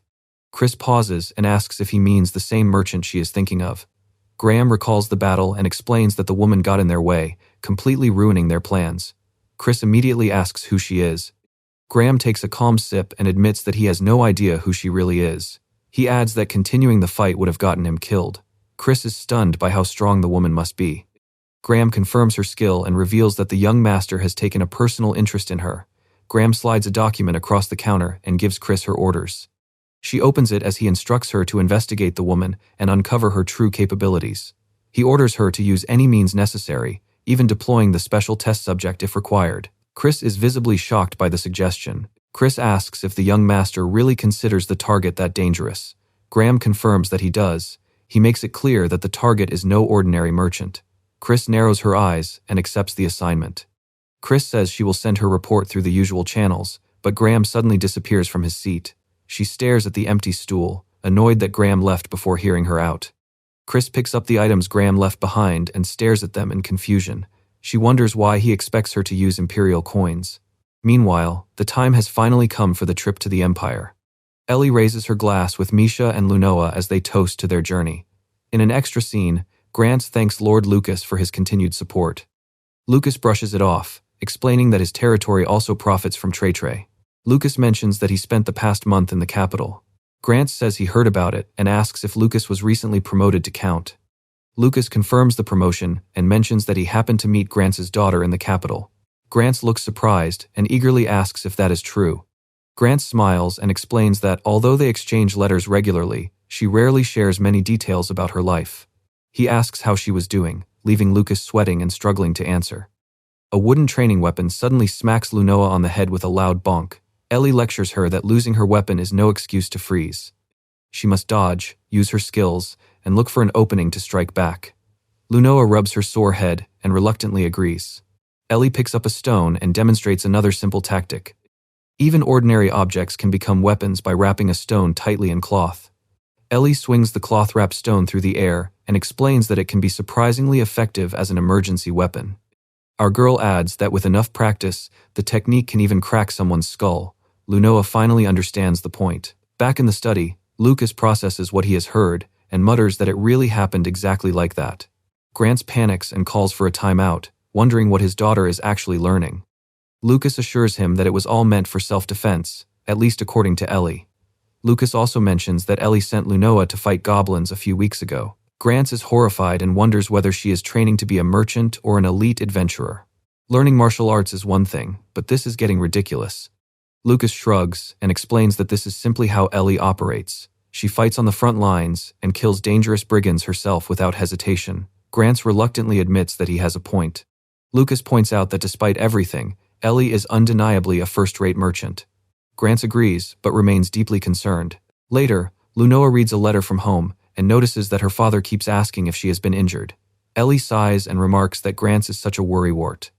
Chris pauses and asks if he means the same merchant she is thinking of. Graham recalls the battle and explains that the woman got in their way, completely ruining their plans. Chris immediately asks who she is. Graham takes a calm sip and admits that he has no idea who she really is. He adds that continuing the fight would have gotten him killed. Chris is stunned by how strong the woman must be. Graham confirms her skill and reveals that the young master has taken a personal interest in her. Graham slides a document across the counter and gives Chris her orders. She opens it as he instructs her to investigate the woman and uncover her true capabilities. He orders her to use any means necessary, even deploying the special test subject if required. Chris is visibly shocked by the suggestion. Chris asks if the young master really considers the target that dangerous. Graham confirms that he does. He makes it clear that the target is no ordinary merchant. Chris narrows her eyes and accepts the assignment. Chris says she will send her report through the usual channels, but Graham suddenly disappears from his seat. She stares at the empty stool, annoyed that Graham left before hearing her out. Chris picks up the items Graham left behind and stares at them in confusion. She wonders why he expects her to use imperial coins. Meanwhile, the time has finally come for the trip to the Empire. Ellie raises her glass with Misha and Lunoa as they toast to their journey. In an extra scene, Grant thanks Lord Lucas for his continued support. Lucas brushes it off, explaining that his territory also profits from Trey. Lucas mentions that he spent the past month in the capital. Grant says he heard about it and asks if Lucas was recently promoted to Count. Lucas confirms the promotion and mentions that he happened to meet Grant's daughter in the capital. Grant looks surprised and eagerly asks if that is true. Grant smiles and explains that although they exchange letters regularly, she rarely shares many details about her life. He asks how she was doing, leaving Lucas sweating and struggling to answer. A wooden training weapon suddenly smacks Lunoa on the head with a loud bonk. Ellie lectures her that losing her weapon is no excuse to freeze. She must dodge, use her skills, and look for an opening to strike back. Lunoa rubs her sore head and reluctantly agrees. Ellie picks up a stone and demonstrates another simple tactic. Even ordinary objects can become weapons by wrapping a stone tightly in cloth. Ellie swings the cloth-wrapped stone through the air and explains that it can be surprisingly effective as an emergency weapon. Our girl adds that with enough practice, the technique can even crack someone's skull. Lunoa finally understands the point. Back in the study, Lucas processes what he has heard and mutters that it really happened exactly like that. Grant panics and calls for a timeout, wondering what his daughter is actually learning. Lucas assures him that it was all meant for self-defense, at least according to Ellie. Lucas also mentions that Ellie sent Lunoa to fight goblins a few weeks ago. Grant is horrified and wonders whether she is training to be a merchant or an elite adventurer. Learning martial arts is one thing, but this is getting ridiculous. Lucas shrugs and explains that this is simply how Ellie operates. She fights on the front lines and kills dangerous brigands herself without hesitation. Grant reluctantly admits that he has a point. Lucas points out that despite everything, Ellie is undeniably a first-rate merchant. Grant agrees, but remains deeply concerned. Later, Lunoa reads a letter from home and notices that her father keeps asking if she has been injured. Ellie sighs and remarks that Grant is such a worrywart.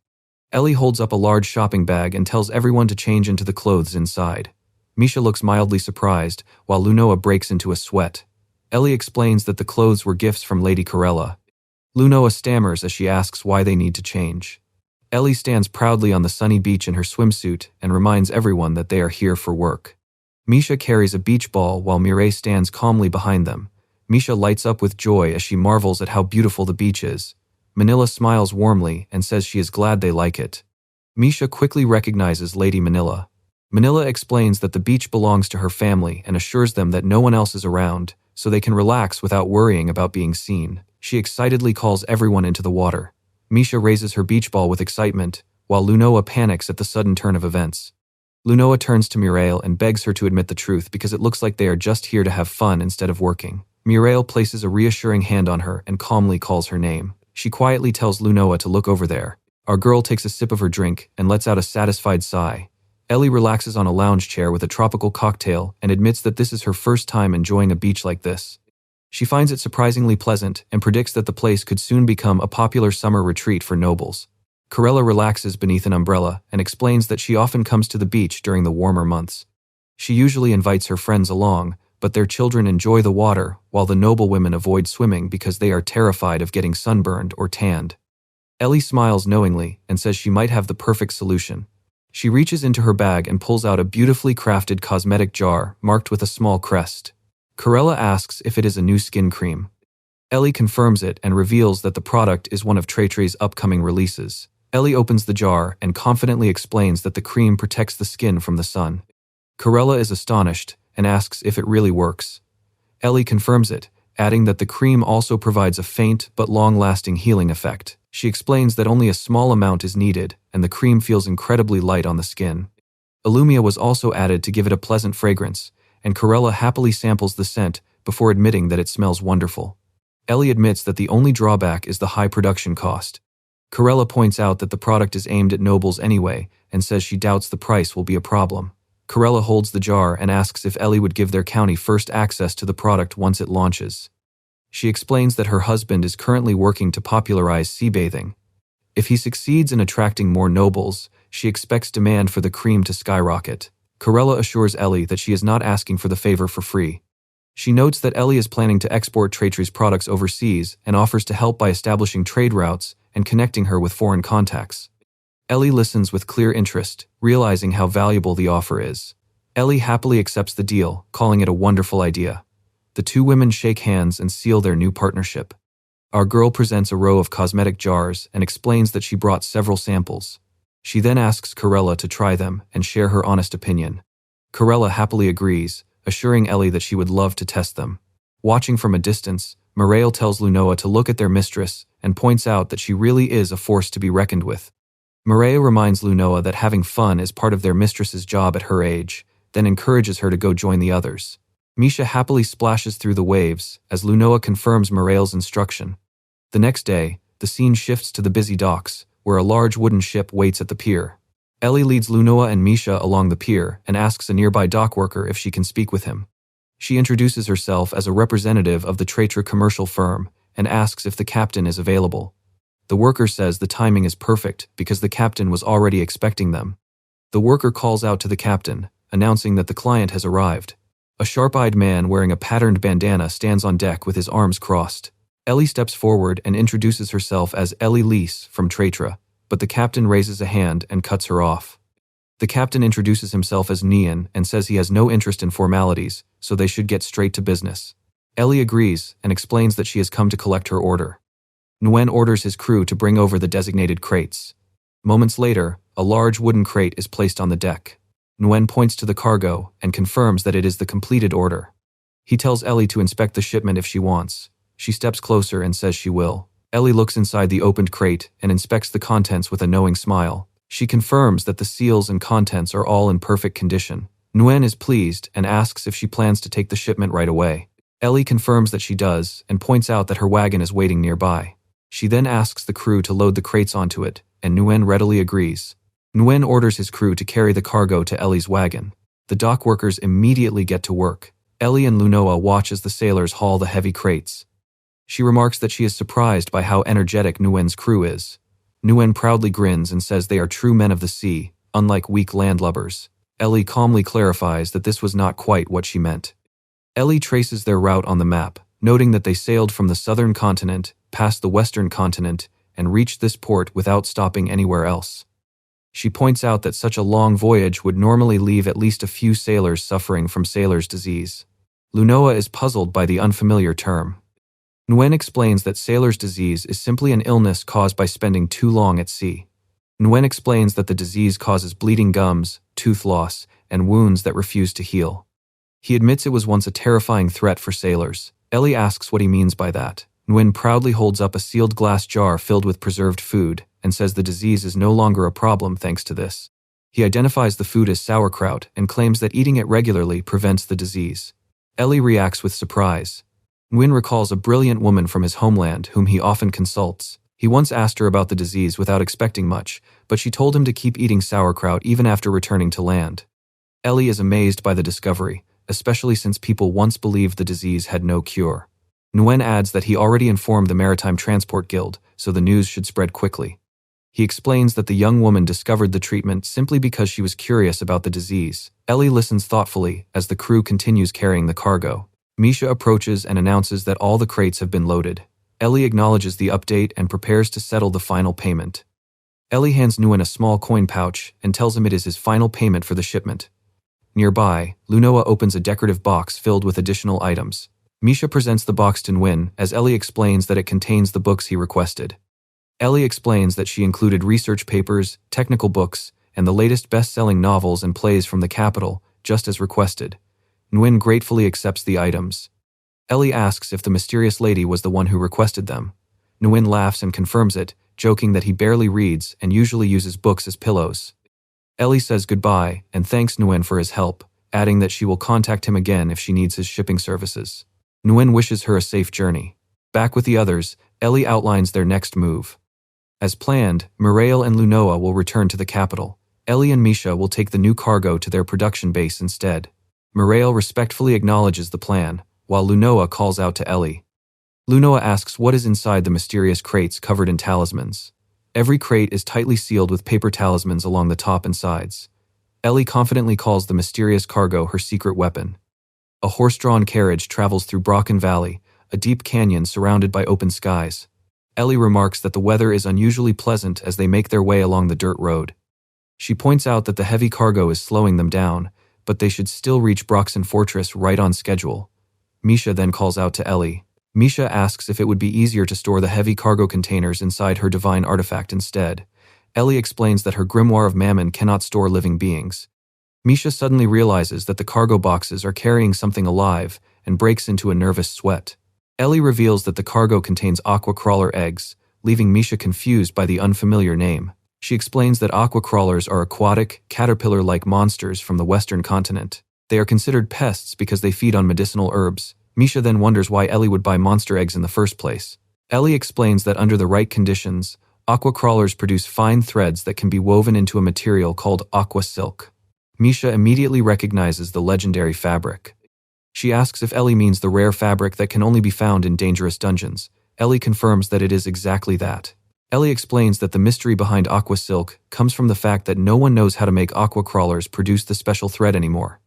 Ellie holds up a large shopping bag and tells everyone to change into the clothes inside. Misha looks mildly surprised, while Lunoa breaks into a sweat. Ellie explains that the clothes were gifts from Lady Corella. Lunoa stammers as she asks why they need to change. Ellie stands proudly on the sunny beach in her swimsuit and reminds everyone that they are here for work. Misha carries a beach ball while Mireille stands calmly behind them. Misha lights up with joy as she marvels at how beautiful the beach is. Manila smiles warmly and says she is glad they like it. Misha quickly recognizes Lady Manila. Manila explains that the beach belongs to her family and assures them that no one else is around, so they can relax without worrying about being seen. She excitedly calls everyone into the water. Misha raises her beach ball with excitement, while Lunoa panics at the sudden turn of events. Lunoa turns to Mireille and begs her to admit the truth because it looks like they are just here to have fun instead of working. Mireille places a reassuring hand on her and calmly calls her name. She quietly tells Lunoa to look over there. Our girl takes a sip of her drink and lets out a satisfied sigh. Ellie relaxes on a lounge chair with a tropical cocktail and admits that this is her first time enjoying a beach like this. She finds it surprisingly pleasant and predicts that the place could soon become a popular summer retreat for nobles. Corella relaxes beneath an umbrella and explains that she often comes to the beach during the warmer months. She usually invites her friends along, but their children enjoy the water while the noblewomen avoid swimming because they are terrified of getting sunburned or tanned. Ellie smiles knowingly and says she might have the perfect solution. She reaches into her bag and pulls out a beautifully crafted cosmetic jar marked with a small crest. Corella asks if it is a new skin cream. Ellie confirms it and reveals that the product is one of Trétré's upcoming releases. Ellie opens the jar and confidently explains that the cream protects the skin from the sun. Corella is astonished and asks if it really works. Ellie confirms it, adding that the cream also provides a faint but long-lasting healing effect. She explains that only a small amount is needed and the cream feels incredibly light on the skin. Illumia was also added to give it a pleasant fragrance, and Corella happily samples the scent before admitting that it smells wonderful. Ellie admits that the only drawback is the high production cost. Corella points out that the product is aimed at nobles anyway and says she doubts the price will be a problem. Corella holds the jar and asks if Ellie would give their county first access to the product once it launches. She explains that her husband is currently working to popularize sea bathing. If he succeeds in attracting more nobles, she expects demand for the cream to skyrocket. Corella assures Ellie that she is not asking for the favor for free. She notes that Ellie is planning to export Trétré's products overseas and offers to help by establishing trade routes and connecting her with foreign contacts. Ellie listens with clear interest, realizing how valuable the offer is. Ellie happily accepts the deal, calling it a wonderful idea. The two women shake hands and seal their new partnership. Our girl presents a row of cosmetic jars and explains that she brought several samples. She then asks Corella to try them and share her honest opinion. Corella happily agrees, assuring Ellie that she would love to test them. Watching from a distance, Mireille tells Lunoa to look at their mistress and points out that she really is a force to be reckoned with. Mireille reminds Lunoa that having fun is part of their mistress's job at her age, then encourages her to go join the others. Misha happily splashes through the waves as Lunoa confirms Morale's instruction. The next day, the scene shifts to the busy docks, where a large wooden ship waits at the pier. Ellie leads Lunoa and Misha along the pier and asks a nearby dock worker if she can speak with him. She introduces herself as a representative of the Traitor commercial firm and asks if the captain is available. The worker says the timing is perfect because the captain was already expecting them. The worker calls out to the captain, announcing that the client has arrived. A sharp-eyed man wearing a patterned bandana stands on deck with his arms crossed. Ellie steps forward and introduces herself as Ellie Lease from Tratra, but the captain raises a hand and cuts her off. The captain introduces himself as Nian and says he has no interest in formalities, so they should get straight to business. Ellie agrees and explains that she has come to collect her order. Nguyen orders his crew to bring over the designated crates. Moments later, a large wooden crate is placed on the deck. Nguyen points to the cargo and confirms that it is the completed order. He tells Ellie to inspect the shipment if she wants. She steps closer and says she will. Ellie looks inside the opened crate and inspects the contents with a knowing smile. She confirms that the seals and contents are all in perfect condition. Nguyen is pleased and asks if she plans to take the shipment right away. Ellie confirms that she does and points out that her wagon is waiting nearby. She then asks the crew to load the crates onto it, and Nguyen readily agrees. Nguyen orders his crew to carry the cargo to Ellie's wagon. The dock workers immediately get to work. Ellie and Lunoa watch as the sailors haul the heavy crates. She remarks that she is surprised by how energetic Nguyen's crew is. Nguyen proudly grins and says they are true men of the sea, unlike weak landlubbers. Ellie calmly clarifies that this was not quite what she meant. Ellie traces their route on the map, noting that they sailed from the southern continent, past the western continent, and reached this port without stopping anywhere else. She points out that such a long voyage would normally leave at least a few sailors suffering from sailor's disease. Lunoa is puzzled by the unfamiliar term. Nguyen explains that sailor's disease is simply an illness caused by spending too long at sea. Nguyen explains that the disease causes bleeding gums, tooth loss, and wounds that refuse to heal. He admits it was once a terrifying threat for sailors. Ellie asks what he means by that. Nguyen proudly holds up a sealed glass jar filled with preserved food and says the disease is no longer a problem thanks to this. He identifies the food as sauerkraut and claims that eating it regularly prevents the disease. Ellie reacts with surprise. Nguyen recalls a brilliant woman from his homeland whom he often consults. He once asked her about the disease without expecting much, but she told him to keep eating sauerkraut even after returning to land. Ellie is amazed by the discovery, especially since people once believed the disease had no cure. Nguyen adds that he already informed the Maritime Transport Guild, so the news should spread quickly. He explains that the young woman discovered the treatment simply because she was curious about the disease. Ellie listens thoughtfully as the crew continues carrying the cargo. Misha approaches and announces that all the crates have been loaded. Ellie acknowledges the update and prepares to settle the final payment. Ellie hands Nguyen a small coin pouch and tells him it is his final payment for the shipment. Nearby, Lunoa opens a decorative box filled with additional items. Misha presents the box to Nguyen as Ellie explains that it contains the books he requested. Ellie explains that she included research papers, technical books, and the latest best-selling novels and plays from the capital, just as requested. Nguyen gratefully accepts the items. Ellie asks if the mysterious lady was the one who requested them. Nguyen laughs and confirms it, joking that he barely reads and usually uses books as pillows. Ellie says goodbye and thanks Nguyen for his help, adding that she will contact him again if she needs his shipping services. Nguyen wishes her a safe journey. Back with the others, Ellie outlines their next move. As planned, Morale and Lunoa will return to the capital. Ellie and Misha will take the new cargo to their production base instead. Morale respectfully acknowledges the plan, while Lunoa calls out to Ellie. Lunoa asks what is inside the mysterious crates covered in talismans. Every crate is tightly sealed with paper talismans along the top and sides. Ellie confidently calls the mysterious cargo her secret weapon. A horse-drawn carriage travels through Brocken Valley, a deep canyon surrounded by open skies. Ellie remarks that the weather is unusually pleasant as they make their way along the dirt road. She points out that the heavy cargo is slowing them down, but they should still reach Broxen Fortress right on schedule. Misha then calls out to Ellie. Misha asks if it would be easier to store the heavy cargo containers inside her divine artifact instead. Ellie explains that her grimoire of Mammon cannot store living beings. Misha suddenly realizes that the cargo boxes are carrying something alive and breaks into a nervous sweat. Ellie reveals that the cargo contains aqua crawler eggs, leaving Misha confused by the unfamiliar name. She explains that aqua crawlers are aquatic, caterpillar-like monsters from the western continent. They are considered pests because they feed on medicinal herbs. Misha then wonders why Ellie would buy monster eggs in the first place. Ellie explains that under the right conditions, aqua crawlers produce fine threads that can be woven into a material called aqua silk. Misha immediately recognizes the legendary fabric. She asks if Ellie means the rare fabric that can only be found in dangerous dungeons. Ellie confirms that it is exactly that. Ellie explains that the mystery behind aqua silk comes from the fact that no one knows how to make aqua crawlers produce the special thread anymore.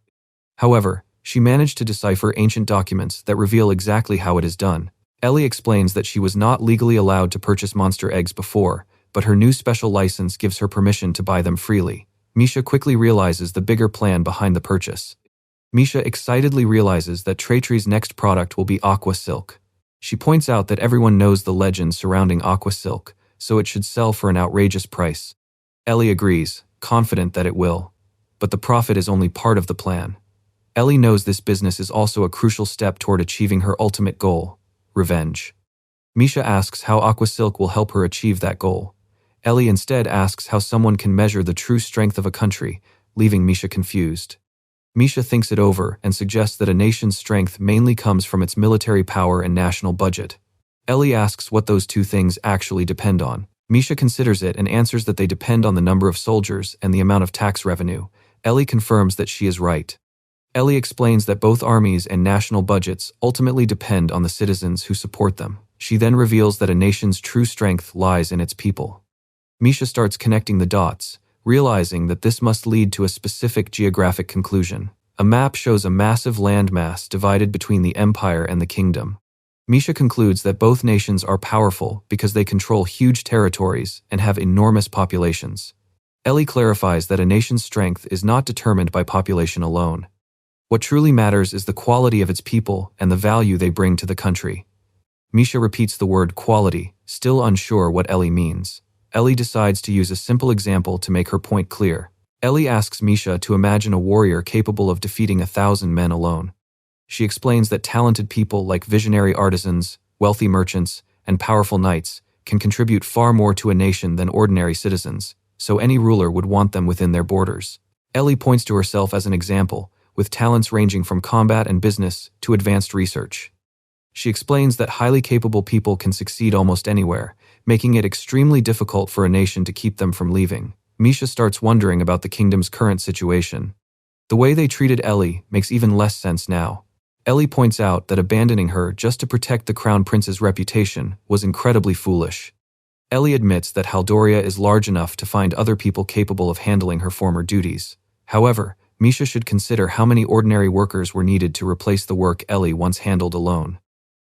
However, she managed to decipher ancient documents that reveal exactly how it is done. Ellie explains that she was not legally allowed to purchase monster eggs before, but her new special license gives her permission to buy them freely. Misha quickly realizes the bigger plan behind the purchase. Misha excitedly realizes that Traitri's next product will be aqua silk. She points out that everyone knows the legend surrounding aqua silk, so it should sell for an outrageous price. Ellie agrees, confident that it will. But the profit is only part of the plan. Ellie knows this business is also a crucial step toward achieving her ultimate goal: revenge. Misha asks how aqua silk will help her achieve that goal. Ellie instead asks how someone can measure the true strength of a country, leaving Misha confused. Misha thinks it over and suggests that a nation's strength mainly comes from its military power and national budget. Ellie asks what those two things actually depend on. Misha considers it and answers that they depend on the number of soldiers and the amount of tax revenue. Ellie confirms that she is right. Ellie explains that both armies and national budgets ultimately depend on the citizens who support them. She then reveals that a nation's true strength lies in its people. Misha starts connecting the dots, realizing that this must lead to a specific geographic conclusion. A map shows a massive landmass divided between the empire and the kingdom. Misha concludes that both nations are powerful because they control huge territories and have enormous populations. Ellie clarifies that a nation's strength is not determined by population alone. What truly matters is the quality of its people and the value they bring to the country. Misha repeats the word quality, still unsure what Ellie means. Ellie decides to use a simple example to make her point clear. Ellie asks Misha to imagine a warrior capable of defeating 1,000 men alone. She explains that talented people like visionary artisans, wealthy merchants, and powerful knights can contribute far more to a nation than ordinary citizens, so any ruler would want them within their borders. Ellie points to herself as an example, with talents ranging from combat and business to advanced research. She explains that highly capable people can succeed almost anywhere, making it extremely difficult for a nation to keep them from leaving. Misha starts wondering about the kingdom's current situation. The way they treated Ellie makes even less sense now. Ellie points out that abandoning her just to protect the crown prince's reputation was incredibly foolish. Ellie admits that Haldoria is large enough to find other people capable of handling her former duties. However, Misha should consider how many ordinary workers were needed to replace the work Ellie once handled alone.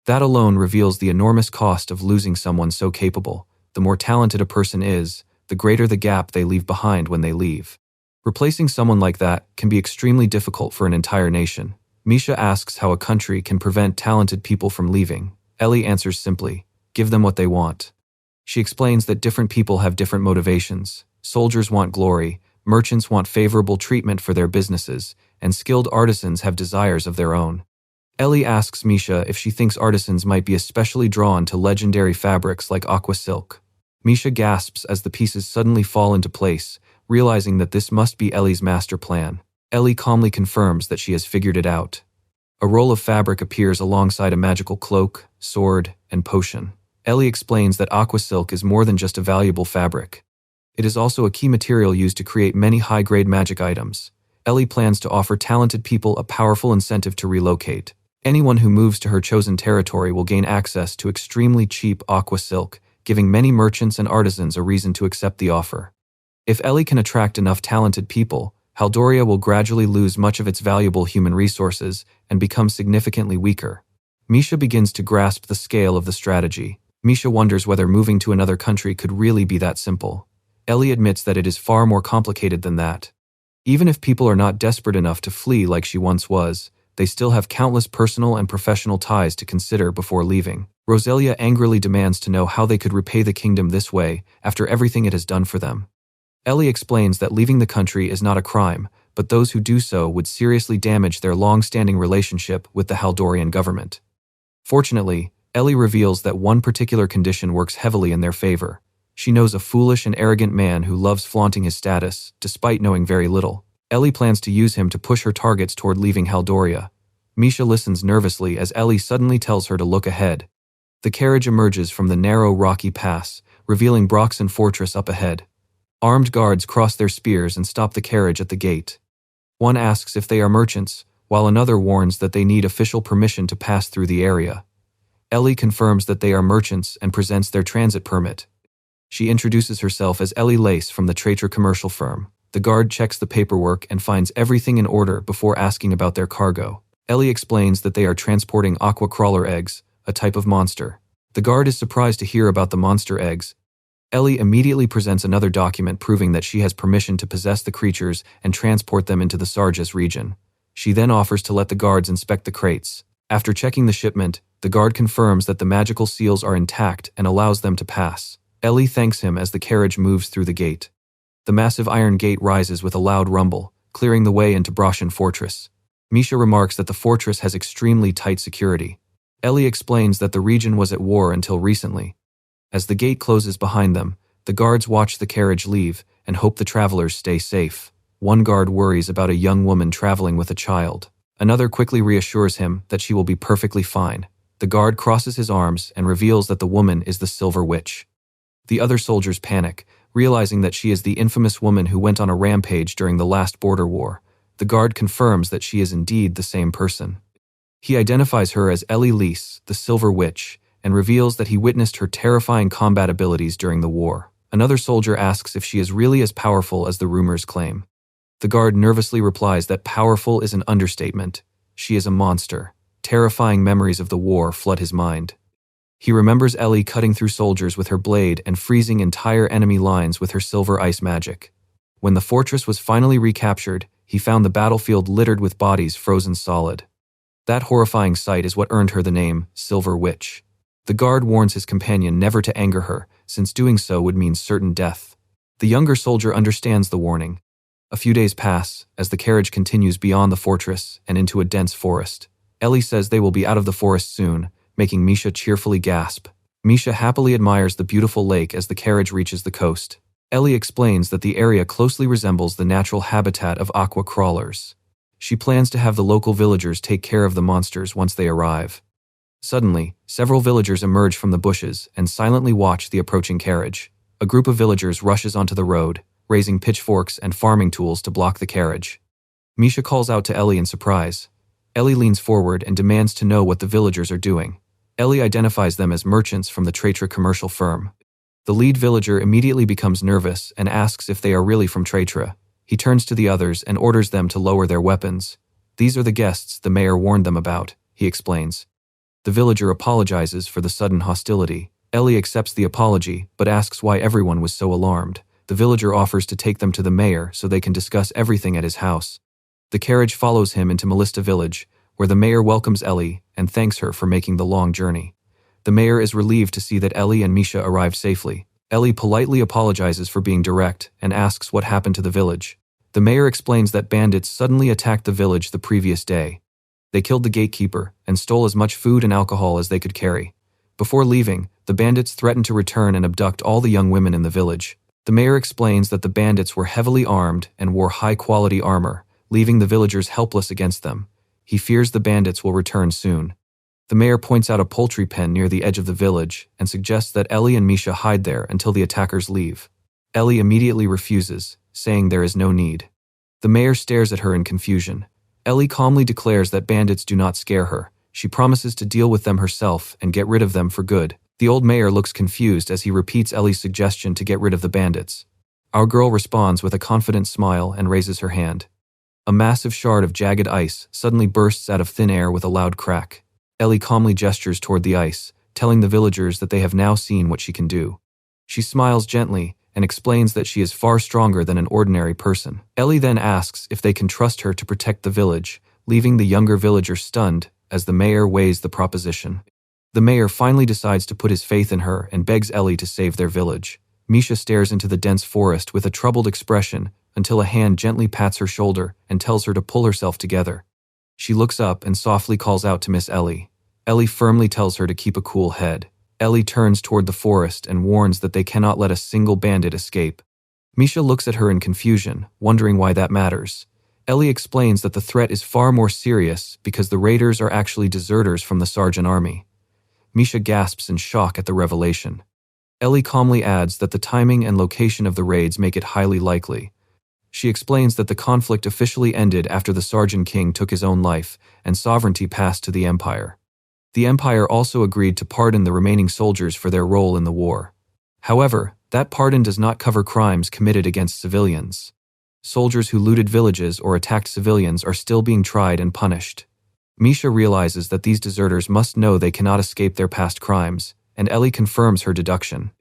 That alone reveals the enormous cost of losing someone so capable. The more talented a person is, the greater the gap they leave behind when they leave. Replacing someone like that can be extremely difficult for an entire nation. Misha asks how a country can prevent talented people from leaving. Ellie answers simply, give them what they want. She explains that different people have different motivations. Soldiers want glory, merchants want favorable treatment for their businesses, and skilled artisans have desires of their own. Ellie asks Misha if she thinks artisans might be especially drawn to legendary fabrics like aqua silk. Misha gasps as the pieces suddenly fall into place, realizing that this must be Ellie's master plan. Ellie calmly confirms that she has figured it out. A roll of fabric appears alongside a magical cloak, sword, and potion. Ellie explains that aqua silk is more than just a valuable fabric. It is also a key material used to create many high-grade magic items. Ellie plans to offer talented people a powerful incentive to relocate. Anyone who moves to her chosen territory will gain access to extremely cheap aqua silk, giving many merchants and artisans a reason to accept the offer. If Ellie can attract enough talented people, Haldoria will gradually lose much of its valuable human resources and become significantly weaker. Misha begins to grasp the scale of the strategy. Misha wonders whether moving to another country could really be that simple. Ellie admits that it is far more complicated than that. Even if people are not desperate enough to flee like she once was, they still have countless personal and professional ties to consider before leaving. Roselia angrily demands to know how they could repay the kingdom this way after everything it has done for them. Ellie explains that leaving the country is not a crime, but those who do so would seriously damage their long-standing relationship with the Haldorian government. Fortunately, Ellie reveals that one particular condition works heavily in their favor. She knows a foolish and arrogant man who loves flaunting his status, despite knowing very little. Ellie plans to use him to push her targets toward leaving Haldoria. Misha listens nervously as Ellie suddenly tells her to look ahead. The carriage emerges from the narrow rocky pass, revealing Broxen Fortress up ahead. Armed guards cross their spears and stop the carriage at the gate. One asks if they are merchants, while another warns that they need official permission to pass through the area. Ellie confirms that they are merchants and presents their transit permit. She introduces herself as Ellie Lace from the Traitor commercial firm. The guard checks the paperwork and finds everything in order before asking about their cargo. Ellie explains that they are transporting aqua crawler eggs, a type of monster. The guard is surprised to hear about the monster eggs. Ellie immediately presents another document proving that she has permission to possess the creatures and transport them into the Sarjas region. She then offers to let the guards inspect the crates. After checking the shipment, the guard confirms that the magical seals are intact and allows them to pass. Ellie thanks him as the carriage moves through the gate. The massive iron gate rises with a loud rumble, clearing the way into Broxen Fortress. Misha remarks that the fortress has extremely tight security. Ellie explains that the region was at war until recently. As the gate closes behind them, the guards watch the carriage leave and hope the travelers stay safe. One guard worries about a young woman traveling with a child. Another quickly reassures him that she will be perfectly fine. The guard crosses his arms and reveals that the woman is the Silver Witch. The other soldiers panic, realizing that she is the infamous woman who went on a rampage during the last border war. The guard confirms that she is indeed the same person. He identifies her as Ellie Lace, the Silver Witch, and reveals that he witnessed her terrifying combat abilities during the war. Another soldier asks if she is really as powerful as the rumors claim. The guard nervously replies that powerful is an understatement. She is a monster. Terrifying memories of the war flood his mind. He remembers Ellie cutting through soldiers with her blade and freezing entire enemy lines with her silver ice magic. When the fortress was finally recaptured, he found the battlefield littered with bodies frozen solid. That horrifying sight is what earned her the name Silver Witch. The guard warns his companion never to anger her, since doing so would mean certain death. The younger soldier understands the warning. A few days pass, as the carriage continues beyond the fortress and into a dense forest. Ellie says they will be out of the forest soon, making Misha cheerfully gasp. Misha happily admires the beautiful lake as the carriage reaches the coast. Ellie explains that the area closely resembles the natural habitat of aqua crawlers. She plans to have the local villagers take care of the monsters once they arrive. Suddenly, several villagers emerge from the bushes and silently watch the approaching carriage. A group of villagers rushes onto the road, raising pitchforks and farming tools to block the carriage. Misha calls out to Ellie in surprise. Ellie leans forward and demands to know what the villagers are doing. Ellie identifies them as merchants from the Traitor commercial firm. The lead villager immediately becomes nervous and asks if they are really from Traitor. He turns to the others and orders them to lower their weapons. These are the guests the mayor warned them about, he explains. The villager apologizes for the sudden hostility. Ellie accepts the apology, but asks why everyone was so alarmed. The villager offers to take them to the mayor so they can discuss everything at his house. The carriage follows him into Melista village, where the mayor welcomes Ellie and thanks her for making the long journey. The mayor is relieved to see that Ellie and Misha arrived safely. Ellie politely apologizes for being direct and asks what happened to the village. The mayor explains that bandits suddenly attacked the village the previous day. They killed the gatekeeper and stole as much food and alcohol as they could carry. Before leaving, the bandits threatened to return and abduct all the young women in the village. The mayor explains that the bandits were heavily armed and wore high-quality armor, leaving the villagers helpless against them. He fears the bandits will return soon. The mayor points out a poultry pen near the edge of the village and suggests that Ellie and Misha hide there until the attackers leave. Ellie immediately refuses, saying there is no need. The mayor stares at her in confusion. Ellie calmly declares that bandits do not scare her. She promises to deal with them herself and get rid of them for good. The old mayor looks confused as he repeats Ellie's suggestion to get rid of the bandits. Our girl responds with a confident smile and raises her hand. A massive shard of jagged ice suddenly bursts out of thin air with a loud crack. Ellie calmly gestures toward the ice, telling the villagers that they have now seen what she can do. She smiles gently and explains that she is far stronger than an ordinary person. Ellie then asks if they can trust her to protect the village, leaving the younger villager stunned as the mayor weighs the proposition. The mayor finally decides to put his faith in her and begs Ellie to save their village. Misha stares into the dense forest with a troubled expression until a hand gently pats her shoulder and tells her to pull herself together. She looks up and softly calls out to Miss Ellie. Ellie firmly tells her to keep a cool head. Ellie turns toward the forest and warns that they cannot let a single bandit escape. Misha looks at her in confusion, wondering why that matters. Ellie explains that the threat is far more serious because the raiders are actually deserters from the Sargent army. Misha gasps in shock at the revelation. Ellie calmly adds that the timing and location of the raids make it highly likely. She explains that the conflict officially ended after the Sargent King took his own life and sovereignty passed to the Empire. The Empire also agreed to pardon the remaining soldiers for their role in the war. However, that pardon does not cover crimes committed against civilians. Soldiers who looted villages or attacked civilians are still being tried and punished. Misha realizes that these deserters must know they cannot escape their past crimes, and Ellie confirms her deduction.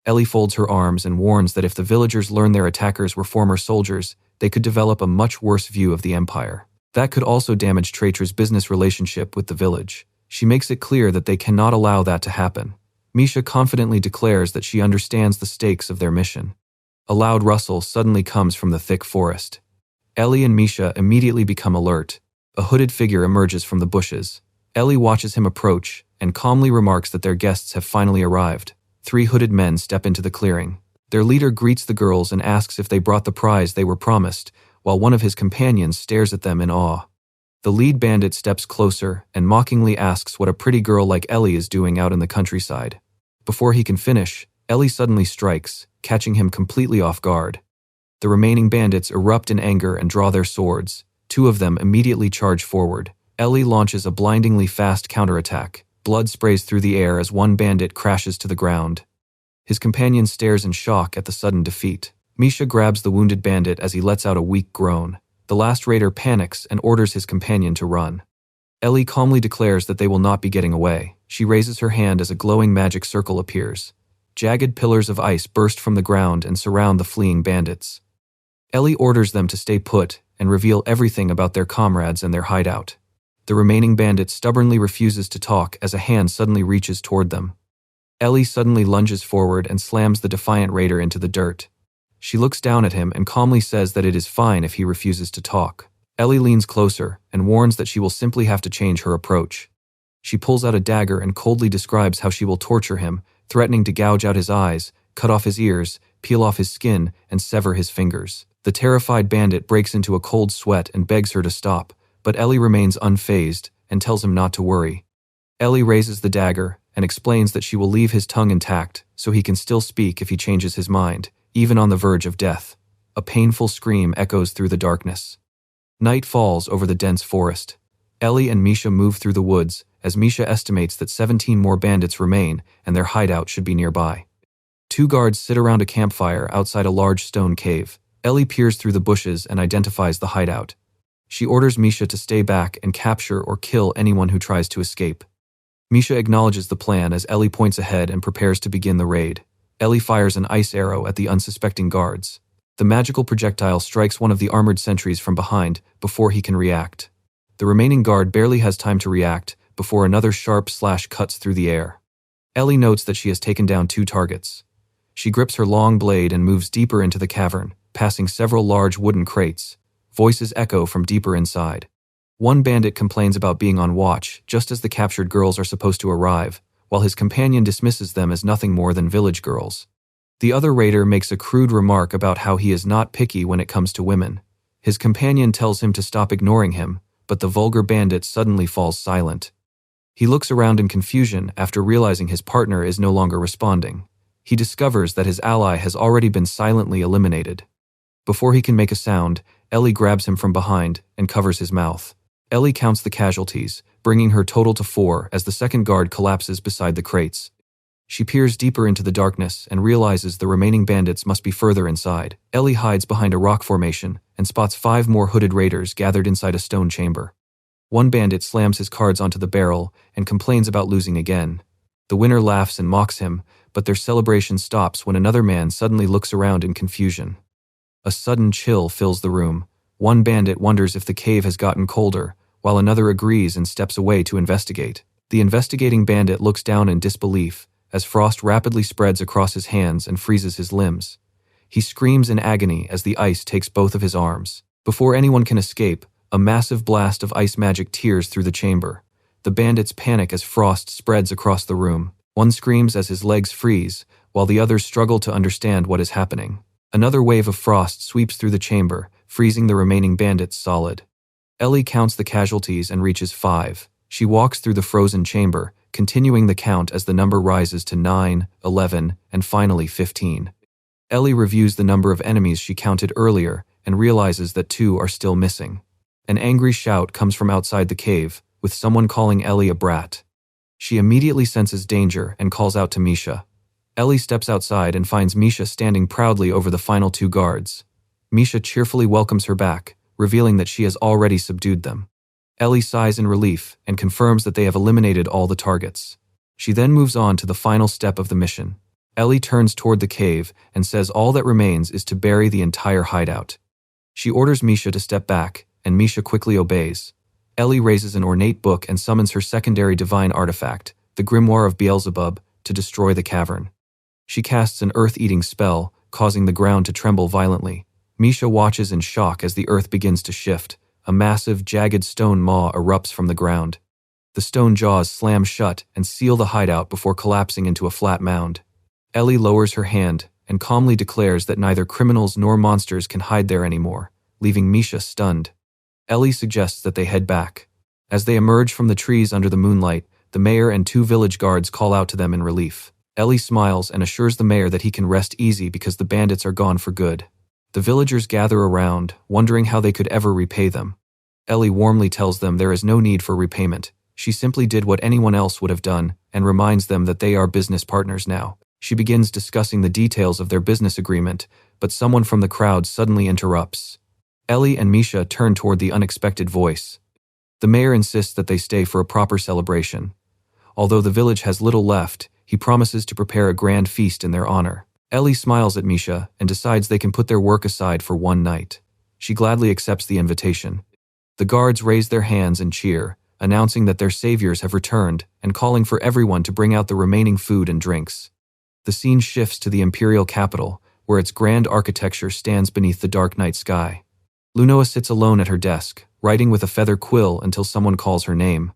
Ellie folds her arms and warns that if the villagers learn their attackers were former soldiers, they could develop a much worse view of the Empire. That could also damage Traitor's business relationship with the village. She makes it clear that they cannot allow that to happen. Misha confidently declares that she understands the stakes of their mission. A loud rustle suddenly comes from the thick forest. Ellie and Misha immediately become alert. A hooded figure emerges from the bushes. Ellie watches him approach and calmly remarks that their guests have finally arrived. 3 hooded men step into the clearing. Their leader greets the girls and asks if they brought the prize they were promised, while one of his companions stares at them in awe. The lead bandit steps closer and mockingly asks what a pretty girl like Ellie is doing out in the countryside. Before he can finish, Ellie suddenly strikes, catching him completely off guard. The remaining bandits erupt in anger and draw their swords. 2 of them immediately charge forward. Ellie launches a blindingly fast counterattack. Blood sprays through the air as one bandit crashes to the ground. His companion stares in shock at the sudden defeat. Misha grabs the wounded bandit as he lets out a weak groan. The last raider panics and orders his companion to run. Ellie calmly declares that they will not be getting away. She raises her hand as a glowing magic circle appears. Jagged pillars of ice burst from the ground and surround the fleeing bandits. Ellie orders them to stay put and reveal everything about their comrades and their hideout. The remaining bandit stubbornly refuses to talk as a hand suddenly reaches toward them. Ellie suddenly lunges forward and slams the defiant raider into the dirt. She looks down at him and calmly says that it is fine if he refuses to talk. Ellie leans closer and warns that she will simply have to change her approach. She pulls out a dagger and coldly describes how she will torture him, threatening to gouge out his eyes, cut off his ears, peel off his skin, and sever his fingers. The terrified bandit breaks into a cold sweat and begs her to stop, but Ellie remains unfazed and tells him not to worry. Ellie raises the dagger and explains that she will leave his tongue intact so he can still speak if he changes his mind, even on the verge of death. A painful scream echoes through the darkness. Night falls over the dense forest. Ellie and Misha move through the woods as Misha estimates that 17 more bandits remain and their hideout should be nearby. 2 guards sit around a campfire outside a large stone cave. Ellie peers through the bushes and identifies the hideout. She orders Misha to stay back and capture or kill anyone who tries to escape. Misha acknowledges the plan as Ellie points ahead and prepares to begin the raid. Ellie fires an ice arrow at the unsuspecting guards. The magical projectile strikes one of the armored sentries from behind before he can react. The remaining guard barely has time to react before another sharp slash cuts through the air. Ellie notes that she has taken down 2 targets. She grips her long blade and moves deeper into the cavern, passing several large wooden crates. Voices echo from deeper inside. One bandit complains about being on watch just as the captured girls are supposed to arrive, while his companion dismisses them as nothing more than village girls. The other raider makes a crude remark about how he is not picky when it comes to women. His companion tells him to stop ignoring him, but the vulgar bandit suddenly falls silent. He looks around in confusion after realizing his partner is no longer responding. He discovers that his ally has already been silently eliminated. Before he can make a sound, Ellie grabs him from behind and covers his mouth. Ellie counts the casualties, bringing her total to 4 as the second guard collapses beside the crates. She peers deeper into the darkness and realizes the remaining bandits must be further inside. Ellie hides behind a rock formation and spots 5 more hooded raiders gathered inside a stone chamber. One bandit slams his cards onto the barrel and complains about losing again. The winner laughs and mocks him, but their celebration stops when another man suddenly looks around in confusion. A sudden chill fills the room. One bandit wonders if the cave has gotten colder, while another agrees and steps away to investigate. The investigating bandit looks down in disbelief as frost rapidly spreads across his hands and freezes his limbs. He screams in agony as the ice takes both of his arms. Before anyone can escape, a massive blast of ice magic tears through the chamber. The bandits panic as frost spreads across the room. One screams as his legs freeze, while the others struggle to understand what is happening. Another wave of frost sweeps through the chamber, freezing the remaining bandits solid. Ellie counts the casualties and reaches 5. She walks through the frozen chamber, continuing the count as the number rises to 9, 11, and finally 15. Ellie reviews the number of enemies she counted earlier and realizes that 2 are still missing. An angry shout comes from outside the cave, with someone calling Ellie a brat. She immediately senses danger and calls out to Misha. Ellie steps outside and finds Misha standing proudly over the final 2 guards. Misha cheerfully welcomes her back, revealing that she has already subdued them. Ellie sighs in relief and confirms that they have eliminated all the targets. She then moves on to the final step of the mission. Ellie turns toward the cave and says all that remains is to bury the entire hideout. She orders Misha to step back, and Misha quickly obeys. Ellie raises an ornate book and summons her secondary divine artifact, the Grimoire of Beelzebub, to destroy the cavern. She casts an earth-eating spell, causing the ground to tremble violently. Misha watches in shock as the earth begins to shift. A massive, jagged stone maw erupts from the ground. The stone jaws slam shut and seal the hideout before collapsing into a flat mound. Ellie lowers her hand and calmly declares that neither criminals nor monsters can hide there anymore, leaving Misha stunned. Ellie suggests that they head back. As they emerge from the trees under the moonlight, the mayor and 2 village guards call out to them in relief. Ellie smiles and assures the mayor that he can rest easy because the bandits are gone for good. The villagers gather around, wondering how they could ever repay them. Ellie warmly tells them there is no need for repayment. She simply did what anyone else would have done and reminds them that they are business partners now. She begins discussing the details of their business agreement, but someone from the crowd suddenly interrupts. Ellie and Misha turn toward the unexpected voice. The mayor insists that they stay for a proper celebration. Although the village has little left, he promises to prepare a grand feast in their honor. Ellie smiles at Misha and decides they can put their work aside for one night. She gladly accepts the invitation. The guards raise their hands and cheer, announcing that their saviors have returned and calling for everyone to bring out the remaining food and drinks. The scene shifts to the imperial capital, where its grand architecture stands beneath the dark night sky. Lunoa sits alone at her desk, writing with a feather quill until someone calls her name.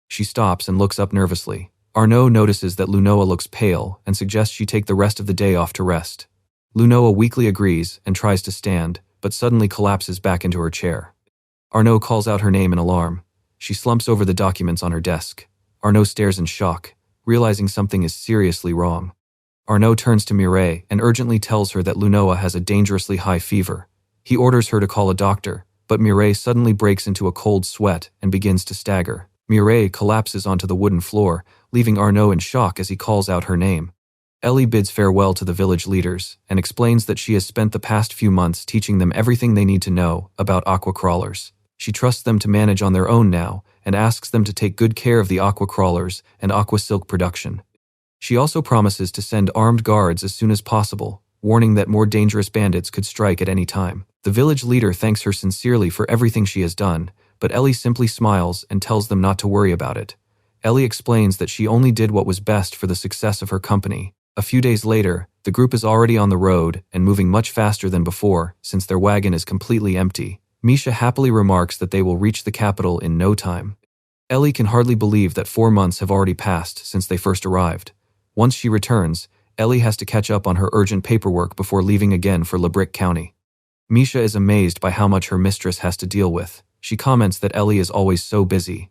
She stops and looks up nervously. Arnaud notices that Lunoa looks pale and suggests she take the rest of the day off to rest. Lunoa weakly agrees and tries to stand, but suddenly collapses back into her chair. Arnaud calls out her name in alarm. She slumps over the documents on her desk. Arnaud stares in shock, realizing something is seriously wrong. Arnaud turns to Mireille and urgently tells her that Lunoa has a dangerously high fever. He orders her to call a doctor, but Mireille suddenly breaks into a cold sweat and begins to stagger. Mireille collapses onto the wooden floor, leaving Arnaud in shock as he calls out her name. Ellie bids farewell to the village leaders and explains that she has spent the past few months teaching them everything they need to know about aqua crawlers. She trusts them to manage on their own now and asks them to take good care of the aqua crawlers and aqua silk production. She also promises to send armed guards as soon as possible, warning that more dangerous bandits could strike at any time. The village leader thanks her sincerely for everything she has done, but Ellie simply smiles and tells them not to worry about it. Ellie explains that she only did what was best for the success of her company. A few days later, the group is already on the road and moving much faster than before since their wagon is completely empty. Misha happily remarks that they will reach the capital in no time. Ellie can hardly believe that 4 months have already passed since they first arrived. Once she returns, Ellie has to catch up on her urgent paperwork before leaving again for Lebrick County. Misha is amazed by how much her mistress has to deal with. She comments that Ellie is always so busy.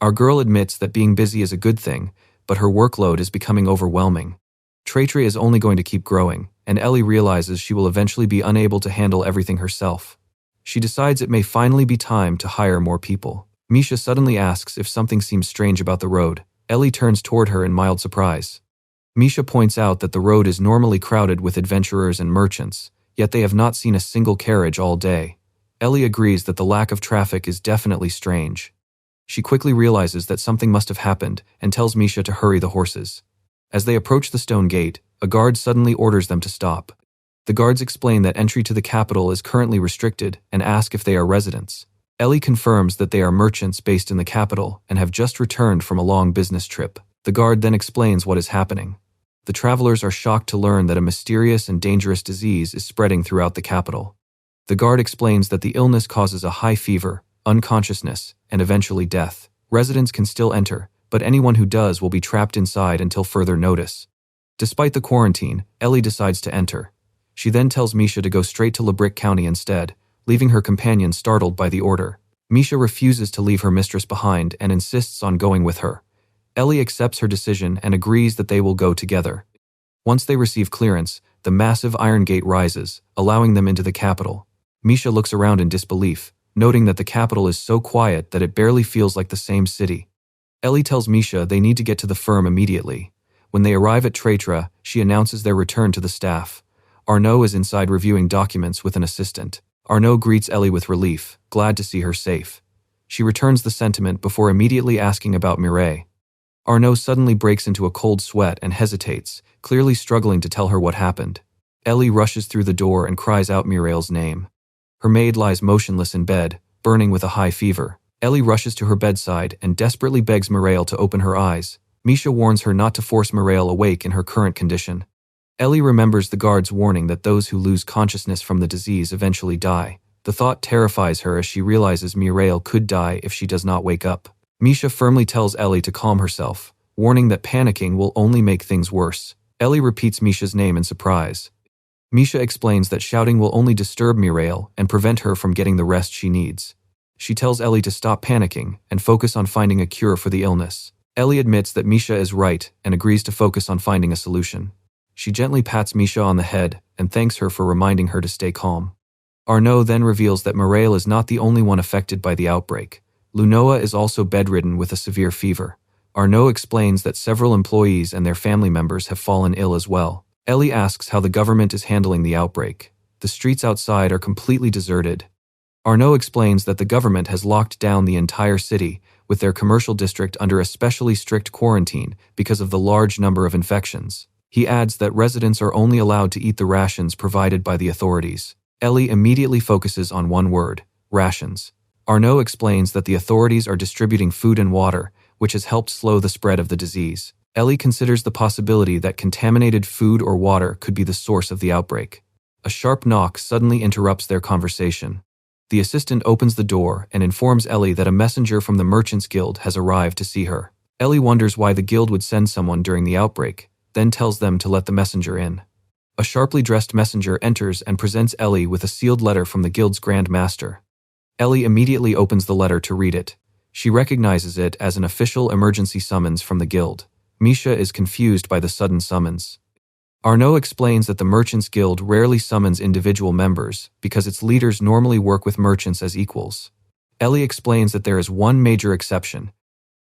Our girl admits that being busy is a good thing, but her workload is becoming overwhelming. Traitre is only going to keep growing, and Ellie realizes she will eventually be unable to handle everything herself. She decides it may finally be time to hire more people. Misha suddenly asks if something seems strange about the road. Ellie turns toward her in mild surprise. Misha points out that the road is normally crowded with adventurers and merchants, yet they have not seen a single carriage all day. Ellie agrees that the lack of traffic is definitely strange. She quickly realizes that something must have happened and tells Misha to hurry the horses. As they approach the stone gate, a guard suddenly orders them to stop. The guards explain that entry to the capital is currently restricted and ask if they are residents. Ellie confirms that they are merchants based in the capital and have just returned from a long business trip. The guard then explains what is happening. The travelers are shocked to learn that a mysterious and dangerous disease is spreading throughout the capital. The guard explains that the illness causes a high fever, unconsciousness, and eventually death. Residents can still enter, but anyone who does will be trapped inside until further notice. Despite the quarantine, Ellie decides to enter. She then tells Misha to go straight to LeBrick County instead, leaving her companion startled by the order. Misha refuses to leave her mistress behind and insists on going with her. Ellie accepts her decision and agrees that they will go together. Once they receive clearance, the massive iron gate rises, allowing them into the capital. Misha looks around in disbelief, noting that the capital is so quiet that it barely feels like the same city. Ellie tells Misha they need to get to the firm immediately. When they arrive at Tratra, she announces their return to the staff. Arnaud is inside reviewing documents with an assistant. Arnaud greets Ellie with relief, glad to see her safe. She returns the sentiment before immediately asking about Mireille. Arnaud suddenly breaks into a cold sweat and hesitates, clearly struggling to tell her what happened. Ellie rushes through the door and cries out Mireille's name. Her maid lies motionless in bed, burning with a high fever. Ellie rushes to her bedside and desperately begs Mireille to open her eyes. Misha warns her not to force Mireille awake in her current condition. Ellie remembers the guard's warning that those who lose consciousness from the disease eventually die. The thought terrifies her as she realizes Mireille could die if she does not wake up. Misha firmly tells Ellie to calm herself, warning that panicking will only make things worse. Ellie repeats Misha's name in surprise. Misha explains that shouting will only disturb Mireille and prevent her from getting the rest she needs. She tells Ellie to stop panicking and focus on finding a cure for the illness. Ellie admits that Misha is right and agrees to focus on finding a solution. She gently pats Misha on the head and thanks her for reminding her to stay calm. Arnaud then reveals that Mireille is not the only one affected by the outbreak. Lunoa is also bedridden with a severe fever. Arnaud explains that several employees and their family members have fallen ill as well. Ellie asks how the government is handling the outbreak. The streets outside are completely deserted. Arnaud explains that the government has locked down the entire city, with their commercial district under especially strict quarantine because of the large number of infections. He adds that residents are only allowed to eat the rations provided by the authorities. Ellie immediately focuses on one word: rations. Arnaud explains that the authorities are distributing food and water, which has helped slow the spread of the disease. Ellie considers the possibility that contaminated food or water could be the source of the outbreak. A sharp knock suddenly interrupts their conversation. The assistant opens the door and informs Ellie that a messenger from the Merchants Guild has arrived to see her. Ellie wonders why the guild would send someone during the outbreak, then tells them to let the messenger in. A sharply dressed messenger enters and presents Ellie with a sealed letter from the guild's Grand Master. Ellie immediately opens the letter to read it. She recognizes it as an official emergency summons from the guild. Misha is confused by the sudden summons. Arnaud explains that the Merchants Guild rarely summons individual members because its leaders normally work with merchants as equals. Ellie explains that there is one major exception.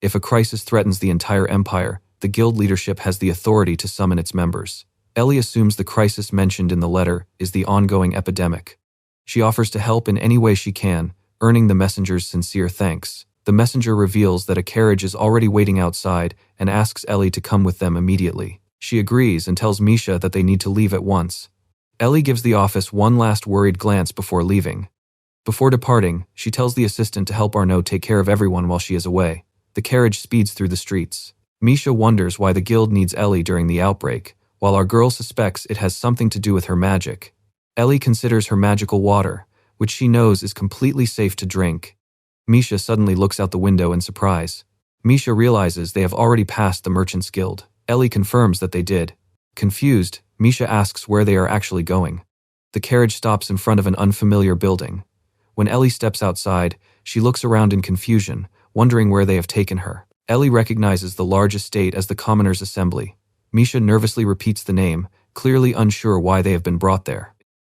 If a crisis threatens the entire empire, the guild leadership has the authority to summon its members. Ellie assumes the crisis mentioned in the letter is the ongoing epidemic. She offers to help in any way she can, earning the messenger's sincere thanks. The messenger reveals that a carriage is already waiting outside and asks Ellie to come with them immediately. She agrees and tells Misha that they need to leave at once. Ellie gives the office one last worried glance before leaving. Before departing, she tells the assistant to help Arnaud take care of everyone while she is away. The carriage speeds through the streets. Misha wonders why the guild needs Ellie during the outbreak, while our girl suspects it has something to do with her magic. Ellie considers her magical water, which she knows is completely safe to drink. Misha suddenly looks out the window in surprise. Misha realizes they have already passed the Merchants Guild. Ellie confirms that they did. Confused, Misha asks where they are actually going. The carriage stops in front of an unfamiliar building. When Ellie steps outside, she looks around in confusion, wondering where they have taken her. Ellie recognizes the large estate as the Commoners' Assembly. Misha nervously repeats the name, clearly unsure why they have been brought there.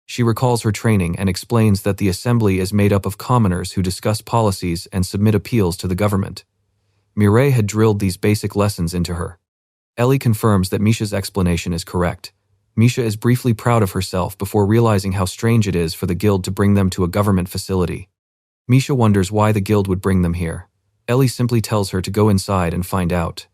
She recalls her training and explains that the assembly is made up of commoners who discuss policies and submit appeals to the government. Mireille had drilled these basic lessons into her. Ellie confirms that Misha's explanation is correct. Misha is briefly proud of herself before realizing how strange it is for the guild to bring them to a government facility. Misha wonders why the guild would bring them here. Ellie simply tells her to go inside and find out.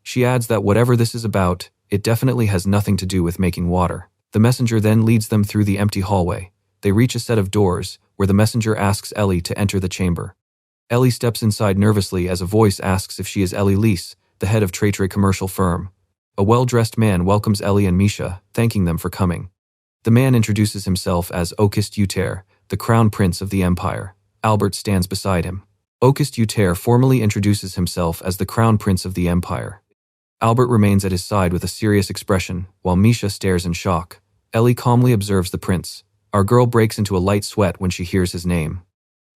She adds that whatever this is about, it definitely has nothing to do with making water. The messenger then leads them through the empty hallway. They reach a set of doors, where the messenger asks Ellie to enter the chamber. Ellie steps inside nervously as a voice asks if she is Ellie Lys, the head of Tratra commercial firm. A well-dressed man welcomes Ellie and Misha, thanking them for coming. The man introduces himself as Auguste Uter, the crown prince of the empire. Albert stands beside him. Auguste Uter formally introduces himself as the crown prince of the empire. Albert remains at his side with a serious expression, while Misha stares in shock. Ellie calmly observes the prince. Our girl breaks into a light sweat when she hears his name.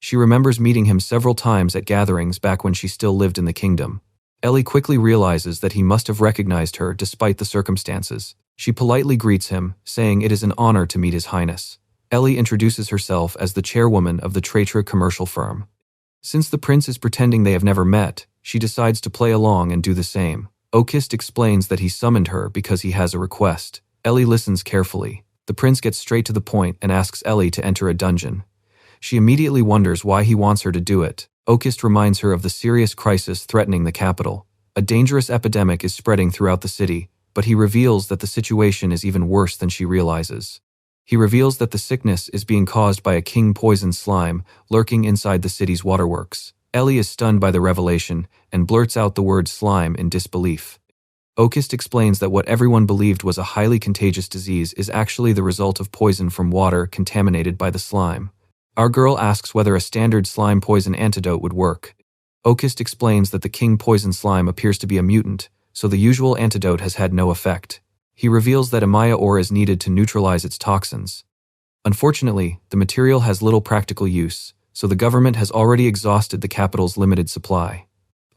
She remembers meeting him several times at gatherings back when she still lived in the kingdom. Ellie quickly realizes that he must have recognized her despite the circumstances. She politely greets him, saying it is an honor to meet His Highness. Ellie introduces herself as the chairwoman of the Traitor commercial firm. Since the prince is pretending they have never met, she decides to play along and do the same. Auguste explains that he summoned her because he has a request. Ellie listens carefully. The prince gets straight to the point and asks Ellie to enter a dungeon. She immediately wonders why he wants her to do it. Auguste reminds her of the serious crisis threatening the capital. A dangerous epidemic is spreading throughout the city, but he reveals that the situation is even worse than she realizes. He reveals that the sickness is being caused by a king poison slime lurking inside the city's waterworks. Ellie is stunned by the revelation and blurts out the word slime in disbelief. Auguste explains that what everyone believed was a highly contagious disease is actually the result of poison from water contaminated by the slime. Our girl asks whether a standard slime poison antidote would work. Auguste explains that the king poison slime appears to be a mutant, so the usual antidote has had no effect. He reveals that Amaya ore is needed to neutralize its toxins. Unfortunately, the material has little practical use, so the government has already exhausted the capital's limited supply.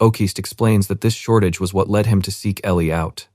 Auguste explains that this shortage was what led him to seek Ellie out.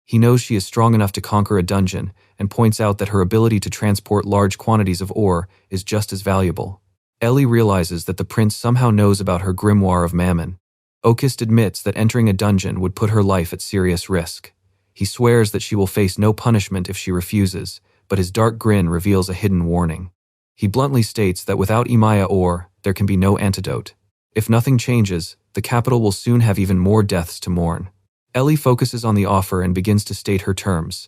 He knows she is strong enough to conquer a dungeon and points out that her ability to transport large quantities of ore is just as valuable. Ellie realizes that the prince somehow knows about her grimoire of mammon. Auguste admits that entering a dungeon would put her life at serious risk. He swears that she will face no punishment if she refuses, but his dark grin reveals a hidden warning. He bluntly states that without Imaya ore, there can be no antidote. If nothing changes, the capital will soon have even more deaths to mourn. Ellie focuses on the offer and begins to state her terms.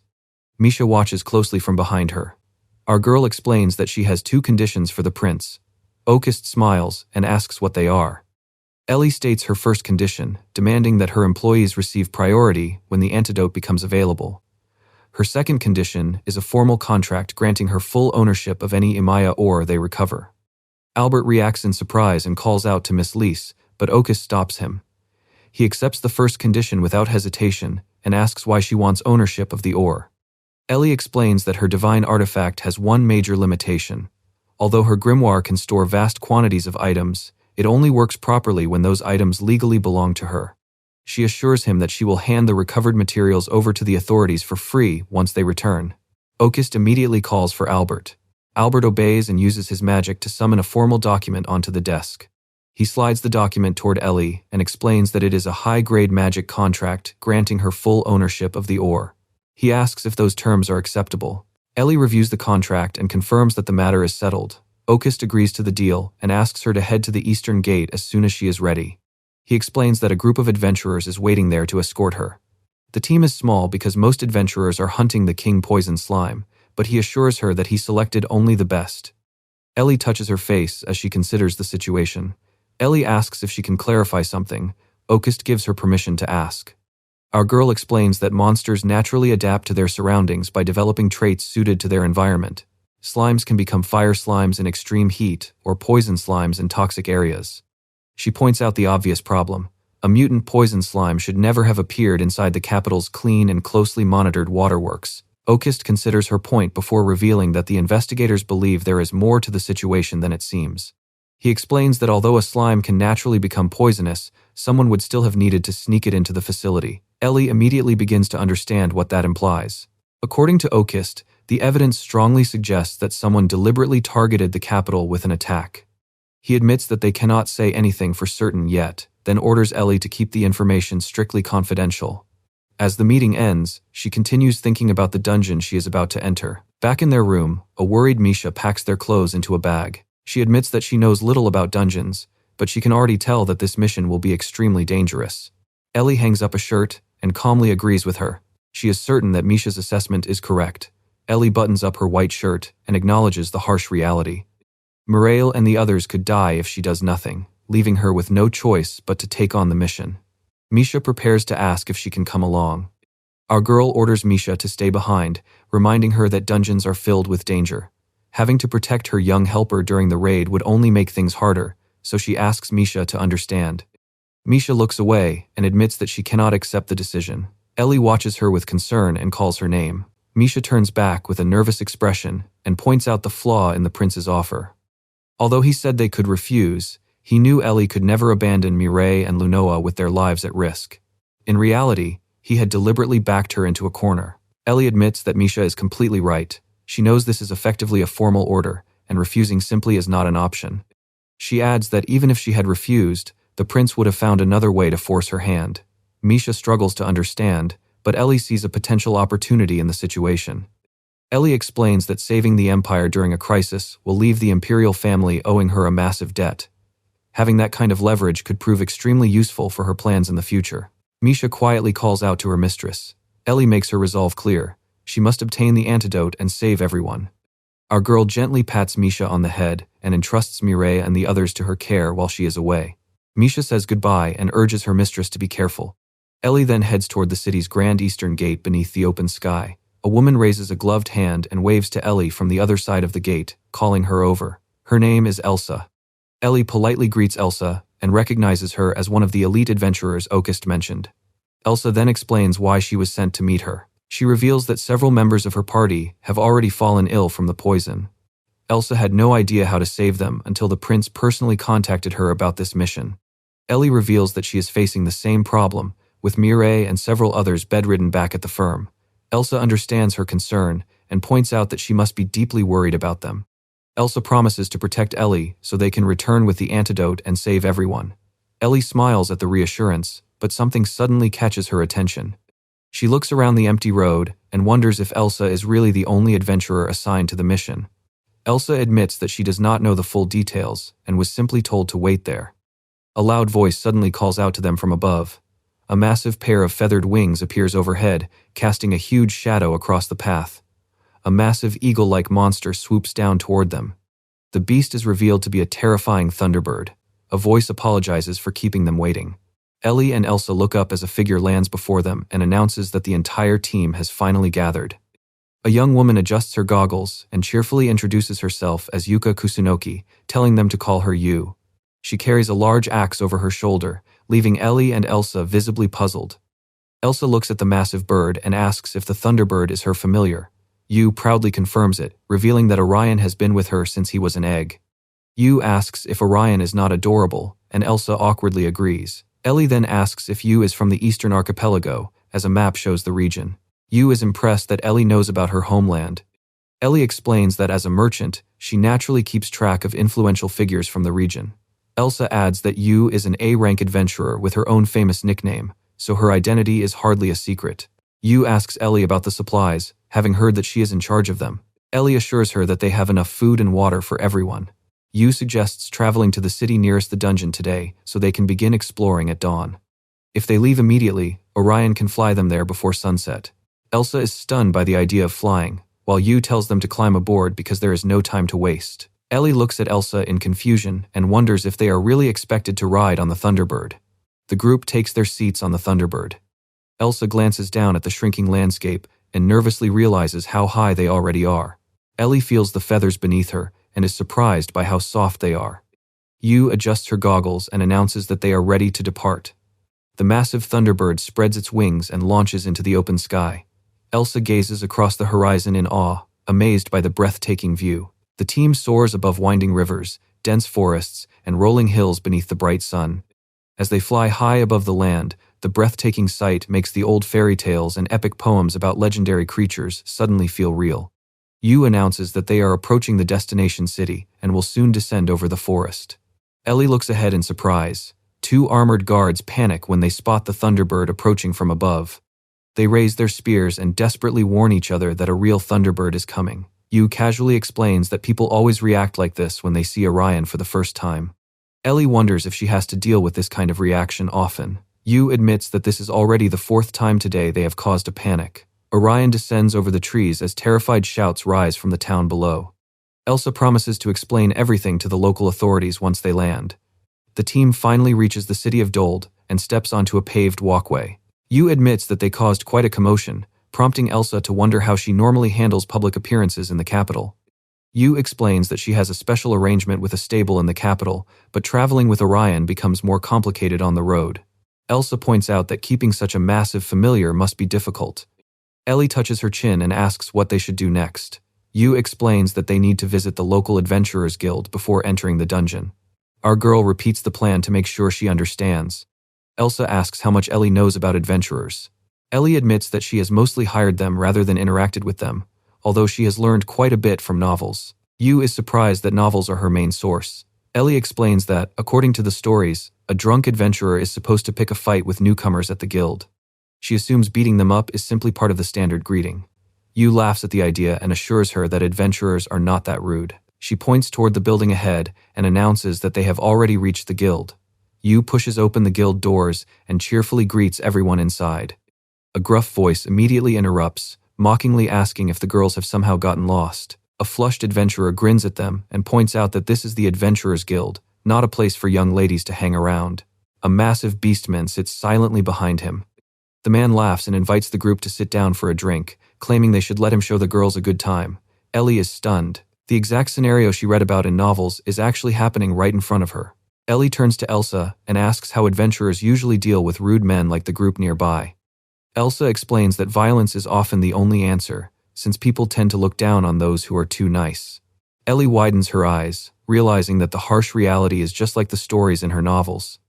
Misha watches closely from behind her. Our girl explains that she has two conditions for the prince. Auguste smiles and asks what they are. Ellie states her first condition, demanding that her employees receive priority when the antidote becomes available. Her second condition is a formal contract granting her full ownership of any Imaya ore they recover. Albert reacts in surprise and calls out to Miss Lise, but Auguste stops him. He accepts the first condition without hesitation and asks why she wants ownership of the ore. Ellie explains that her divine artifact has one major limitation. Although her grimoire can store vast quantities of items, it only works properly when those items legally belong to her. She assures him that she will hand the recovered materials over to the authorities for free once they return. Auguste immediately calls for Albert. Albert obeys and uses his magic to summon a formal document onto the desk. He slides the document toward Ellie and explains that it is a high-grade magic contract granting her full ownership of the ore. He asks if those terms are acceptable. Ellie reviews the contract and confirms that the matter is settled. Auguste agrees to the deal and asks her to head to the eastern gate as soon as she is ready. He explains that a group of adventurers is waiting there to escort her. The team is small because most adventurers are hunting the king poison slime, but he assures her that he selected only the best. Ellie touches her face as she considers the situation. Ellie asks if she can clarify something. Auguste gives her permission to ask. Our girl explains that monsters naturally adapt to their surroundings by developing traits suited to their environment. Slimes can become fire slimes in extreme heat or poison slimes in toxic areas. She points out the obvious problem. A mutant poison slime should never have appeared inside the capital's clean and closely monitored waterworks. Auguste considers her point before revealing that the investigators believe there is more to the situation than it seems. He explains that although a slime can naturally become poisonous, someone would still have needed to sneak it into the facility. Ellie immediately begins to understand what that implies. According to Auguste, the evidence strongly suggests that someone deliberately targeted the capital with an attack. He admits that they cannot say anything for certain yet, then orders Ellie to keep the information strictly confidential. As the meeting ends, she continues thinking about the dungeon she is about to enter. Back in their room, a worried Misha packs their clothes into a bag. She admits that she knows little about dungeons, but she can already tell that this mission will be extremely dangerous. Ellie hangs up a shirt and calmly agrees with her. She is certain that Misha's assessment is correct. Ellie buttons up her white shirt and acknowledges the harsh reality. Mireille and the others could die if she does nothing, leaving her with no choice but to take on the mission. Misha prepares to ask if she can come along. Our girl orders Misha to stay behind, reminding her that dungeons are filled with danger. Having to protect her young helper during the raid would only make things harder, so she asks Misha to understand. Misha looks away and admits that she cannot accept the decision. Ellie watches her with concern and calls her name. Misha turns back with a nervous expression and points out the flaw in the prince's offer. Although he said they could refuse, he knew Ellie could never abandon Mireille and Lunoa with their lives at risk. In reality, he had deliberately backed her into a corner. Ellie admits that Misha is completely right. She knows this is effectively a formal order, and refusing simply is not an option. She adds that even if she had refused, the prince would have found another way to force her hand. Misha struggles to understand, but Ellie sees a potential opportunity in the situation. Ellie explains that saving the empire during a crisis will leave the imperial family owing her a massive debt. Having that kind of leverage could prove extremely useful for her plans in the future. Misha quietly calls out to her mistress. Ellie makes her resolve clear. She must obtain the antidote and save everyone. Our girl gently pats Misha on the head and entrusts Mireille and the others to her care while she is away. Misha says goodbye and urges her mistress to be careful. Ellie then heads toward the city's grand eastern gate beneath the open sky. A woman raises a gloved hand and waves to Ellie from the other side of the gate, calling her over. Her name is Elsa. Ellie politely greets Elsa and recognizes her as one of the elite adventurers Okist mentioned. Elsa then explains why she was sent to meet her. She reveals that several members of her party have already fallen ill from the poison. Elsa had no idea how to save them until the prince personally contacted her about this mission. Ellie reveals that she is facing the same problem, with Mireille and several others bedridden back at the firm. Elsa understands her concern and points out that she must be deeply worried about them. Elsa promises to protect Ellie so they can return with the antidote and save everyone. Ellie smiles at the reassurance, but something suddenly catches her attention. She looks around the empty road and wonders if Elsa is really the only adventurer assigned to the mission. Elsa admits that she does not know the full details and was simply told to wait there. A loud voice suddenly calls out to them from above. A massive pair of feathered wings appears overhead, casting a huge shadow across the path. A massive eagle-like monster swoops down toward them. The beast is revealed to be a terrifying thunderbird. A voice apologizes for keeping them waiting. Ellie and Elsa look up as a figure lands before them and announces that the entire team has finally gathered. A young woman adjusts her goggles and cheerfully introduces herself as Yuka Kusunoki, telling them to call her Yu. She carries a large axe over her shoulder, leaving Ellie and Elsa visibly puzzled. Elsa looks at the massive bird and asks if the thunderbird is her familiar. Yu proudly confirms it, revealing that Orion has been with her since he was an egg. Yu asks if Orion is not adorable, and Elsa awkwardly agrees. Ellie then asks if Yu is from the Eastern Archipelago, as a map shows the region. Yu is impressed that Ellie knows about her homeland. Ellie explains that as a merchant, she naturally keeps track of influential figures from the region. Elsa adds that Yu is an A-rank adventurer with her own famous nickname, so her identity is hardly a secret. Yu asks Ellie about the supplies, having heard that she is in charge of them. Ellie assures her that they have enough food and water for everyone. Yu suggests traveling to the city nearest the dungeon today so they can begin exploring at dawn. If they leave immediately, Orion can fly them there before sunset. Elsa is stunned by the idea of flying, while Yu tells them to climb aboard because there is no time to waste. Ellie looks at Elsa in confusion and wonders if they are really expected to ride on the Thunderbird. The group takes their seats on the Thunderbird. Elsa glances down at the shrinking landscape and nervously realizes how high they already are. Ellie feels the feathers beneath her and is surprised by how soft they are. Yu adjusts her goggles and announces that they are ready to depart. The massive Thunderbird spreads its wings and launches into the open sky. Elsa gazes across the horizon in awe, amazed by the breathtaking view. The team soars above winding rivers, dense forests, and rolling hills beneath the bright sun. As they fly high above the land, the breathtaking sight makes the old fairy tales and epic poems about legendary creatures suddenly feel real. Yu announces that they are approaching the destination city and will soon descend over the forest. Ellie looks ahead in surprise. Two armored guards panic when they spot the Thunderbird approaching from above. They raise their spears and desperately warn each other that a real Thunderbird is coming. Yu casually explains that people always react like this when they see Orion for the first time. Ellie wonders if she has to deal with this kind of reaction often. Yu admits that this is already the fourth time today they have caused a panic. Orion descends over the trees as terrified shouts rise from the town below. Elsa promises to explain everything to the local authorities once they land. The team finally reaches the city of Dold and steps onto a paved walkway. Yu admits that they caused quite a commotion, prompting Elsa to wonder how she normally handles public appearances in the capital. Yu explains that she has a special arrangement with a stable in the capital, but traveling with Orion becomes more complicated on the road. Elsa points out that keeping such a massive familiar must be difficult. Ellie touches her chin and asks what they should do next. Yu explains that they need to visit the local adventurers guild before entering the dungeon. Our girl repeats the plan to make sure she understands. Elsa asks how much Ellie knows about adventurers. Ellie admits that she has mostly hired them rather than interacted with them, although she has learned quite a bit from novels. Yu is surprised that novels are her main source. Ellie explains that, according to the stories, a drunk adventurer is supposed to pick a fight with newcomers at the guild. She assumes beating them up is simply part of the standard greeting. Yu laughs at the idea and assures her that adventurers are not that rude. She points toward the building ahead and announces that they have already reached the guild. Yu pushes open the guild doors and cheerfully greets everyone inside. A gruff voice immediately interrupts, mockingly asking if the girls have somehow gotten lost. A flushed adventurer grins at them and points out that this is the Adventurers Guild, not a place for young ladies to hang around. A massive beastman sits silently behind him. The man laughs and invites the group to sit down for a drink, claiming they should let him show the girls a good time. Ellie is stunned. The exact scenario she read about in novels is actually happening right in front of her. Ellie turns to Elsa and asks how adventurers usually deal with rude men like the group nearby. Elsa explains that violence is often the only answer, since people tend to look down on those who are too nice. Ellie widens her eyes, realizing that the harsh reality is just like the stories in her novels.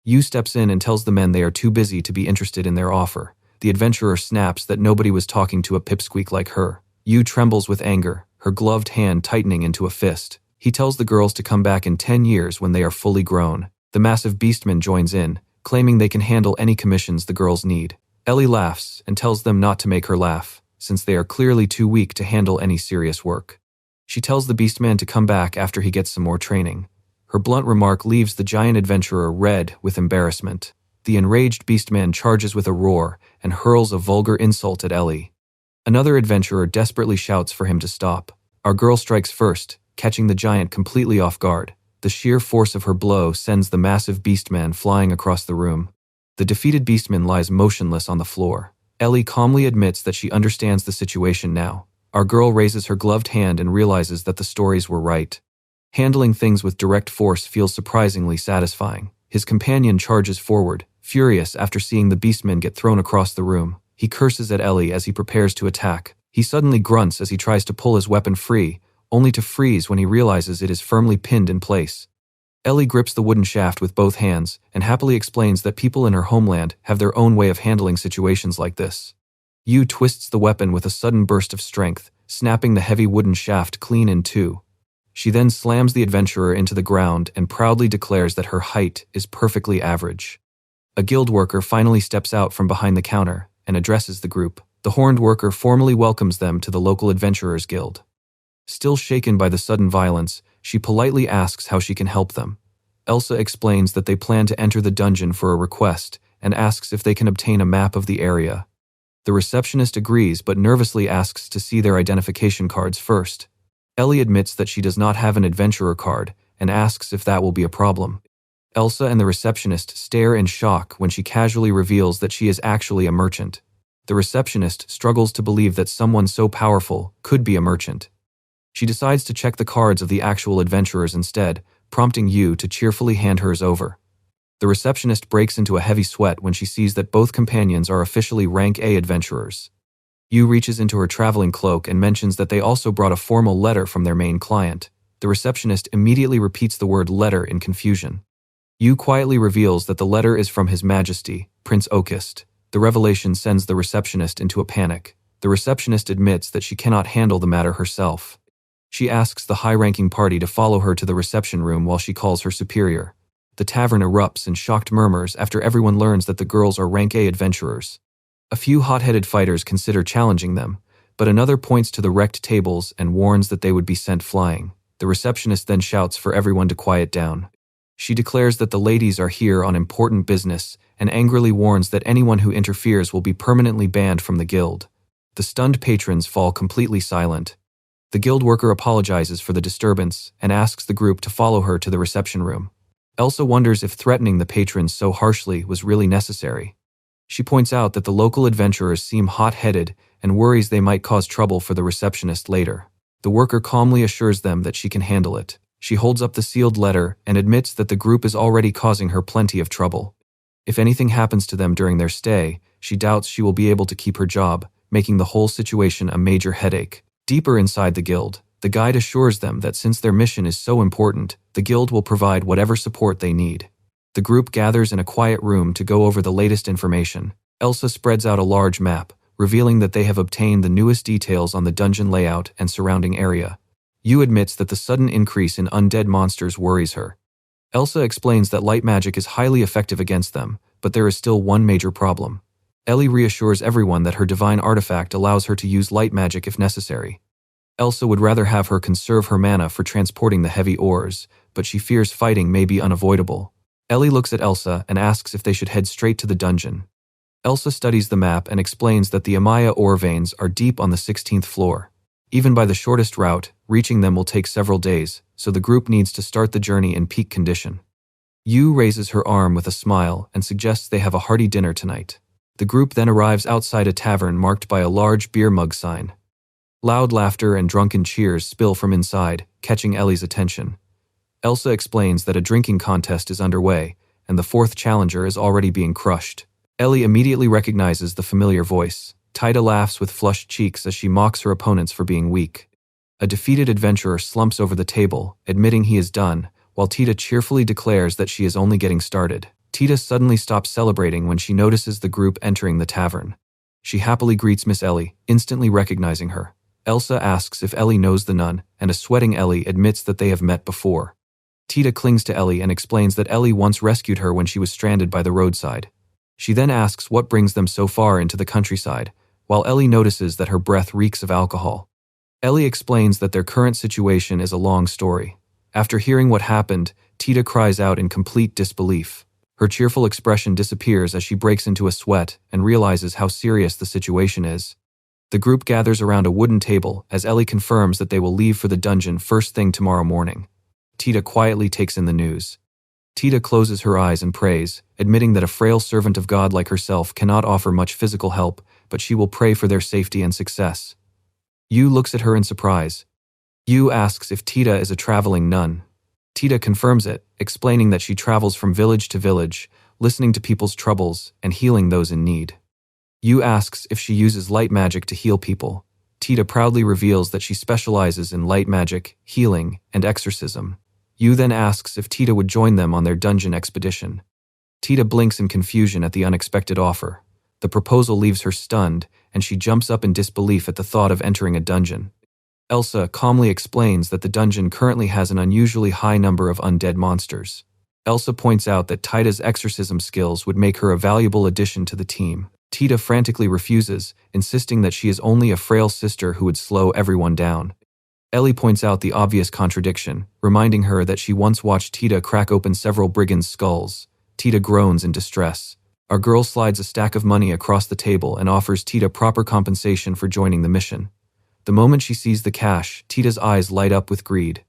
Yu steps in and tells the men they are too busy to be interested in their offer. The adventurer snaps that nobody was talking to a pipsqueak like her. Yu trembles with anger, her gloved hand tightening into a fist. He tells the girls to come back in 10 years when they are fully grown. The massive beastman joins in, claiming they can handle any commissions the girls need. Ellie laughs and tells them not to make her laugh, since they are clearly too weak to handle any serious work. She tells the beastman to come back after he gets some more training. Her blunt remark leaves the giant adventurer red with embarrassment. The enraged beastman charges with a roar and hurls a vulgar insult at Ellie. Another adventurer desperately shouts for him to stop. Our girl strikes first, catching the giant completely off guard. The sheer force of her blow sends the massive beastman flying across the room. The defeated beastman lies motionless on the floor. Ellie calmly admits that she understands the situation now. Our girl raises her gloved hand and realizes that the stories were right. Handling things with direct force feels surprisingly satisfying. His companion charges forward, furious after seeing the beastman get thrown across the room. He curses at Ellie as he prepares to attack. He suddenly grunts as he tries to pull his weapon free, only to freeze when he realizes it is firmly pinned in place. Ellie grips the wooden shaft with both hands and happily explains that people in her homeland have their own way of handling situations like this. Yu twists the weapon with a sudden burst of strength, snapping the heavy wooden shaft clean in two. She then slams the adventurer into the ground and proudly declares that her height is perfectly average. A guild worker finally steps out from behind the counter and addresses the group. The horned worker formally welcomes them to the local adventurers guild. Still shaken by the sudden violence, she politely asks how she can help them. Elsa explains that they plan to enter the dungeon for a request and asks if they can obtain a map of the area. The receptionist agrees but nervously asks to see their identification cards first. Ellie admits that she does not have an adventurer card and asks if that will be a problem. Elsa and the receptionist stare in shock when she casually reveals that she is actually a merchant. The receptionist struggles to believe that someone so powerful could be a merchant. She decides to check the cards of the actual adventurers instead, prompting Yu to cheerfully hand hers over. The receptionist breaks into a heavy sweat when she sees that both companions are officially rank A adventurers. Yu reaches into her traveling cloak and mentions that they also brought a formal letter from their main client. The receptionist immediately repeats the word letter in confusion. Yu quietly reveals that the letter is from His Majesty, Prince Okist. The revelation sends the receptionist into a panic. The receptionist admits that she cannot handle the matter herself. She asks the high-ranking party to follow her to the reception room while she calls her superior. The tavern erupts in shocked murmurs after everyone learns that the girls are rank A adventurers. A few hot-headed fighters consider challenging them, but another points to the wrecked tables and warns that they would be sent flying. The receptionist then shouts for everyone to quiet down. She declares that the ladies are here on important business and angrily warns that anyone who interferes will be permanently banned from the guild. The stunned patrons fall completely silent. The guild worker apologizes for the disturbance and asks the group to follow her to the reception room. Elsa wonders if threatening the patrons so harshly was really necessary. She points out that the local adventurers seem hot-headed and worries they might cause trouble for the receptionist later. The worker calmly assures them that she can handle it. She holds up the sealed letter and admits that the group is already causing her plenty of trouble. If anything happens to them during their stay, she doubts she will be able to keep her job, making the whole situation a major headache. Deeper inside the guild, the guide assures them that since their mission is so important, the guild will provide whatever support they need. The group gathers in a quiet room to go over the latest information. Elsa spreads out a large map, revealing that they have obtained the newest details on the dungeon layout and surrounding area. Yu admits that the sudden increase in undead monsters worries her. Elsa explains that light magic is highly effective against them, but there is still one major problem. Ellie reassures everyone that her divine artifact allows her to use light magic if necessary. Elsa would rather have her conserve her mana for transporting the heavy ores, but she fears fighting may be unavoidable. Ellie looks at Elsa and asks if they should head straight to the dungeon. Elsa studies the map and explains that the Amaya ore veins are deep on the 16th floor. Even by the shortest route, reaching them will take several days, so the group needs to start the journey in peak condition. Yu raises her arm with a smile and suggests they have a hearty dinner tonight. The group then arrives outside a tavern marked by a large beer mug sign. Loud laughter and drunken cheers spill from inside, catching Ellie's attention. Elsa explains that a drinking contest is underway, and the fourth challenger is already being crushed. Ellie immediately recognizes the familiar voice. Tida laughs with flushed cheeks as she mocks her opponents for being weak. A defeated adventurer slumps over the table, admitting he is done, while Tida cheerfully declares that she is only getting started. Tida suddenly stops celebrating when she notices the group entering the tavern. She happily greets Miss Ellie, instantly recognizing her. Elsa asks if Ellie knows the nun, and a sweating Ellie admits that they have met before. Tida clings to Ellie and explains that Ellie once rescued her when she was stranded by the roadside. She then asks what brings them so far into the countryside, while Ellie notices that her breath reeks of alcohol. Ellie explains that their current situation is a long story. After hearing what happened, Tida cries out in complete disbelief. Her cheerful expression disappears as she breaks into a sweat and realizes how serious the situation is. The group gathers around a wooden table as Ellie confirms that they will leave for the dungeon first thing tomorrow morning. Tida quietly takes in the news. Tida closes her eyes and prays, admitting that a frail servant of God like herself cannot offer much physical help, but she will pray for their safety and success. Yu looks at her in surprise. Yu asks if Tida is a traveling nun. Tida confirms it, explaining that she travels from village to village, listening to people's troubles and healing those in need. Yu asks if she uses light magic to heal people. Tida proudly reveals that she specializes in light magic, healing, and exorcism. Yu then asks if Tida would join them on their dungeon expedition. Tida blinks in confusion at the unexpected offer. The proposal leaves her stunned, and she jumps up in disbelief at the thought of entering a dungeon. Elsa calmly explains that the dungeon currently has an unusually high number of undead monsters. Elsa points out that Tida's exorcism skills would make her a valuable addition to the team. Tida frantically refuses, insisting that she is only a frail sister who would slow everyone down. Ellie points out the obvious contradiction, reminding her that she once watched Tida crack open several brigands' skulls. Tida groans in distress. Our girl slides a stack of money across the table and offers Tida proper compensation for joining the mission. The moment she sees the cash, Tida's eyes light up with greed.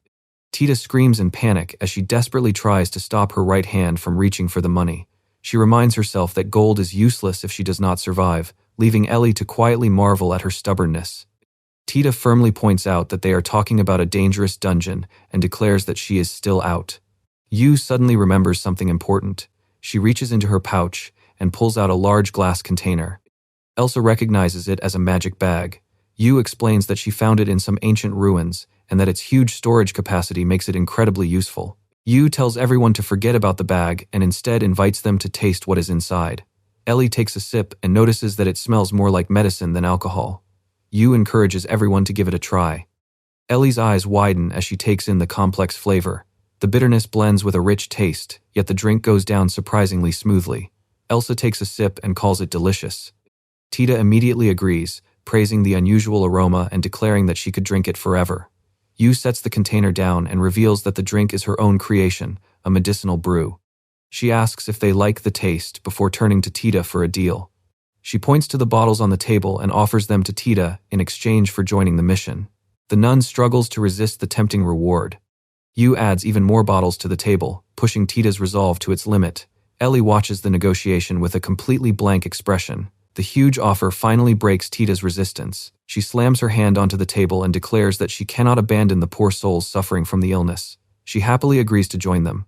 Tida screams in panic as she desperately tries to stop her right hand from reaching for the money. She reminds herself that gold is useless if she does not survive, leaving Ellie to quietly marvel at her stubbornness. Tida firmly points out that they are talking about a dangerous dungeon and declares that she is still out. Yu suddenly remembers something important. She reaches into her pouch and pulls out a large glass container. Elsa recognizes it as a magic bag. Yu explains that she found it in some ancient ruins and that its huge storage capacity makes it incredibly useful. Yu tells everyone to forget about the bag and instead invites them to taste what is inside. Ellie takes a sip and notices that it smells more like medicine than alcohol. Yu encourages everyone to give it a try. Ellie's eyes widen as she takes in the complex flavor. The bitterness blends with a rich taste, yet the drink goes down surprisingly smoothly. Elsa takes a sip and calls it delicious. Tida immediately agrees, praising the unusual aroma and declaring that she could drink it forever. Yu sets the container down and reveals that the drink is her own creation, a medicinal brew. She asks if they like the taste before turning to Tida for a deal. She points to the bottles on the table and offers them to Tida in exchange for joining the mission. The nun struggles to resist the tempting reward. Yu adds even more bottles to the table, pushing Tida's resolve to its limit. Ellie watches the negotiation with a completely blank expression. The huge offer finally breaks Tita's resistance. She slams her hand onto the table and declares that she cannot abandon the poor souls suffering from the illness. She happily agrees to join them.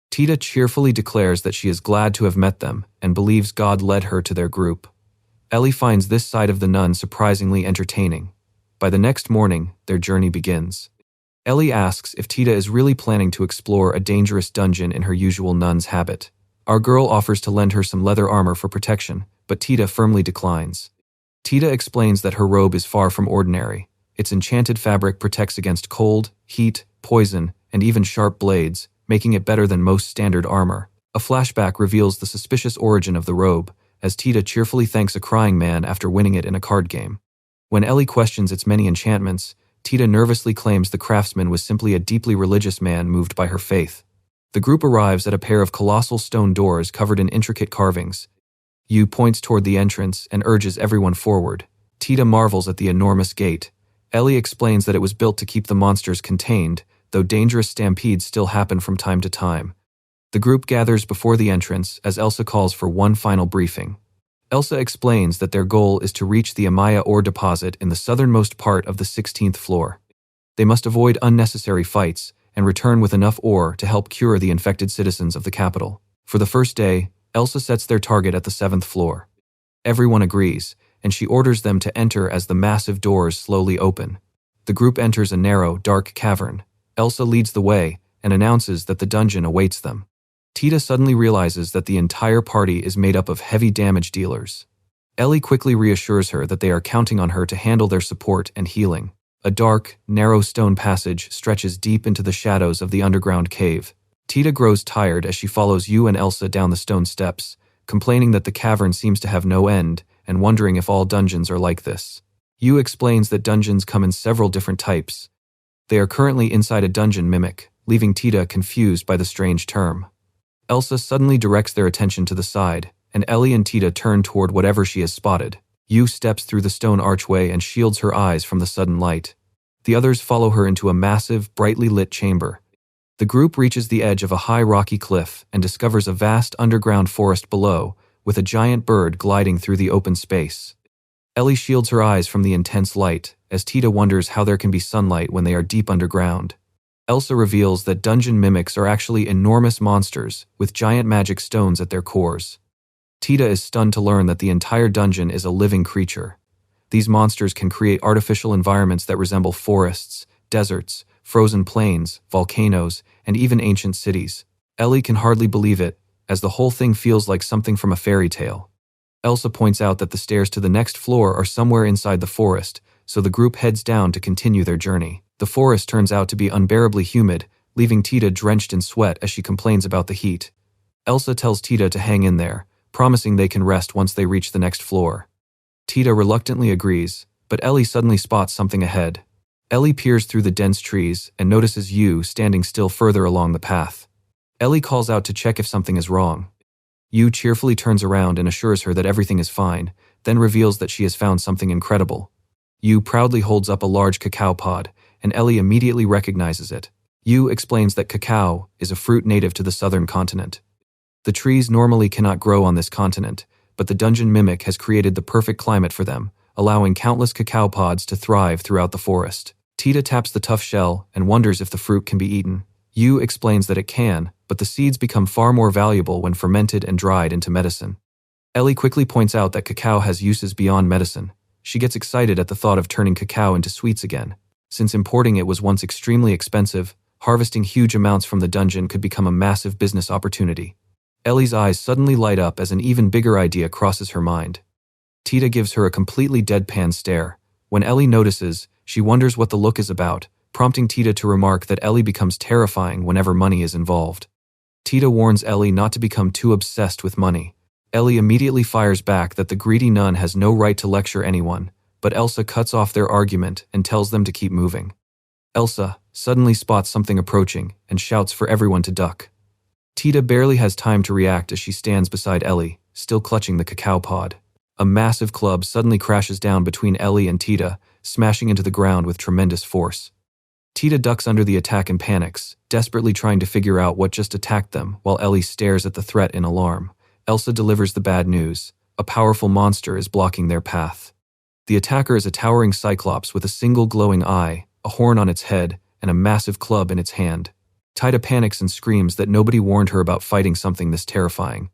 Tita cheerfully declares that she is glad to have met them and believes God led her to their group. Ellie finds this side of the nun surprisingly entertaining. By the next morning, their journey begins. Ellie asks if Tita is really planning to explore a dangerous dungeon in her usual nun's habit. Our girl offers to lend her some leather armor for protection, but Tita firmly declines. Tita explains that her robe is far from ordinary. Its enchanted fabric protects against cold, heat, poison, and even sharp blades, making it better than most standard armor. A flashback reveals the suspicious origin of the robe, as Tita cheerfully thanks a crying man after winning it in a card game. When Ellie questions its many enchantments, Tita nervously claims the craftsman was simply a deeply religious man moved by her faith. The group arrives at a pair of colossal stone doors covered in intricate carvings. Yu points toward the entrance and urges everyone forward. Tita marvels at the enormous gate. Ellie explains that it was built to keep the monsters contained, though dangerous stampedes still happen from time to time. The group gathers before the entrance as Elsa calls for one final briefing. Elsa explains that their goal is to reach the Amaya ore deposit in the southernmost part of the 16th floor. They must avoid unnecessary fights and return with enough ore to help cure the infected citizens of the capital. For the first day, Elsa sets their target at the 7th floor. Everyone agrees, and she orders them to enter as the massive doors slowly open. The group enters a narrow, dark cavern. Elsa leads the way and announces that the dungeon awaits them. Tita suddenly realizes that the entire party is made up of heavy damage dealers. Ellie quickly reassures her that they are counting on her to handle their support and healing. A dark, narrow stone passage stretches deep into the shadows of the underground cave. Tita grows tired as she follows Yu and Elsa down the stone steps, complaining that the cavern seems to have no end and wondering if all dungeons are like this. Yu explains that dungeons come in several different types. They are currently inside a dungeon mimic, leaving Tita confused by the strange term. Elsa suddenly directs their attention to the side, and Ellie and Tita turn toward whatever she has spotted. Yu steps through the stone archway and shields her eyes from the sudden light. The others follow her into a massive, brightly lit chamber. The group reaches the edge of a high rocky cliff and discovers a vast underground forest below, with a giant bird gliding through the open space. Ellie shields her eyes from the intense light, as Tita wonders how there can be sunlight when they are deep underground. Elsa reveals that dungeon mimics are actually enormous monsters with giant magic stones at their cores. Tita is stunned to learn that the entire dungeon is a living creature. These monsters can create artificial environments that resemble forests, deserts, frozen plains, volcanoes, and even ancient cities. Ellie can hardly believe it, as the whole thing feels like something from a fairy tale. Elsa points out that the stairs to the next floor are somewhere inside the forest, so the group heads down to continue their journey. The forest turns out to be unbearably humid, leaving Tita drenched in sweat as she complains about the heat. Elsa tells Tita to hang in there, promising they can rest once they reach the next floor. Tita reluctantly agrees, but Ellie suddenly spots something ahead. Ellie peers through the dense trees and notices Yu standing still further along the path. Ellie calls out to check if something is wrong. Yu cheerfully turns around and assures her that everything is fine, then reveals that she has found something incredible. Yu proudly holds up a large cacao pod, and Ellie immediately recognizes it. Yu explains that cacao is a fruit native to the southern continent. The trees normally cannot grow on this continent, but the dungeon mimic has created the perfect climate for them, allowing countless cacao pods to thrive throughout the forest. Tita taps the tough shell and wonders if the fruit can be eaten. Yu explains that it can, but the seeds become far more valuable when fermented and dried into medicine. Ellie quickly points out that cacao has uses beyond medicine. She gets excited at the thought of turning cacao into sweets again. Since importing it was once extremely expensive, harvesting huge amounts from the dungeon could become a massive business opportunity. Ellie's eyes suddenly light up as an even bigger idea crosses her mind. Tita gives her a completely deadpan stare. When Ellie notices, she wonders what the look is about, prompting Tita to remark that Ellie becomes terrifying whenever money is involved. Tita warns Ellie not to become too obsessed with money. Ellie immediately fires back that the greedy nun has no right to lecture anyone, but Elsa cuts off their argument and tells them to keep moving. Elsa suddenly spots something approaching and shouts for everyone to duck. Tita barely has time to react as she stands beside Ellie, still clutching the cacao pod. A massive club suddenly crashes down between Ellie and Tita, smashing into the ground with tremendous force. Tita ducks under the attack and panics, desperately trying to figure out what just attacked them, while Ellie stares at the threat in alarm. Elsa delivers the bad news. A powerful monster is blocking their path. The attacker is a towering cyclops with a single glowing eye, a horn on its head, and a massive club in its hand. Tida panics and screams that nobody warned her about fighting something this terrifying.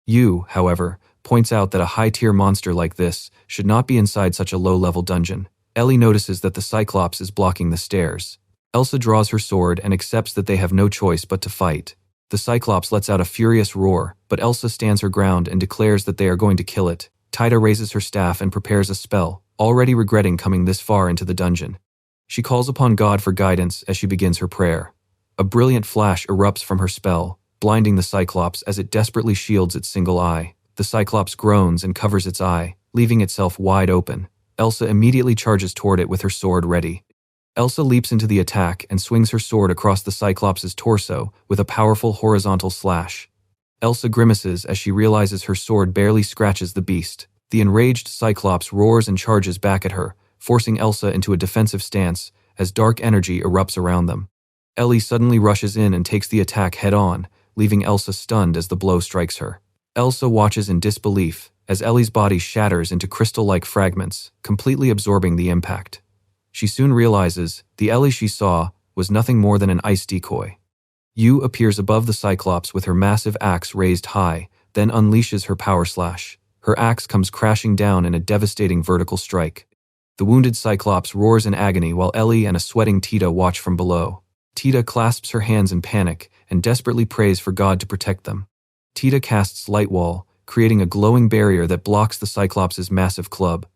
Yu, however, points out that a high-tier monster like this should not be inside such a low-level dungeon. Ellie notices that the cyclops is blocking the stairs. Elsa draws her sword and accepts that they have no choice but to fight. The cyclops lets out a furious roar, but Elsa stands her ground and declares that they are going to kill it. Tida raises her staff and prepares a spell, already regretting coming this far into the dungeon. She calls upon God for guidance as she begins her prayer. A brilliant flash erupts from her spell, blinding the cyclops as it desperately shields its single eye. The cyclops groans and covers its eye, leaving itself wide open. Elsa immediately charges toward it with her sword ready. Elsa leaps into the attack and swings her sword across the cyclops' torso with a powerful horizontal slash. Elsa grimaces as she realizes her sword barely scratches the beast. The enraged cyclops roars and charges back at her, forcing Elsa into a defensive stance as dark energy erupts around them. Ellie suddenly rushes in and takes the attack head-on, leaving Elsa stunned as the blow strikes her. Elsa watches in disbelief as Ellie's body shatters into crystal-like fragments, completely absorbing the impact. She soon realizes the Ellie she saw was nothing more than an ice decoy. Yu appears above the cyclops with her massive axe raised high, then unleashes her power slash. Her axe comes crashing down in a devastating vertical strike. The wounded cyclops roars in agony while Ellie and a sweating Tida watch from below. Tida clasps her hands in panic and desperately prays for God to protect them. Tida casts Light Wall, creating a glowing barrier that blocks the cyclops' massive club.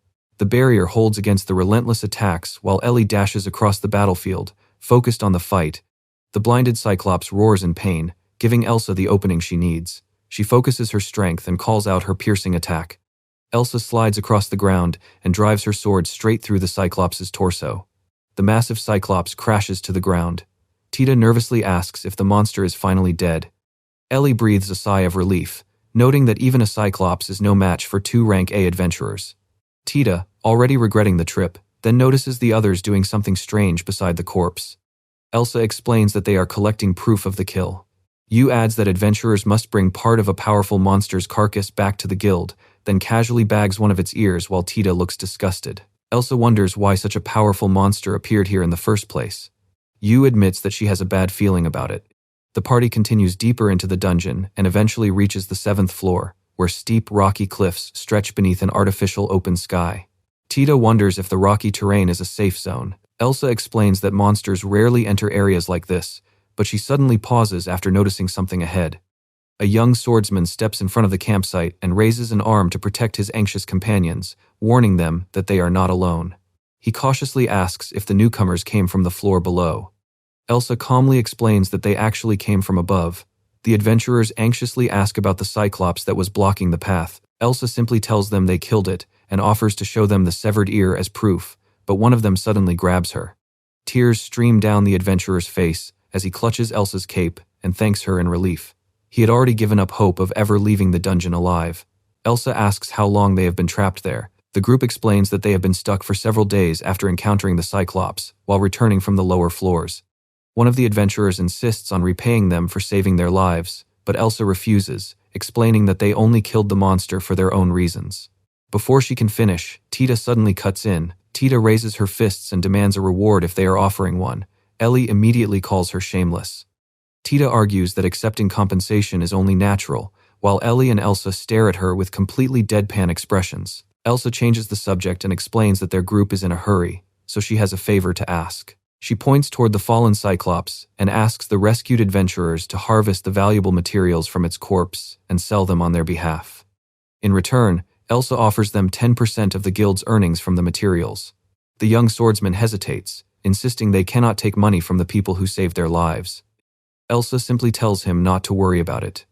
The barrier holds against the relentless attacks while Ellie dashes across the battlefield, focused on the fight. The blinded cyclops roars in pain, giving Elsa the opening she needs. She focuses her strength and calls out her piercing attack. Elsa slides across the ground and drives her sword straight through the cyclops' torso. The massive cyclops crashes to the ground. Tida nervously asks if the monster is finally dead. Ellie breathes a sigh of relief, noting that even a cyclops is no match for two rank A adventurers. Tida, already regretting the trip, then notices the others doing something strange beside the corpse. Elsa explains that they are collecting proof of the kill. Yu adds that adventurers must bring part of a powerful monster's carcass back to the guild, then casually bags one of its ears while Tida looks disgusted. Elsa wonders why such a powerful monster appeared here in the first place. Yu admits that she has a bad feeling about it. The party continues deeper into the dungeon and eventually reaches the 7th floor, where steep, rocky cliffs stretch beneath an artificial open sky. Tida wonders if the rocky terrain is a safe zone. Elsa explains that monsters rarely enter areas like this, but she suddenly pauses after noticing something ahead. A young swordsman steps in front of the campsite and raises an arm to protect his anxious companions, warning them that they are not alone. He cautiously asks if the newcomers came from the floor below. Elsa calmly explains that they actually came from above. The adventurers anxiously ask about the cyclops that was blocking the path. Elsa simply tells them they killed it and offers to show them the severed ear as proof, but one of them suddenly grabs her. Tears stream down the adventurer's face as he clutches Elsa's cape and thanks her in relief. He had already given up hope of ever leaving the dungeon alive. Elsa asks how long they have been trapped there. The group explains that they have been stuck for several days after encountering the cyclops while returning from the lower floors. One of the adventurers insists on repaying them for saving their lives, but Elsa refuses, explaining that they only killed the monster for their own reasons. Before she can finish, Tida suddenly cuts in. Tida raises her fists and demands a reward if they are offering one. Ellie immediately calls her shameless. Tida argues that accepting compensation is only natural, while Ellie and Elsa stare at her with completely deadpan expressions. Elsa changes the subject and explains that their group is in a hurry, so she has a favor to ask. She points toward the fallen cyclops and asks the rescued adventurers to harvest the valuable materials from its corpse and sell them on their behalf. In return, Elsa offers them 10% of the guild's earnings from the materials. The young swordsman hesitates, insisting they cannot take money from the people who saved their lives. Elsa simply tells him not to worry about it.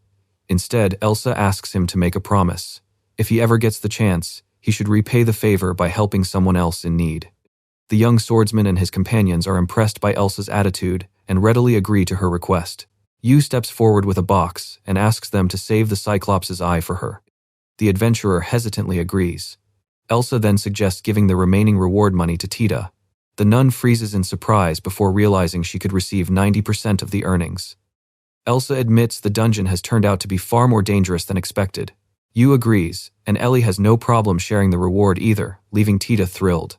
Instead, Elsa asks him to make a promise. If he ever gets the chance, he should repay the favor by helping someone else in need. The young swordsman and his companions are impressed by Elsa's attitude and readily agree to her request. Yu steps forward with a box and asks them to save the cyclops' eye for her. The adventurer hesitantly agrees. Elsa then suggests giving the remaining reward money to Tida. The nun freezes in surprise before realizing she could receive 90% of the earnings. Elsa admits the dungeon has turned out to be far more dangerous than expected. Yu agrees, and Ellie has no problem sharing the reward either, leaving Tita thrilled.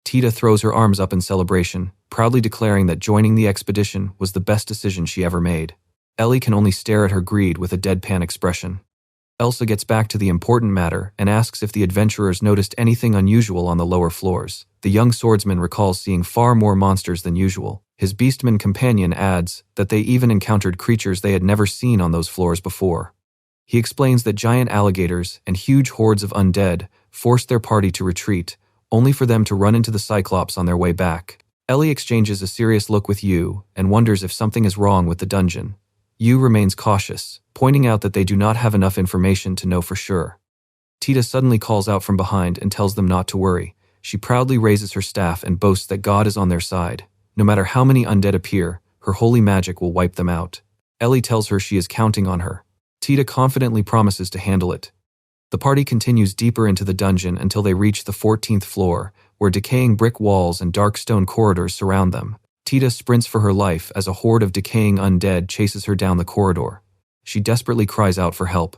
Tita throws her arms up in celebration, proudly declaring that joining the expedition was the best decision she ever made. Ellie can only stare at her greed with a deadpan expression. Elsa gets back to the important matter and asks if the adventurers noticed anything unusual on the lower floors. The young swordsman recalls seeing far more monsters than usual. His beastman companion adds that they even encountered creatures they had never seen on those floors before. He explains that giant alligators and huge hordes of undead forced their party to retreat, only for them to run into the Cyclops on their way back. Ellie exchanges a serious look with Yu and wonders if something is wrong with the dungeon. Yu remains cautious, pointing out that they do not have enough information to know for sure. Tita suddenly calls out from behind and tells them not to worry. She proudly raises her staff and boasts that God is on their side. No matter how many undead appear, her holy magic will wipe them out. Ellie tells her she is counting on her. Tita confidently promises to handle it. The party continues deeper into the dungeon until they reach the 14th floor, where decaying brick walls and dark stone corridors surround them. Tita sprints for her life as a horde of decaying undead chases her down the corridor. She desperately cries out for help.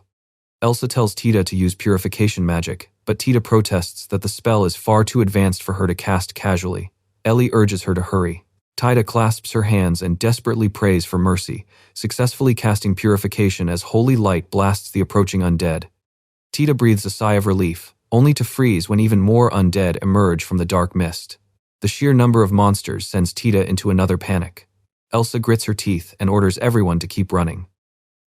Elsa tells Tita to use purification magic, but Tita protests that the spell is far too advanced for her to cast casually. Ellie urges her to hurry. Tita clasps her hands and desperately prays for mercy, successfully casting purification as holy light blasts the approaching undead. Tita breathes a sigh of relief, only to freeze when even more undead emerge from the dark mist. The sheer number of monsters sends Tita into another panic. Elsa grits her teeth and orders everyone to keep running.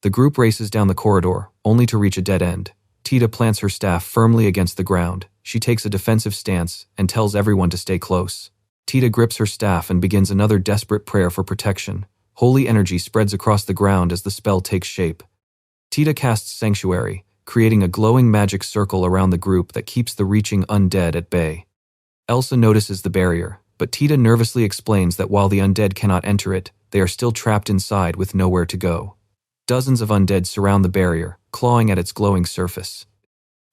The group races down the corridor, only to reach a dead end. Tita plants her staff firmly against the ground. She takes a defensive stance and tells everyone to stay close. Tita grips her staff and begins another desperate prayer for protection. Holy energy spreads across the ground as the spell takes shape. Tita casts Sanctuary, creating a glowing magic circle around the group that keeps the reaching undead at bay. Elsa notices the barrier, but Tita nervously explains that while the undead cannot enter it, they are still trapped inside with nowhere to go. Dozens of undead surround the barrier, clawing at its glowing surface.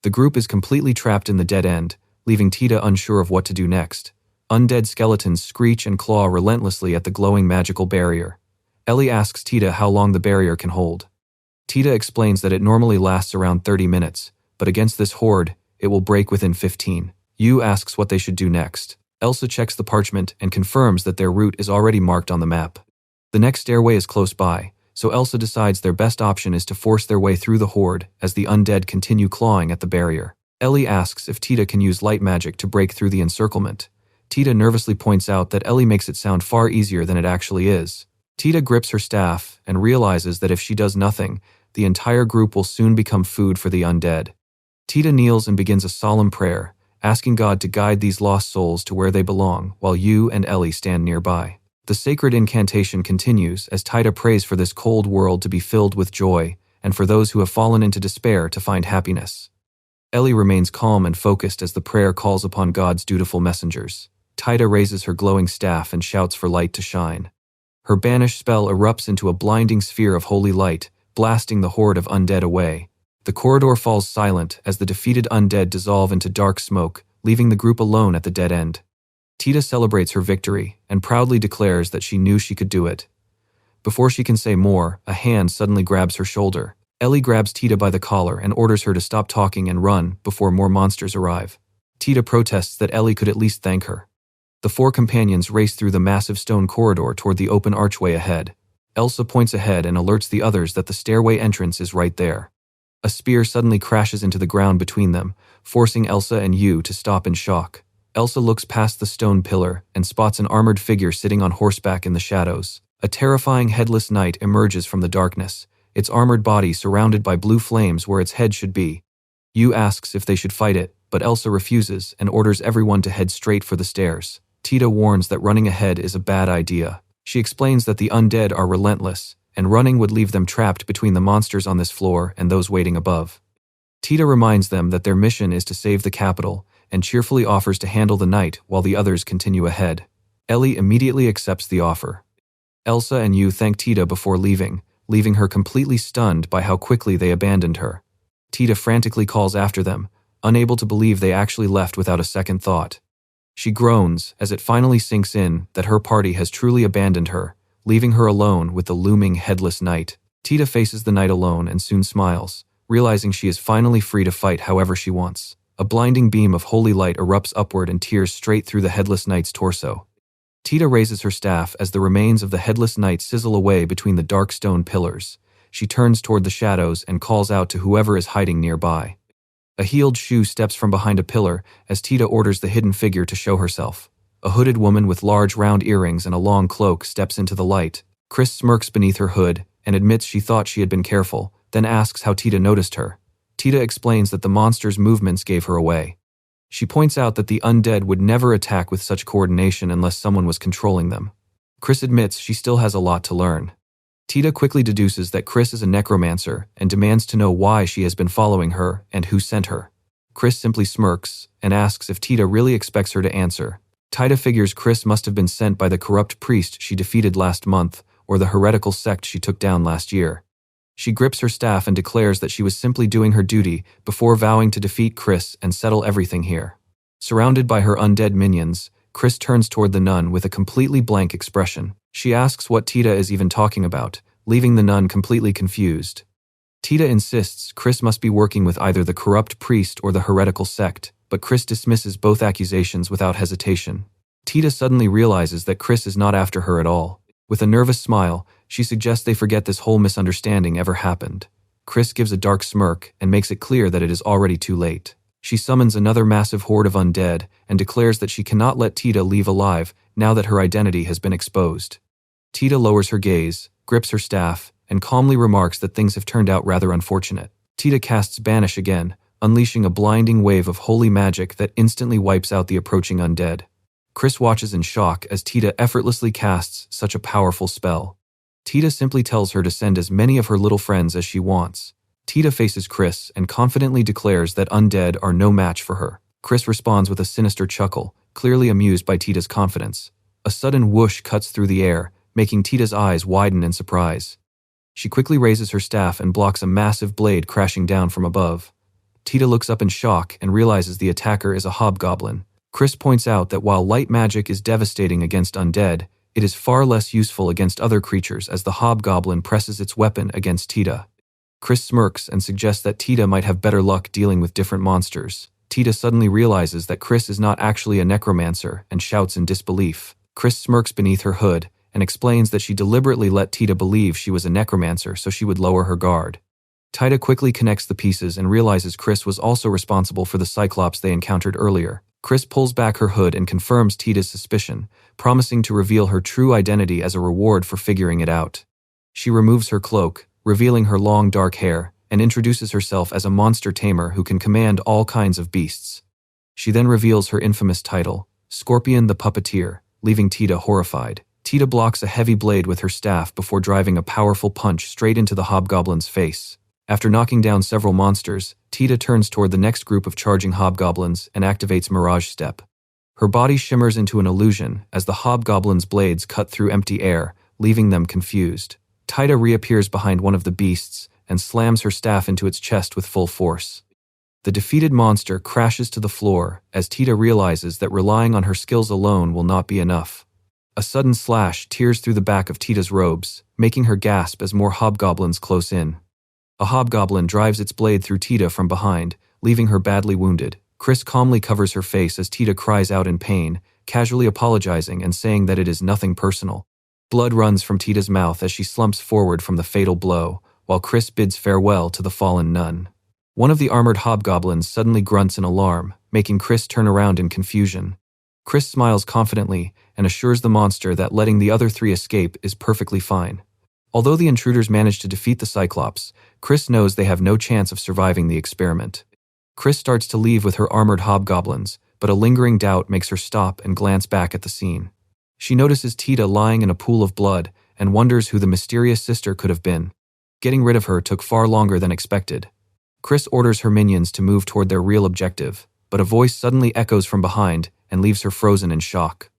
The group is completely trapped in the dead end, leaving Tita unsure of what to do next. Undead skeletons screech and claw relentlessly at the glowing magical barrier. Ellie asks Tita how long the barrier can hold. Tita explains that it normally lasts around 30 minutes, but against this horde, it will break within 15. Yu asks what they should do next. Elsa checks the parchment and confirms that their route is already marked on the map. The next stairway is close by, so Elsa decides their best option is to force their way through the horde as the undead continue clawing at the barrier. Ellie asks if Tita can use light magic to break through the encirclement. Tita nervously points out that Ellie makes it sound far easier than it actually is. Tita grips her staff and realizes that if she does nothing, the entire group will soon become food for the undead. Tita kneels and begins a solemn prayer, asking God to guide these lost souls to where they belong, while Yu and Ellie stand nearby. The sacred incantation continues as Tita prays for this cold world to be filled with joy, and for those who have fallen into despair to find happiness. Ellie remains calm and focused as the prayer calls upon God's dutiful messengers. Tita raises her glowing staff and shouts for light to shine. Her banish spell erupts into a blinding sphere of holy light, blasting the horde of undead away. The corridor falls silent as the defeated undead dissolve into dark smoke, leaving the group alone at the dead end. Tita celebrates her victory and proudly declares that she knew she could do it. Before she can say more, a hand suddenly grabs her shoulder. Ellie grabs Tita by the collar and orders her to stop talking and run before more monsters arrive. Tita protests that Ellie could at least thank her. The four companions race through the massive stone corridor toward the open archway ahead. Elsa points ahead and alerts the others that the stairway entrance is right there. A spear suddenly crashes into the ground between them, forcing Elsa and Yu to stop in shock. Elsa looks past the stone pillar and spots an armored figure sitting on horseback in the shadows. A terrifying headless knight emerges from the darkness, its armored body surrounded by blue flames where its head should be. Yu asks if they should fight it, but Elsa refuses and orders everyone to head straight for the stairs. Tita warns that running ahead is a bad idea. She explains that the undead are relentless, and running would leave them trapped between the monsters on this floor and those waiting above. Tita reminds them that their mission is to save the capital, and cheerfully offers to handle the night while the others continue ahead. Ellie immediately accepts the offer. Elsa and Yu thank Tita before leaving her completely stunned by how quickly they abandoned her. Tita frantically calls after them, unable to believe they actually left without a second thought. She groans as it finally sinks in that her party has truly abandoned her, leaving her alone with the looming headless knight. Tita faces the knight alone and soon smiles, realizing she is finally free to fight however she wants. A blinding beam of holy light erupts upward and tears straight through the headless knight's torso. Tita raises her staff as the remains of the headless knight sizzle away between the dark stone pillars. She turns toward the shadows and calls out to whoever is hiding nearby. A heeled shoe steps from behind a pillar as Tita orders the hidden figure to show herself. A hooded woman with large round earrings and a long cloak steps into the light. Chris smirks beneath her hood and admits she thought she had been careful, then asks how Tita noticed her. Tita explains that the monster's movements gave her away. She points out that the undead would never attack with such coordination unless someone was controlling them. Chris admits she still has a lot to learn. Tita quickly deduces that Chris is a necromancer and demands to know why she has been following her and who sent her. Chris simply smirks and asks if Tita really expects her to answer. Tita figures Chris must have been sent by the corrupt priest she defeated last month or the heretical sect she took down last year. She grips her staff and declares that she was simply doing her duty before vowing to defeat Chris and settle everything here. Surrounded by her undead minions, Chris turns toward the nun with a completely blank expression. She asks what Tita is even talking about, leaving the nun completely confused. Tita insists Chris must be working with either the corrupt priest or the heretical sect, but Chris dismisses both accusations without hesitation. Tita suddenly realizes that Chris is not after her at all. With a nervous smile, she suggests they forget this whole misunderstanding ever happened. Chris gives a dark smirk and makes it clear that it is already too late. She summons another massive horde of undead and declares that she cannot let Tita leave alive now that her identity has been exposed. Tita lowers her gaze, grips her staff, and calmly remarks that things have turned out rather unfortunate. Tita casts Banish again, unleashing a blinding wave of holy magic that instantly wipes out the approaching undead. Chris watches in shock as Tita effortlessly casts such a powerful spell. Tita simply tells her to send as many of her little friends as she wants. Tita faces Chris and confidently declares that undead are no match for her. Chris responds with a sinister chuckle, clearly amused by Tita's confidence. A sudden whoosh cuts through the air, making Tita's eyes widen in surprise. She quickly raises her staff and blocks a massive blade crashing down from above. Tita looks up in shock and realizes the attacker is a hobgoblin. Chris points out that while light magic is devastating against undead, it is far less useful against other creatures as the hobgoblin presses its weapon against Tita. Chris smirks and suggests that Tita might have better luck dealing with different monsters. Tita suddenly realizes that Chris is not actually a necromancer and shouts in disbelief. Chris smirks beneath her hood and explains that she deliberately let Tita believe she was a necromancer so she would lower her guard. Tita quickly connects the pieces and realizes Chris was also responsible for the Cyclops they encountered earlier. Chris pulls back her hood and confirms Tita's suspicion, promising to reveal her true identity as a reward for figuring it out. She removes her cloak, revealing her long dark hair, and introduces herself as a monster tamer who can command all kinds of beasts. She then reveals her infamous title, Scorpion the Puppeteer, leaving Tita horrified. Tita blocks a heavy blade with her staff before driving a powerful punch straight into the hobgoblin's face. After knocking down several monsters, Tita turns toward the next group of charging hobgoblins and activates Mirage Step. Her body shimmers into an illusion as the hobgoblin's blades cut through empty air, leaving them confused. Tita reappears behind one of the beasts and slams her staff into its chest with full force. The defeated monster crashes to the floor as Tita realizes that relying on her skills alone will not be enough. A sudden slash tears through the back of Tita's robes, making her gasp as more hobgoblins close in. A hobgoblin drives its blade through Tita from behind, leaving her badly wounded. Chris calmly covers her face as Tita cries out in pain, casually apologizing and saying that it is nothing personal. Blood runs from Tita's mouth as she slumps forward from the fatal blow, while Chris bids farewell to the fallen nun. One of the armored hobgoblins suddenly grunts in alarm, making Chris turn around in confusion. Chris smiles confidently and assures the monster that letting the other three escape is perfectly fine. Although the intruders manage to defeat the Cyclops, Chris knows they have no chance of surviving the experiment. Chris starts to leave with her armored hobgoblins, but a lingering doubt makes her stop and glance back at the scene. She notices Tita lying in a pool of blood and wonders who the mysterious sister could have been. Getting rid of her took far longer than expected. Chris orders her minions to move toward their real objective, but a voice suddenly echoes from behind and leaves her frozen in shock.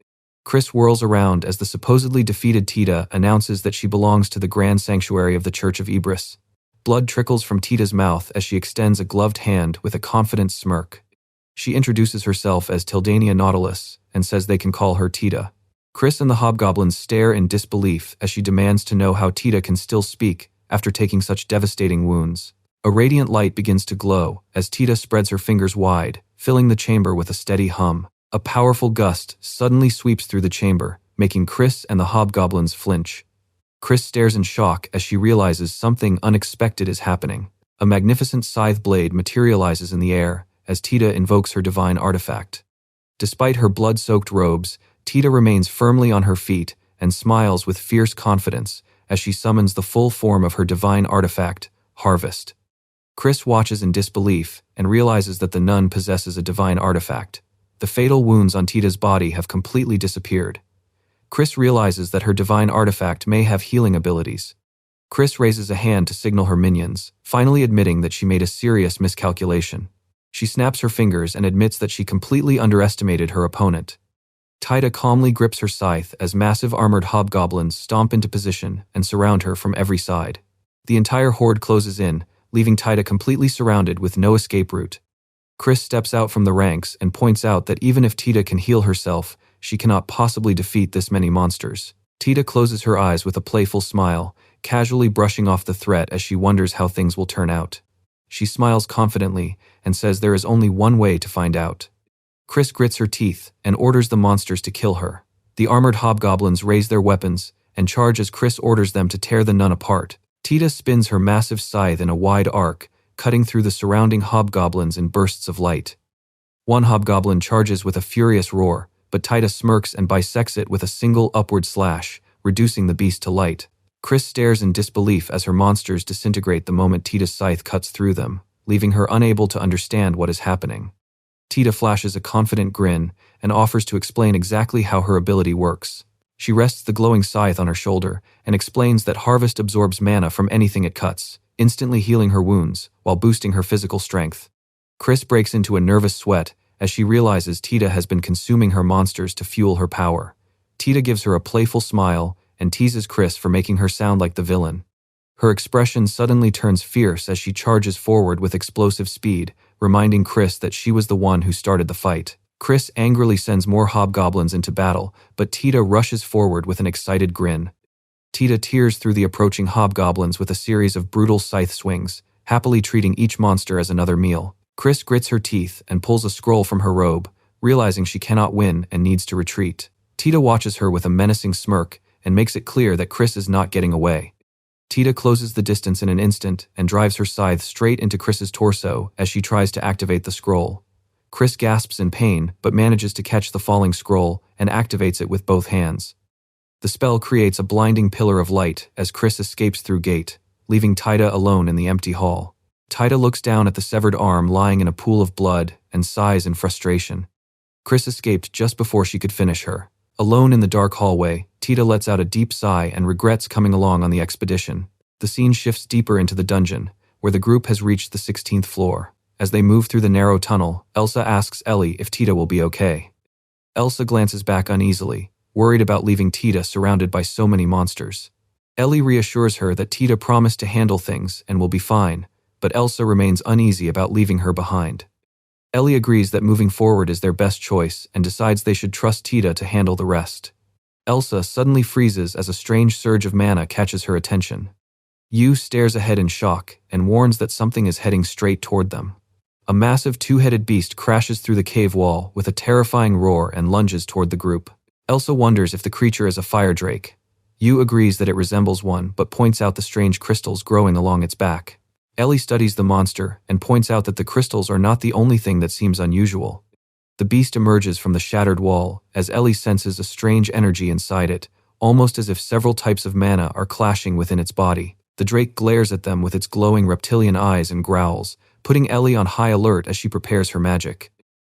Chris whirls around as the supposedly defeated Tita announces that she belongs to the Grand Sanctuary of the Church of Ibris. Blood trickles from Tita's mouth as she extends a gloved hand with a confident smirk. She introduces herself as Tildania Nautilus and says they can call her Tita. Chris and the hobgoblins stare in disbelief as she demands to know how Tita can still speak after taking such devastating wounds. A radiant light begins to glow as Tita spreads her fingers wide, filling the chamber with a steady hum. A powerful gust suddenly sweeps through the chamber, making Chris and the hobgoblins flinch. Chris stares in shock as she realizes something unexpected is happening. A magnificent scythe blade materializes in the air as Tita invokes her divine artifact. Despite her blood-soaked robes, Tita remains firmly on her feet and smiles with fierce confidence as she summons the full form of her divine artifact, Harvest. Chris watches in disbelief and realizes that the nun possesses a divine artifact. The fatal wounds on Tita's body have completely disappeared. Chris realizes that her divine artifact may have healing abilities. Chris raises a hand to signal her minions, finally admitting that she made a serious miscalculation. She snaps her fingers and admits that she completely underestimated her opponent. Tita calmly grips her scythe as massive armored hobgoblins stomp into position and surround her from every side. The entire horde closes in, leaving Tita completely surrounded with no escape route. Chris steps out from the ranks and points out that even if Tita can heal herself, she cannot possibly defeat this many monsters. Tita closes her eyes with a playful smile, casually brushing off the threat as she wonders how things will turn out. She smiles confidently and says there is only one way to find out. Chris grits her teeth and orders the monsters to kill her. The armored hobgoblins raise their weapons and charge as Chris orders them to tear the nun apart. Tita spins her massive scythe in a wide arc, cutting through the surrounding hobgoblins in bursts of light. One hobgoblin charges with a furious roar, but Tita smirks and bisects it with a single upward slash, reducing the beast to light. Chris stares in disbelief as her monsters disintegrate the moment Tita's scythe cuts through them, leaving her unable to understand what is happening. Tita flashes a confident grin and offers to explain exactly how her ability works. She rests the glowing scythe on her shoulder and explains that Harvest absorbs mana from anything it cuts, instantly healing her wounds while boosting her physical strength. Chris breaks into a nervous sweat as she realizes Tita has been consuming her monsters to fuel her power. Tita gives her a playful smile and teases Chris for making her sound like the villain. Her expression suddenly turns fierce as she charges forward with explosive speed, reminding Chris that she was the one who started the fight. Chris angrily sends more hobgoblins into battle, but Tita rushes forward with an excited grin. Tita tears through the approaching hobgoblins with a series of brutal scythe swings, happily treating each monster as another meal. Chris grits her teeth and pulls a scroll from her robe, realizing she cannot win and needs to retreat. Tita watches her with a menacing smirk and makes it clear that Chris is not getting away. Tita closes the distance in an instant and drives her scythe straight into Chris's torso as she tries to activate the scroll. Chris gasps in pain but manages to catch the falling scroll and activates it with both hands. The spell creates a blinding pillar of light as Chris escapes through gate, leaving Tita alone in the empty hall. Tita looks down at the severed arm lying in a pool of blood and sighs in frustration. Chris escaped just before she could finish her. Alone in the dark hallway, Tita lets out a deep sigh and regrets coming along on the expedition. The scene shifts deeper into the dungeon, where the group has reached the 16th floor. As they move through the narrow tunnel, Elsa asks Ellie if Tita will be okay. Elsa glances back uneasily, worried about leaving Tita surrounded by so many monsters. Ellie reassures her that Tita promised to handle things and will be fine, but Elsa remains uneasy about leaving her behind. Ellie agrees that moving forward is their best choice and decides they should trust Tita to handle the rest. Elsa suddenly freezes as a strange surge of mana catches her attention. Yu stares ahead in shock and warns that something is heading straight toward them. A massive two-headed beast crashes through the cave wall with a terrifying roar and lunges toward the group. Elsa wonders if the creature is a fire drake. Yu agrees that it resembles one but points out the strange crystals growing along its back. Ellie studies the monster and points out that the crystals are not the only thing that seems unusual. The beast emerges from the shattered wall as Ellie senses a strange energy inside it, almost as if several types of mana are clashing within its body. The drake glares at them with its glowing reptilian eyes and growls, putting Ellie on high alert as she prepares her magic.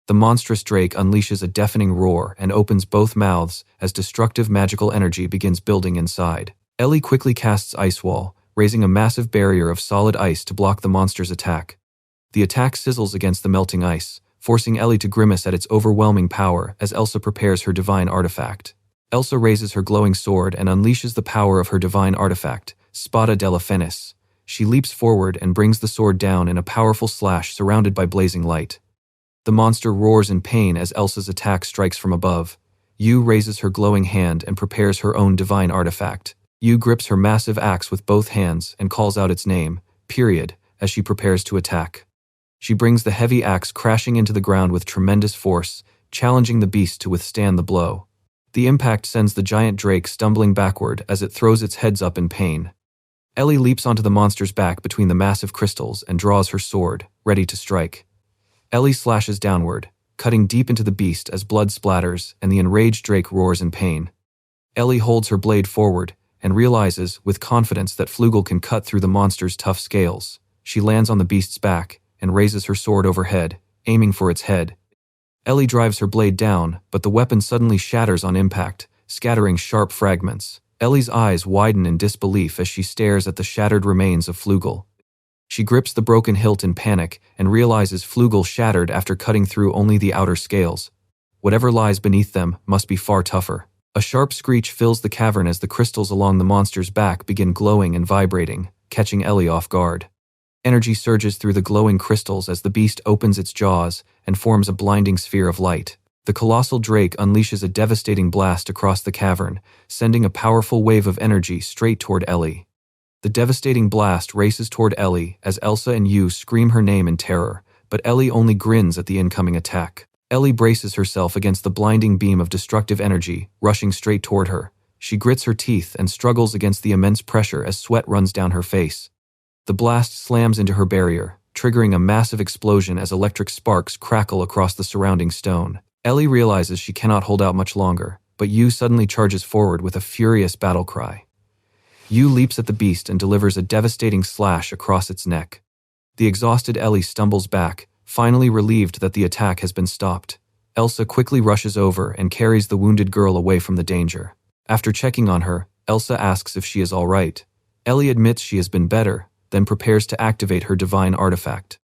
The monstrous drake unleashes a deafening roar and opens both mouths as destructive magical energy begins building inside. Ellie quickly casts Ice Wall, raising a massive barrier of solid ice to block the monster's attack. The attack sizzles against the melting ice, forcing Ellie to grimace at its overwhelming power as Elsa prepares her divine artifact. Elsa raises her glowing sword and unleashes the power of her divine artifact, Spada della Fenice. She leaps forward and brings the sword down in a powerful slash surrounded by blazing light. The monster roars in pain as Elsa's attack strikes from above. Yu raises her glowing hand and prepares her own divine artifact. Yu grips her massive axe with both hands and calls out its name, period, as she prepares to attack. She brings the heavy axe crashing into the ground with tremendous force, challenging the beast to withstand the blow. The impact sends the giant drake stumbling backward as it throws its heads up in pain. Ellie leaps onto the monster's back between the massive crystals and draws her sword, ready to strike. Ellie slashes downward, cutting deep into the beast as blood splatters and the enraged drake roars in pain. Ellie holds her blade forward and realizes with confidence that Flugel can cut through the monster's tough scales. She lands on the beast's back and raises her sword overhead, aiming for its head. Ellie drives her blade down, but the weapon suddenly shatters on impact, scattering sharp fragments. Ellie's eyes widen in disbelief as she stares at the shattered remains of Flugel. She grips the broken hilt in panic and realizes Flugel shattered after cutting through only the outer scales. Whatever lies beneath them must be far tougher. A sharp screech fills the cavern as the crystals along the monster's back begin glowing and vibrating, catching Ellie off guard. Energy surges through the glowing crystals as the beast opens its jaws and forms a blinding sphere of light. The colossal drake unleashes a devastating blast across the cavern, sending a powerful wave of energy straight toward Ellie. The devastating blast races toward Ellie as Elsa and Yu scream her name in terror, but Ellie only grins at the incoming attack. Ellie braces herself against the blinding beam of destructive energy, rushing straight toward her. She grits her teeth and struggles against the immense pressure as sweat runs down her face. The blast slams into her barrier, triggering a massive explosion as electric sparks crackle across the surrounding stone. Ellie realizes she cannot hold out much longer, but Yu suddenly charges forward with a furious battle cry. Yu leaps at the beast and delivers a devastating slash across its neck. The exhausted Ellie stumbles back, finally relieved that the attack has been stopped. Elsa quickly rushes over and carries the wounded girl away from the danger. After checking on her, Elsa asks if she is all right. Ellie admits she has been better, then prepares to activate her divine artifact.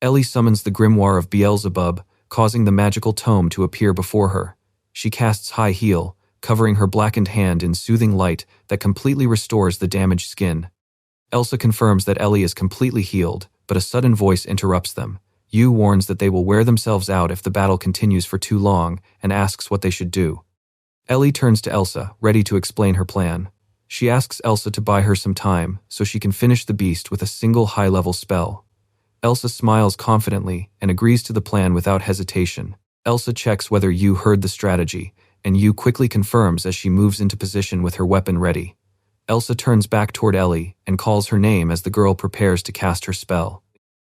Ellie summons the Grimoire of Beelzebub, causing the magical tome to appear before her. She casts High Heal, covering her blackened hand in soothing light that completely restores the damaged skin. Elsa confirms that Ellie is completely healed, but a sudden voice interrupts them. Yu warns that they will wear themselves out if the battle continues for too long and asks what they should do. Ellie turns to Elsa, ready to explain her plan. She asks Elsa to buy her some time so she can finish the beast with a single high-level spell. Elsa smiles confidently and agrees to the plan without hesitation. Elsa checks whether Yu heard the strategy, and Yu quickly confirms as she moves into position with her weapon ready. Elsa turns back toward Ellie and calls her name as the girl prepares to cast her spell.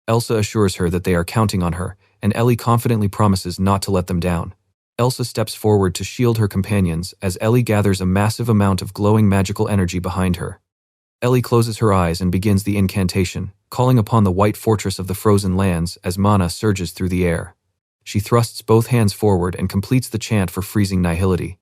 Elsa assures her that they are counting on her, and Ellie confidently promises not to let them down. Elsa steps forward to shield her companions as Ellie gathers a massive amount of glowing magical energy behind her. Ellie closes her eyes and begins the incantation, calling upon the white fortress of the frozen lands as mana surges through the air. She thrusts both hands forward and completes the chant for freezing nihility.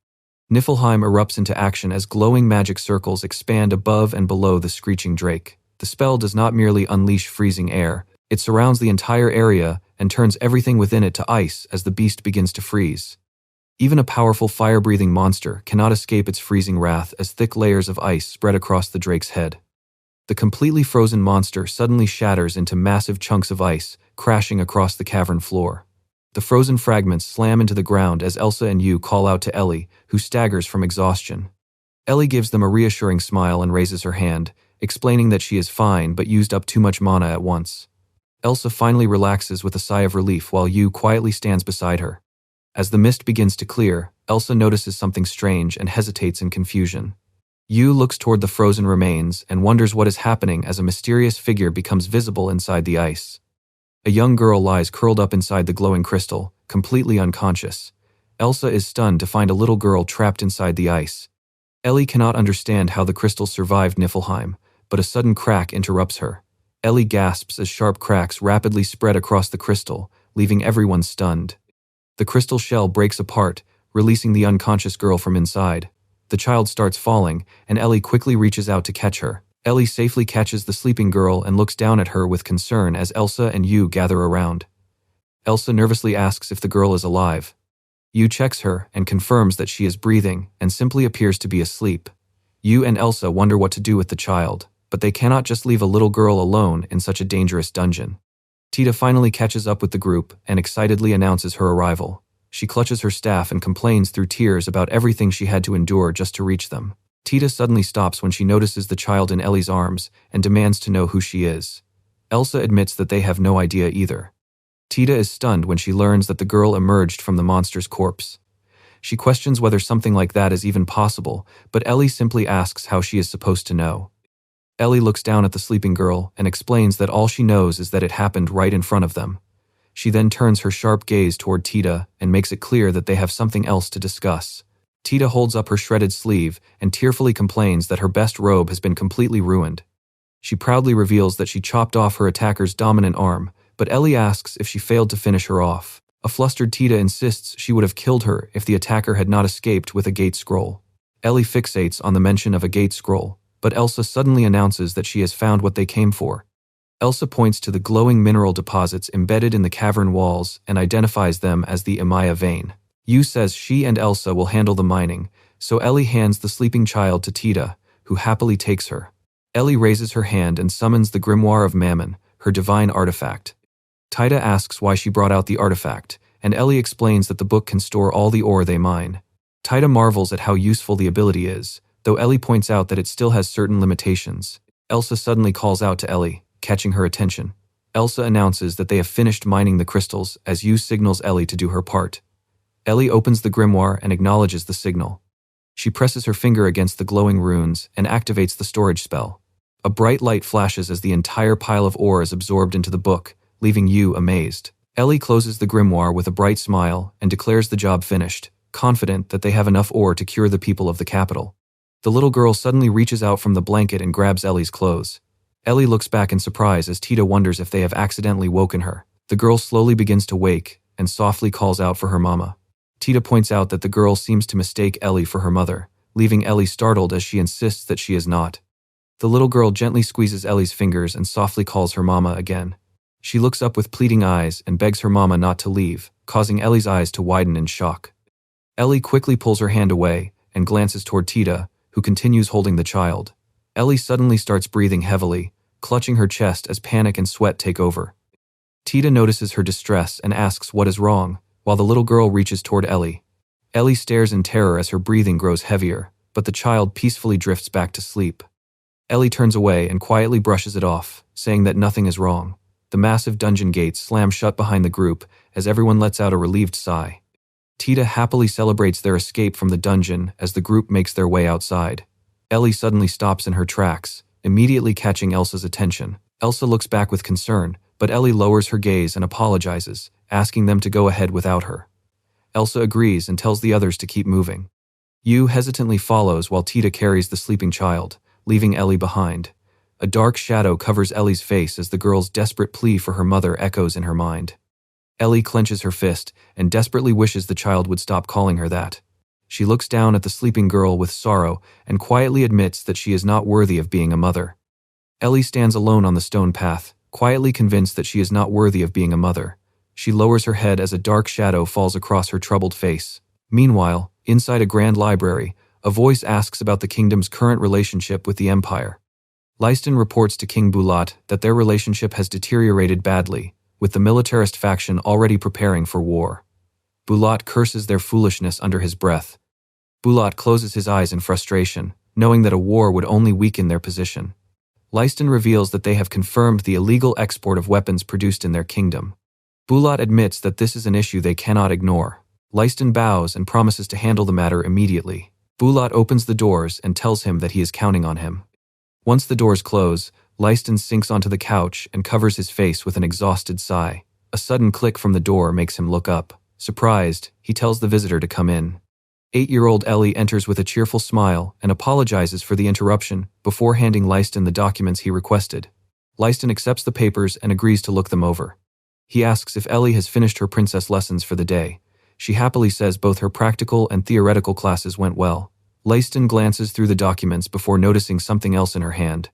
Niflheim erupts into action as glowing magic circles expand above and below the screeching drake. The spell does not merely unleash freezing air, it surrounds the entire area and turns everything within it to ice as the beast begins to freeze. Even a powerful fire-breathing monster cannot escape its freezing wrath as thick layers of ice spread across the drake's head. The completely frozen monster suddenly shatters into massive chunks of ice, crashing across the cavern floor. The frozen fragments slam into the ground as Elsa and Yu call out to Ellie, who staggers from exhaustion. Ellie gives them a reassuring smile and raises her hand, explaining that she is fine but used up too much mana at once. Elsa finally relaxes with a sigh of relief while Yu quietly stands beside her. As the mist begins to clear, Elsa notices something strange and hesitates in confusion. Yu looks toward the frozen remains and wonders what is happening as a mysterious figure becomes visible inside the ice. A young girl lies curled up inside the glowing crystal, completely unconscious. Elsa is stunned to find a little girl trapped inside the ice. Ellie cannot understand how the crystal survived Niflheim, but a sudden crack interrupts her. Ellie gasps as sharp cracks rapidly spread across the crystal, leaving everyone stunned. The crystal shell breaks apart, releasing the unconscious girl from inside. The child starts falling, and Ellie quickly reaches out to catch her. Ellie safely catches the sleeping girl and looks down at her with concern as Elsa and Yu gather around. Elsa nervously asks if the girl is alive. Yu checks her and confirms that she is breathing and simply appears to be asleep. Yu and Elsa wonder what to do with the child, but they cannot just leave a little girl alone in such a dangerous dungeon. Tita finally catches up with the group and excitedly announces her arrival. She clutches her staff and complains through tears about everything she had to endure just to reach them. Tita suddenly stops when she notices the child in Ellie's arms and demands to know who she is. Elsa admits that they have no idea either. Tita is stunned when she learns that the girl emerged from the monster's corpse. She questions whether something like that is even possible, but Ellie simply asks how she is supposed to know. Ellie looks down at the sleeping girl and explains that all she knows is that it happened right in front of them. She then turns her sharp gaze toward Tita and makes it clear that they have something else to discuss. Tita holds up her shredded sleeve and tearfully complains that her best robe has been completely ruined. She proudly reveals that she chopped off her attacker's dominant arm, but Ellie asks if she failed to finish her off. A flustered Tita insists she would have killed her if the attacker had not escaped with a gate scroll. Ellie fixates on the mention of a gate scroll, but Elsa suddenly announces that she has found what they came for. Elsa points to the glowing mineral deposits embedded in the cavern walls and identifies them as the Amaya vein. Yu says she and Elsa will handle the mining, so Ellie hands the sleeping child to Tita, who happily takes her. Ellie raises her hand and summons the Grimoire of Mammon, her divine artifact. Tita asks why she brought out the artifact, and Ellie explains that the book can store all the ore they mine. Tita marvels at how useful the ability is, though Ellie points out that it still has certain limitations. Elsa suddenly calls out to Ellie, catching her attention. Elsa announces that they have finished mining the crystals as Yu signals Ellie to do her part. Ellie opens the grimoire and acknowledges the signal. She presses her finger against the glowing runes and activates the storage spell. A bright light flashes as the entire pile of ore is absorbed into the book, leaving Yu amazed. Ellie closes the grimoire with a bright smile and declares the job finished, confident that they have enough ore to cure the people of the capital. The little girl suddenly reaches out from the blanket and grabs Ellie's clothes. Ellie looks back in surprise as Tita wonders if they have accidentally woken her. The girl slowly begins to wake and softly calls out for her mama. Tita points out that the girl seems to mistake Ellie for her mother, leaving Ellie startled as she insists that she is not. The little girl gently squeezes Ellie's fingers and softly calls her mama again. She looks up with pleading eyes and begs her mama not to leave, causing Ellie's eyes to widen in shock. Ellie quickly pulls her hand away and glances toward Tita, who continues holding the child. Ellie suddenly starts breathing heavily, clutching her chest as panic and sweat take over. Tita notices her distress and asks what is wrong, while the little girl reaches toward Ellie. Ellie stares in terror as her breathing grows heavier, but the child peacefully drifts back to sleep. Ellie turns away and quietly brushes it off, saying that nothing is wrong. The massive dungeon gates slam shut behind the group as everyone lets out a relieved sigh. Tita happily celebrates their escape from the dungeon as the group makes their way outside. Ellie suddenly stops in her tracks, immediately catching Elsa's attention. Elsa looks back with concern, but Ellie lowers her gaze and apologizes, asking them to go ahead without her. Elsa agrees and tells the others to keep moving. Yu hesitantly follows while Tita carries the sleeping child, leaving Ellie behind. A dark shadow covers Ellie's face as the girl's desperate plea for her mother echoes in her mind. Ellie clenches her fist and desperately wishes the child would stop calling her that. She looks down at the sleeping girl with sorrow and quietly admits that she is not worthy of being a mother. Ellie stands alone on the stone path, quietly convinced that she is not worthy of being a mother. She lowers her head as a dark shadow falls across her troubled face. Meanwhile, inside a grand library, a voice asks about the kingdom's current relationship with the Empire. Leiston reports to King Bulat that their relationship has deteriorated badly, with the militarist faction already preparing for war. Bulat curses their foolishness under his breath. Bulat closes his eyes in frustration, knowing that a war would only weaken their position. Leiston reveals that they have confirmed the illegal export of weapons produced in their kingdom. Bulat admits that this is an issue they cannot ignore. Leiston bows and promises to handle the matter immediately. Bulat opens the doors and tells him that he is counting on him. Once the doors close, Leiston sinks onto the couch and covers his face with an exhausted sigh. A sudden click from the door makes him look up. Surprised, he tells the visitor to come in. 8-year-old Ellie enters with a cheerful smile and apologizes for the interruption before handing Leiston the documents he requested. Leiston accepts the papers and agrees to look them over. He asks if Ellie has finished her princess lessons for the day. She happily says both her practical and theoretical classes went well. Leiston glances through the documents before noticing something else in her hand.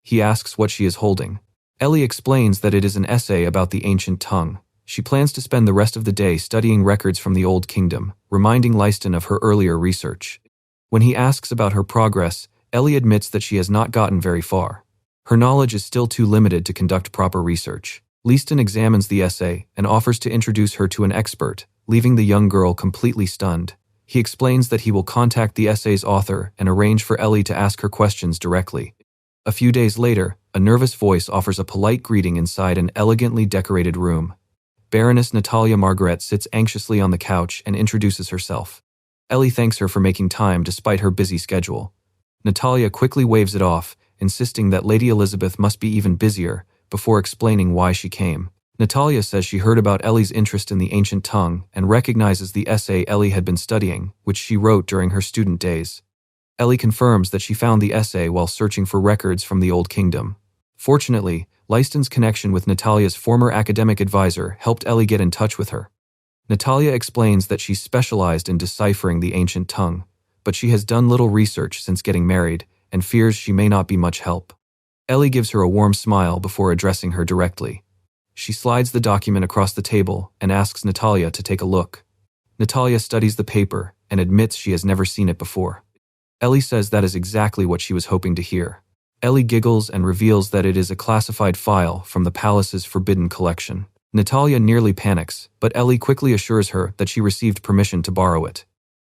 He asks what she is holding. Ellie explains that it is an essay about the ancient tongue. She plans to spend the rest of the day studying records from the Old Kingdom, reminding Leiston of her earlier research. When he asks about her progress, Ellie admits that she has not gotten very far. Her knowledge is still too limited to conduct proper research. Leiston examines the essay and offers to introduce her to an expert, leaving the young girl completely stunned. He explains that he will contact the essay's author and arrange for Ellie to ask her questions directly. A few days later, A nervous voice offers a polite greeting inside an elegantly decorated room. Baroness Natalia Margaret sits anxiously on the couch and introduces herself. Ellie thanks her for making time despite her busy schedule. Natalia quickly waves it off, insisting that Lady Elizabeth must be even busier, before explaining why she came. Natalia says she heard about Ellie's interest in the ancient tongue and recognizes the essay Ellie had been studying, which she wrote during her student days. Ellie confirms that she found the essay while searching for records from the Old Kingdom. Fortunately, Leiston's connection with Natalia's former academic advisor helped Ellie get in touch with her. Natalia explains that she's specialized in deciphering the ancient tongue, but she has done little research since getting married and fears she may not be much help. Ellie gives her a warm smile before addressing her directly. She slides the document across the table and asks Natalia to take a look. Natalia studies the paper and admits she has never seen it before. Ellie says that is exactly what she was hoping to hear. Ellie giggles and reveals that it is a classified file from the palace's forbidden collection. Natalia nearly panics, but Ellie quickly assures her that she received permission to borrow it.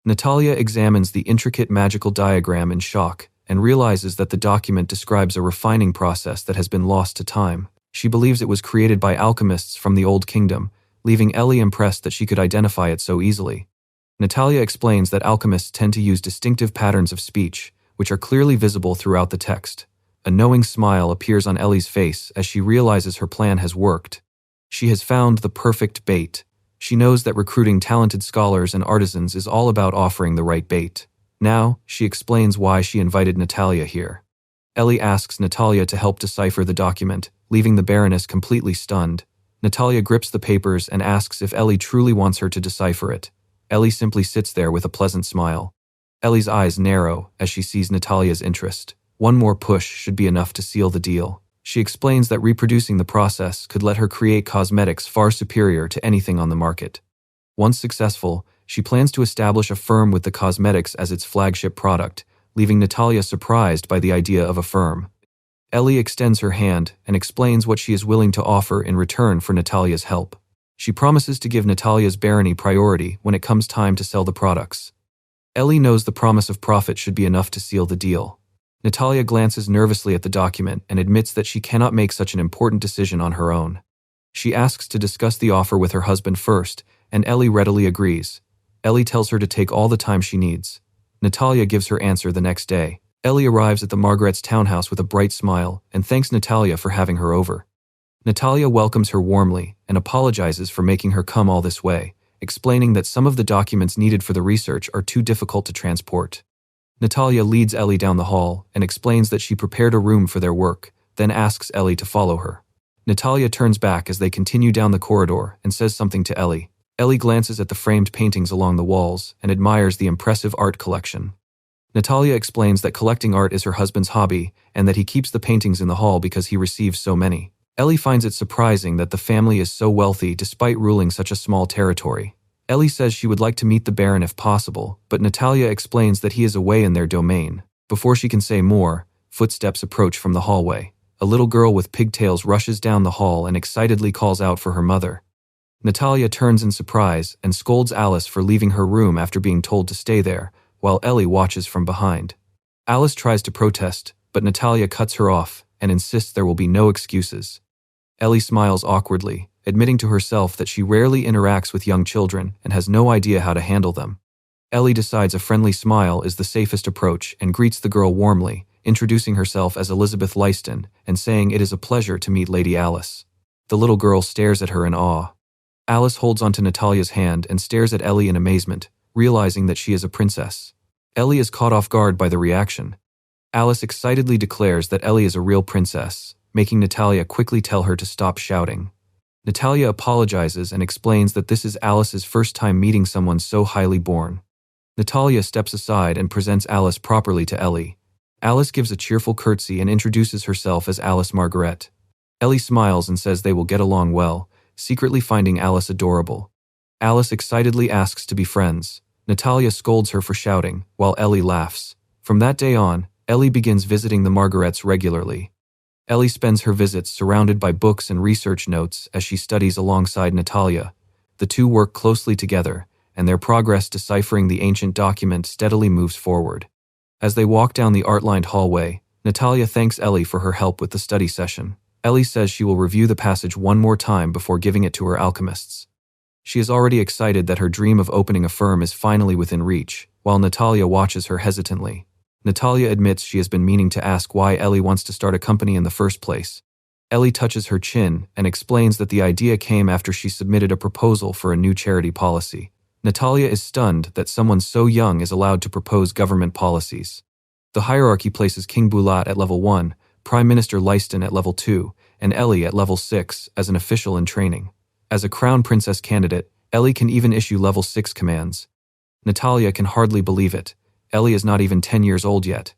Natalia examines the intricate magical diagram in shock and realizes that the document describes a refining process that has been lost to time. She believes it was created by alchemists from the Old Kingdom, leaving Ellie impressed that she could identify it so easily. Natalia explains that alchemists tend to use distinctive patterns of speech, which are clearly visible throughout the text. A knowing smile appears on Ellie's face as she realizes her plan has worked. She has found the perfect bait. She knows that recruiting talented scholars and artisans is all about offering the right bait. Now, she explains why she invited Natalia here. Ellie asks Natalia to help decipher the document, leaving the Baroness completely stunned. Natalia grips the papers and asks if Ellie truly wants her to decipher it. Ellie simply sits there with a pleasant smile. Ellie's eyes narrow as she sees Natalia's interest. One more push should be enough to seal the deal. She explains that reproducing the process could let her create cosmetics far superior to anything on the market. Once successful, she plans to establish a firm with the cosmetics as its flagship product, leaving Natalia surprised by the idea of a firm. Ellie extends her hand and explains what she is willing to offer in return for Natalia's help. She promises to give Natalia's barony priority when it comes time to sell the products. Ellie knows the promise of profit should be enough to seal the deal. Natalia glances nervously at the document and admits that she cannot make such an important decision on her own. She asks to discuss the offer with her husband first, and Ellie readily agrees. Ellie tells her to take all the time she needs. Natalia gives her answer the next day. Ellie arrives at the Margaret's townhouse with a bright smile and thanks Natalia for having her over. Natalia welcomes her warmly and apologizes for making her come all this way, explaining that some of the documents needed for the research are too difficult to transport. Natalia leads Ellie down the hall and explains that she prepared a room for their work, then asks Ellie to follow her. Natalia turns back as they continue down the corridor and says something to Ellie. Ellie glances at the framed paintings along the walls and admires the impressive art collection. Natalia explains that collecting art is her husband's hobby and that he keeps the paintings in the hall because he receives so many. Ellie finds it surprising that the family is so wealthy despite ruling such a small territory. Ellie says she would like to meet the Baron if possible, but Natalia explains that he is away in their domain. Before she can say more, footsteps approach from the hallway. A little girl with pigtails rushes down the hall and excitedly calls out for her mother. Natalia turns in surprise and scolds Alice for leaving her room after being told to stay there, while Ellie watches from behind. Alice tries to protest, but Natalia cuts her off and insists there will be no excuses. Ellie smiles awkwardly, admitting to herself that she rarely interacts with young children and has no idea how to handle them. Ellie decides a friendly smile is the safest approach and greets the girl warmly, introducing herself as Elizabeth Leiston and saying it is a pleasure to meet Lady Alice. The little girl stares at her in awe. Alice holds onto Natalia's hand and stares at Ellie in amazement, realizing that she is a princess. Ellie is caught off guard by the reaction. Alice excitedly declares that Ellie is a real princess, making Natalia quickly tell her to stop shouting. Natalia apologizes and explains that this is Alice's first time meeting someone so highly born. Natalia steps aside and presents Alice properly to Ellie. Alice gives a cheerful curtsy and introduces herself as Alice Margaret. Ellie smiles and says they will get along well, secretly finding Alice adorable. Alice excitedly asks to be friends. Natalia scolds her for shouting, while Ellie laughs. From that day on, Ellie begins visiting the Margarets regularly. Ellie spends her visits surrounded by books and research notes as she studies alongside Natalia. The two work closely together, and their progress deciphering the ancient document steadily moves forward. As they walk down the art-lined hallway, Natalia thanks Ellie for her help with the study session. Ellie says she will review the passage one more time before giving it to her alchemists. She is already excited that her dream of opening a firm is finally within reach, while Natalia watches her hesitantly. Natalia admits she has been meaning to ask why Ellie wants to start a company in the first place. Ellie touches her chin and explains that the idea came after she submitted a proposal for a new charity policy. Natalia is stunned that someone so young is allowed to propose government policies. The hierarchy places King Bulat at level 1, Prime Minister Leiston at level 2, and Ellie at level 6 as an official in training. As a crown princess candidate, Ellie can even issue level 6 commands. Natalia can hardly believe it. Ellie is not even 10 years old yet.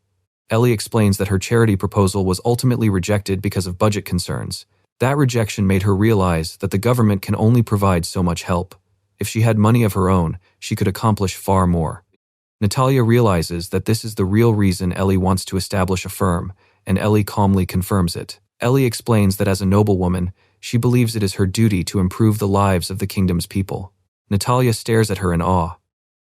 Ellie explains that her charity proposal was ultimately rejected because of budget concerns. That rejection made her realize that the government can only provide so much help. If she had money of her own, she could accomplish far more. Natalia realizes that this is the real reason Ellie wants to establish a firm, and Ellie calmly confirms it. Ellie explains that as a noblewoman, she believes it is her duty to improve the lives of the kingdom's people. Natalia stares at her in awe.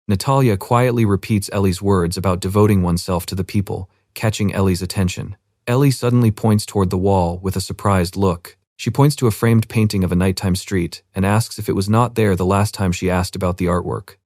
Natalia quietly repeats Ellie's words about devoting oneself to the people, catching Ellie's attention. Ellie suddenly points toward the wall with a surprised look. She points to a framed painting of a nighttime street and asks if it was not there the last time she asked about the artwork.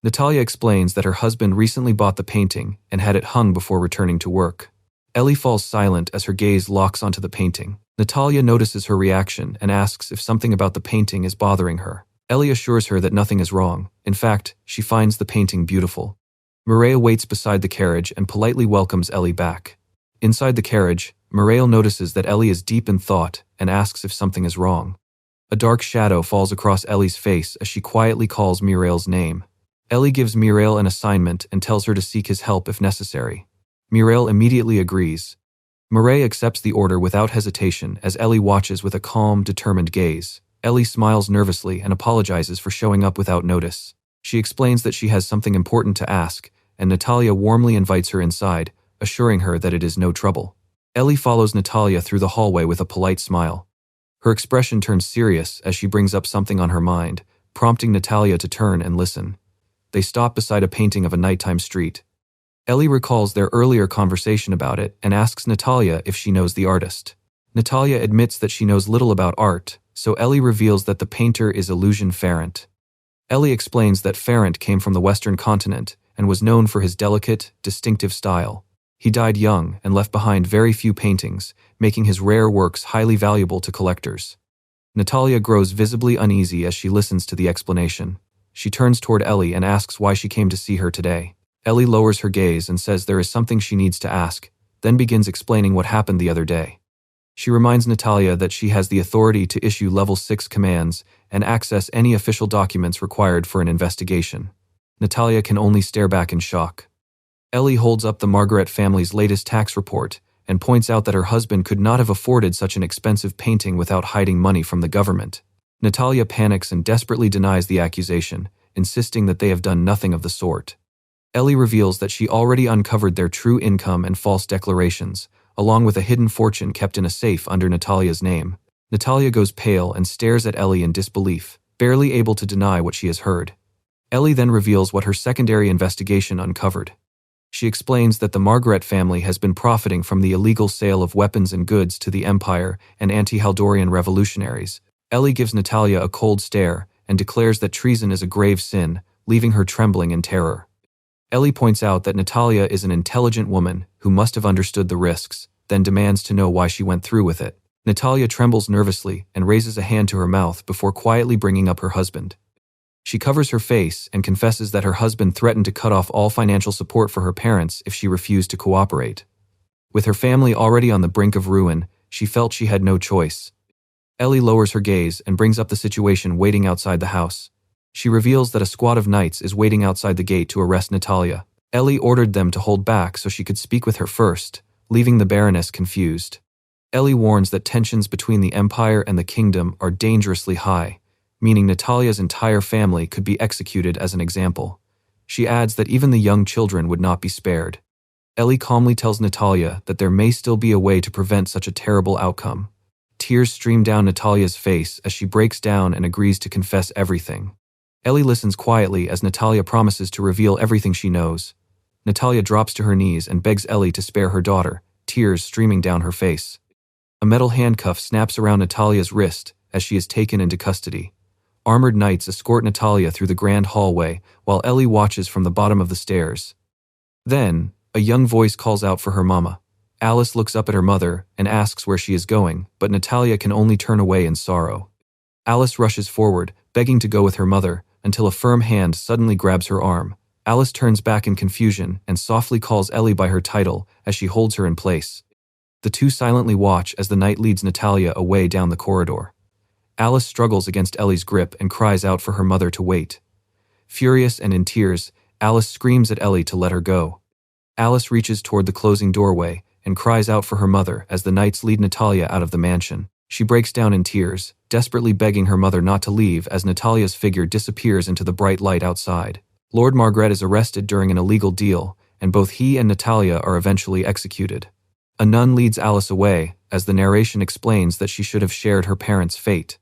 Natalia explains that her husband recently bought the painting and had it hung before returning to work. Ellie falls silent as her gaze locks onto the painting. Natalia notices her reaction and asks if something about the painting is bothering her. Ellie assures her that nothing is wrong. In fact, she finds the painting beautiful. Mireille waits beside the carriage and politely welcomes Ellie back. Inside the carriage, Mireille notices that Ellie is deep in thought and asks if something is wrong. A dark shadow falls across Ellie's face as she quietly calls Mireille's name. Ellie gives Mireille an assignment and tells her to seek his help if necessary. Mireille immediately agrees. Mireille accepts the order without hesitation as Ellie watches with a calm, determined gaze. Ellie smiles nervously and apologizes for showing up without notice. She explains that she has something important to ask, and Natalia warmly invites her inside, assuring her that it is no trouble. Ellie follows Natalia through the hallway with a polite smile. Her expression turns serious as she brings up something on her mind, prompting Natalia to turn and listen. They stop beside a painting of a nighttime street. Ellie recalls their earlier conversation about it and asks Natalia if she knows the artist. Natalia admits that she knows little about art, so Ellie reveals that the painter is Illusion Ferrant. Ellie explains that Ferrant came from the Western continent and was known for his delicate, distinctive style. He died young and left behind very few paintings, making his rare works highly valuable to collectors. Natalia grows visibly uneasy as she listens to the explanation. She turns toward Ellie and asks why she came to see her today. Ellie lowers her gaze and says there is something she needs to ask, then begins explaining what happened the other day. She reminds Natalia that she has the authority to issue level 6 commands and access any official documents required for an investigation. Natalia can only stare back in shock. Ellie holds up the Margaret family's latest tax report and points out that her husband could not have afforded such an expensive painting without hiding money from the government. Natalia panics and desperately denies the accusation, insisting that they have done nothing of the sort. Ellie reveals that she already uncovered their true income and false declarations, along with a hidden fortune kept in a safe under Natalia's name. Natalia goes pale and stares at Ellie in disbelief, barely able to deny what she has heard. Ellie then reveals what her secondary investigation uncovered. She explains that the Margaret family has been profiting from the illegal sale of weapons and goods to the Empire and anti-Haldorian revolutionaries. Ellie gives Natalia a cold stare and declares that treason is a grave sin, leaving her trembling in terror. Ellie points out that Natalia is an intelligent woman who must have understood the risks, then demands to know why she went through with it. Natalia trembles nervously and raises a hand to her mouth before quietly bringing up her husband. She covers her face and confesses that her husband threatened to cut off all financial support for her parents if she refused to cooperate. With her family already on the brink of ruin, she felt she had no choice. Ellie lowers her gaze and brings up the situation waiting outside the house. She reveals that a squad of knights is waiting outside the gate to arrest Natalia. Ellie ordered them to hold back so she could speak with her first, leaving the Baroness confused. Ellie warns that tensions between the Empire and the Kingdom are dangerously high, meaning Natalia's entire family could be executed as an example. She adds that even the young children would not be spared. Ellie calmly tells Natalia that there may still be a way to prevent such a terrible outcome. Tears stream down Natalia's face as she breaks down and agrees to confess everything. Ellie listens quietly as Natalia promises to reveal everything she knows. Natalia drops to her knees and begs Ellie to spare her daughter, tears streaming down her face. A metal handcuff snaps around Natalia's wrist as she is taken into custody. Armored knights escort Natalia through the grand hallway while Ellie watches from the bottom of the stairs. Then, a young voice calls out for her mama. Alice looks up at her mother and asks where she is going, but Natalia can only turn away in sorrow. Alice rushes forward, begging to go with her mother, until a firm hand suddenly grabs her arm. Alice turns back in confusion and softly calls Ellie by her title as she holds her in place. The two silently watch as the knight leads Natalia away down the corridor. Alice struggles against Ellie's grip and cries out for her mother to wait. Furious and in tears, Alice screams at Ellie to let her go. Alice reaches toward the closing doorway and cries out for her mother as the knights lead Natalia out of the mansion. She breaks down in tears, desperately begging her mother not to leave as Natalia's figure disappears into the bright light outside. Lord Margret is arrested during an illegal deal, and both he and Natalia are eventually executed. A nun leads Alice away, as the narration explains that she should have shared her parents' fate.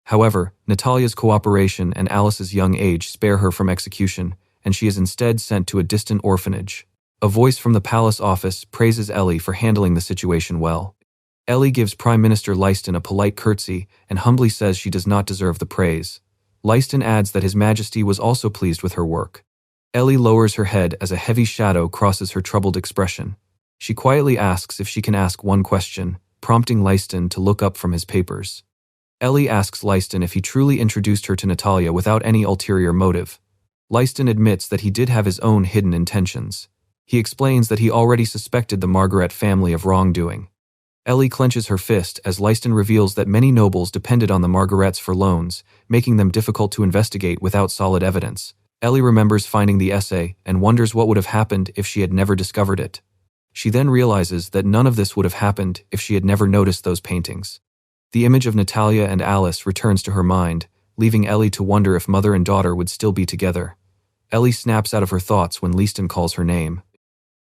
However, Natalia's cooperation and Alice's young age spare her from execution, and she is instead sent to a distant orphanage. A voice from the palace office praises Ellie for handling the situation well. Ellie gives Prime Minister Leiston a polite curtsy and humbly says she does not deserve the praise. Leiston adds that His Majesty was also pleased with her work. Ellie lowers her head as a heavy shadow crosses her troubled expression. She quietly asks if she can ask one question, prompting Leiston to look up from his papers. Ellie asks Leiston if he truly introduced her to Natalia without any ulterior motive. Leiston admits that he did have his own hidden intentions. He explains that he already suspected the Margaret family of wrongdoing. Ellie clenches her fist as Leiston reveals that many nobles depended on the Margarets for loans, making them difficult to investigate without solid evidence. Ellie remembers finding the essay and wonders what would have happened if she had never discovered it. She then realizes that none of this would have happened if she had never noticed those paintings. The image of Natalia and Alice returns to her mind, leaving Ellie to wonder if mother and daughter would still be together. Ellie snaps out of her thoughts when Leiston calls her name.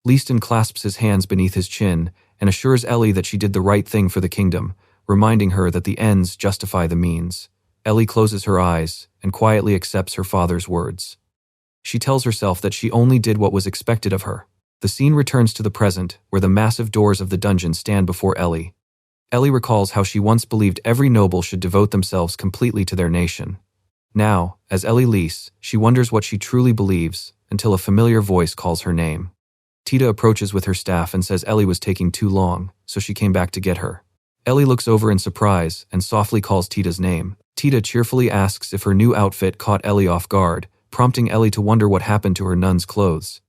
Leiston clasps his hands beneath his chin and assures Ellie that she did the right thing for the kingdom, reminding her that the ends justify the means. Ellie closes her eyes and quietly accepts her father's words. She tells herself that she only did what was expected of her. The scene returns to the present, where the massive doors of the dungeon stand before Ellie. Ellie recalls how she once believed every noble should devote themselves completely to their nation. Now, as Ellie Lease, she wonders what she truly believes, until a familiar voice calls her name. Tita approaches with her staff and says Ellie was taking too long, so she came back to get her. Ellie looks over in surprise and softly calls Tita's name. Tita cheerfully asks if her new outfit caught Ellie off guard, prompting Ellie to wonder what happened to her nun's clothes.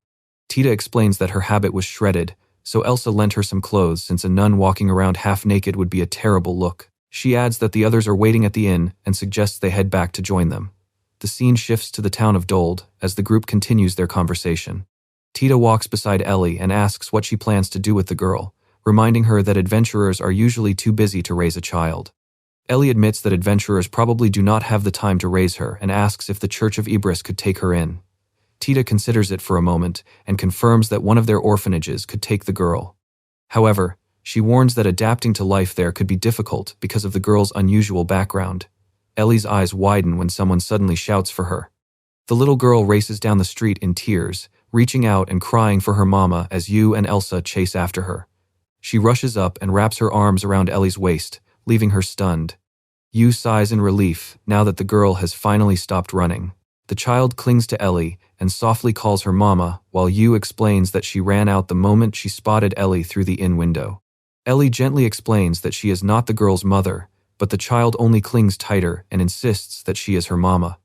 Tita explains that her habit was shredded, so Elsa lent her some clothes since a nun walking around half-naked would be a terrible look. She adds that the others are waiting at the inn and suggests they head back to join them. The scene shifts to the town of Dold as the group continues their conversation. Tita walks beside Ellie and asks what she plans to do with the girl, reminding her that adventurers are usually too busy to raise a child. Ellie admits that adventurers probably do not have the time to raise her and asks if the Church of Ibris could take her in. Tita considers it for a moment and confirms that one of their orphanages could take the girl. However, she warns that adapting to life there could be difficult because of the girl's unusual background. Ellie's eyes widen when someone suddenly shouts for her. The little girl races down the street in tears, reaching out and crying for her mama as Yu and Elsa chase after her. She rushes up and wraps her arms around Ellie's waist, leaving her stunned. Yu sighs in relief now that the girl has finally stopped running. The child clings to Ellie and softly calls her mama, while Yu explains that she ran out the moment she spotted Ellie through the inn window. Ellie gently explains that she is not the girl's mother, but the child only clings tighter and insists that she is her mama.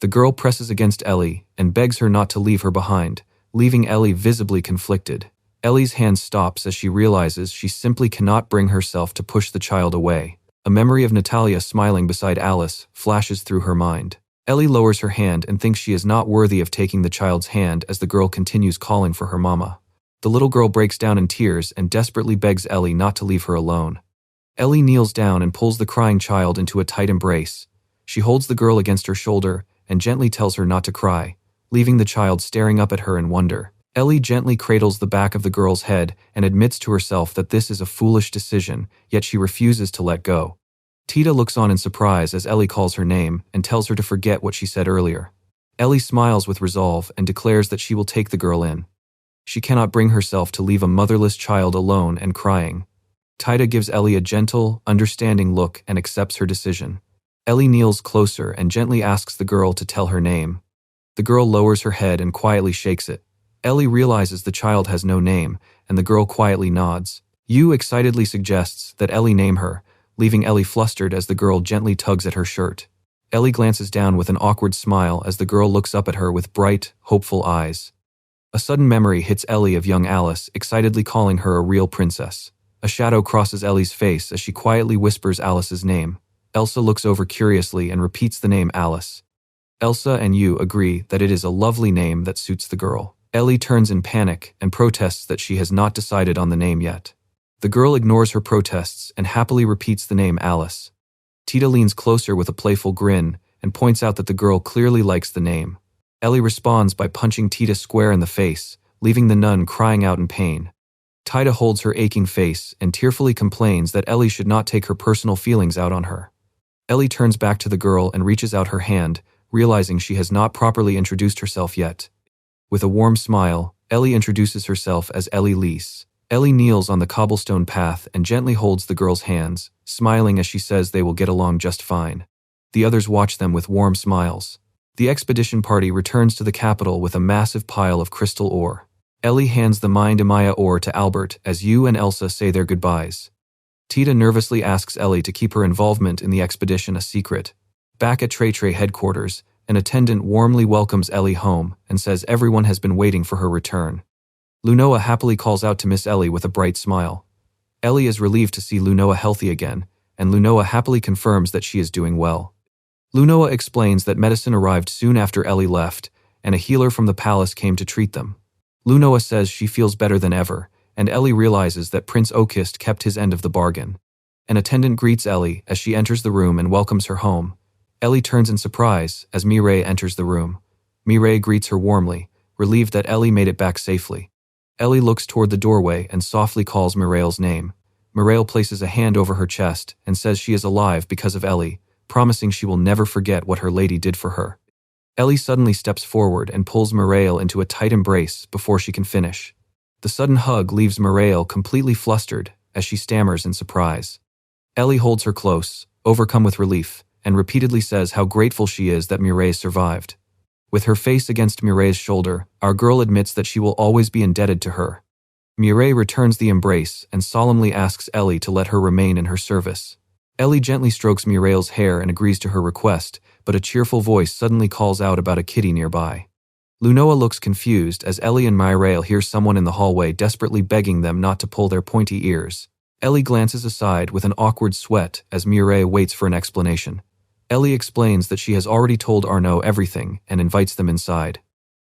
The girl presses against Ellie and begs her not to leave her behind, leaving Ellie visibly conflicted. Ellie's hand stops as she realizes she simply cannot bring herself to push the child away. A memory of Natalia smiling beside Alice flashes through her mind. Ellie lowers her hand and thinks she is not worthy of taking the child's hand as the girl continues calling for her mama. The little girl breaks down in tears and desperately begs Ellie not to leave her alone. Ellie kneels down and pulls the crying child into a tight embrace. She holds the girl against her shoulder and gently tells her not to cry, leaving the child staring up at her in wonder. Ellie gently cradles the back of the girl's head and admits to herself that this is a foolish decision, yet she refuses to let go. Tita looks on in surprise as Ellie calls her name and tells her to forget what she said earlier. Ellie smiles with resolve and declares that she will take the girl in. She cannot bring herself to leave a motherless child alone and crying. Taida gives Ellie a gentle, understanding look and accepts her decision. Ellie kneels closer and gently asks the girl to tell her name. The girl lowers her head and quietly shakes it. Ellie realizes the child has no name, and the girl quietly nods. Yu excitedly suggests that Ellie name her, leaving Ellie flustered as the girl gently tugs at her shirt. Ellie glances down with an awkward smile as the girl looks up at her with bright, hopeful eyes. A sudden memory hits Ellie of young Alice, excitedly calling her a real princess. A shadow crosses Ellie's face as she quietly whispers Alice's name. Elsa looks over curiously and repeats the name Alice. Elsa and Yu agree that it is a lovely name that suits the girl. Ellie turns in panic and protests that she has not decided on the name yet. The girl ignores her protests and happily repeats the name Alice. Tita leans closer with a playful grin and points out that the girl clearly likes the name. Ellie responds by punching Tita square in the face, leaving the nun crying out in pain. Tita holds her aching face and tearfully complains that Ellie should not take her personal feelings out on her. Ellie turns back to the girl and reaches out her hand, realizing she has not properly introduced herself yet. With a warm smile, Ellie introduces herself as Ellie Lise. Ellie kneels on the cobblestone path and gently holds the girl's hands, smiling as she says they will get along just fine. The others watch them with warm smiles. The expedition party returns to the capital with a massive pile of crystal ore. Ellie hands the Mind-Amaya ore to Albert as Yu and Elsa say their goodbyes. Tita nervously asks Ellie to keep her involvement in the expedition a secret. Back at Trey headquarters, an attendant warmly welcomes Ellie home and says everyone has been waiting for her return. Lunoa happily calls out to Miss Ellie with a bright smile. Ellie is relieved to see Lunoa healthy again, and Lunoa happily confirms that she is doing well. Lunoa explains that medicine arrived soon after Ellie left, and a healer from the palace came to treat them. Lunoa says she feels better than ever, and Ellie realizes that Prince Okist kept his end of the bargain. An attendant greets Ellie as she enters the room and welcomes her home. Ellie turns in surprise as Mireille enters the room. Mireille greets her warmly, relieved that Ellie made it back safely. Ellie looks toward the doorway and softly calls Mireille's name. Mireille places a hand over her chest and says she is alive because of Ellie, promising she will never forget what her lady did for her. Ellie suddenly steps forward and pulls Mireille into a tight embrace before she can finish. The sudden hug leaves Mireille completely flustered as she stammers in surprise. Ellie holds her close, overcome with relief, and repeatedly says how grateful she is that Mireille survived. With her face against Mireille's shoulder, our girl admits that she will always be indebted to her. Mireille returns the embrace and solemnly asks Ellie to let her remain in her service. Ellie gently strokes Mireille's hair and agrees to her request, but a cheerful voice suddenly calls out about a kitty nearby. Lunoa looks confused as Ellie and Mireille hear someone in the hallway desperately begging them not to pull their pointy ears. Ellie glances aside with an awkward sweat as Mireille waits for an explanation. Ellie explains that she has already told Arnaud everything and invites them inside.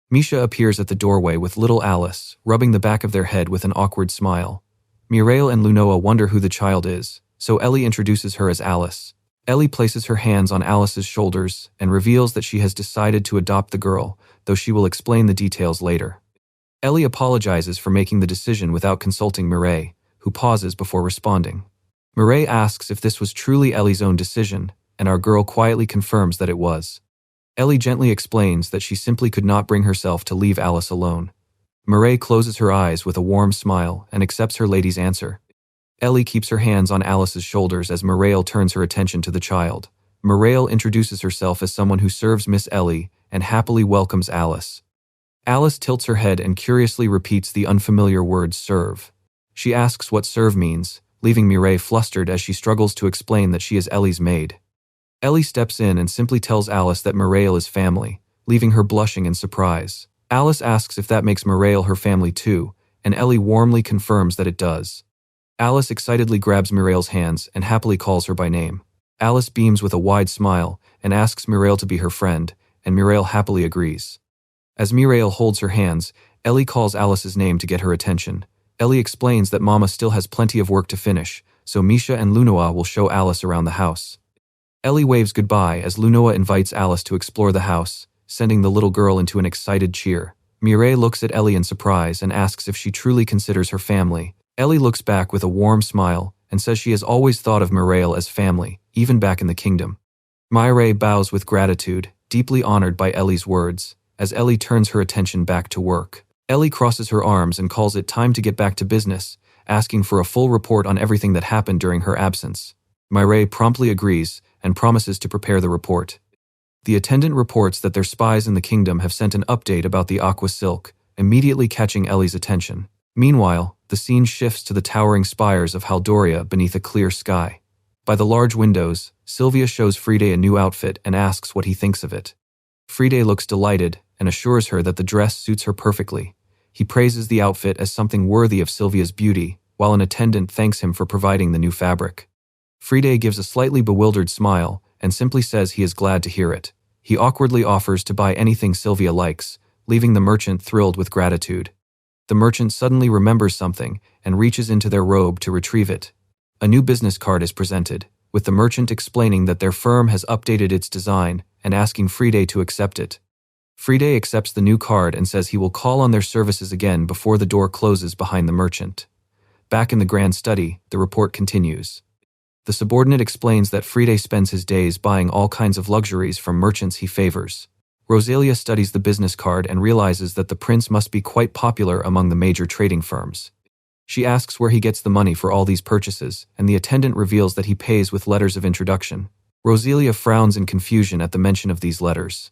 Misha appears at the doorway with little Alice, rubbing the back of their head with an awkward smile. Mireille and Lunoa wonder who the child is, so Ellie introduces her as Alice. Ellie places her hands on Alice's shoulders and reveals that she has decided to adopt the girl, though she will explain the details later. Ellie apologizes for making the decision without consulting Mireille, who pauses before responding. Mireille asks if this was truly Ellie's own decision, and our girl quietly confirms that it was. Ellie gently explains that she simply could not bring herself to leave Alice alone. Mireille closes her eyes with a warm smile and accepts her lady's answer. Ellie keeps her hands on Alice's shoulders as Mireille turns her attention to the child. Mireille introduces herself as someone who serves Miss Ellie and happily welcomes Alice. Alice tilts her head and curiously repeats the unfamiliar word serve. She asks what serve means, leaving Mireille flustered as she struggles to explain that she is Ellie's maid. Ellie steps in and simply tells Alice that Mireille is family, leaving her blushing in surprise. Alice asks if that makes Mireille her family too, and Ellie warmly confirms that it does. Alice excitedly grabs Mireille's hands and happily calls her by name. Alice beams with a wide smile and asks Mireille to be her friend, and Mireille happily agrees. As Mireille holds her hands, Ellie calls Alice's name to get her attention. Ellie explains that Mama still has plenty of work to finish, so Misha and Lunoa will show Alice around the house. Ellie waves goodbye as Lunoa invites Alice to explore the house, sending the little girl into an excited cheer. Mireille looks at Ellie in surprise and asks if she truly considers her family. Ellie looks back with a warm smile and says she has always thought of Mireille as family, even back in the kingdom. Mireille bows with gratitude, deeply honored by Ellie's words, as Ellie turns her attention back to work. Ellie crosses her arms and calls it time to get back to business, asking for a full report on everything that happened during her absence. Mireille promptly agrees and promises to prepare the report. The attendant reports that their spies in the kingdom have sent an update about the aqua silk, immediately catching Ellie's attention. Meanwhile, the scene shifts to the towering spires of Haldoria beneath a clear sky. By the large windows, Sylvia shows Friede a new outfit and asks what he thinks of it. Friede looks delighted and assures her that the dress suits her perfectly. He praises the outfit as something worthy of Sylvia's beauty, while an attendant thanks him for providing the new fabric. Friede gives a slightly bewildered smile and simply says he is glad to hear it. He awkwardly offers to buy anything Sylvia likes, leaving the merchant thrilled with gratitude. The merchant suddenly remembers something and reaches into their robe to retrieve it. A new business card is presented, with the merchant explaining that their firm has updated its design and asking Friede to accept it. Friede accepts the new card and says he will call on their services again before the door closes behind the merchant. Back in the grand study, the report continues. The subordinate explains that Friede spends his days buying all kinds of luxuries from merchants he favors. Rosalia studies the business card and realizes that the prince must be quite popular among the major trading firms. She asks where he gets the money for all these purchases, and the attendant reveals that he pays with letters of introduction. Rosalia frowns in confusion at the mention of these letters.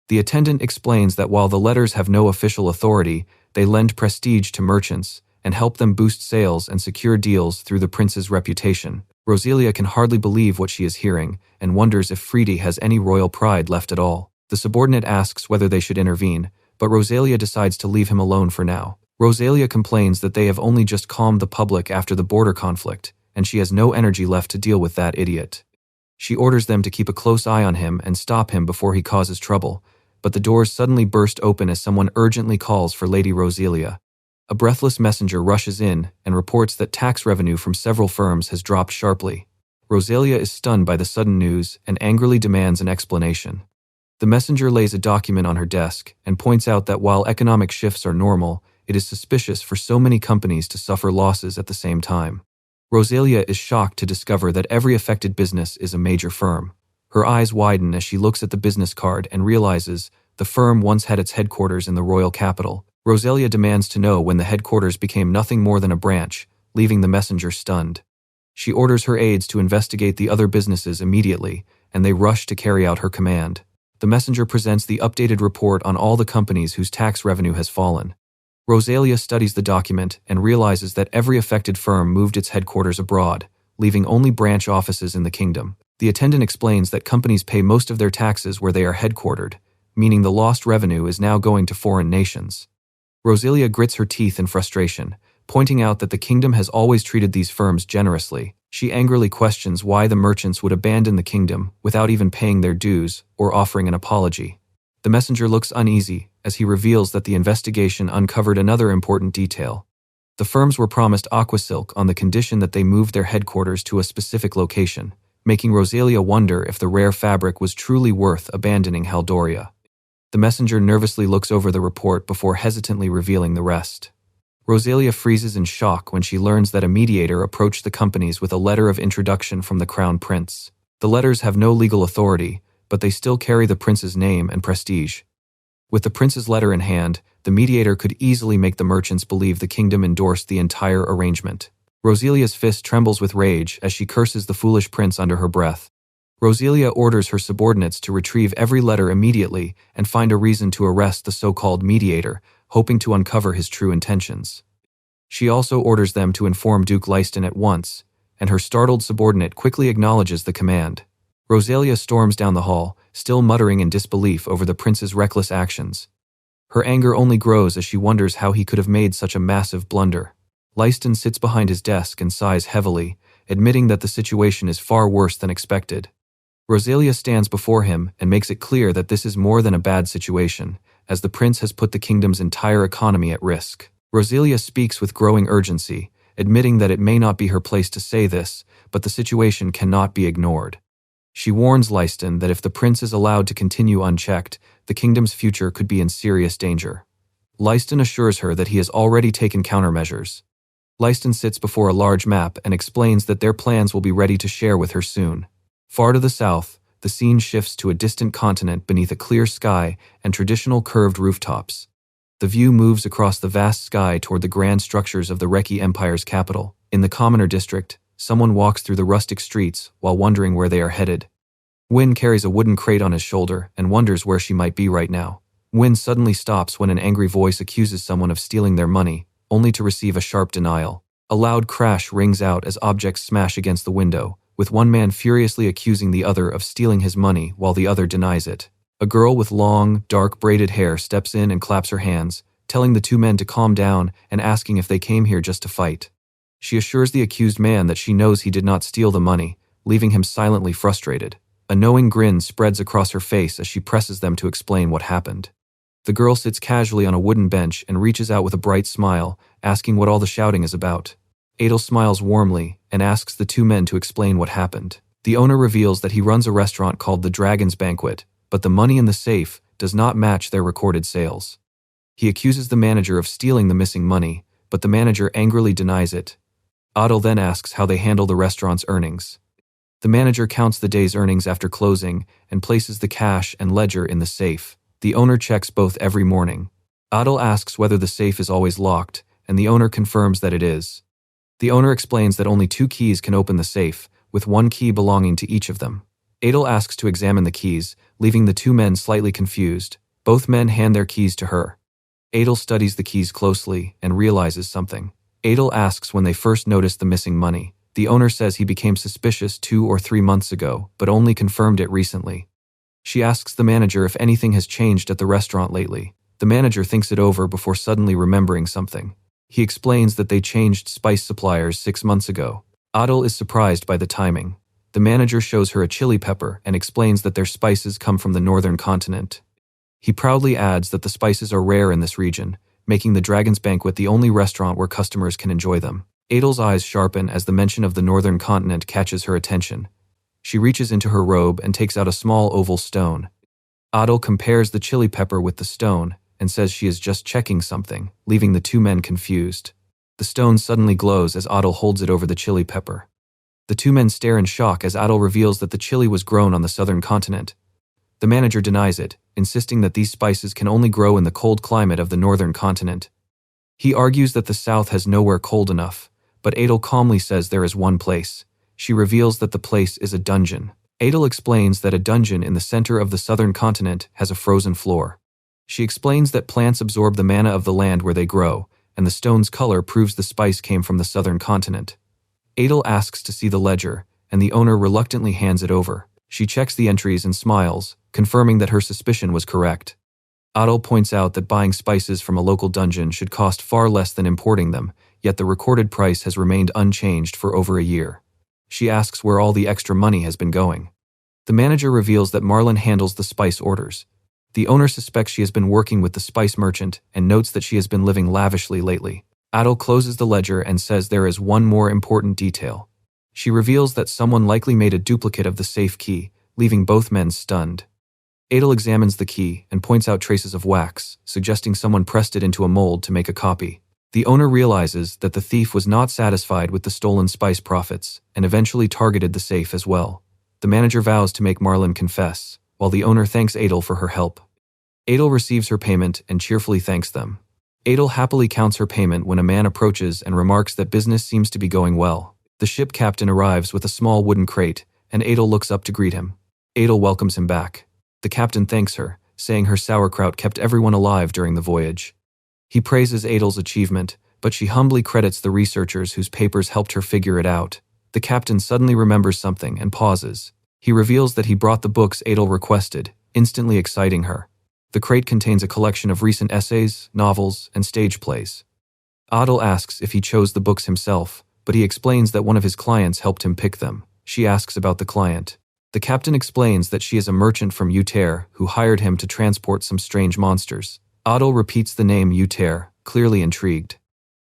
The attendant explains that while the letters have no official authority, they lend prestige to merchants and help them boost sales and secure deals through the prince's reputation. Rosalia can hardly believe what she is hearing and wonders if Friede has any royal pride left at all. The subordinate asks whether they should intervene, but Rosalia decides to leave him alone for now. Rosalia complains that they have only just calmed the public after the border conflict, and she has no energy left to deal with that idiot. She orders them to keep a close eye on him and stop him before he causes trouble, but the doors suddenly burst open as someone urgently calls for Lady Rosalia. A breathless messenger rushes in and reports that tax revenue from several firms has dropped sharply. Rosalia is stunned by the sudden news and angrily demands an explanation. The messenger lays a document on her desk and points out that while economic shifts are normal, it is suspicious for so many companies to suffer losses at the same time. Rosalia is shocked to discover that every affected business is a major firm. Her eyes widen as she looks at the business card and realizes the firm once had its headquarters in the royal capital. Rosalia demands to know when the headquarters became nothing more than a branch, leaving the messenger stunned. She orders her aides to investigate the other businesses immediately, and they rush to carry out her command. The messenger presents the updated report on all the companies whose tax revenue has fallen. Rosalia studies the document and realizes that every affected firm moved its headquarters abroad, leaving only branch offices in the kingdom. The attendant explains that companies pay most of their taxes where they are headquartered, meaning the lost revenue is now going to foreign nations. Rosalia grits her teeth in frustration, pointing out that the kingdom has always treated these firms generously. She angrily questions why the merchants would abandon the kingdom without even paying their dues or offering an apology. The messenger looks uneasy as he reveals that the investigation uncovered another important detail. The firms were promised aqua silk on the condition that they moved their headquarters to a specific location, making Rosalia wonder if the rare fabric was truly worth abandoning Haldoria. The messenger nervously looks over the report before hesitantly revealing the rest. Rosalia freezes in shock when she learns that a mediator approached the companies with a letter of introduction from the crown prince. The letters have no legal authority, but they still carry the prince's name and prestige. With the prince's letter in hand, the mediator could easily make the merchants believe the kingdom endorsed the entire arrangement. Rosalia's fist trembles with rage as she curses the foolish prince under her breath. Rosalia orders her subordinates to retrieve every letter immediately and find a reason to arrest the so-called mediator, hoping to uncover his true intentions. She also orders them to inform Duke Leiston at once, and her startled subordinate quickly acknowledges the command. Rosalia storms down the hall, still muttering in disbelief over the prince's reckless actions. Her anger only grows as she wonders how he could have made such a massive blunder. Leiston sits behind his desk and sighs heavily, admitting that the situation is far worse than expected. Rosalia stands before him and makes it clear that this is more than a bad situation, as the prince has put the kingdom's entire economy at risk. Rosalia speaks with growing urgency, admitting that it may not be her place to say this, but the situation cannot be ignored. She warns Leiston that if the prince is allowed to continue unchecked, the kingdom's future could be in serious danger. Leiston assures her that he has already taken countermeasures. Leiston sits before a large map and explains that their plans will be ready to share with her soon. Far to the south, the scene shifts to a distant continent beneath a clear sky and traditional curved rooftops. The view moves across the vast sky toward the grand structures of the Reki Empire's capital. In the commoner district, someone walks through the rustic streets while wondering where they are headed. Win carries a wooden crate on his shoulder and wonders where she might be right now. Win suddenly stops when an angry voice accuses someone of stealing their money, only to receive a sharp denial. A loud crash rings out as objects smash against the window, with one man furiously accusing the other of stealing his money while the other denies it. A girl with long, dark braided hair steps in and claps her hands, telling the two men to calm down and asking if they came here just to fight. She assures the accused man that she knows he did not steal the money, leaving him silently frustrated. A knowing grin spreads across her face as she presses them to explain what happened. The girl sits casually on a wooden bench and reaches out with a bright smile, asking what all the shouting is about. Adel smiles warmly and asks the two men to explain what happened. The owner reveals that he runs a restaurant called the Dragon's Banquet, but the money in the safe does not match their recorded sales. He accuses the manager of stealing the missing money, but the manager angrily denies it. Adel then asks how they handle the restaurant's earnings. The manager counts the day's earnings after closing and places the cash and ledger in the safe. The owner checks both every morning. Adel asks whether the safe is always locked, and the owner confirms that it is. The owner explains that only 2 keys can open the safe, with 1 key belonging to each of them. Adel asks to examine the keys, leaving the 2 men slightly confused. Both men hand their keys to her. Adel studies the keys closely and realizes something. Adel asks when they first noticed the missing money. The owner says he became suspicious 2 or 3 months ago, but only confirmed it recently. She asks the manager if anything has changed at the restaurant lately. The manager thinks it over before suddenly remembering something. He explains that they changed spice suppliers 6 months ago. Adel is surprised by the timing. The manager shows her a chili pepper and explains that their spices come from the northern continent. He proudly adds that the spices are rare in this region, making the Dragon's Banquet the only restaurant where customers can enjoy them. Adel's eyes sharpen as the mention of the northern continent catches her attention. She reaches into her robe and takes out a small oval stone. Adel compares the chili pepper with the stone and says she is just checking something, leaving the 2 men confused. The stone suddenly glows as Adel holds it over the chili pepper. The 2 men stare in shock as Adel reveals that the chili was grown on the southern continent. The manager denies it, insisting that these spices can only grow in the cold climate of the northern continent. He argues that the south has nowhere cold enough, but Adel calmly says there is one place. She reveals that the place is a dungeon. Adel explains that a dungeon in the center of the southern continent has a frozen floor. She explains that plants absorb the mana of the land where they grow, and the stone's color proves the spice came from the southern continent. Adel asks to see the ledger, and the owner reluctantly hands it over. She checks the entries and smiles, confirming that her suspicion was correct. Adel points out that buying spices from a local dungeon should cost far less than importing them, yet the recorded price has remained unchanged for over a year. She asks where all the extra money has been going. The manager reveals that Marlon handles the spice orders. The owner suspects she has been working with the spice merchant and notes that she has been living lavishly lately. Adel closes the ledger and says there is one more important detail. She reveals that someone likely made a duplicate of the safe key, leaving both men stunned. Adel examines the key and points out traces of wax, suggesting someone pressed it into a mold to make a copy. The owner realizes that the thief was not satisfied with the stolen spice profits and eventually targeted the safe as well. The manager vows to make Marlon confess, while the owner thanks Adel for her help. Adel receives her payment and cheerfully thanks them. Adel happily counts her payment when a man approaches and remarks that business seems to be going well. The ship captain arrives with a small wooden crate, and Adel looks up to greet him. Adel welcomes him back. The captain thanks her, saying her sauerkraut kept everyone alive during the voyage. He praises Adel's achievement, but she humbly credits the researchers whose papers helped her figure it out. The captain suddenly remembers something and pauses. He reveals that he brought the books Adel requested, instantly exciting her. The crate contains a collection of recent essays, novels, and stage plays. Adel asks if he chose the books himself, but he explains that one of his clients helped him pick them. She asks about the client. The captain explains that she is a merchant from Uter who hired him to transport some strange monsters. Adel repeats the name Uter, clearly intrigued.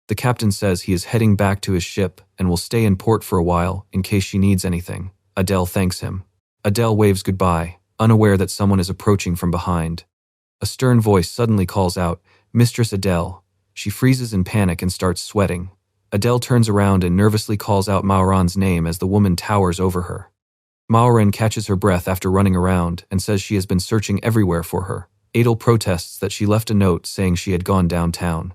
The captain says he is heading back to his ship and will stay in port for a while in case she needs anything. Adel thanks him. Adel waves goodbye, unaware that someone is approaching from behind. A stern voice suddenly calls out, "Mistress Adel." She freezes in panic and starts sweating. Adel turns around and nervously calls out Maoran's name as the woman towers over her. Maoran catches her breath after running around and says she has been searching everywhere for her. Adel protests that she left a note saying she had gone downtown.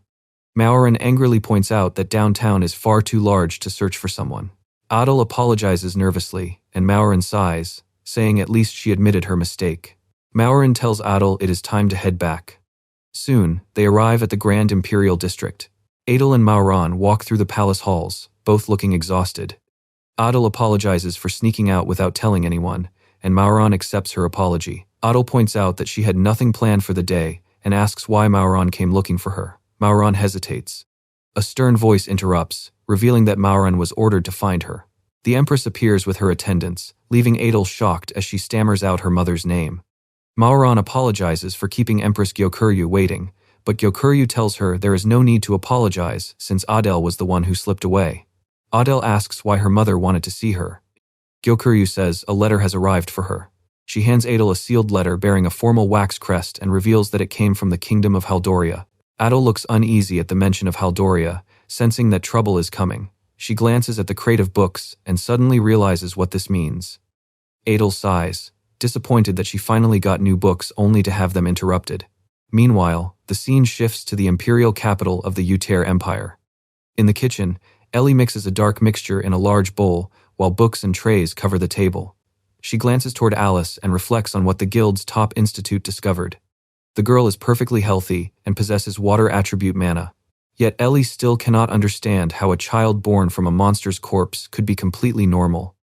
Maoran angrily points out that downtown is far too large to search for someone. Adel apologizes nervously, and Maoran sighs, saying at least she admitted her mistake. Maoran tells Adel it is time to head back. Soon, they arrive at the Grand Imperial District. Adel and Maoran walk through the palace halls, both looking exhausted. Adel apologizes for sneaking out without telling anyone, and Maoran accepts her apology. Adel points out that she had nothing planned for the day and asks why Maoran came looking for her. Maoran hesitates. A stern voice interrupts, revealing that Maoran was ordered to find her. The Empress appears with her attendants, leaving Adel shocked as she stammers out her mother's name. Maoran apologizes for keeping Empress Gyokuryu waiting, but Gyokuryu tells her there is no need to apologize since Adel was the one who slipped away. Adel asks why her mother wanted to see her. Gyokuryu says a letter has arrived for her. She hands Adel a sealed letter bearing a formal wax crest and reveals that it came from the kingdom of Haldoria. Adel looks uneasy at the mention of Haldoria, sensing that trouble is coming. She glances at the crate of books and suddenly realizes what this means. Adel sighs, disappointed that she finally got new books only to have them interrupted. Meanwhile, the scene shifts to the imperial capital of the Utair Empire. In the kitchen, Ellie mixes a dark mixture in a large bowl, while books and trays cover the table. She glances toward Alice and reflects on what the guild's top institute discovered. The girl is perfectly healthy and possesses water attribute mana. Yet Ellie still cannot understand how a child born from a monster's corpse could be completely normal.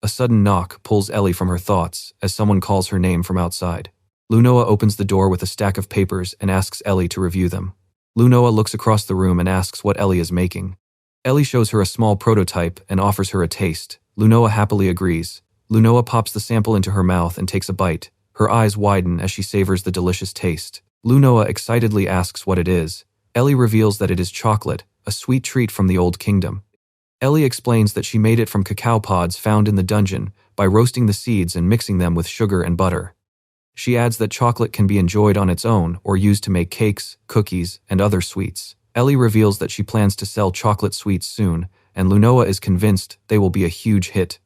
A sudden knock pulls Ellie from her thoughts as someone calls her name from outside. Lunoa opens the door with a stack of papers and asks Ellie to review them. Lunoa looks across the room and asks what Ellie is making. Ellie shows her a small prototype and offers her a taste. Lunoa happily agrees. Lunoa pops the sample into her mouth and takes a bite. Her eyes widen as she savors the delicious taste. Lunoa excitedly asks what it is. Ellie reveals that it is chocolate, a sweet treat from the Old Kingdom. Ellie explains that she made it from cacao pods found in the dungeon by roasting the seeds and mixing them with sugar and butter. She adds that chocolate can be enjoyed on its own or used to make cakes, cookies, and other sweets. Ellie reveals that she plans to sell chocolate sweets soon, and Lunoa is convinced they will be a huge hit.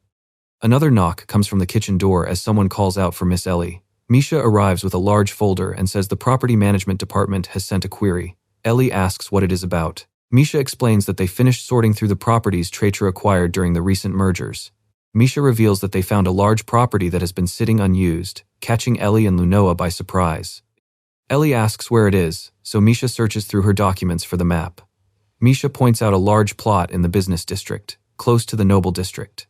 Another knock comes from the kitchen door as someone calls out for Miss Ellie. Misha arrives with a large folder and says the property management department has sent a query. Ellie asks what it is about. Misha explains that they finished sorting through the properties Traitor acquired during the recent mergers. Misha reveals that they found a large property that has been sitting unused, catching Ellie and Lunoa by surprise. Ellie asks where it is, so Misha searches through her documents for the map. Misha points out a large plot in the business district, close to the noble district.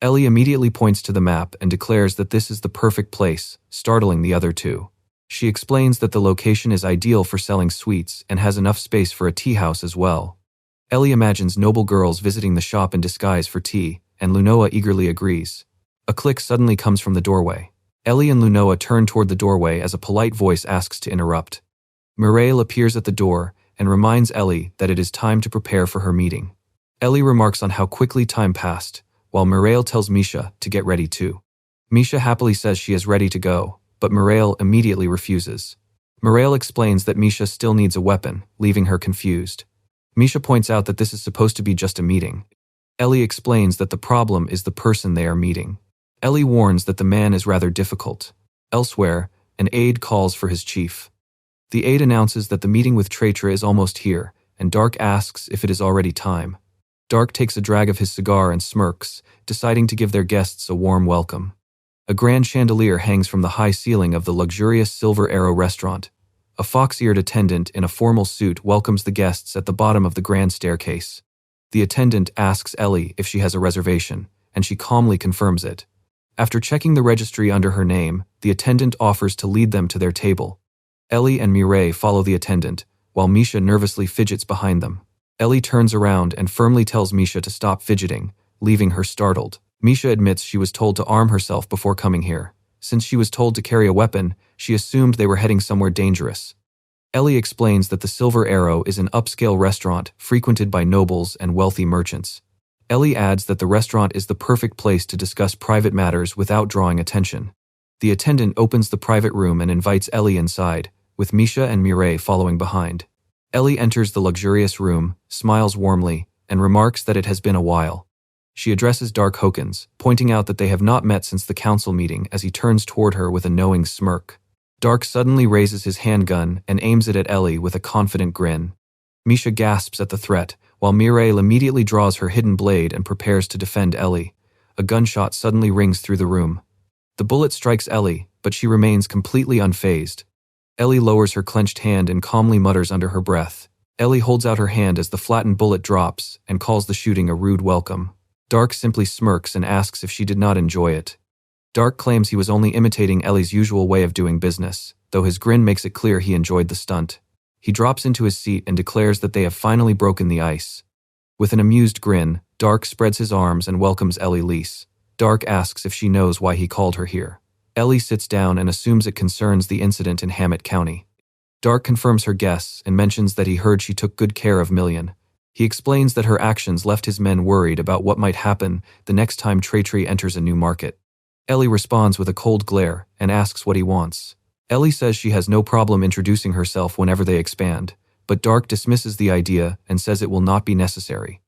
Ellie immediately points to the map and declares that this is the perfect place, startling the other two. She explains that the location is ideal for selling sweets and has enough space for a tea house as well. Ellie imagines noble girls visiting the shop in disguise for tea, and Lunoa eagerly agrees. A click suddenly comes from the doorway. Ellie and Lunoa turn toward the doorway as a polite voice asks to interrupt. Mireille appears at the door and reminds Ellie that it is time to prepare for her meeting. Ellie remarks on how quickly time passed, while Mireille tells Misha to get ready too. Misha happily says she is ready to go, but Mireille immediately refuses. Mireille explains that Misha still needs a weapon, leaving her confused. Misha points out that this is supposed to be just a meeting. Ellie explains that the problem is the person they are meeting. Ellie warns that the man is rather difficult. Elsewhere, an aide calls for his chief. The aide announces that the meeting with Traitor is almost here, and Dark asks if it is already time. Dark takes a drag of his cigar and smirks, deciding to give their guests a warm welcome. A grand chandelier hangs from the high ceiling of the luxurious Silver Arrow restaurant. A fox-eared attendant in a formal suit welcomes the guests at the bottom of the grand staircase. The attendant asks Ellie if she has a reservation, and she calmly confirms it. After checking the registry under her name, the attendant offers to lead them to their table. Ellie and Mireille follow the attendant, while Misha nervously fidgets behind them. Ellie turns around and firmly tells Misha to stop fidgeting, leaving her startled. Misha admits she was told to arm herself before coming here. Since she was told to carry a weapon, she assumed they were heading somewhere dangerous. Ellie explains that the Silver Arrow is an upscale restaurant frequented by nobles and wealthy merchants. Ellie adds that the restaurant is the perfect place to discuss private matters without drawing attention. The attendant opens the private room and invites Ellie inside, with Misha and Mireille following behind. Ellie enters the luxurious room, smiles warmly, and remarks that it has been a while. She addresses Dark Hokins, pointing out that they have not met since the council meeting as he turns toward her with a knowing smirk. Dark suddenly raises his handgun and aims it at Ellie with a confident grin. Misha gasps at the threat, while Mireille immediately draws her hidden blade and prepares to defend Ellie. A gunshot suddenly rings through the room. The bullet strikes Ellie, but she remains completely unfazed. Ellie lowers her clenched hand and calmly mutters under her breath. Ellie holds out her hand as the flattened bullet drops and calls the shooting a rude welcome. Dark simply smirks and asks if she did not enjoy it. Dark claims he was only imitating Ellie's usual way of doing business, though his grin makes it clear he enjoyed the stunt. He drops into his seat and declares that they have finally broken the ice. With an amused grin, Dark spreads his arms and welcomes Ellie Lease. Dark asks if she knows why he called her here. Ellie sits down and assumes it concerns the incident in Hammett County. Dark confirms her guess and mentions that he heard she took good care of Million. He explains that her actions left his men worried about what might happen the next time Trey enters a new market. Ellie responds with a cold glare and asks what he wants. Ellie says she has no problem introducing herself whenever they expand, but Dark dismisses the idea and says it will not be necessary.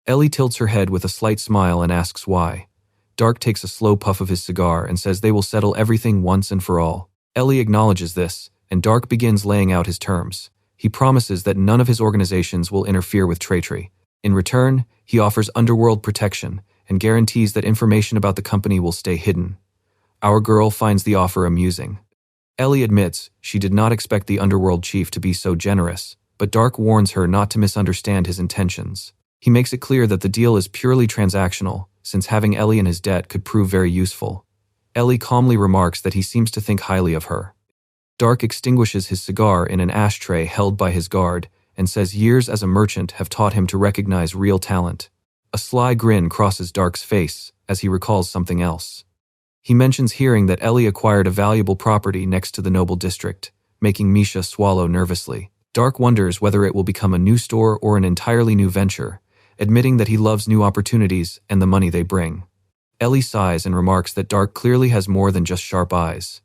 Ellie tilts her head with a slight smile and asks why. Dark takes a slow puff of his cigar and says they will settle everything once and for all. Ellie acknowledges this, and Dark begins laying out his terms. He promises that none of his organizations will interfere with Trey. In return, he offers underworld protection and guarantees that information about the company will stay hidden. Our girl finds the offer amusing. Ellie admits she did not expect the underworld chief to be so generous, but Dark warns her not to misunderstand his intentions. He makes it clear that the deal is purely transactional, since having Ellie in his debt could prove very useful. Ellie calmly remarks that he seems to think highly of her. Dark extinguishes his cigar in an ashtray held by his guard and says years as a merchant have taught him to recognize real talent. A sly grin crosses Dark's face as he recalls something else. He mentions hearing that Ellie acquired a valuable property next to the noble district, making Misha swallow nervously. Dark wonders whether it will become a new store or an entirely new venture, admitting that he loves new opportunities and the money they bring. Ellie sighs and remarks that Dark clearly has more than just sharp eyes.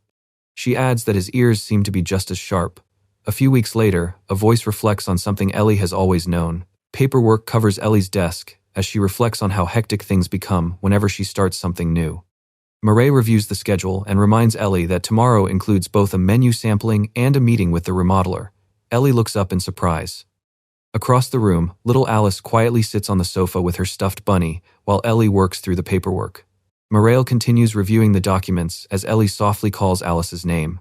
She adds that his ears seem to be just as sharp. A few weeks later, a voice reflects on something Ellie has always known. Paperwork covers Ellie's desk as she reflects on how hectic things become whenever she starts something new. Mireille reviews the schedule and reminds Ellie that tomorrow includes both a menu sampling and a meeting with the remodeler. Ellie looks up in surprise. Across the room, little Alice quietly sits on the sofa with her stuffed bunny while Ellie works through the paperwork. Mireille continues reviewing the documents as Ellie softly calls Alice's name.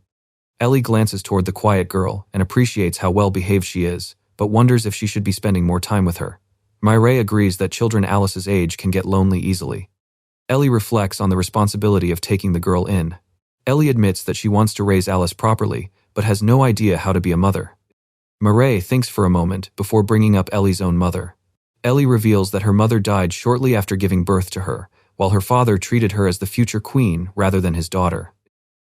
Ellie glances toward the quiet girl and appreciates how well behaved she is, but wonders if she should be spending more time with her. Mireille agrees that children Alice's age can get lonely easily. Ellie reflects on the responsibility of taking the girl in. Ellie admits that she wants to raise Alice properly, but has no idea how to be a mother. Mireille thinks for a moment before bringing up Ellie's own mother. Ellie reveals that her mother died shortly after giving birth to her, while her father treated her as the future queen rather than his daughter.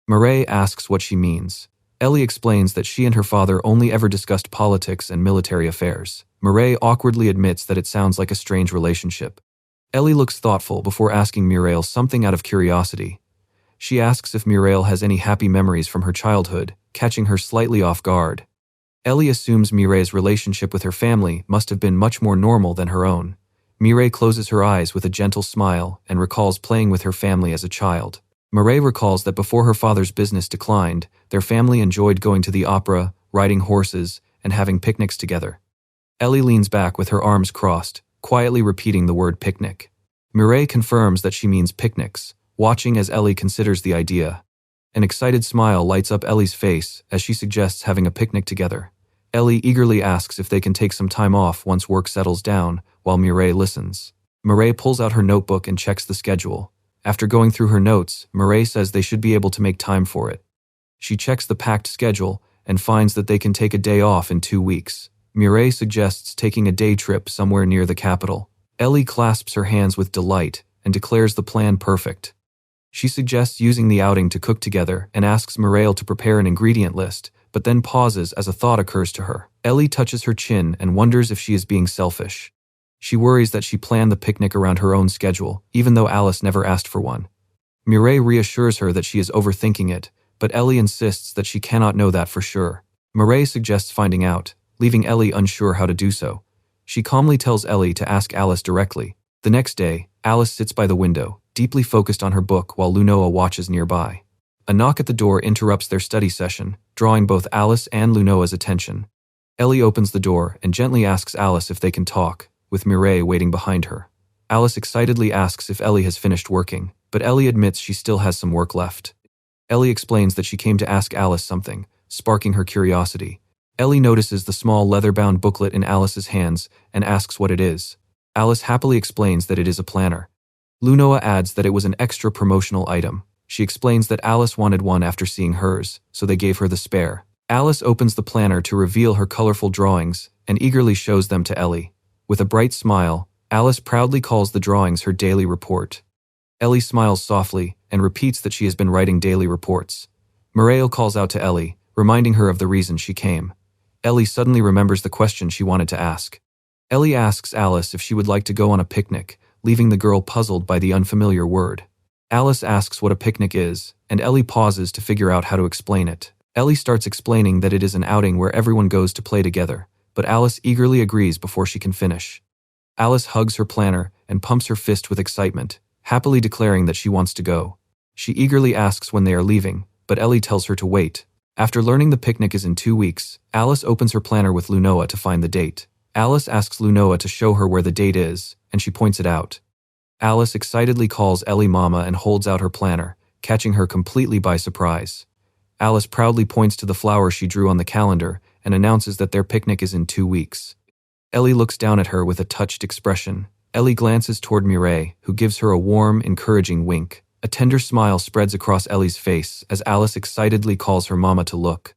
Mireille asks what she means. Ellie explains that she and her father only ever discussed politics and military affairs. Mireille awkwardly admits that it sounds like a strange relationship. Ellie looks thoughtful before asking Mireille something out of curiosity. She asks if Mireille has any happy memories from her childhood, catching her slightly off guard. Ellie assumes Mireille's relationship with her family must have been much more normal than her own. Mireille closes her eyes with a gentle smile and recalls playing with her family as a child. Mireille recalls that before her father's business declined, their family enjoyed going to the opera, riding horses, and having picnics together. Ellie leans back with her arms crossed, quietly repeating the word picnic. Mireille confirms that she means picnics, watching as Ellie considers the idea. An excited smile lights up Ellie's face as she suggests having a picnic together. Ellie eagerly asks if they can take some time off once work settles down, while Mireille listens. Mireille pulls out her notebook and checks the schedule. After going through her notes, Mireille says they should be able to make time for it. She checks the packed schedule and finds that they can take a day off in 2 weeks. Mireille suggests taking a day trip somewhere near the capital. Ellie clasps her hands with delight and declares the plan perfect. She suggests using the outing to cook together and asks Mireille to prepare an ingredient list, but then pauses as a thought occurs to her. Ellie touches her chin and wonders if she is being selfish. She worries that she planned the picnic around her own schedule, even though Alice never asked for one. Mireille reassures her that she is overthinking it, but Ellie insists that she cannot know that for sure. Mireille suggests finding out, leaving Ellie unsure how to do so. She calmly tells Ellie to ask Alice directly. The next day, Alice sits by the window, deeply focused on her book while Lunoa watches nearby. A knock at the door interrupts their study session, drawing both Alice and Lunoa's attention. Ellie opens the door and gently asks Alice if they can talk, with Mireille waiting behind her. Alice excitedly asks if Ellie has finished working, but Ellie admits she still has some work left. Ellie explains that she came to ask Alice something, sparking her curiosity. Ellie notices the small leather-bound booklet in Alice's hands and asks what it is. Alice happily explains that it is a planner. Lunoa adds that it was an extra promotional item. She explains that Alice wanted one after seeing hers, so they gave her the spare. Alice opens the planner to reveal her colorful drawings and eagerly shows them to Ellie. With a bright smile, Alice proudly calls the drawings her daily report. Ellie smiles softly and repeats that she has been writing daily reports. Mireille calls out to Ellie, reminding her of the reason she came. Ellie suddenly remembers the question she wanted to ask. Ellie asks Alice if she would like to go on a picnic, leaving the girl puzzled by the unfamiliar word. Alice asks what a picnic is, and Ellie pauses to figure out how to explain it. Ellie starts explaining that it is an outing where everyone goes to play together, but Alice eagerly agrees before she can finish. Alice hugs her planner and pumps her fist with excitement, happily declaring that she wants to go. She eagerly asks when they are leaving, but Ellie tells her to wait. After learning the picnic is in 2 weeks, Alice opens her planner with Lunoa to find the date. Alice asks Lunoa to show her where the date is, and she points it out. Alice excitedly calls Ellie Mama and holds out her planner, catching her completely by surprise. Alice proudly points to the flower she drew on the calendar and announces that their picnic is in 2 weeks. Ellie looks down at her with a touched expression. Ellie glances toward Mireille, who gives her a warm, encouraging wink. A tender smile spreads across Ellie's face as Alice excitedly calls her mama to look.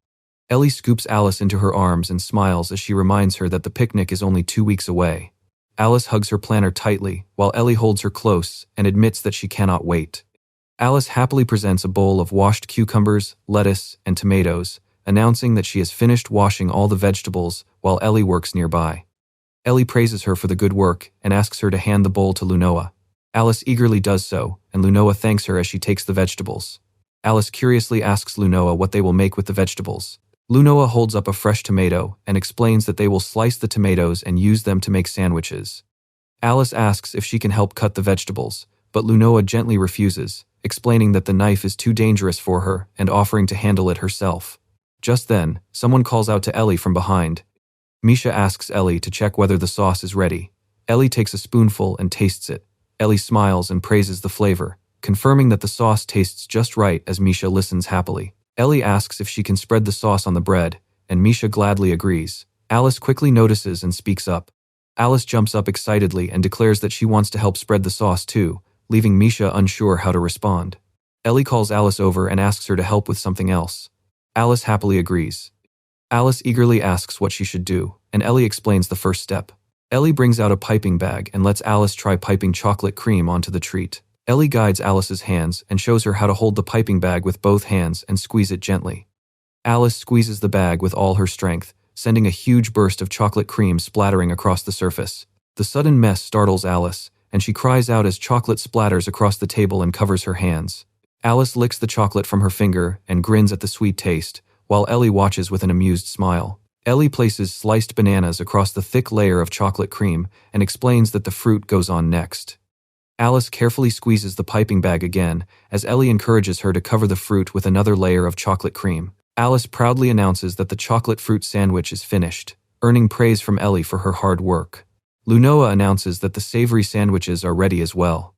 Ellie scoops Alice into her arms and smiles as she reminds her that the picnic is only 2 weeks away. Alice hugs her planner tightly, while Ellie holds her close and admits that she cannot wait. Alice happily presents a bowl of washed cucumbers, lettuce, and tomatoes, announcing that she has finished washing all the vegetables while Ellie works nearby. Ellie praises her for the good work and asks her to hand the bowl to Lunoa. Alice eagerly does so, and Lunoa thanks her as she takes the vegetables. Alice curiously asks Lunoa what they will make with the vegetables. Lunoa holds up a fresh tomato and explains that they will slice the tomatoes and use them to make sandwiches. Alice asks if she can help cut the vegetables, but Lunoa gently refuses, explaining that the knife is too dangerous for her and offering to handle it herself. Just then, someone calls out to Ellie from behind. Misha asks Ellie to check whether the sauce is ready. Ellie takes a spoonful and tastes it. Ellie smiles and praises the flavor, confirming that the sauce tastes just right as Misha listens happily. Ellie asks if she can spread the sauce on the bread, and Misha gladly agrees. Alice quickly notices and speaks up. Alice jumps up excitedly and declares that she wants to help spread the sauce too, leaving Misha unsure how to respond. Ellie calls Alice over and asks her to help with something else. Alice happily agrees. Alice eagerly asks what she should do, and Ellie explains the first step. Ellie brings out a piping bag and lets Alice try piping chocolate cream onto the treat. Ellie guides Alice's hands and shows her how to hold the piping bag with both hands and squeeze it gently. Alice squeezes the bag with all her strength, sending a huge burst of chocolate cream splattering across the surface. The sudden mess startles Alice, and she cries out as chocolate splatters across the table and covers her hands. Alice licks the chocolate from her finger and grins at the sweet taste, while Ellie watches with an amused smile. Ellie places sliced bananas across the thick layer of chocolate cream and explains that the fruit goes on next. Alice carefully squeezes the piping bag again as Ellie encourages her to cover the fruit with another layer of chocolate cream. Alice proudly announces that the chocolate fruit sandwich is finished, earning praise from Ellie for her hard work. Lunoa announces that the savory sandwiches are ready as well.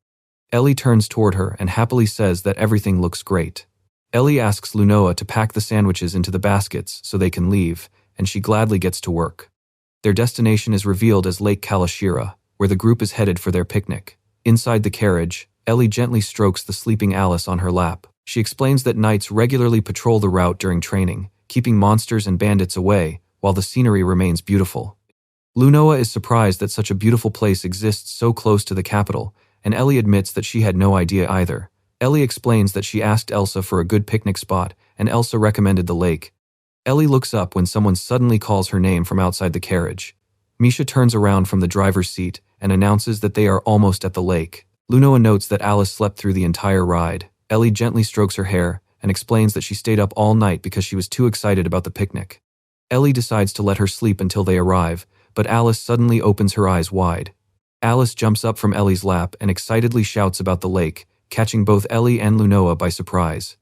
Ellie turns toward her and happily says that everything looks great. Ellie asks Lunoa to pack the sandwiches into the baskets so they can leave, and she gladly gets to work. Their destination is revealed as Lake Kalashira, where the group is headed for their picnic. Inside the carriage, Ellie gently strokes the sleeping Alice on her lap. She explains that knights regularly patrol the route during training, keeping monsters and bandits away, while the scenery remains beautiful. Lunoa is surprised that such a beautiful place exists so close to the capital, and Ellie admits that she had no idea either. Ellie explains that she asked Elsa for a good picnic spot, and Elsa recommended the lake. Ellie looks up when someone suddenly calls her name from outside the carriage. Misha turns around from the driver's seat and announces that they are almost at the lake. Lunoa notes that Alice slept through the entire ride. Ellie gently strokes her hair and explains that she stayed up all night because she was too excited about the picnic. Ellie decides to let her sleep until they arrive, but Alice suddenly opens her eyes wide. Alice jumps up from Ellie's lap and excitedly shouts about the lake, catching both Ellie and Lunoa by surprise.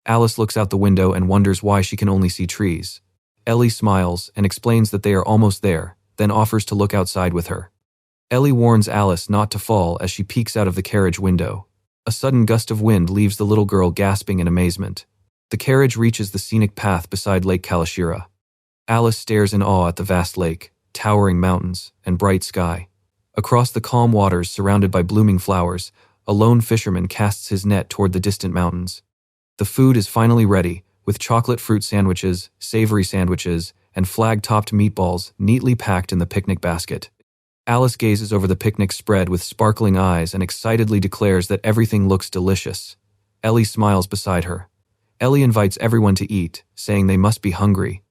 Alice looks out the window and wonders why she can only see trees. Ellie smiles and explains that they are almost there, then offers to look outside with her. Ellie warns Alice not to fall as she peeks out of the carriage window. A sudden gust of wind leaves the little girl gasping in amazement. The carriage reaches the scenic path beside Lake Kalashira. Alice stares in awe at the vast lake, towering mountains, and bright sky. Across the calm waters surrounded by blooming flowers, a lone fisherman casts his net toward the distant mountains. The food is finally ready, with chocolate fruit sandwiches, savory sandwiches, and flag-topped meatballs neatly packed in the picnic basket. Alice gazes over the picnic spread with sparkling eyes and excitedly declares that everything looks delicious. Ellie smiles beside her. Ellie invites everyone to eat, saying they must be hungry.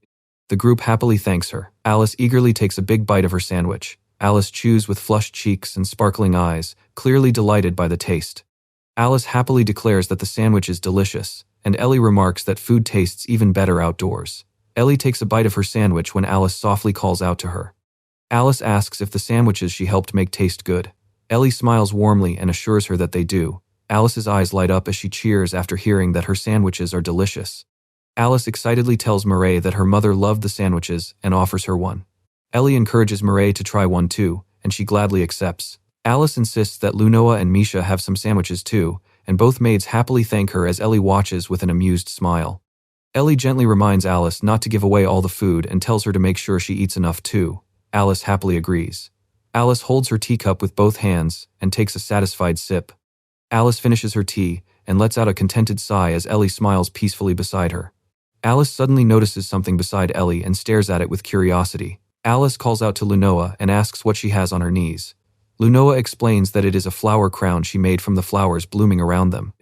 The group happily thanks her. Alice eagerly takes a big bite of her sandwich. Alice chews with flushed cheeks and sparkling eyes, clearly delighted by the taste. Alice happily declares that the sandwich is delicious, and Ellie remarks that food tastes even better outdoors. Ellie takes a bite of her sandwich when Alice softly calls out to her. Alice asks if the sandwiches she helped make taste good. Ellie smiles warmly and assures her that they do. Alice's eyes light up as she cheers after hearing that her sandwiches are delicious. Alice excitedly tells Mireille that her mother loved the sandwiches and offers her one. Ellie encourages Mireille to try one too, and she gladly accepts. Alice insists that Lunoa and Misha have some sandwiches too, and both maids happily thank her as Ellie watches with an amused smile. Ellie gently reminds Alice not to give away all the food and tells her to make sure she eats enough too. Alice happily agrees. Alice holds her teacup with both hands and takes a satisfied sip. Alice finishes her tea and lets out a contented sigh as Ellie smiles peacefully beside her. Alice suddenly notices something beside Ellie and stares at it with curiosity. Alice calls out to Lunoa and asks what she has on her knees. Lunoa explains that it is a flower crown she made from the flowers blooming around them.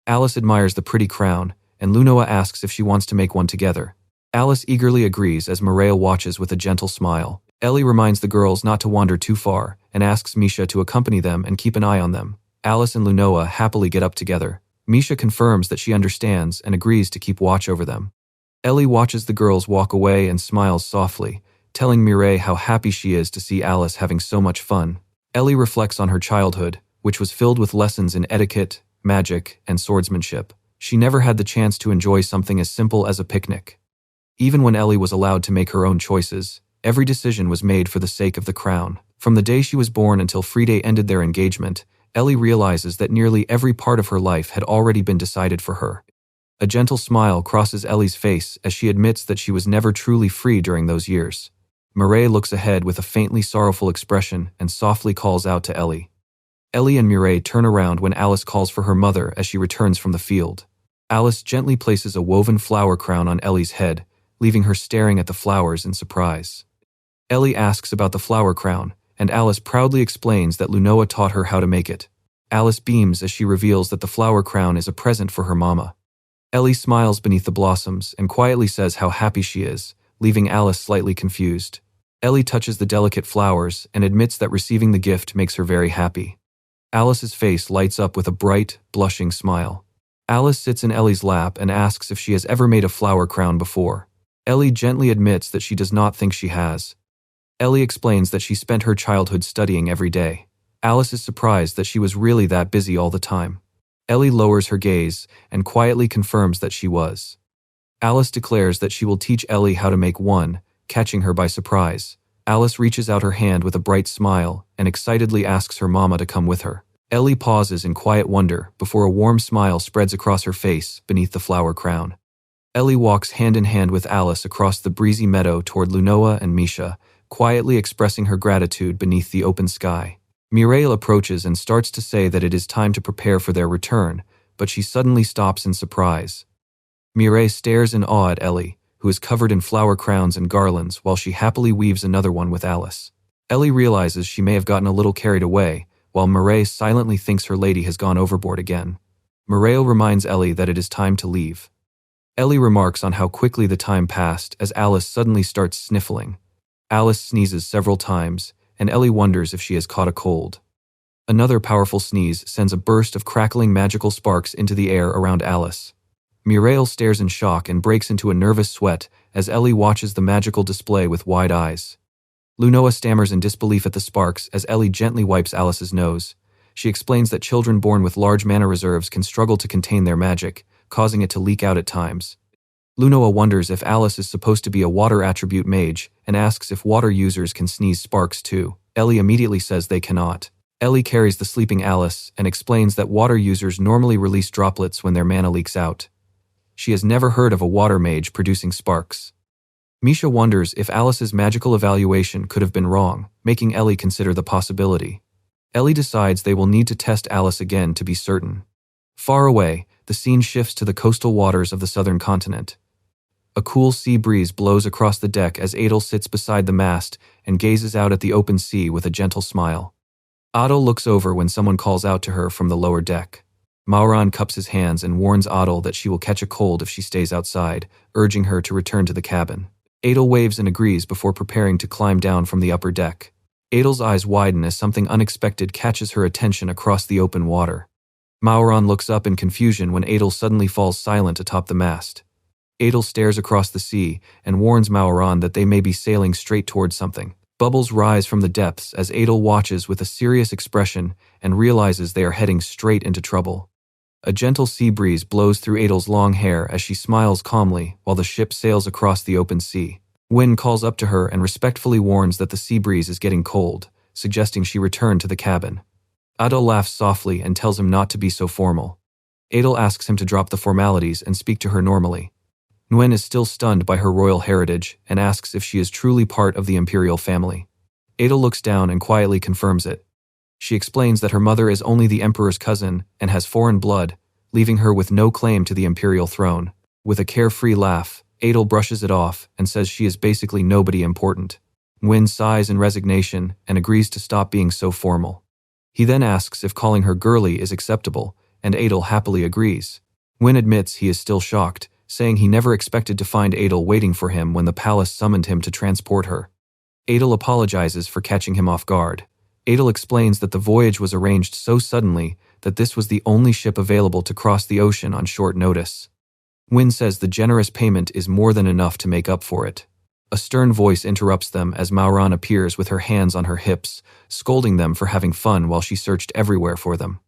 Alice admires the pretty crown, and Lunoa asks if she wants to make one together. Alice eagerly agrees as Mireille watches with a gentle smile. Ellie reminds the girls not to wander too far and asks Misha to accompany them and keep an eye on them. Alice and Lunoa happily get up together. Misha confirms that she understands and agrees to keep watch over them. Ellie watches the girls walk away and smiles softly, telling Mireille how happy she is to see Alice having so much fun. Ellie reflects on her childhood, which was filled with lessons in etiquette, magic, and swordsmanship. She never had the chance to enjoy something as simple as a picnic. Even when Ellie was allowed to make her own choices, every decision was made for the sake of the crown. From the day she was born until Friday ended their engagement, Ellie realizes that nearly every part of her life had already been decided for her. A gentle smile crosses Ellie's face as she admits that she was never truly free during those years. Mireille looks ahead with a faintly sorrowful expression and softly calls out to Ellie. Ellie and Mireille turn around when Alice calls for her mother as she returns from the field. Alice gently places a woven flower crown on Ellie's head, leaving her staring at the flowers in surprise. Ellie asks about the flower crown, and Alice proudly explains that Lunoa taught her how to make it. Alice beams as she reveals that the flower crown is a present for her mama. Ellie smiles beneath the blossoms and quietly says how happy she is, leaving Alice slightly confused. Ellie touches the delicate flowers and admits that receiving the gift makes her very happy. Alice's face lights up with a bright, blushing smile. Alice sits in Ellie's lap and asks if she has ever made a flower crown before. Ellie gently admits that she does not think she has. Ellie explains that she spent her childhood studying every day. Alice is surprised that she was really that busy all the time. Ellie lowers her gaze and quietly confirms that she was. Alice declares that she will teach Ellie how to make one, catching her by surprise. Alice reaches out her hand with a bright smile and excitedly asks her mama to come with her. Ellie pauses in quiet wonder before a warm smile spreads across her face beneath the flower crown. Ellie walks hand in hand with Alice across the breezy meadow toward Lunoa and Misha, quietly expressing her gratitude beneath the open sky. Mireille approaches and starts to say that it is time to prepare for their return, but she suddenly stops in surprise. Mireille stares in awe at Ellie, who is covered in flower crowns and garlands while she happily weaves another one with Alice. Ellie realizes she may have gotten a little carried away, while Mireille silently thinks her lady has gone overboard again. Mireille reminds Ellie that it is time to leave. Ellie remarks on how quickly the time passed as Alice suddenly starts sniffling. Alice sneezes several times, and Ellie wonders if she has caught a cold. Another powerful sneeze sends a burst of crackling magical sparks into the air around Alice. Mireille stares in shock and breaks into a nervous sweat as Ellie watches the magical display with wide eyes. Lunoa stammers in disbelief at the sparks as Ellie gently wipes Alice's nose. She explains that children born with large mana reserves can struggle to contain their magic, causing it to leak out at times. Lunoa wonders if Alice is supposed to be a water attribute mage and asks if water users can sneeze sparks too. Ellie immediately says they cannot. Ellie carries the sleeping Alice and explains that water users normally release droplets when their mana leaks out. She has never heard of a water mage producing sparks. Misha wonders if Alice's magical evaluation could have been wrong, making Ellie consider the possibility. Ellie decides they will need to test Alice again to be certain. Far away, the scene shifts to the coastal waters of the southern continent. A cool sea breeze blows across the deck as Adel sits beside the mast and gazes out at the open sea with a gentle smile. Adel looks over when someone calls out to her from the lower deck. Mauran cups his hands and warns Adel that she will catch a cold if she stays outside, urging her to return to the cabin. Adel waves and agrees before preparing to climb down from the upper deck. Adel's eyes widen as something unexpected catches her attention across the open water. Mauran looks up in confusion when Adel suddenly falls silent atop the mast. Adel stares across the sea and warns Mauran that they may be sailing straight towards something. Bubbles rise from the depths as Adel watches with a serious expression and realizes they are heading straight into trouble. A gentle sea breeze blows through Adel's long hair as she smiles calmly while the ship sails across the open sea. Wynn calls up to her and respectfully warns that the sea breeze is getting cold, suggesting she return to the cabin. Adel laughs softly and tells him not to be so formal. Adel asks him to drop the formalities and speak to her normally. Nguyen is still stunned by her royal heritage and asks if she is truly part of the imperial family. Adel looks down and quietly confirms it. She explains that her mother is only the emperor's cousin and has foreign blood, leaving her with no claim to the imperial throne. With a carefree laugh, Adel brushes it off and says she is basically nobody important. Nguyen sighs in resignation and agrees to stop being so formal. He then asks if calling her girly is acceptable, and Adel happily agrees. Nguyen admits he is still shocked, saying he never expected to find Adel waiting for him when the palace summoned him to transport her. Adel apologizes for catching him off guard. Adel explains that the voyage was arranged so suddenly that this was the only ship available to cross the ocean on short notice. Nguyen says the generous payment is more than enough to make up for it. A stern voice interrupts them as Mauran appears with her hands on her hips, scolding them for having fun while she searched everywhere for them.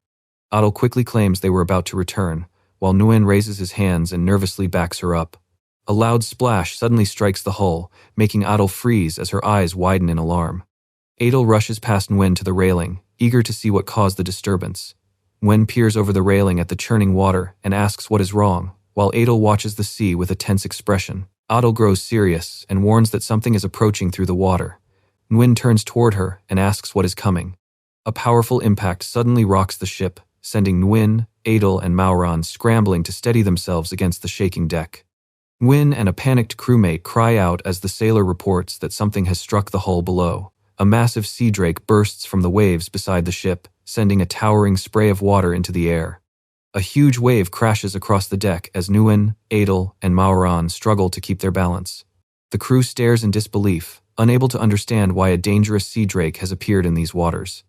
Adel quickly claims they were about to return, while Nguyen raises his hands and nervously backs her up. A loud splash suddenly strikes the hull, making Adel freeze as her eyes widen in alarm. Adel rushes past Nguyen to the railing, eager to see what caused the disturbance. Nguyen peers over the railing at the churning water and asks what is wrong, while Adel watches the sea with a tense expression. Adel grows serious and warns that something is approaching through the water. Nguyen turns toward her and asks what is coming. A powerful impact suddenly rocks the ship, sending Nguyen, Adel, and Mauran scrambling to steady themselves against the shaking deck. Nguyen and a panicked crewmate cry out as the sailor reports that something has struck the hull below. A massive sea drake bursts from the waves beside the ship, sending a towering spray of water into the air. A huge wave crashes across the deck as Nguyen, Adel, and Mauran struggle to keep their balance. The crew stares in disbelief, unable to understand why a dangerous sea drake has appeared in these waters.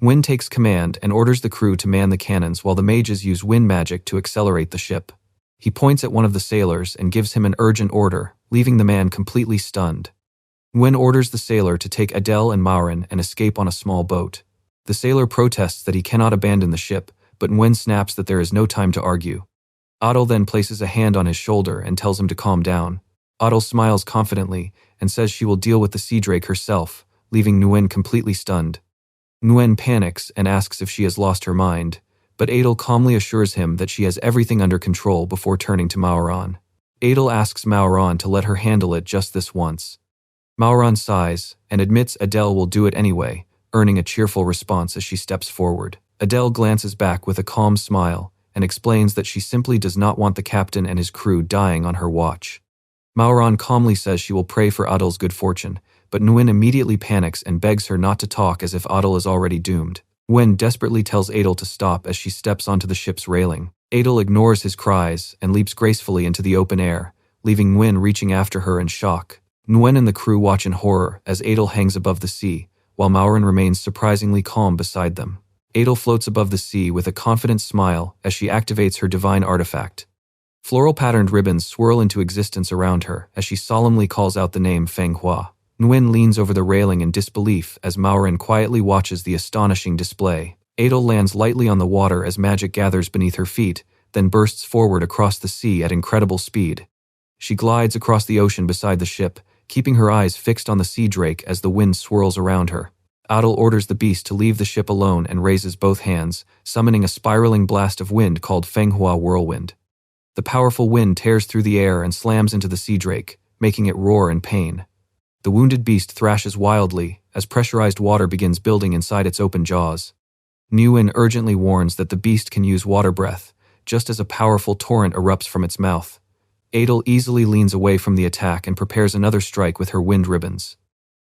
Nguyen takes command and orders the crew to man the cannons while the mages use wind magic to accelerate the ship. He points at one of the sailors and gives him an urgent order, leaving the man completely stunned. Nguyen orders the sailor to take Adel and Mauran and escape on a small boat. The sailor protests that he cannot abandon the ship, but Nguyen snaps that there is no time to argue. Adel then places a hand on his shoulder and tells him to calm down. Adel smiles confidently and says she will deal with the sea drake herself, leaving Nguyen completely stunned. Nguyen panics and asks if she has lost her mind, but Adel calmly assures him that she has everything under control before turning to Mauran. Adel asks Mauran to let her handle it just this once. Mauran sighs and admits Adel will do it anyway, earning a cheerful response as she steps forward. Adel glances back with a calm smile and explains that she simply does not want the captain and his crew dying on her watch. Mauran calmly says she will pray for Adel's good fortune, but Nguyen immediately panics and begs her not to talk as if Adel is already doomed. Nguyen desperately tells Adel to stop as she steps onto the ship's railing. Adel ignores his cries and leaps gracefully into the open air, leaving Nguyen reaching after her in shock. Nguyen and the crew watch in horror as Adel hangs above the sea, while Mauran remains surprisingly calm beside them. Adel floats above the sea with a confident smile as she activates her divine artifact. Floral-patterned ribbons swirl into existence around her as she solemnly calls out the name Feng Hua. Nguyen leans over the railing in disbelief as Mauran quietly watches the astonishing display. Adel lands lightly on the water as magic gathers beneath her feet, then bursts forward across the sea at incredible speed. She glides across the ocean beside the ship, keeping her eyes fixed on the sea drake as the wind swirls around her. Adil orders the beast to leave the ship alone and raises both hands, summoning a spiraling blast of wind called Fenghua Whirlwind. The powerful wind tears through the air and slams into the sea drake, making it roar in pain. The wounded beast thrashes wildly as pressurized water begins building inside its open jaws. Nguyen urgently warns that the beast can use water breath, just as a powerful torrent erupts from its mouth. Adil easily leans away from the attack and prepares another strike with her wind ribbons.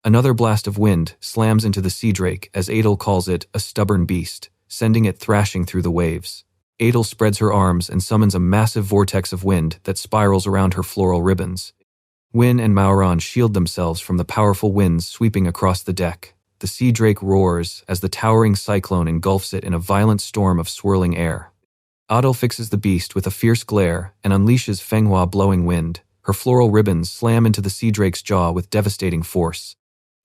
Another blast of wind slams into the sea drake as Adil calls it a stubborn beast, sending it thrashing through the waves. Adil spreads her arms and summons a massive vortex of wind that spirals around her floral ribbons. Nguyen and Maoran shield themselves from the powerful winds sweeping across the deck. The sea drake roars as the towering cyclone engulfs it in a violent storm of swirling air. Adil fixes the beast with a fierce glare and unleashes Fenghua blowing wind. Her floral ribbons slam into the sea drake's jaw with devastating force.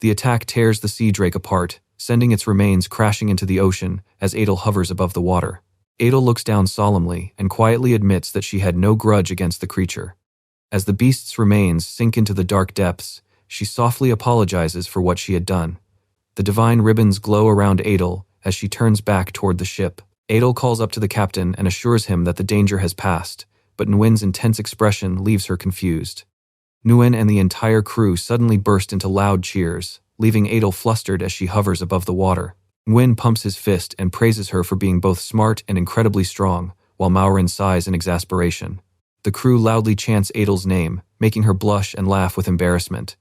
The attack tears the sea drake apart, sending its remains crashing into the ocean as Adil hovers above the water. Adil looks down solemnly and quietly admits that she had no grudge against the creature. As the beast's remains sink into the dark depths, she softly apologizes for what she had done. The divine ribbons glow around Adil as she turns back toward the ship. Adil calls up to the captain and assures him that the danger has passed, but Nguyen's intense expression leaves her confused. Nguyen and the entire crew suddenly burst into loud cheers, leaving Adil flustered as she hovers above the water. Nguyen pumps his fist and praises her for being both smart and incredibly strong, while Maoran sighs in exasperation. The crew loudly chants Adil's name, making her blush and laugh with embarrassment.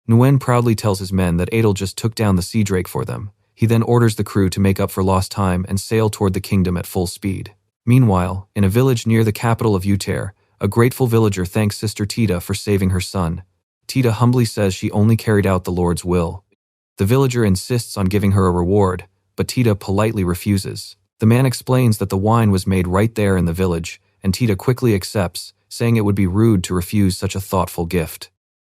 Nguyen proudly tells his men that Adil just took down the sea drake for them. He then orders the crew to make up for lost time and sail toward the kingdom at full speed. Meanwhile, in a village near the capital of Uttair, a grateful villager thanks Sister Tita for saving her son. Tita humbly says she only carried out the Lord's will. The villager insists on giving her a reward, but Tita politely refuses. The man explains that the wine was made right there in the village, and Tita quickly accepts, saying it would be rude to refuse such a thoughtful gift.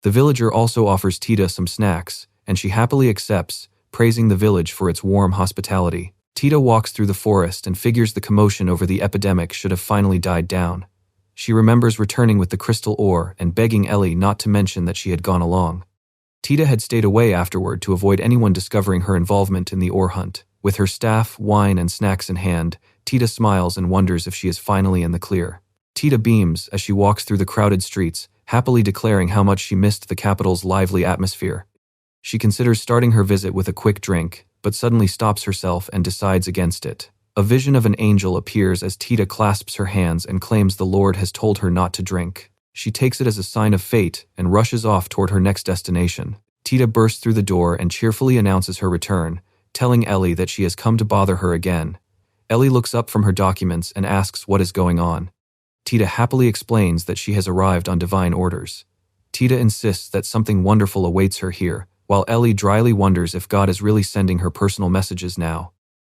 The villager also offers Tita some snacks, and she happily accepts, praising the village for its warm hospitality. Tita walks through the forest and figures the commotion over the epidemic should have finally died down. She remembers returning with the crystal ore and begging Ellie not to mention that she had gone along. Tita had stayed away afterward to avoid anyone discovering her involvement in the ore hunt. With her staff, wine, and snacks in hand, Tita smiles and wonders if she is finally in the clear. Tita beams as she walks through the crowded streets, happily declaring how much she missed the capital's lively atmosphere. She considers starting her visit with a quick drink, but suddenly stops herself and decides against it. A vision of an angel appears as Tita clasps her hands and claims the Lord has told her not to drink. She takes it as a sign of fate and rushes off toward her next destination. Tita bursts through the door and cheerfully announces her return, telling Ellie that she has come to bother her again. Ellie looks up from her documents and asks what is going on. Tita happily explains that she has arrived on divine orders. Tita insists that something wonderful awaits her here, while Ellie dryly wonders if God is really sending her personal messages now.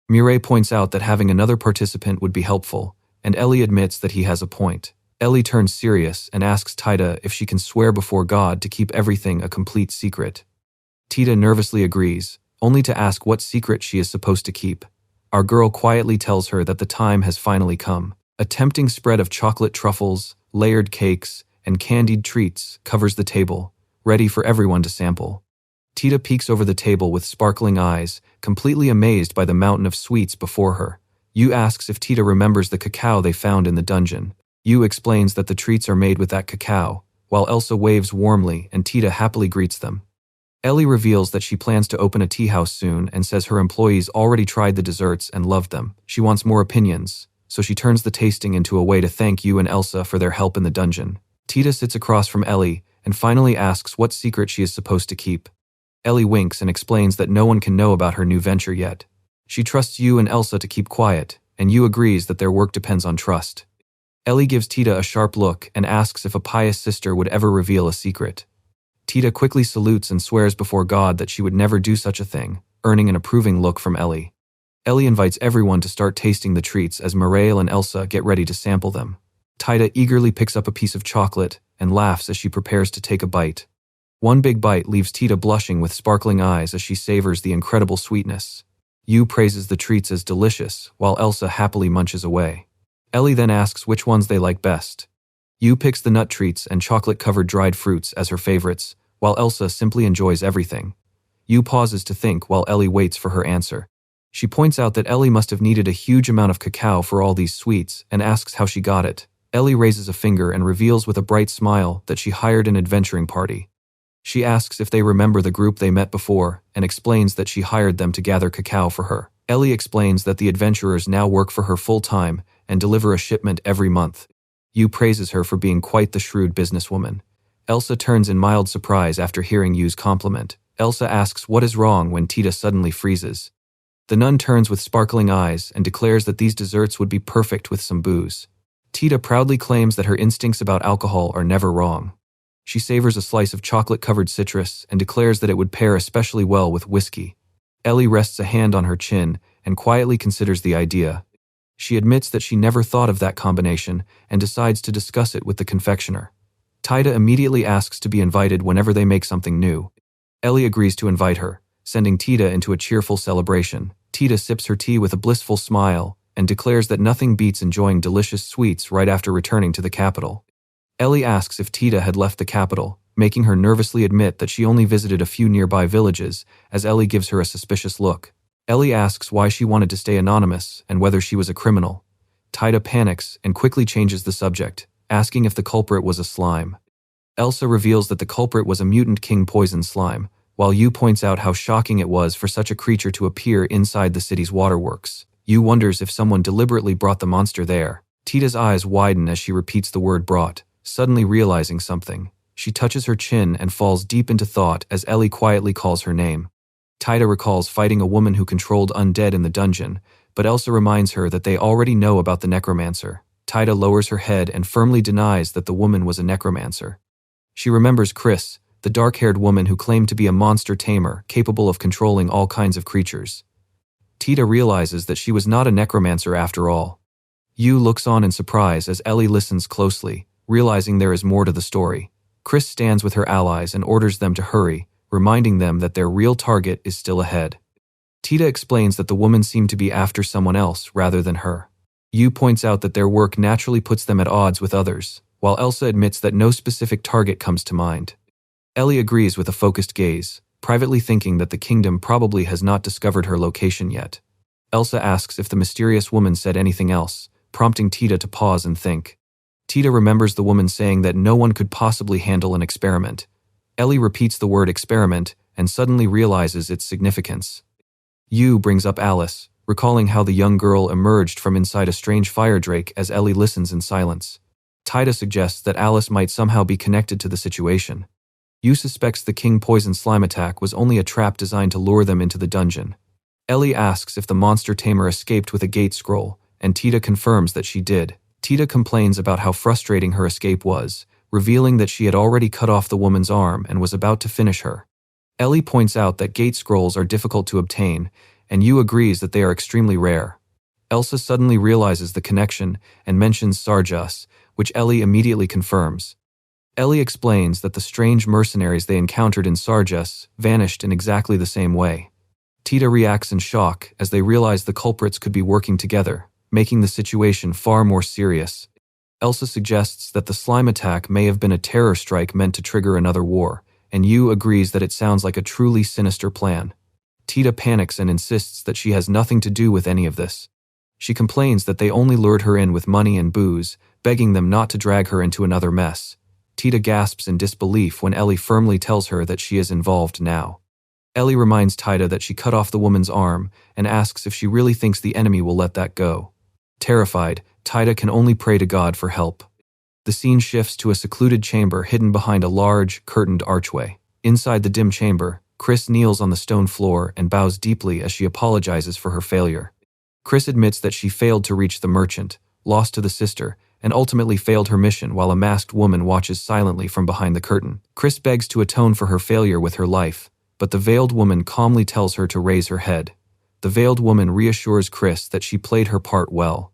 Mireille points out that having another participant would be helpful, and Ellie admits that he has a point. Ellie turns serious and asks Tita if she can swear before God to keep everything a complete secret. Tita nervously agrees, only to ask what secret she is supposed to keep. Our girl quietly tells her that the time has finally come. A tempting spread of chocolate truffles, layered cakes, and candied treats covers the table, ready for everyone to sample. Tita peeks over the table with sparkling eyes, completely amazed by the mountain of sweets before her. Yu asks if Tita remembers the cacao they found in the dungeon. Yu explains that the treats are made with that cacao, while Elsa waves warmly and Tita happily greets them. Ellie reveals that she plans to open a tea house soon and says her employees already tried the desserts and loved them. She wants more opinions, so she turns the tasting into a way to thank Yu and Elsa for their help in the dungeon. Tita sits across from Ellie and finally asks what secret she is supposed to keep. Ellie winks and explains that no one can know about her new venture yet. She trusts Yu and Elsa to keep quiet, and Yu agrees that their work depends on trust. Ellie gives Tita a sharp look and asks if a pious sister would ever reveal a secret. Tita quickly salutes and swears before God that she would never do such a thing, earning an approving look from Ellie. Ellie invites everyone to start tasting the treats as Mireille and Elsa get ready to sample them. Tita eagerly picks up a piece of chocolate and laughs as she prepares to take a bite. One big bite leaves Tita blushing with sparkling eyes as she savors the incredible sweetness. Yu praises the treats as delicious, while Elsa happily munches away. Ellie then asks which ones they like best. Yu picks the nut treats and chocolate-covered dried fruits as her favorites, while Elsa simply enjoys everything. Yu pauses to think while Ellie waits for her answer. She points out that Ellie must have needed a huge amount of cacao for all these sweets and asks how she got it. Ellie raises a finger and reveals with a bright smile that she hired an adventuring party. She asks if they remember the group they met before and explains that she hired them to gather cacao for her. Ellie explains that the adventurers now work for her full-time and deliver a shipment every month. Yu praises her for being quite the shrewd businesswoman. Elsa turns in mild surprise after hearing Yu's compliment. Elsa asks what is wrong when Tita suddenly freezes. The nun turns with sparkling eyes and declares that these desserts would be perfect with some booze. Tita proudly claims that her instincts about alcohol are never wrong. She savors a slice of chocolate-covered citrus and declares that it would pair especially well with whiskey. Ellie rests a hand on her chin and quietly considers the idea. She admits that she never thought of that combination and decides to discuss it with the confectioner. Tita immediately asks to be invited whenever they make something new. Ellie agrees to invite her, sending Tita into a cheerful celebration. Tita sips her tea with a blissful smile and declares that nothing beats enjoying delicious sweets right after returning to the capital. Ellie asks if Tita had left the capital, making her nervously admit that she only visited a few nearby villages, as Ellie gives her a suspicious look. Ellie asks why she wanted to stay anonymous and whether she was a criminal. Tita panics and quickly changes the subject, asking if the culprit was a slime. Elsa reveals that the culprit was a mutant king poison slime, while Yu points out how shocking it was for such a creature to appear inside the city's waterworks. Yu wonders if someone deliberately brought the monster there. Tita's eyes widen as she repeats the word brought, suddenly realizing something. She touches her chin and falls deep into thought as Ellie quietly calls her name. Tita recalls fighting a woman who controlled undead in the dungeon, but Elsa reminds her that they already know about the necromancer. Tita lowers her head and firmly denies that the woman was a necromancer. She remembers Chris, the dark-haired woman who claimed to be a monster tamer capable of controlling all kinds of creatures. Tita realizes that she was not a necromancer after all. Yu looks on in surprise as Ellie listens closely, realizing there is more to the story. Chris stands with her allies and orders them to hurry, reminding them that their real target is still ahead. Tita explains that the woman seemed to be after someone else rather than her. Yu points out that their work naturally puts them at odds with others, while Elsa admits that no specific target comes to mind. Ellie agrees with a focused gaze, privately thinking that the kingdom probably has not discovered her location yet. Elsa asks if the mysterious woman said anything else, prompting Tita to pause and think. Tita remembers the woman saying that no one could possibly handle an experiment. Ellie repeats the word experiment and suddenly realizes its significance. Yu brings up Alice, recalling how the young girl emerged from inside a strange fire drake as Ellie listens in silence. Tita suggests that Alice might somehow be connected to the situation. Yu suspects the king poison slime attack was only a trap designed to lure them into the dungeon. Ellie asks if the monster tamer escaped with a gate scroll, and Tita confirms that she did. Tita complains about how frustrating her escape was, revealing that she had already cut off the woman's arm and was about to finish her. Ellie points out that gate scrolls are difficult to obtain, and Yu agrees that they are extremely rare. Elsa suddenly realizes the connection and mentions Sarjas, which Ellie immediately confirms. Ellie explains that the strange mercenaries they encountered in Sarjas vanished in exactly the same way. Tita reacts in shock as they realize the culprits could be working together, making the situation far more serious. Elsa suggests that the slime attack may have been a terror strike meant to trigger another war, and Yu agrees that it sounds like a truly sinister plan. Tita panics and insists that she has nothing to do with any of this. She complains that they only lured her in with money and booze, begging them not to drag her into another mess. Tita gasps in disbelief when Ellie firmly tells her that she is involved now. Ellie reminds Tita that she cut off the woman's arm and asks if she really thinks the enemy will let that go. Terrified, Tita can only pray to God for help. The scene shifts to a secluded chamber hidden behind a large, curtained archway. Inside the dim chamber, Chris kneels on the stone floor and bows deeply as she apologizes for her failure. Chris admits that she failed to reach the merchant, lost to the sister, and ultimately failed her mission while a masked woman watches silently from behind the curtain. Chris begs to atone for her failure with her life, but the veiled woman calmly tells her to raise her head. The veiled woman reassures Chris that she played her part well.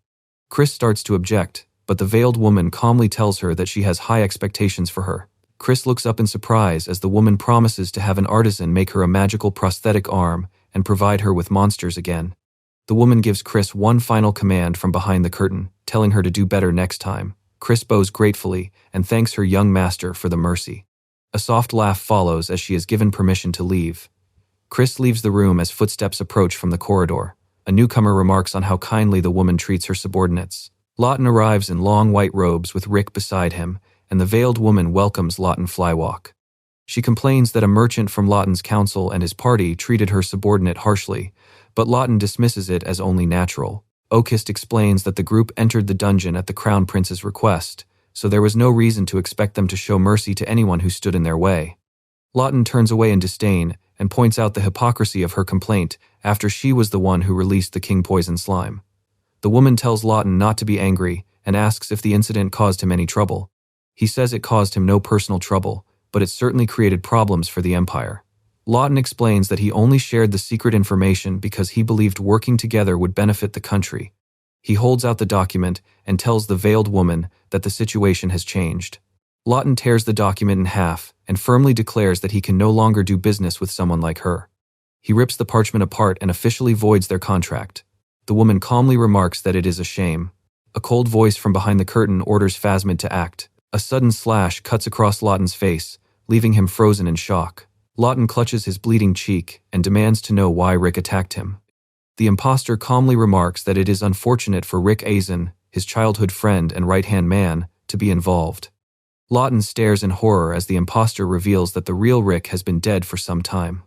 Chris starts to object, but the veiled woman calmly tells her that she has high expectations for her. Chris looks up in surprise as the woman promises to have an artisan make her a magical prosthetic arm and provide her with monsters again. The woman gives Chris one final command from behind the curtain, telling her to do better next time. Chris bows gratefully and thanks her young master for the mercy. A soft laugh follows as she is given permission to leave. Chris leaves the room as footsteps approach from the corridor. A newcomer remarks on how kindly the woman treats her subordinates. Lawton arrives in long white robes with Rick beside him, and the veiled woman welcomes Lawton Flywalk. She complains that a merchant from Lawton's council and his party treated her subordinate harshly, but Lawton dismisses it as only natural. Okist explains that the group entered the dungeon at the Crown Prince's request, so there was no reason to expect them to show mercy to anyone who stood in their way. Lawton turns away in disdain and points out the hypocrisy of her complaint after she was the one who released the king poison slime. The woman tells Lawton not to be angry and asks if the incident caused him any trouble. He says it caused him no personal trouble, but it certainly created problems for the Empire. Lawton explains that he only shared the secret information because he believed working together would benefit the country. He holds out the document and tells the veiled woman that the situation has changed. Lawton tears the document in half and firmly declares that he can no longer do business with someone like her. He rips the parchment apart and officially voids their contract. The woman calmly remarks that it is a shame. A cold voice from behind the curtain orders Phasmid to act. A sudden slash cuts across Lawton's face, leaving him frozen in shock. Lawton clutches his bleeding cheek and demands to know why Rick attacked him. The imposter calmly remarks that it is unfortunate for Rick Aizen, his childhood friend and right-hand man, to be involved. Lawton stares in horror as the imposter reveals that the real Rick has been dead for some time.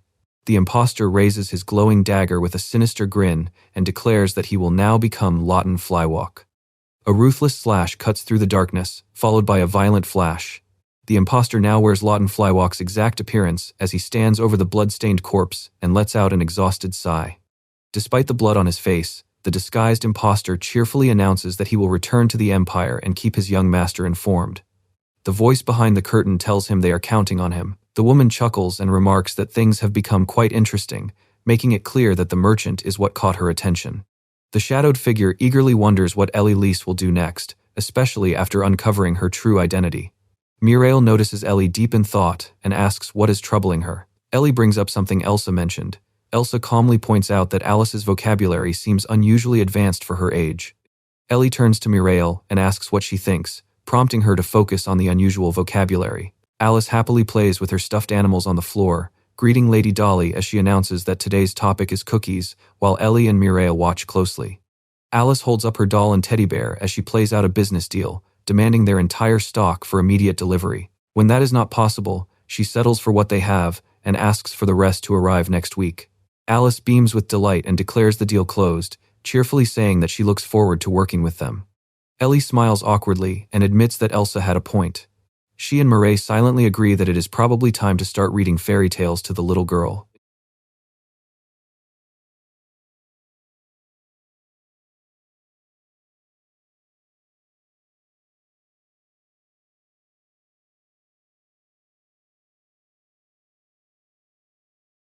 The imposter raises his glowing dagger with a sinister grin and declares that he will now become Lawton Flywalk. A ruthless slash cuts through the darkness, followed by a violent flash. The imposter now wears Lawton Flywalk's exact appearance as he stands over the blood-stained corpse and lets out an exhausted sigh. Despite the blood on his face, the disguised imposter cheerfully announces that he will return to the Empire and keep his young master informed. The voice behind the curtain tells him they are counting on him. The woman chuckles and remarks that things have become quite interesting, making it clear that the merchant is what caught her attention. The shadowed figure eagerly wonders what Ellie Lise will do next, especially after uncovering her true identity. Muriel notices Ellie deep in thought and asks what is troubling her. Ellie brings up something Elsa mentioned. Elsa calmly points out that Alice's vocabulary seems unusually advanced for her age. Ellie turns to Muriel and asks what she thinks, prompting her to focus on the unusual vocabulary. Alice happily plays with her stuffed animals on the floor, greeting Lady Dolly as she announces that today's topic is cookies, while Ellie and Muriel watch closely. Alice holds up her doll and teddy bear as she plays out a business deal, demanding their entire stock for immediate delivery. When that is not possible, she settles for what they have and asks for the rest to arrive next week. Alice beams with delight and declares the deal closed, cheerfully saying that she looks forward to working with them. Ellie smiles awkwardly and admits that Elsa had a point. She and Murray silently agree that it is probably time to start reading fairy tales to the little girl.